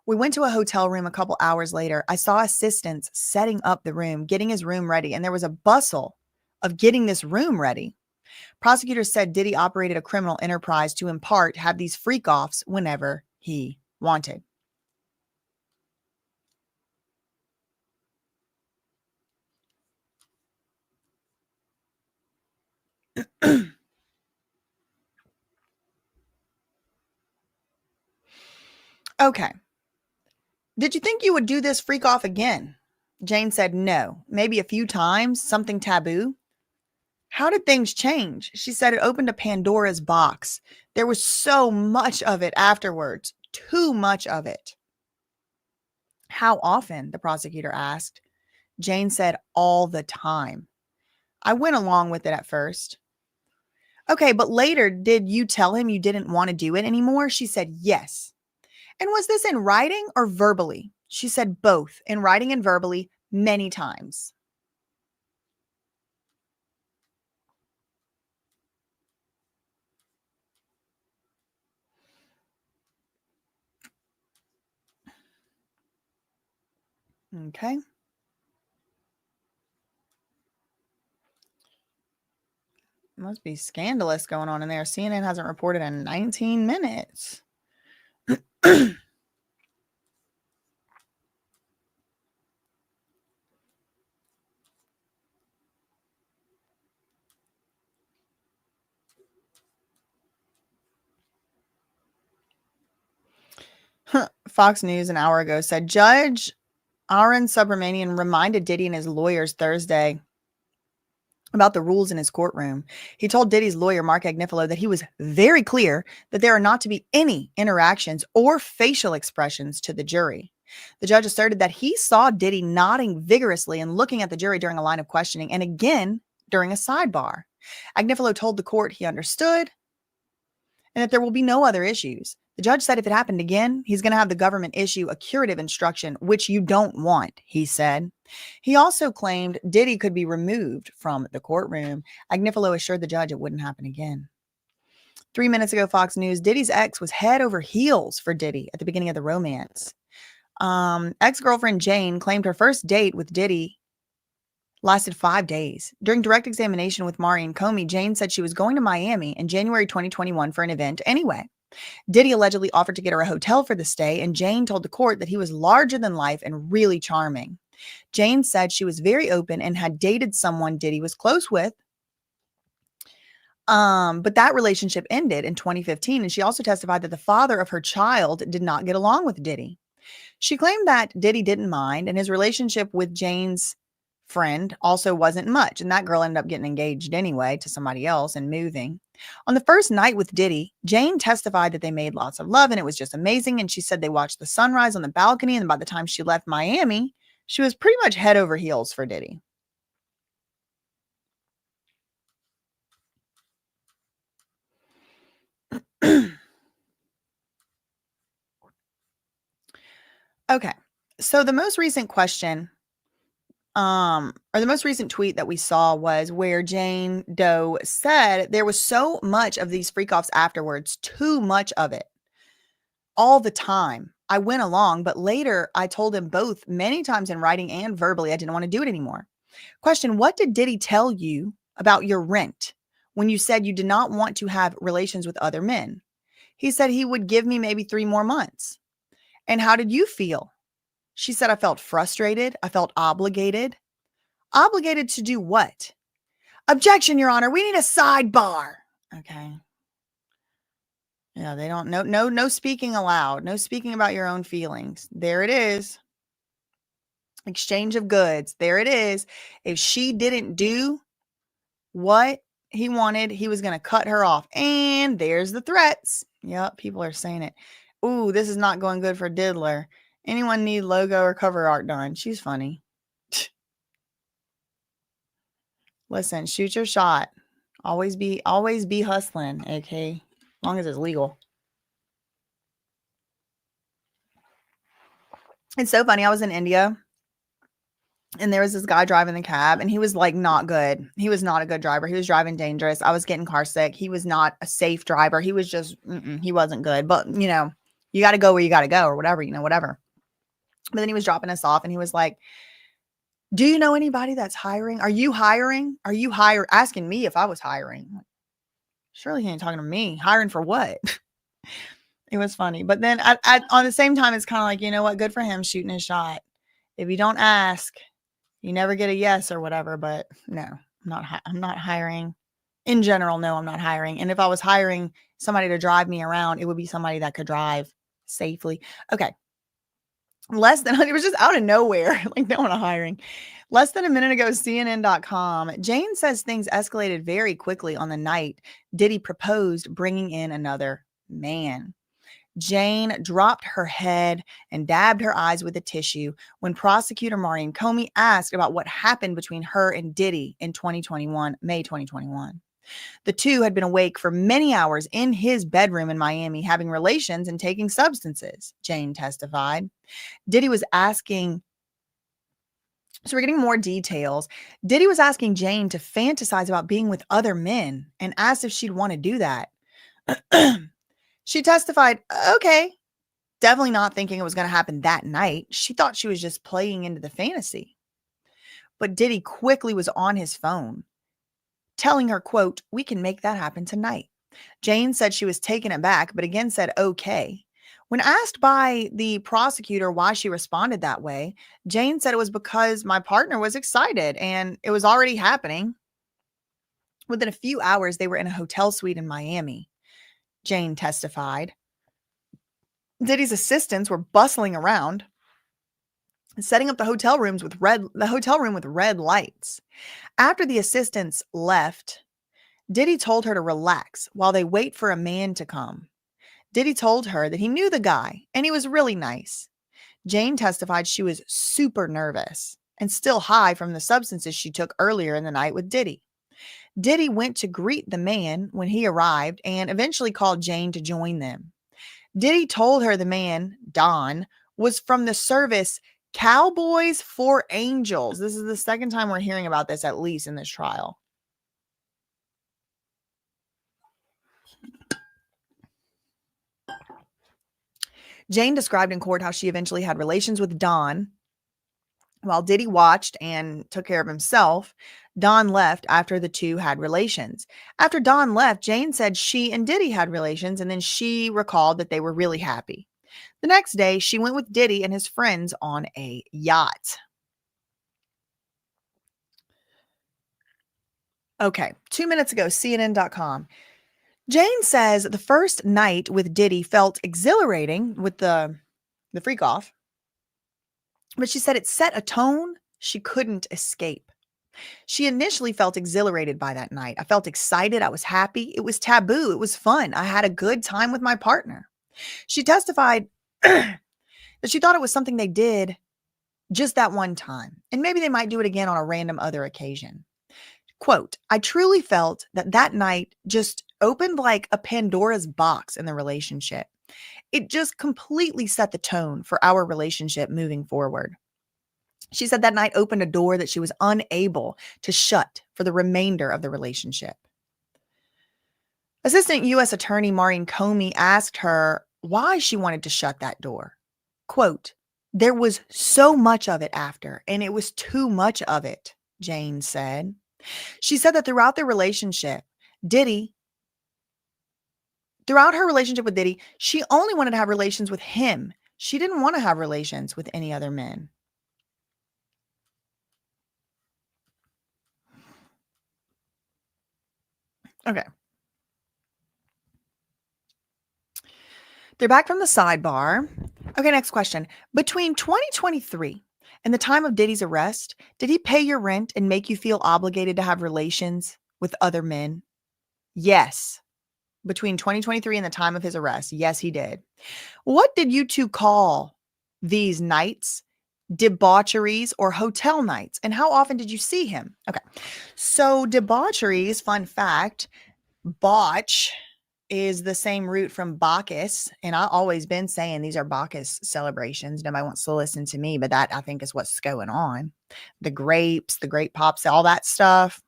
We went to a hotel room a couple hours later. I saw assistants setting up the room, getting his room ready, and there was a bustle of getting this room ready. Prosecutors said Diddy operated a criminal enterprise to in part have these freak-offs whenever he wanted. Okay. Did you think you would do this freak off again? Jane said no, maybe a few times, something taboo. How did things change? She said it opened a Pandora's box. There was so much of it afterwards, too much of it. How often? The prosecutor asked. Jane said all the time. I went along with it at first. Okay, but later, did you tell him you didn't want to do it anymore? She said yes. And was this in writing or verbally? She said both, in writing and verbally, many times. Okay. Must be scandalous going on in there. CNN hasn't reported in 19 minutes. Fox News an hour ago said Judge Aaron Subramanian reminded Diddy and his lawyers Thursday about the rules in his courtroom. He told Diddy's lawyer, Mark Agnifilo, that he was very clear that there are not to be any interactions or facial expressions to the jury. The judge asserted that he saw Diddy nodding vigorously and looking at the jury during a line of questioning and again during a sidebar. Agnifilo told the court he understood and that there will be no other issues. The judge said if it happened again, he's going to have the government issue a curative instruction, which you don't want, he said. He also claimed Diddy could be removed from the courtroom. Agnifilo assured the judge it wouldn't happen again. 3 minutes ago, Fox News, Diddy's ex was head over heels for Diddy at the beginning of the romance. Ex-girlfriend Jane claimed her first date with Diddy lasted 5 days. During direct examination with Mari and Comey, Jane said she was going to Miami in January 2021 for an event anyway. Diddy allegedly offered to get her a hotel for the stay, and Jane told the court that he was larger than life and really charming. Jane said she was very open and had dated someone Diddy was close with. But that relationship ended in 2015, and she also testified that the father of her child did not get along with Diddy. She claimed that Diddy didn't mind, and his relationship with Jane's friend also wasn't much, and that girl ended up getting engaged anyway to somebody else and moving. On the first night with Diddy, Jane testified that they made lots of love and it was just amazing, and she said they watched the sunrise on the balcony, and by the time she left Miami, she was pretty much head over heels for Diddy. Okay, so the most recent question or the most recent tweet that we saw was where Jane Doe said there was so much of these freak-offs afterwards, too much of it, all the time. I went along, but later I told him both many times in writing and verbally I didn't want to do it anymore. Question, what did Diddy tell you about your rent when you said you did not want to have relations with other men? He said he would give me maybe 3 more months. And how did you feel? She said, I felt frustrated. I felt obligated. Obligated to do what? Objection, Your Honor. We need a sidebar. Okay. Yeah, they don't no speaking aloud. No speaking about your own feelings. There it is. Exchange of goods. There it is. If she didn't do what he wanted, he was going to cut her off. And there's the threats. Yep, people are saying it. Ooh, this is not going good for Diddler. Anyone need logo or cover art done? She's funny. Listen, shoot your shot. Always be hustling, okay? As long as it's legal. It's so funny. I was in India and there was this guy driving the cab and he was like not good. He was not a good driver. He was driving dangerous. I was getting car sick. He was not a safe driver. He was just, he wasn't good. But, you know, you got to go where you got to go or whatever, you know, whatever. But then he was dropping us off and he was like, do you know anybody that's hiring? Are you hiring? Are you asking me if I was hiring. Surely he ain't talking to me. Hiring for what? It was funny. But then on the same time, it's kind of like, you know what? Good for him shooting his shot. If you don't ask, you never get a yes or whatever. But no, I'm not hiring. In general, no, I'm not hiring. And if I was hiring somebody to drive me around, it would be somebody that could drive safely. Okay. It was just out of nowhere. Like no one hiring. Less than a minute ago, CNN.com, Jane says things escalated very quickly on the night Diddy proposed bringing in another man. Jane dropped her head and dabbed her eyes with a tissue when prosecutor Mari and Comey asked about what happened between her and Diddy in May 2021. The two had been awake for many hours in his bedroom in Miami, having relations and taking substances, Jane testified. Diddy was asking, so we're getting more details. Diddy was asking Jane to fantasize about being with other men and asked if she'd want to do that. She testified, okay, definitely not thinking it was going to happen that night. She thought she was just playing into the fantasy. But Diddy quickly was on his phone, telling her, quote, we can make that happen tonight. Jane said she was taken aback, but again said, okay. When asked by the prosecutor why she responded that way, Jane said it was because my partner was excited and it was already happening. Within a few hours, they were in a hotel suite in Miami, Jane testified. Diddy's assistants were bustling around, setting up the hotel room with red lights. After the assistants left, Diddy told her to relax while they wait for a man to come. Diddy told her that he knew the guy and he was really nice. Jane testified she was super nervous and still high from the substances she took earlier in the night with Diddy. Diddy went to greet the man when he arrived and eventually called Jane to join them. Diddy told her the man, Don, was from the service Cowboys for angels. This is the second time we're hearing about this, at least in this trial. Jane described in court how she eventually had relations with Don. While Diddy watched and took care of himself, Don left after the two had relations. After Don left, Jane said she and Diddy had relations, and then she recalled that they were really happy. The next day, she went with Diddy and his friends on a yacht. Okay, 2 minutes ago, CNN.com. Jane says the first night with Diddy felt exhilarating with the freak off, but she said it set a tone she couldn't escape. She initially felt exhilarated by that night. I felt excited. I was happy. It was taboo. It was fun. I had a good time with my partner. She testified that she thought it was something they did just that one time, and maybe they might do it again on a random other occasion. Quote, I truly felt that that night just opened like a Pandora's box in the relationship. It just completely set the tone for our relationship moving forward. She said that night opened a door that she was unable to shut for the remainder of the relationship. Assistant U.S. Attorney Maureen Comey asked her why she wanted to shut that door. Quote, there was so much of it after, and it was too much of it, Jane said. She said that throughout her relationship with Diddy, she only wanted to have relations with him. She didn't want to have relations with any other men. Okay. They're back from the sidebar. Okay, next question. Between 2023 and the time of Diddy's arrest, did he pay your rent and make you feel obligated to have relations with other men? Yes. Between 2023 and the time of his arrest, yes, he did. What did you two call these nights? Debaucheries or hotel nights? And how often did you see him? Okay. So debaucheries, fun fact, botch is the same root from Bacchus. And I've always been saying these are Bacchus celebrations. Nobody wants to listen to me, but that I think is what's going on. The grapes, the grape pops, all that stuff.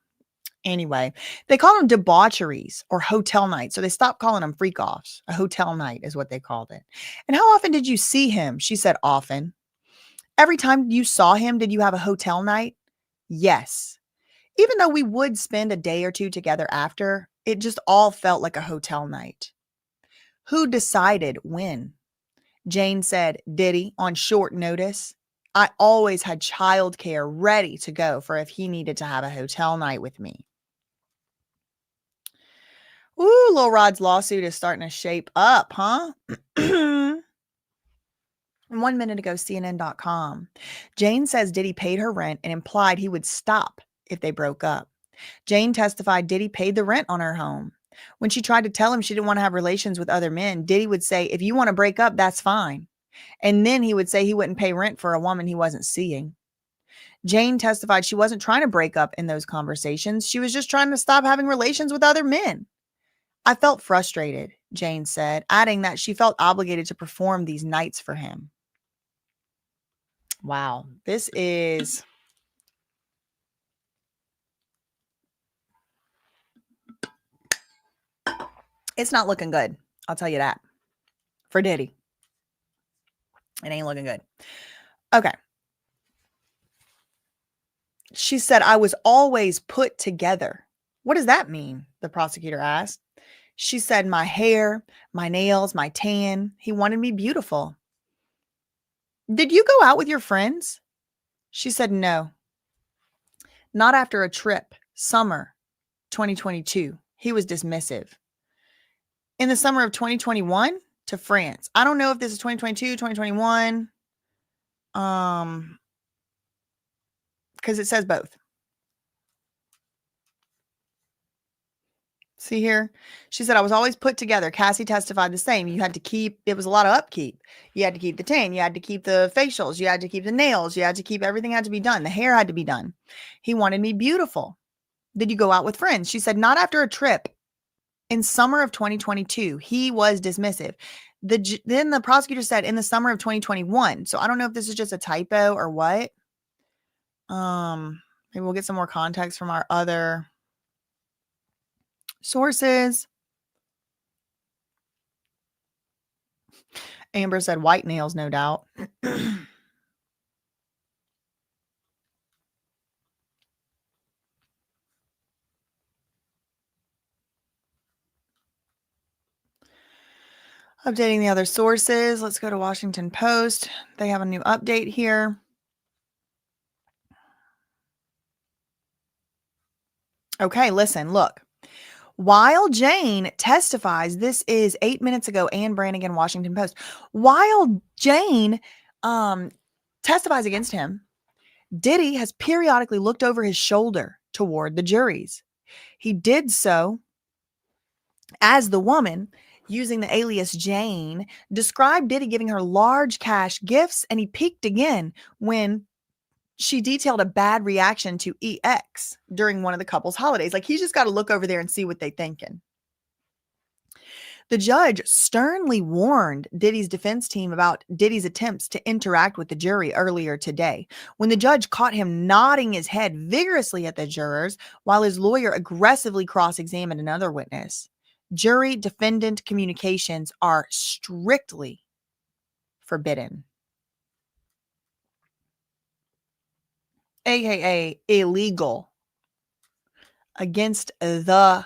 Anyway, they call them debaucheries or hotel nights. So they stopped calling them freak offs. A hotel night is what they called it. And how often did you see him? She said often. Every time you saw him, did you have a hotel night? Yes. Even though we would spend a day or two together after, it just all felt like a hotel night. Who decided when? Jane said, Diddy, on short notice. I always had childcare ready to go for if he needed to have a hotel night with me. Ooh, Lil Rod's lawsuit is starting to shape up, huh? 1 minute ago, CNN.com. Jane says Diddy paid her rent and implied he would stop if they broke up. Jane testified Diddy paid the rent on her home. When she tried to tell him she didn't want to have relations with other men, Diddy would say, if you want to break up, that's fine. And then he would say he wouldn't pay rent for a woman he wasn't seeing. Jane testified she wasn't trying to break up in those conversations. She was just trying to stop having relations with other men. I felt frustrated, Jane said, adding that she felt obligated to perform these nights for him. Wow, this is... It's not looking good. I'll tell you that. For Diddy. It ain't looking good. Okay. She said, I was always put together. What does that mean? The prosecutor asked. She said, my hair, my nails, my tan. He wanted me beautiful. Did you go out with your friends? She said, no. Not after a trip. Summer 2022. He was dismissive. In the summer of 2021 to France. I don't know if this is 2022, 2021. Because it says both. See here? She said, I was always put together. Cassie testified the same. You had to keep, it was a lot of upkeep. You had to keep the tan. You had to keep the facials. You had to keep the nails. You had to keep, everything had to be done. The hair had to be done. He wanted me beautiful. Did you go out with friends? She said, not after a trip. In summer of 2022, he was dismissive. Then the prosecutor said in the summer of 2021. So I don't know if this is just a typo or what. Maybe we'll get some more context from our other sources. Amber said white nails, no doubt. Updating the other sources. Let's go to Washington Post. They have a new update here. Okay, listen, look. While Jane testifies, this is 8 minutes ago, Ann Brannigan, Washington Post. While Jane testifies against him, Diddy has periodically looked over his shoulder toward the juries. He did so as the woman, using the alias Jane, described Diddy giving her large cash gifts, and he peeked again when she detailed a bad reaction to EX during one of the couple's holidays. Like, he's just got to look over there and see what they thinking. The judge sternly warned Diddy's defense team about Diddy's attempts to interact with the jury earlier today, when the judge caught him nodding his head vigorously at the jurors while his lawyer aggressively cross-examined another witness. Jury-defendant communications are strictly forbidden, aka illegal, against the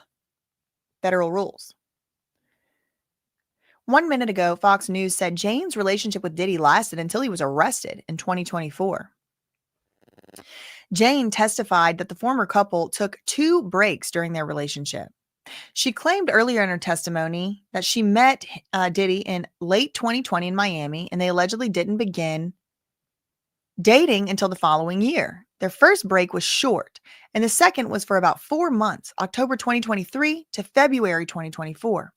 federal rules. 1 minute ago, Fox News said Jane's relationship with Diddy lasted until he was arrested in 2024. Jane testified that the former couple took 2 breaks during their relationship. She claimed earlier in her testimony that she met Diddy in late 2020 in Miami, and they allegedly didn't begin dating until the following year. Their first break was short, and the second was for about 4 months, October 2023 to February 2024.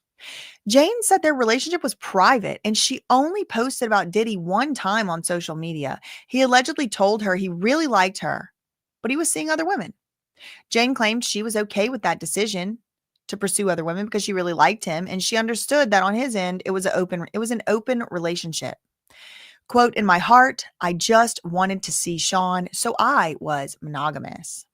Jane said their relationship was private, and she only posted about Diddy one time on social media. He allegedly told her he really liked her, but he was seeing other women. Jane claimed she was okay with that decision to pursue other women because she really liked him, and she understood that on his end, it was an open relationship. Quote, "In my heart, I just wanted to see Sean, so I was monogamous."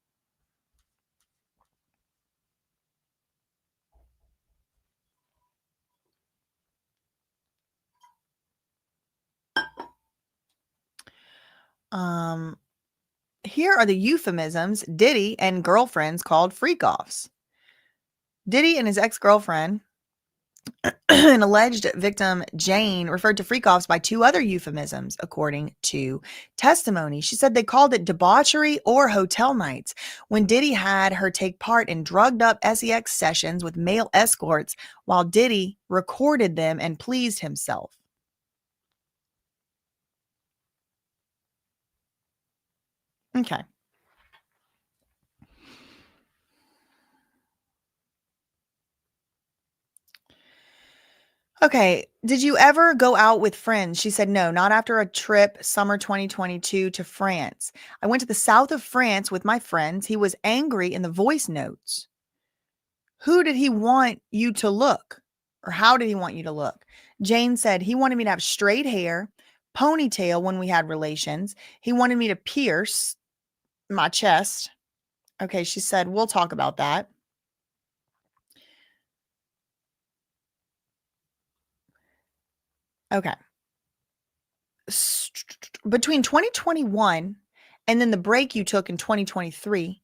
Here are the euphemisms Diddy and girlfriends called freak-offs. Diddy and his ex-girlfriend, an alleged victim, Jane, referred to freak-offs by 2 other euphemisms, according to testimony. She said they called it debauchery or hotel nights when Diddy had her take part in drugged-up sex sessions with male escorts while Diddy recorded them and pleased himself. Okay. Okay. Did you ever go out with friends? She said, no, not after a trip, summer 2022 to France. I went to the south of France with my friends. He was angry in the voice notes. Who did he want you to look? Or how did he want you to look? Jane said he wanted me to have straight hair, ponytail when we had relations. He wanted me to pierce my chest. Okay, she said, we'll talk about that. Okay. Between 2021 and then the break you took in 2023,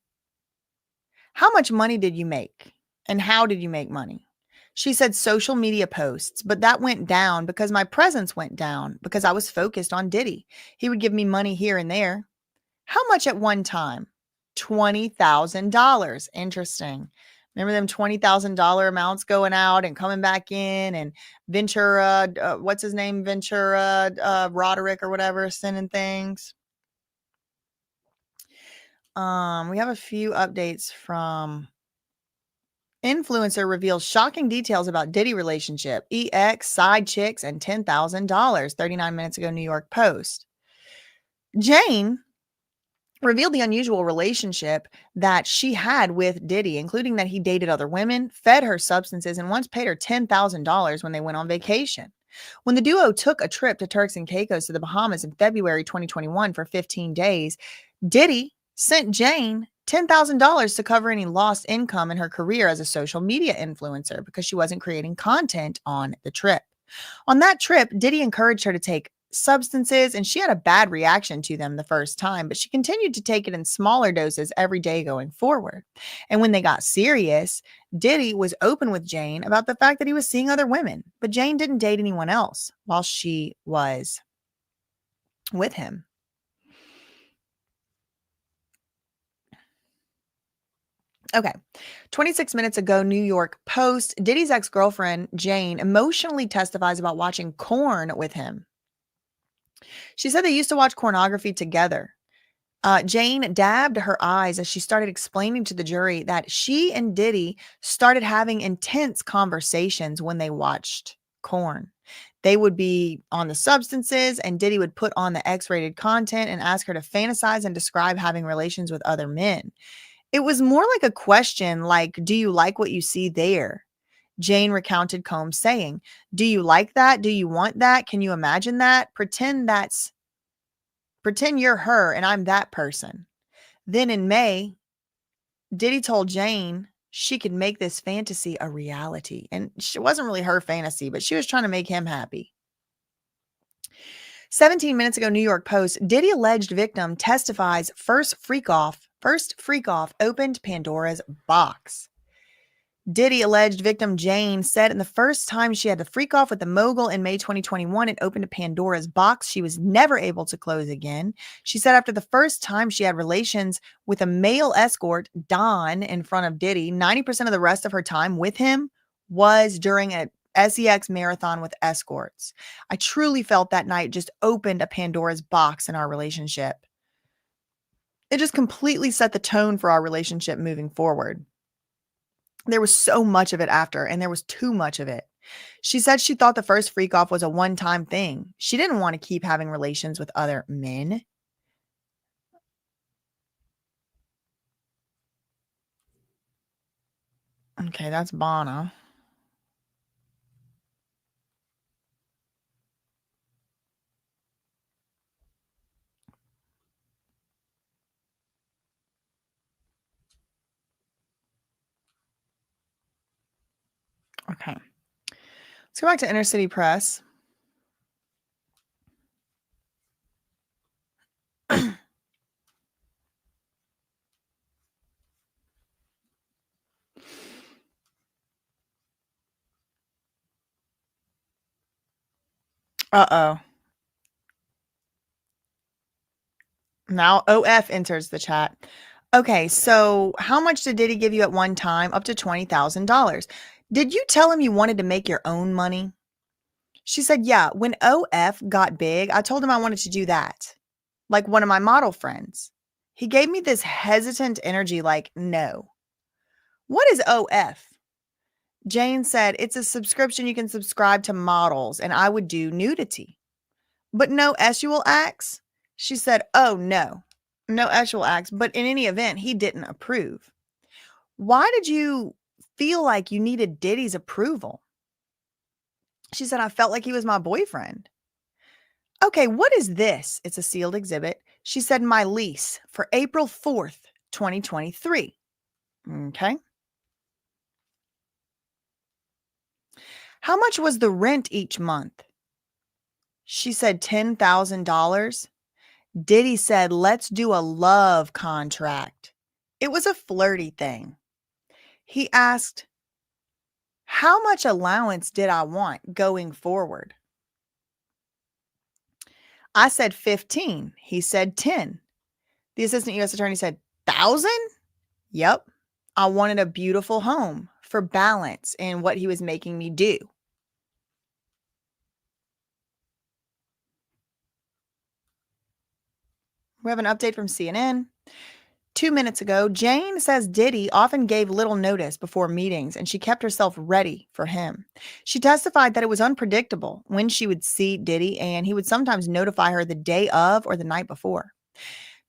how much money did you make? And how did you make money? She said social media posts, but that went down because my presence went down because I was focused on Diddy. He would give me money here and there. How much at one time? $20,000. Interesting. Remember them $20,000 amounts going out and coming back in, and Ventura, what's his name? Ventura, Roderick or whatever, sending things. We have a few updates from influencer reveals shocking details about Diddy relationship, EX, side chicks, and $10,000. 39 minutes ago, New York Post. Jane revealed the unusual relationship that she had with Diddy, including that he dated other women, fed her substances, and once paid her $10,000 when they went on vacation. When the duo took a trip to Turks and Caicos to the Bahamas in February 2021 for 15 days, Diddy sent Jane $10,000 to cover any lost income in her career as a social media influencer because she wasn't creating content on the trip. On that trip, Diddy encouraged her to take substances, and she had a bad reaction to them the first time, but she continued to take it in smaller doses every day going forward. And when they got serious, Diddy was open with Jane about the fact that he was seeing other women, but Jane didn't date anyone else while she was with him. Okay. 26 minutes ago, New York Post, Diddy's ex-girlfriend, Jane, emotionally testifies about watching porn with him. She said they used to watch pornography together. Jane dabbed her eyes as she started explaining to the jury that she and Diddy started having intense conversations when they watched porn. They would be on the substances, and Diddy would put on the X-rated content and ask her to fantasize and describe having relations with other men. It was more like a question like, do you like what you see there? Jane recounted Combs saying, do you like that? Do you want that? Can you imagine that? Pretend you're her and I'm that person. Then in May, Diddy told Jane she could make this fantasy a reality. And it wasn't really her fantasy, but she was trying to make him happy. 17 minutes ago, New York Post, Diddy alleged victim testifies first freak off opened Pandora's box. Diddy alleged victim Jane said in the first time she had to freak off with the mogul in May 2021, it opened a Pandora's box she was never able to close again. She said after the first time she had relations with a male escort, Don, in front of Diddy, 90% of the rest of her time with him was during a SEX marathon with escorts. I truly felt that night just opened a Pandora's box in our relationship. It just completely set the tone for our relationship moving forward. There was so much of it after, and there was too much of it. She said she thought the first freak off was a one-time thing. She didn't want to keep having relations with other men. Okay, that's Bana. Okay. Let's go back to Inner City Press. Uh-oh. Now OF enters the chat. Okay, so how much did Diddy give you at one time? Up to $20,000. Did you tell him you wanted to make your own money? She said, yeah, when OF got big, I told him I wanted to do that. Like one of my model friends. He gave me this hesitant energy like, no. What is OF? Jane said, it's a subscription you can subscribe to models, and I would do nudity. But no sexual acts? She said, oh, no sexual acts. But in any event, he didn't approve. Why did you feel like you needed Diddy's approval? She said, I felt like he was my boyfriend. Okay, what is this? It's a sealed exhibit. She said, my lease for April 4th, 2023. Okay. How much was the rent each month? She said $10,000. Diddy said, let's do a love contract. It was a flirty thing. He asked, how much allowance did I want going forward? I said 15. He said 10. The assistant U.S. attorney said, 1,000? Yep. I wanted a beautiful home for balance in what he was making me do. We have an update from CNN. 2 minutes ago, Jane says Diddy often gave little notice before meetings, and she kept herself ready for him. She testified that it was unpredictable when she would see Diddy, and he would sometimes notify her the day of or the night before.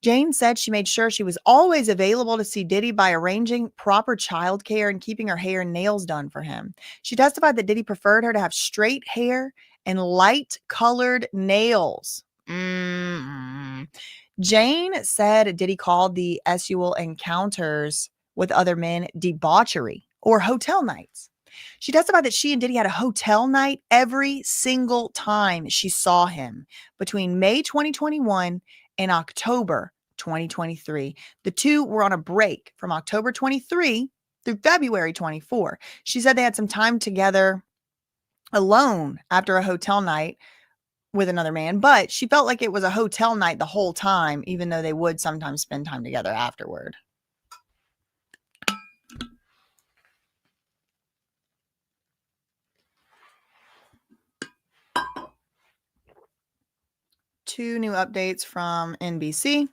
Jane said she made sure she was always available to see Diddy by arranging proper childcare and keeping her hair and nails done for him. She testified that Diddy preferred her to have straight hair and light colored nails. Jane said Diddy called the sexual encounters with other men debauchery or hotel nights. She testified that she and Diddy had a hotel night every single time she saw him between May 2021 and October 2023. The two were on a break from October 23 through February 24. She said they had some time together alone after a hotel night with another man, but she felt like it was a hotel night the whole time, even though they would sometimes spend time together afterward. Two new updates from NBC.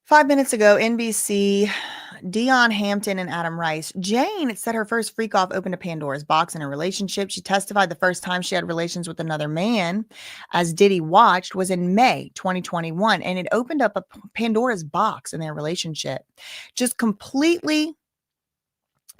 Five minutes ago, NBC, Dion Hampton and Adam Rice. Jane said her first freak off opened a Pandora's box in her relationship. She testified the first time she had relations with another man, as Diddy watched, was in May 2021, and it opened up a Pandora's box in their relationship. Just completely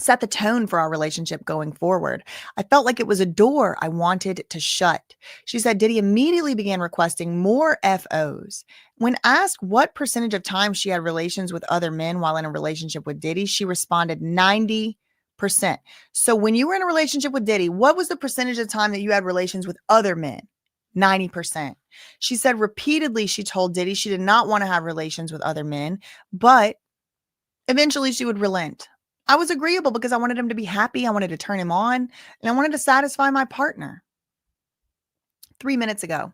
set the tone for our relationship going forward. I felt like it was a door I wanted to shut. She said Diddy immediately began requesting more FOs. When asked what percentage of time she had relations with other men while in a relationship with Diddy, she responded 90%. So when you were in a relationship with Diddy, what was the percentage of time that you had relations with other men? 90%. She said repeatedly she told Diddy she did not want to have relations with other men, but eventually she would relent. I was agreeable because I wanted him to be happy. I wanted to turn him on, and I wanted to satisfy my partner. 3 minutes ago,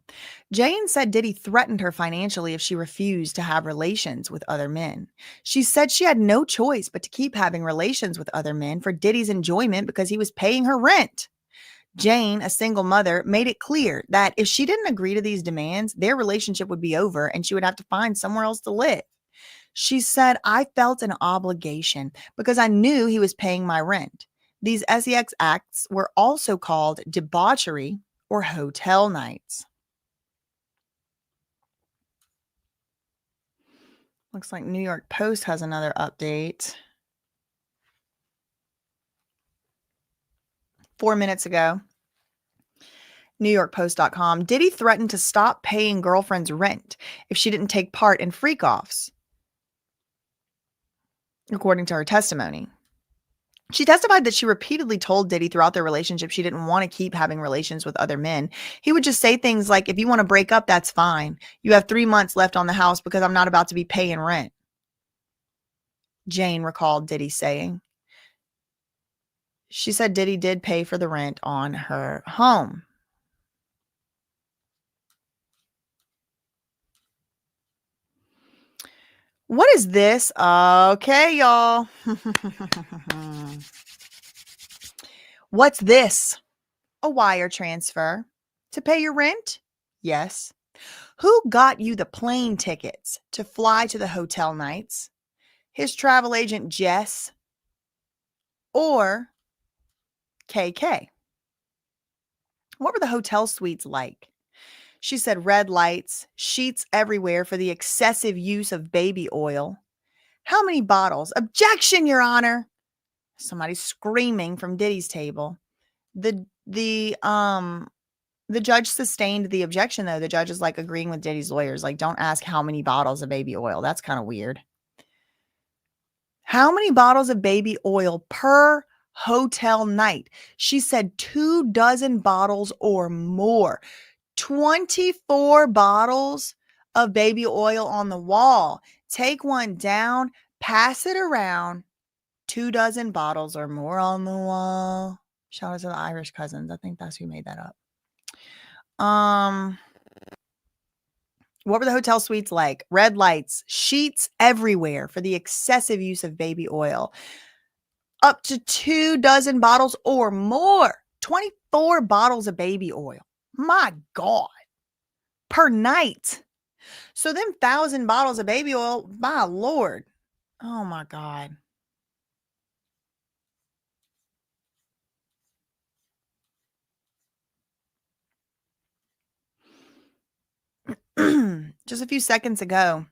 Jane said Diddy threatened her financially if she refused to have relations with other men. She said she had no choice but to keep having relations with other men for Diddy's enjoyment because he was paying her rent. Jane, a single mother, made it clear that if she didn't agree to these demands, their relationship would be over and she would have to find somewhere else to live. She said, I felt an obligation because I knew he was paying my rent. These sex acts were also called debauchery or hotel nights. Looks like New York Post has another update. 4 minutes ago, NewYorkPost.com, Diddy threatened to stop paying girlfriend's rent if she didn't take part in freak-offs, according to her testimony. She testified that she repeatedly told Diddy throughout their relationship she didn't want to keep having relations with other men. He would just say things like, if you want to break up, that's fine. You have 3 months left on the house because I'm not about to be paying rent. Jane recalled Diddy saying. She said Diddy did pay for the rent on her home. What is this? Okay, y'all. What's this? A wire transfer to pay your rent? Yes. Who got you the plane tickets to fly to the hotel nights? His travel agent, Jess, or KK? What were the hotel suites like? She said red lights, sheets everywhere for the excessive use of baby oil. How many bottles? Objection, Your Honor. Somebody screaming from Diddy's table. The judge sustained the objection, though. The judge is like agreeing with Diddy's lawyers. Like, don't ask how many bottles of baby oil. That's kind of weird. How many bottles of baby oil per hotel night? She said 24 bottles or more. 24 bottles of baby oil on the wall. Take one down, pass it around. 24 bottles or more on the wall. Shout out to the Irish cousins. I think that's who made that up. What were the hotel suites like? Red lights, sheets everywhere for the excessive use of baby oil. Up to 24 bottles or more. 24 bottles of baby oil. My God. Per night. So them 1,000 bottles of baby oil, my Lord. Oh my God. Just a few seconds ago,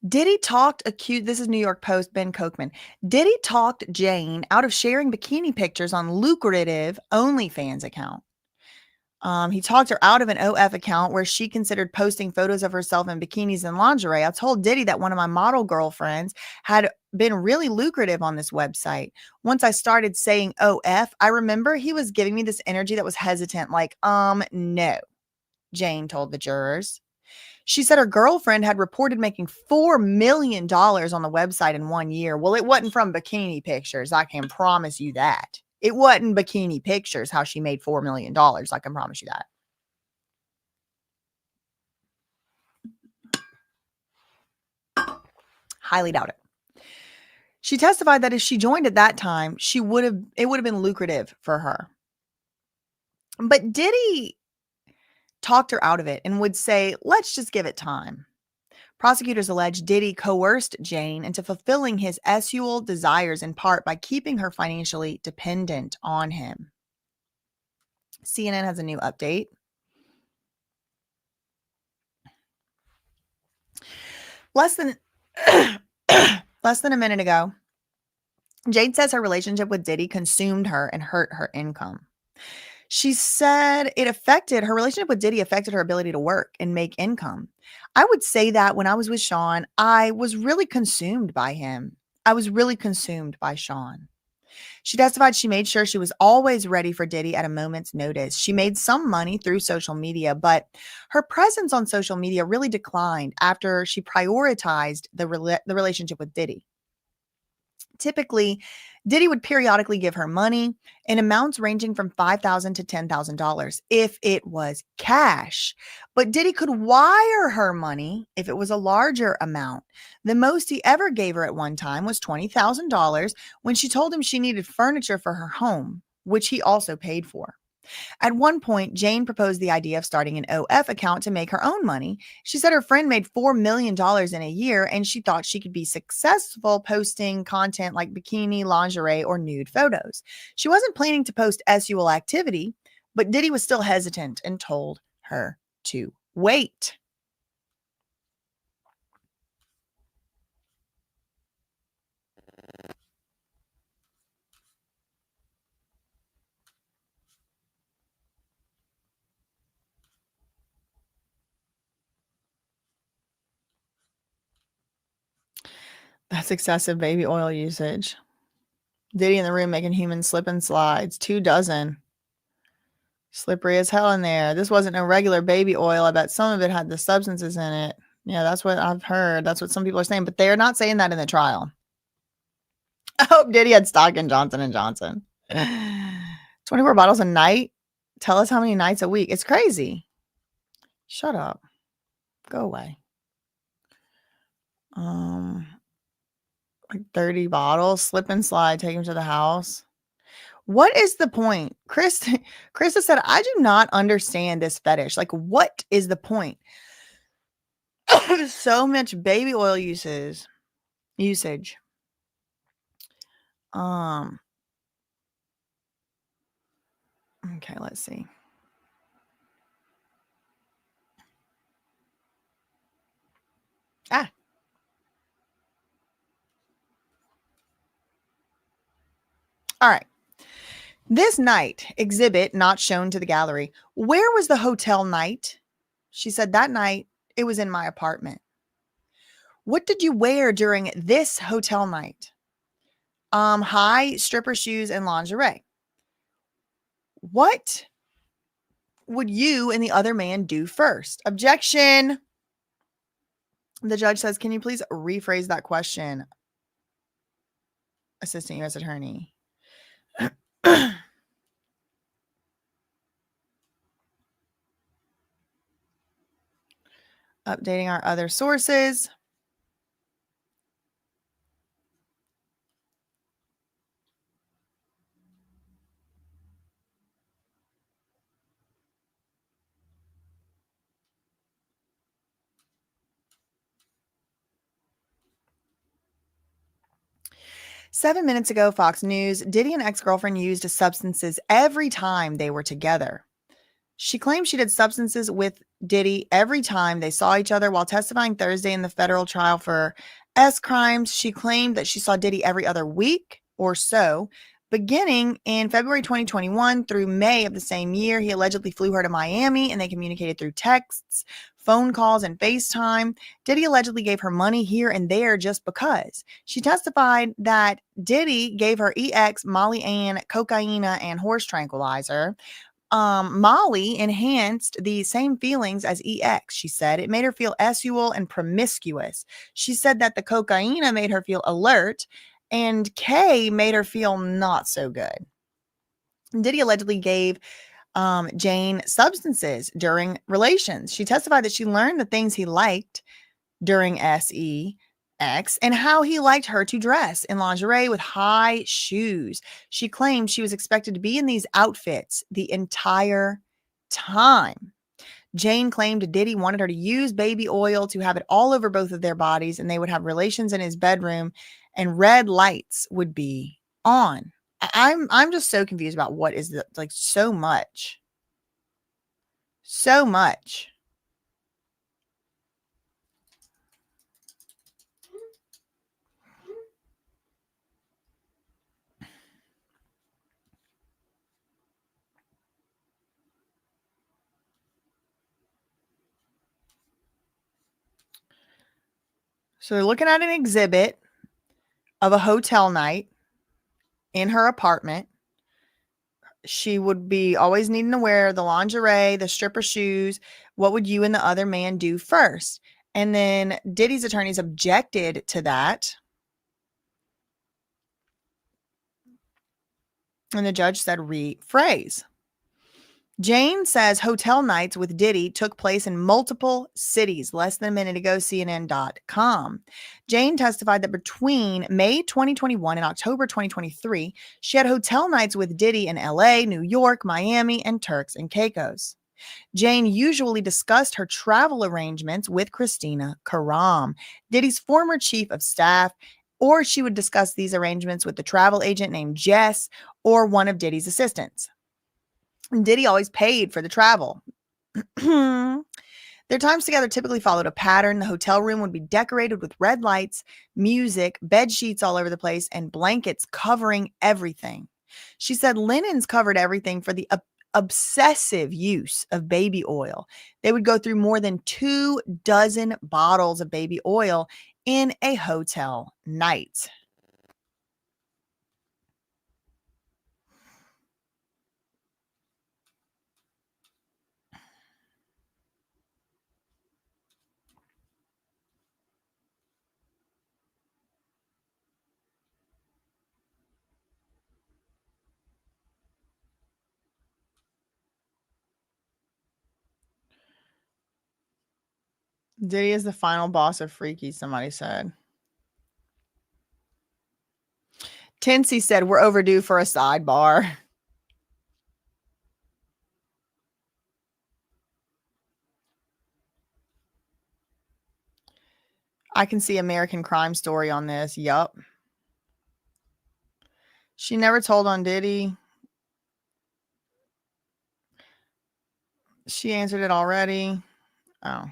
Diddy talked accused, this is New York Post, Ben Kochman. Diddy talked Jane out of sharing bikini pictures on lucrative OnlyFans account. He talked her out of an OF account where she considered posting photos of herself in bikinis and lingerie. I told Diddy that one of my model girlfriends had been really lucrative on this website. Once I started saying OF, I remember he was giving me this energy that was hesitant, like, no, Jane told the jurors. She said her girlfriend had reported making $4 million on the website in 1 year. Well, it wasn't from bikini pictures. I can promise you that. It wasn't bikini pictures how she made $4 million. I can promise you that. Highly doubt it. She testified that if she joined at that time, it would have been lucrative for her. But Diddy talked her out of it and would say, let's just give it time. Prosecutors allege Diddy coerced Jane into fulfilling his sexual desires in part by keeping her financially dependent on him. CNN has a new update. Less than a minute ago, Jane says her relationship with Diddy consumed her and hurt her income. She said her relationship with Diddy affected her ability to work and make income. I would say that when I was with Sean, I was really consumed by him. I was really consumed by Sean. She testified she made sure she was always ready for Diddy at a moment's notice. She made some money through social media, but her presence on social media really declined after she prioritized the relationship with Diddy. Typically, Diddy would periodically give her money in amounts ranging from $5,000 to $10,000 if it was cash. But Diddy could wire her money if it was a larger amount. The most he ever gave her at one time was $20,000 when she told him she needed furniture for her home, which he also paid for. At one point, Jane proposed the idea of starting an OF account to make her own money. She said her friend made $4 million in a year, and she thought she could be successful posting content like bikini, lingerie, or nude photos. She wasn't planning to post sexual activity, but Diddy was still hesitant and told her to wait. That's excessive baby oil usage. Diddy in the room making human slip and slides. 24. Slippery as hell in there. This wasn't a regular baby oil. I bet some of it had the substances in it. Yeah, that's what I've heard. That's what some people are saying, but they're not saying that in the trial. I hope Diddy had stock in Johnson & Johnson. 24 bottles a night? Tell us how many nights a week. It's crazy. Shut up. Go away. Like 30 bottles, slip and slide, take him to the house. What is the point? Krista said, I do not understand this fetish. Like, what is the point? So much baby oil usage. Okay, let's see. All right. This night, exhibit not shown to the gallery. Where was the hotel night? She said that night it was in my apartment. What did you wear during this hotel night? High stripper shoes and lingerie. What would you and the other man do first? Objection. The judge says, can you please rephrase that question? Assistant U.S. Attorney. Updating our other sources. Seven minutes ago, Fox News, Diddy and ex-girlfriend used substances every time they were together. She claimed she did substances with Diddy every time they saw each other. While testifying Thursday in the federal trial for S crimes, she claimed that she saw Diddy every other week or so. Beginning in February 2021 through May of the same year, he allegedly flew her to Miami and they communicated through texts, phone calls, and FaceTime. Diddy allegedly gave her money here and there just because. She testified that Diddy gave her EX, Molly Ann, cocaine, and horse tranquilizer. Molly enhanced the same feelings as EX, she said. It made her feel sexual and promiscuous. She said that the cocaine made her feel alert and K made her feel not so good. Diddy allegedly gave Jane substances during relations. She testified that she learned the things he liked during SEX and how he liked her to dress in lingerie with high shoes. She claimed she was expected to be in these outfits the entire time. Jane claimed Diddy wanted her to use baby oil to have it all over both of their bodies, and they would have relations in his bedroom, and red lights would be on. I'm just so confused about what is the, like so much. So much. So they're looking at an exhibit of a hotel night in her apartment. She would be always needing to wear the lingerie, the stripper shoes. What would you and the other man do first? And then Diddy's attorneys objected to that. And the judge said, rephrase. Jane says hotel nights with Diddy took place in multiple cities. Less than a minute ago, CNN.com. Jane testified that between May 2021 and October 2023, she had hotel nights with Diddy in LA, New York, Miami, and Turks and Caicos. Jane usually discussed her travel arrangements with Christina Karam, Diddy's former chief of staff, or she would discuss these arrangements with the travel agent named Jess or one of Diddy's assistants. Diddy always paid for the travel. Their times together typically followed a pattern. The hotel room would be decorated with red lights, music, bed sheets all over the place, and blankets covering everything. She said linens covered everything for the obsessive use of baby oil. They would go through more than 24 bottles of baby oil in a hotel night. Diddy is the final boss of Freaky, somebody said. Tinsy said, we're overdue for a sidebar. I can see American Crime Story on this. Yup. She never told on Diddy. She answered it already. Oh.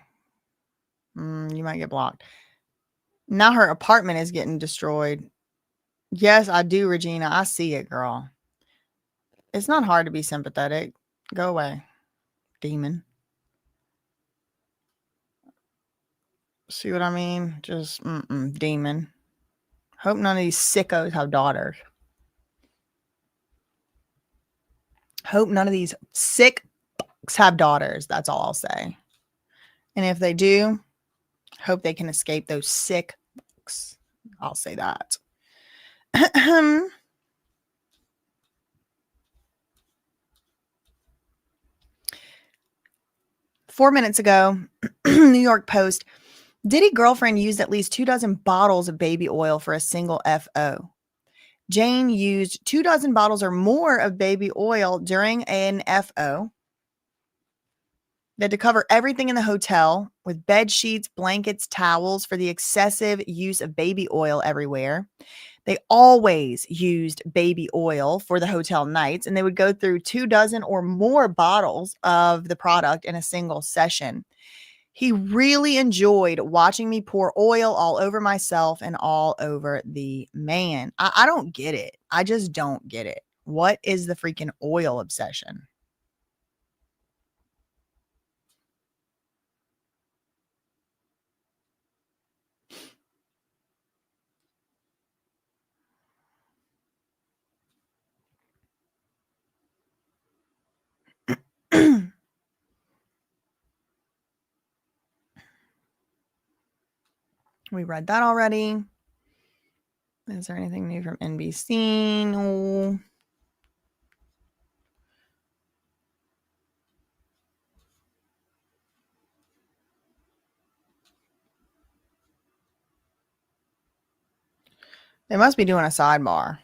You might get blocked. Now her apartment is getting destroyed. Yes, I do, Regina. I see it, girl. It's not hard to be sympathetic. Go away, demon. See what I mean? Just demon. Hope none of these sickos have daughters. Hope none of these sick have daughters. That's all I'll say. And if they do, hope they can escape those sick books. I'll say that. 4 minutes ago, New York Post, Diddy girlfriend used at least 24 bottles of baby oil for a single FO. Jane used 24 bottles or more of baby oil during an FO. They had to cover everything in the hotel with bed sheets, blankets, towels for the excessive use of baby oil everywhere. They always used baby oil for the hotel nights, and they would go through 24 or more bottles of the product in a single session. He really enjoyed watching me pour oil all over myself and all over the man. I don't get it. I just don't get it. What is the freaking oil obsession? We read that already. Is there anything new from NBC? No. They must be doing a sidebar.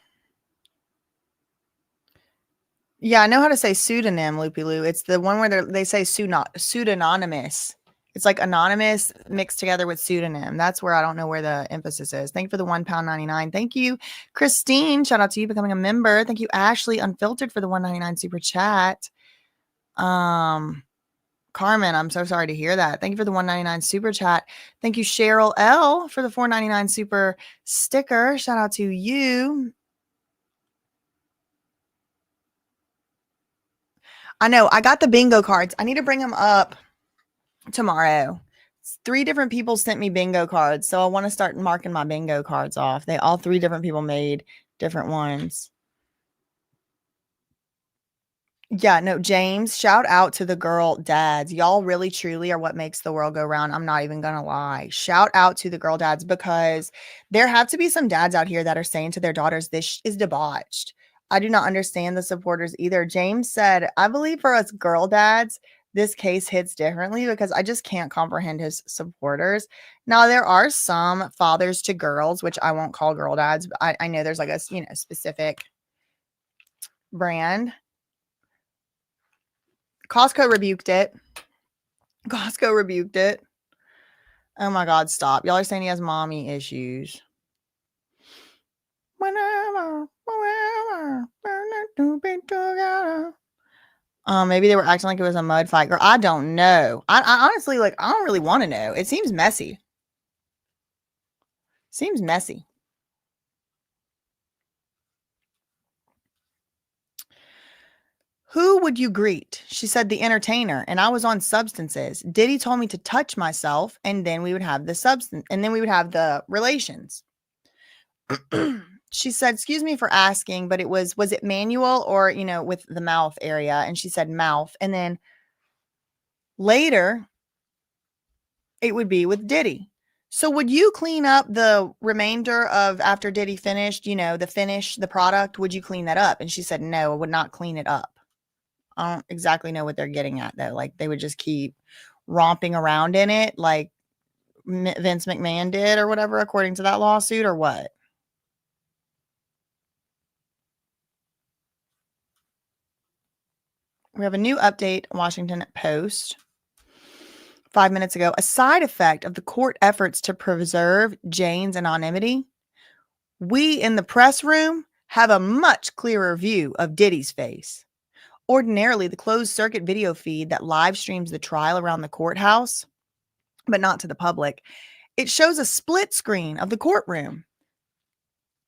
Yeah, I know how to say pseudonym, Loopy Loo. It's the one where they say pseudonymous. It's like anonymous mixed together with pseudonym. That's where I don't know where the emphasis is. Thank you for the £1.99. Thank you, Christine. Shout out to you becoming a member. Thank you, Ashley Unfiltered, for the $1.99 super chat. Carmen, I'm so sorry to hear that. Thank you for the $1.99 super chat. Thank you, Cheryl L, for the $4.99 super sticker. Shout out to you. I know. I got the bingo cards. I need to bring them up tomorrow. 3 different people sent me bingo cards, so I want to start marking my bingo cards off. All 3 different people made different ones. Yeah, no, James, shout out to the girl dads. Y'all really truly are what makes the world go round. I'm not even gonna lie. Shout out to the girl dads, because there have to be some dads out here that are saying to their daughters, this is debauched. I do not understand the supporters either. James said, I believe for us girl dads, this case hits differently, because I just can't comprehend his supporters. Now, there are some fathers to girls, which I won't call girl dads, but I know there's like a specific brand. Costco rebuked it. Costco rebuked it. Oh my God, stop. Y'all are saying he has mommy issues. Whenever, maybe they were acting like it was a mud fight. Girl, I don't know. I honestly, I don't really want to know. It seems messy. Seems messy. Who would you greet? She said the entertainer, and I was on substances. Diddy told me to touch myself, and then we would have the substance, and then we would have the relations. She said, excuse me for asking, but was it manual or, with the mouth area? And she said mouth. And then later it would be with Diddy. So would you clean up the remainder of after Diddy finished, the product? Would you clean that up? And she said, no, I would not clean it up. I don't exactly know what they're getting at though. Like they would just keep romping around in it like Vince McMahon did or whatever, according to that lawsuit, or what? We have a new update, Washington Post, 5 minutes ago. A side effect of the court efforts to preserve Jane's anonymity, we in the press room have a much clearer view of Diddy's face. Ordinarily, the closed circuit video feed that live streams the trial around the courthouse, but not to the public, it shows a split screen of the courtroom,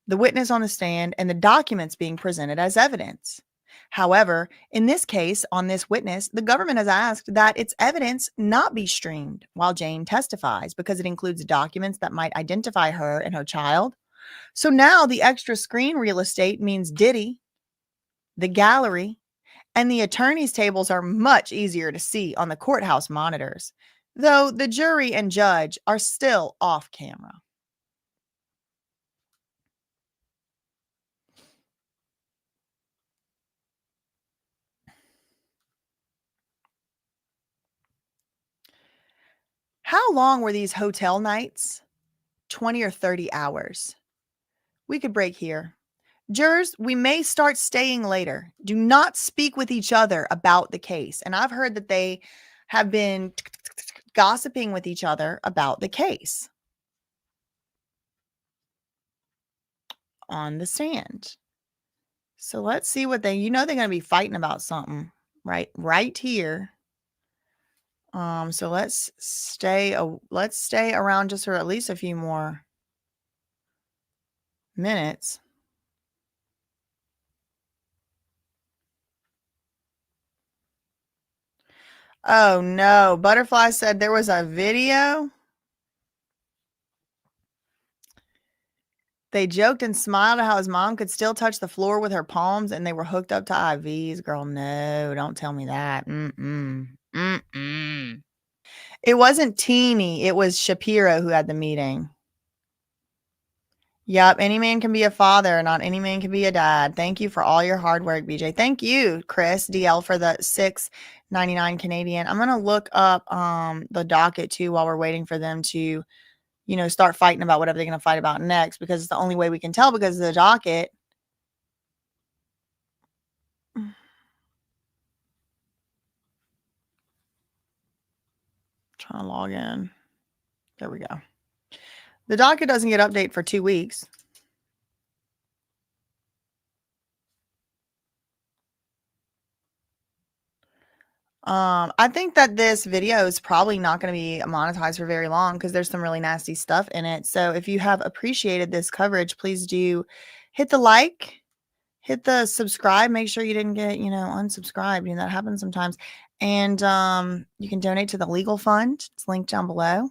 the witness on the stand, and the documents being presented as evidence. However, in this case, on this witness, the government has asked that its evidence not be streamed while Jane testifies because it includes documents that might identify her and her child. So now the extra screen real estate means Diddy, the gallery, and the attorney's tables are much easier to see on the courthouse monitors, though the jury and judge are still off camera. How long were these hotel nights? 20 or 30 hours. We could break here. Jurors, we may start staying later. Do not speak with each other about the case. And I've heard that they have been gossiping with each other about the case. on the stand. So let's see what they're going to be fighting about something right here. So let's stay around just for at least a few more minutes. Oh no, Butterfly said there was a video. They joked and smiled at how his mom could still touch the floor with her palms and they were hooked up to IVs. Girl, no, don't tell me that. It wasn't Teeny. It was Shapiro who had the meeting. Yep, any man can be a father, not any man can be a dad. Thank you for all your hard work, BJ. Thank you, Chris DL, for the $6.99 Canadian. I'm gonna look up the docket too while we're waiting for them to, start fighting about whatever they're gonna fight about next, because it's the only way we can tell because of the docket. Trying to log in. There we go. The docket doesn't get updated for 2 weeks. I think that this video is probably not going to be monetized for very long because there's some really nasty stuff in it. So if you have appreciated this coverage, please do hit the like, hit the subscribe. Make sure you didn't get, unsubscribed. That happens sometimes. And you can donate to the legal fund. It's linked down below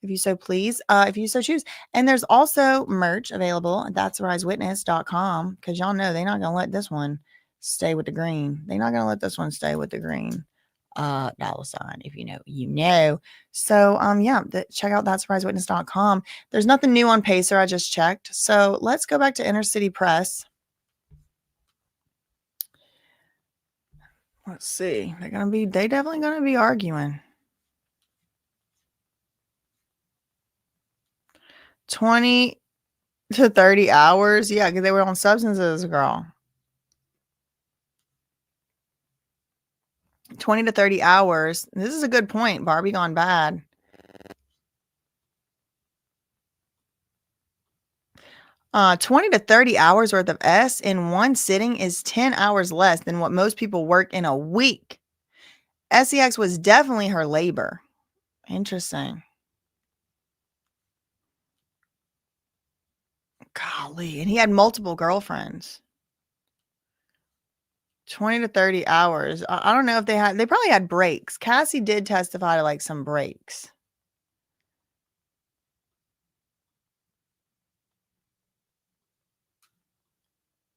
if you so please, if you so choose. And there's also merch available at ThatSurpriseWitness.com because y'all know they're not going to let this one stay with the green. They're not going to let this one stay with the green $, if you know. So check out ThatSurpriseWitness.com. There's nothing new on Pacer. I just checked. So let's go back to Inner City Press. Let's see. They definitely gonna be arguing. 20 to 30 hours. Yeah, because they were on substances, girl. 20 to 30 hours. This is a good point. Barbie gone bad. Uh, 20 to 30 hours worth of S in one sitting is 10 hours less than what most people work in a week. SEX was definitely her labor. Interesting. Golly. And he had multiple girlfriends. 20 to 30 hours. I don't know if they probably had breaks. Cassie did testify to like some breaks.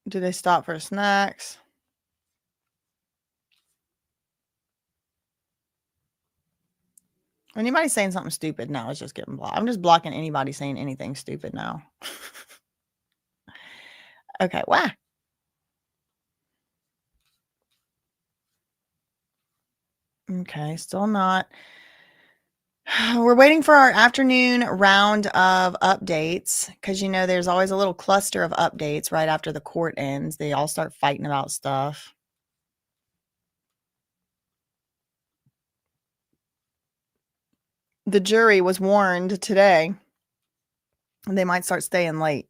Do they stop for snacks? Anybody saying something stupid now is just getting blocked. I'm just blocking anybody saying anything stupid now. Okay, wow. Okay, still not. We're waiting for our afternoon round of updates because, there's always a little cluster of updates right after the court ends. They all start fighting about stuff. The jury was warned today they might start staying late.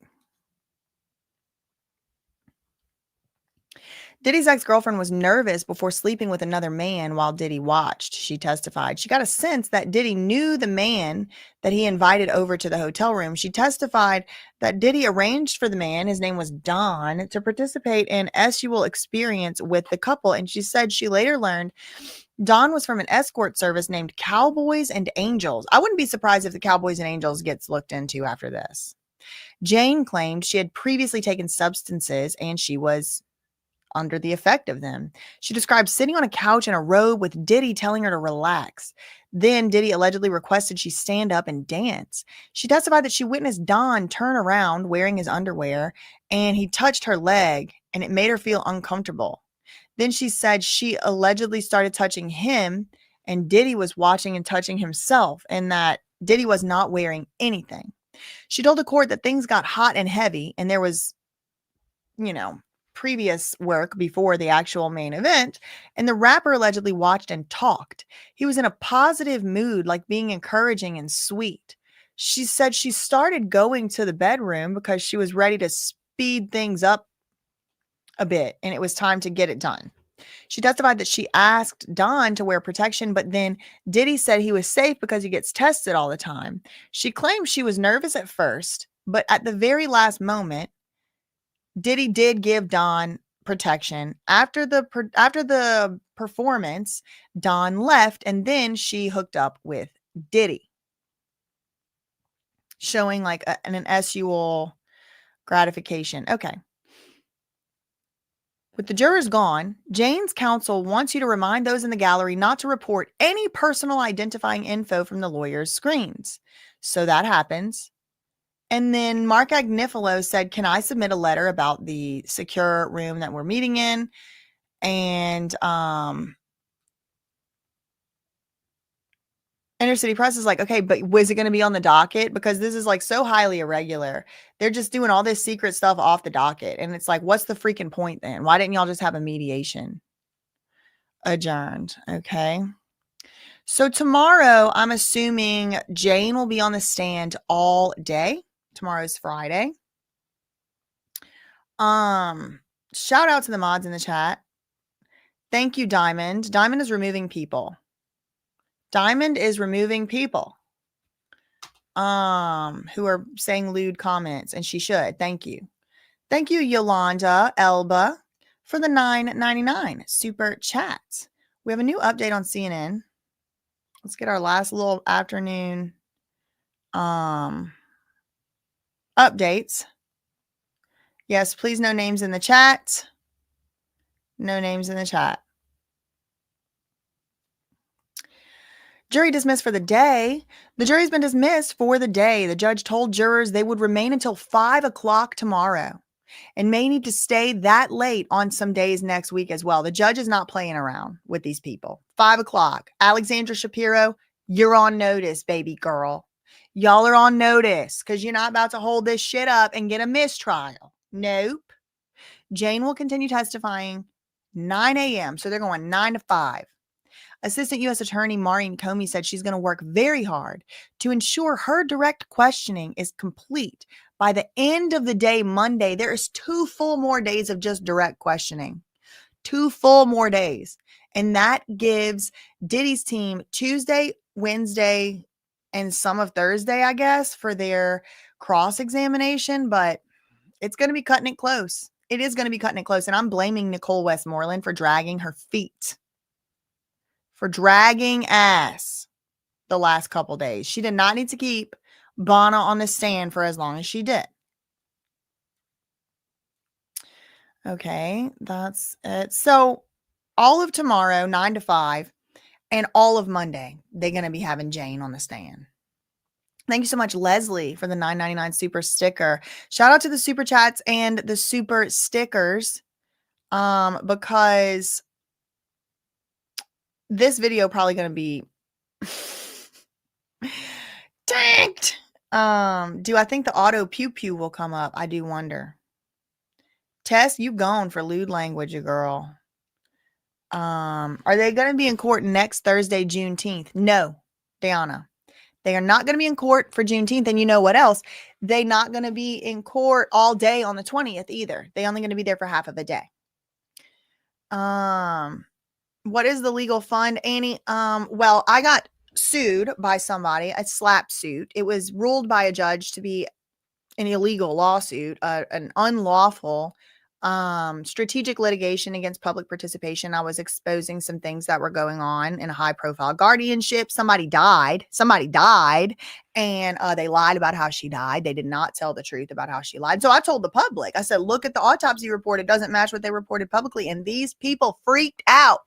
Diddy's ex-girlfriend was nervous before sleeping with another man while Diddy watched, she testified. She got a sense that Diddy knew the man that he invited over to the hotel room. She testified that Diddy arranged for the man, his name was Don, to participate in sexual experience with the couple. And she said she later learned Don was from an escort service named Cowboys and Angels. I wouldn't be surprised if the Cowboys and Angels gets looked into after this. Jane claimed she had previously taken substances and she was under the effect of them. She described sitting on a couch in a robe with Diddy telling her to relax. Then Diddy allegedly requested she stand up and dance. She testified that she witnessed Don turn around wearing his underwear and he touched her leg and it made her feel uncomfortable. Then she said she allegedly started touching him and Diddy was watching and touching himself and that Diddy was not wearing anything. She told the court that things got hot and heavy and there was, previous work before the actual main event, and the rapper allegedly watched and talked. He was in a positive mood, like being encouraging and sweet. She said she started going to the bedroom because she was ready to speed things up a bit, and it was time to get it done. She testified that she asked Don to wear protection, but then Diddy said he was safe because he gets tested all the time. She claimed she was nervous at first, but at the very last moment, Diddy did give Don protection. After the performance, Don left, and then she hooked up with Diddy, showing like an sexual gratification. Okay. With the jurors gone, Jane's counsel wants you to remind those in the gallery not to report any personal identifying info from the lawyer's screens. So that happens. And then Mark Agnifilo said, can I submit a letter about the secure room that we're meeting in? And Inner City Press is like, okay, but was it going to be on the docket? Because this is like so highly irregular. They're just doing all this secret stuff off the docket. And it's like, what's the freaking point then? Why didn't y'all just have a mediation? Adjourned. Okay. So tomorrow, I'm assuming Jane will be on the stand all day. Tomorrow's Friday. Shout out to the mods in the chat. Thank you, Diamond. Diamond is removing people. Diamond is removing people who are saying lewd comments, and she should. Thank you. Thank you, Yolanda Elba, for the $9.99 super chat. We have a new update on CNN. Let's get our last little afternoon updates. Yes, please, no names in the chat. No names in the chat. Jury dismissed for the day. The jury's been dismissed for the day. The judge told jurors they would remain until 5 o'clock tomorrow and may need to stay that late on some days next week as well. The judge is not playing around with these people. 5 o'clock. Alexandra Shapiro, you're on notice, baby girl. Y'all are on notice because you're not about to hold this shit up and get a mistrial. Nope. Jane will continue testifying 9 a.m. So they're going 9 to 5. Assistant U.S. Attorney Maureen Comey said she's going to work very hard to ensure her direct questioning is complete by the end of the day, Monday. There is 2 full more days of just direct questioning. 2 full more days. And that gives Diddy's team Tuesday, Wednesday, and some of Thursday, I guess, for their cross-examination. But it's going to be cutting it close. It is going to be cutting it close. And I'm blaming Nicole Westmoreland for dragging her feet. For dragging ass the last couple days. She did not need to keep Bana on the stand for as long as she did. Okay, that's it. So all of tomorrow, 9 to 5, and all of Monday, they're going to be having Jane on the stand. Thank you so much, Leslie, for the $9.99 super sticker. Shout out to the super chats and the super stickers because this video probably going to be tanked. Do I think the auto pew pew will come up? I do wonder. Tess, you gone for lewd language, you girl. Are they going to be in court next Thursday, Juneteenth? No, Diana. They are not going to be in court for Juneteenth. And you know what else? They're not going to be in court all day on the 20th either. They're only going to be there for half of a day. What is the legal fund, Annie? Well, I got sued by somebody, a slap suit. It was ruled by a judge to be an illegal lawsuit, an unlawful strategic litigation against public participation. I was exposing some things that were going on in a high profile guardianship. Somebody died, and they lied about how she died. They did not tell the truth about how she lied. So I told the public, I said, look at the autopsy report. It doesn't match what they reported publicly. And these people freaked out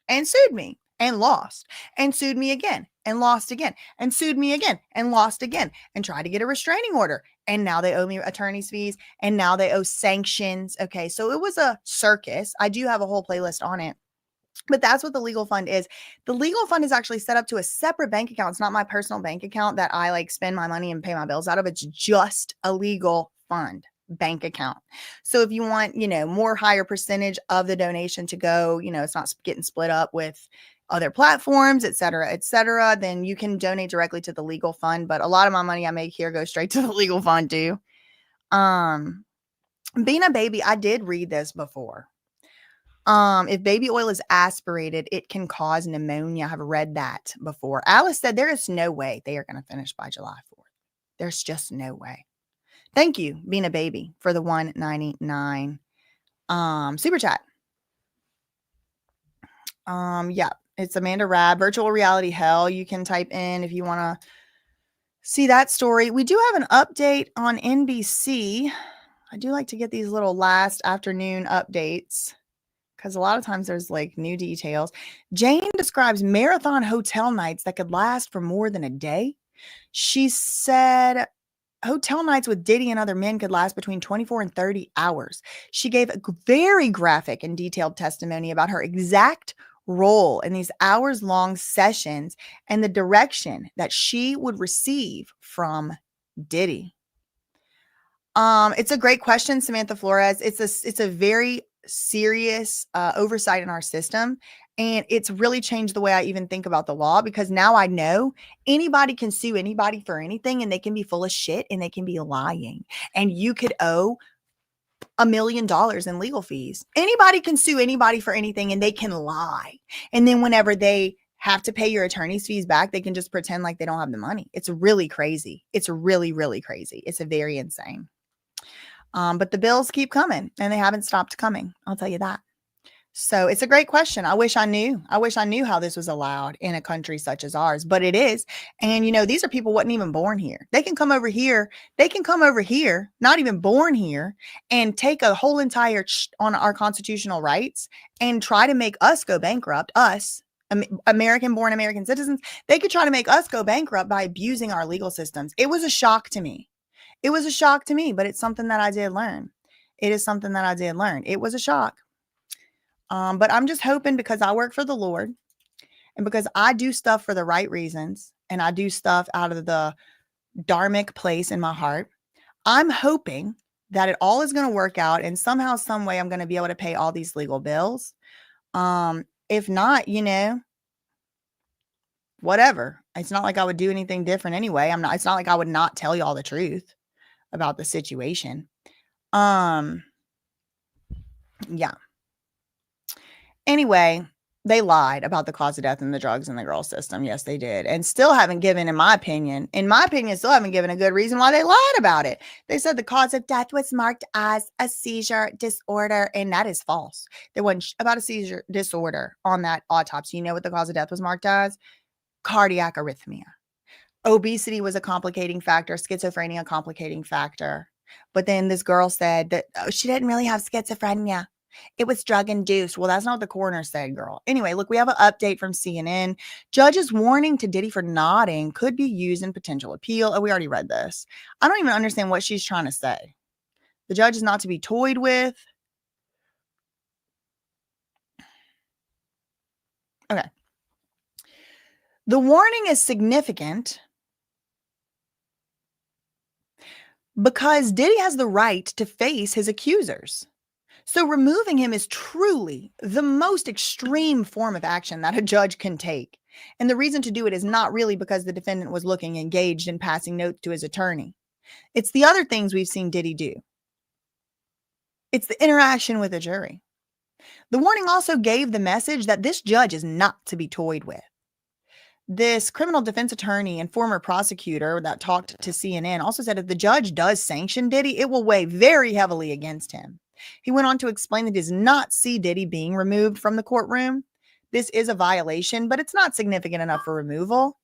and sued me and lost, and sued me again and lost again, and sued me again and lost again, and tried to get a restraining order. And now they owe me attorney's fees, and now they owe sanctions. Okay, so it was a circus. I do have a whole playlist on it, but that's what the legal fund is. The legal fund is actually set up to a separate bank account. It's not my personal bank account that I like spend my money and pay my bills out of. It's just a legal fund bank account. So if you want, more higher percentage of the donation to go, it's not getting split up with other platforms, et cetera, then you can donate directly to the legal fund. But a lot of my money I make here goes straight to the legal fund too. Being a baby, I did read this before. If baby oil is aspirated, it can cause pneumonia. I've read that before. Alice said there is no way they are going to finish by July 4th. There's just no way. Thank you, being a baby, for the 199 super chat. Yeah, it's Amanda Rab, virtual reality hell. You can type in if you want to see that story. We do have an update on NBC. I do like to get these little last afternoon updates because a lot of times there's like new details. Jane describes marathon hotel nights that could last for more than a day. She said hotel nights with Diddy and other men could last between 24 and 30 hours. She gave a very graphic and detailed testimony about her exact role in these hours-long sessions and the direction that she would receive from Diddy. It's a great question, Samantha Flores. It's a very serious oversight in our system. And it's really changed the way I even think about the law, because now I know anybody can sue anybody for anything, and they can be full of shit and they can be lying. And you could owe $1 million in legal fees. Anybody can sue anybody for anything and they can lie. And then whenever they have to pay your attorney's fees back, they can just pretend like they don't have the money. It's really crazy. It's really, really crazy. It's a very insane. But the bills keep coming and they haven't stopped coming. I'll tell you that. So it's a great question. I wish I knew. I wish I knew how this was allowed in a country such as ours, but it is. And, you know, these are people wasn't even born here. They can come over here. They can come over here, not even born here, and take a whole entire on our constitutional rights and try to make us go bankrupt, us, American-born American citizens. They could try to make us go bankrupt by abusing our legal systems. It was a shock to me. It was a shock to me, but it's something that I did learn. It is something that I did learn. It was a shock. But I'm just hoping, because I work for the Lord and because I do stuff for the right reasons and I do stuff out of the dharmic place in my heart, I'm hoping that it all is going to work out and somehow, some way I'm going to be able to pay all these legal bills. If not, you know, whatever. It's not like I would do anything different anyway. It's not like I would not tell you all the truth about the situation. Yeah. Anyway, they lied about the cause of death and the drugs in the girl system. Yes, they did. And still haven't given, in my opinion, still haven't given a good reason why they lied about it. They said the cause of death was marked as a seizure disorder, and that is false. There wasn't about a seizure disorder on that autopsy. You know what the cause of death was marked as? Cardiac arrhythmia. Obesity was a complicating factor, schizophrenia a complicating factor. But then this girl said that she didn't really have schizophrenia. It was drug induced. Well, that's not what the coroner said, girl. Anyway, look, we have an update from CNN. Judge's warning to Diddy for nodding could be used in potential appeal. Oh, we already read this. I don't even understand what she's trying to say. The judge is not to be toyed with. Okay. The warning is significant because Diddy has the right to face his accusers. So removing him is truly the most extreme form of action that a judge can take. And the reason to do it is not really because the defendant was looking engaged in passing notes to his attorney. It's the other things we've seen Diddy do. It's the interaction with a jury. The warning also gave the message that this judge is not to be toyed with. This criminal defense attorney and former prosecutor that talked to CNN also said if the judge does sanction Diddy, it will weigh very heavily against him. He went on to explain that he does not see Diddy being removed from the courtroom. This is a violation, but it's not significant enough for removal.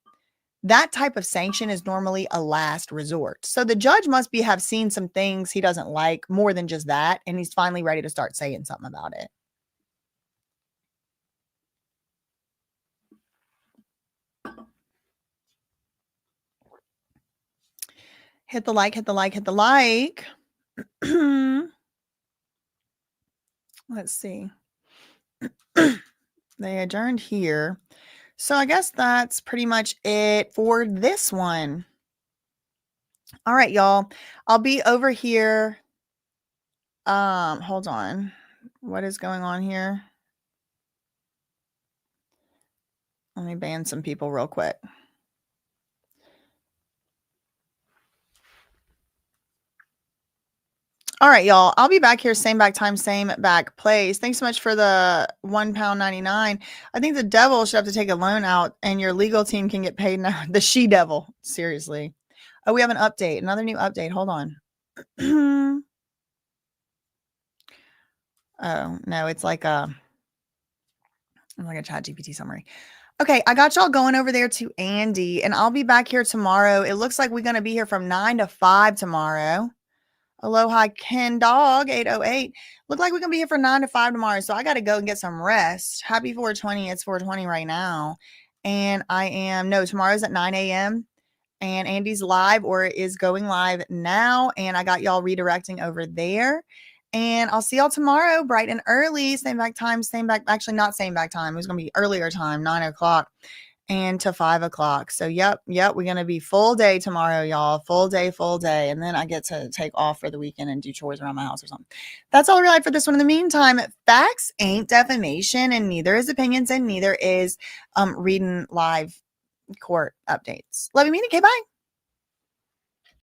That type of sanction is normally a last resort. So the judge must have seen some things he doesn't like more than just that, and he's finally ready to start saying something about it. Hit the like, hit the like, hit the like. Let's see. They adjourned here. So I guess that's pretty much it for this one. All right, y'all. I'll be over here. Hold on. What is going on here? Let me ban some people real quick. All right, y'all. I'll be back here, same back time, same back place. Thanks so much for the £1.99. I think the devil should have to take a loan out, and your legal team can get paid now. The she devil, seriously. Oh, we have an update, another new update. Hold on. Oh no, it's like a chat GPT summary. Okay, I got y'all going over there to Andy, and I'll be back here tomorrow. It looks like we're going to be here from 9 to 5 tomorrow. Aloha Ken Dog 808. Look like we're going to be here for 9 to 5 tomorrow, so I got to go and get some rest. Happy 420. It's 420 right now. And tomorrow's at 9 a.m. And Andy's live or is going live now. And I got y'all redirecting over there. And I'll see y'all tomorrow, bright and early. Same back time, actually not same back time. It was going to be earlier time, 9 o'clock and to 5 o'clock. So, yep. We're going to be full day tomorrow, y'all. Full day. And then I get to take off for the weekend and do chores around my house or something. That's all I really like for this one. In the meantime, facts ain't defamation, and neither is opinions, and neither is reading live court updates. Love you, mean. Okay, bye.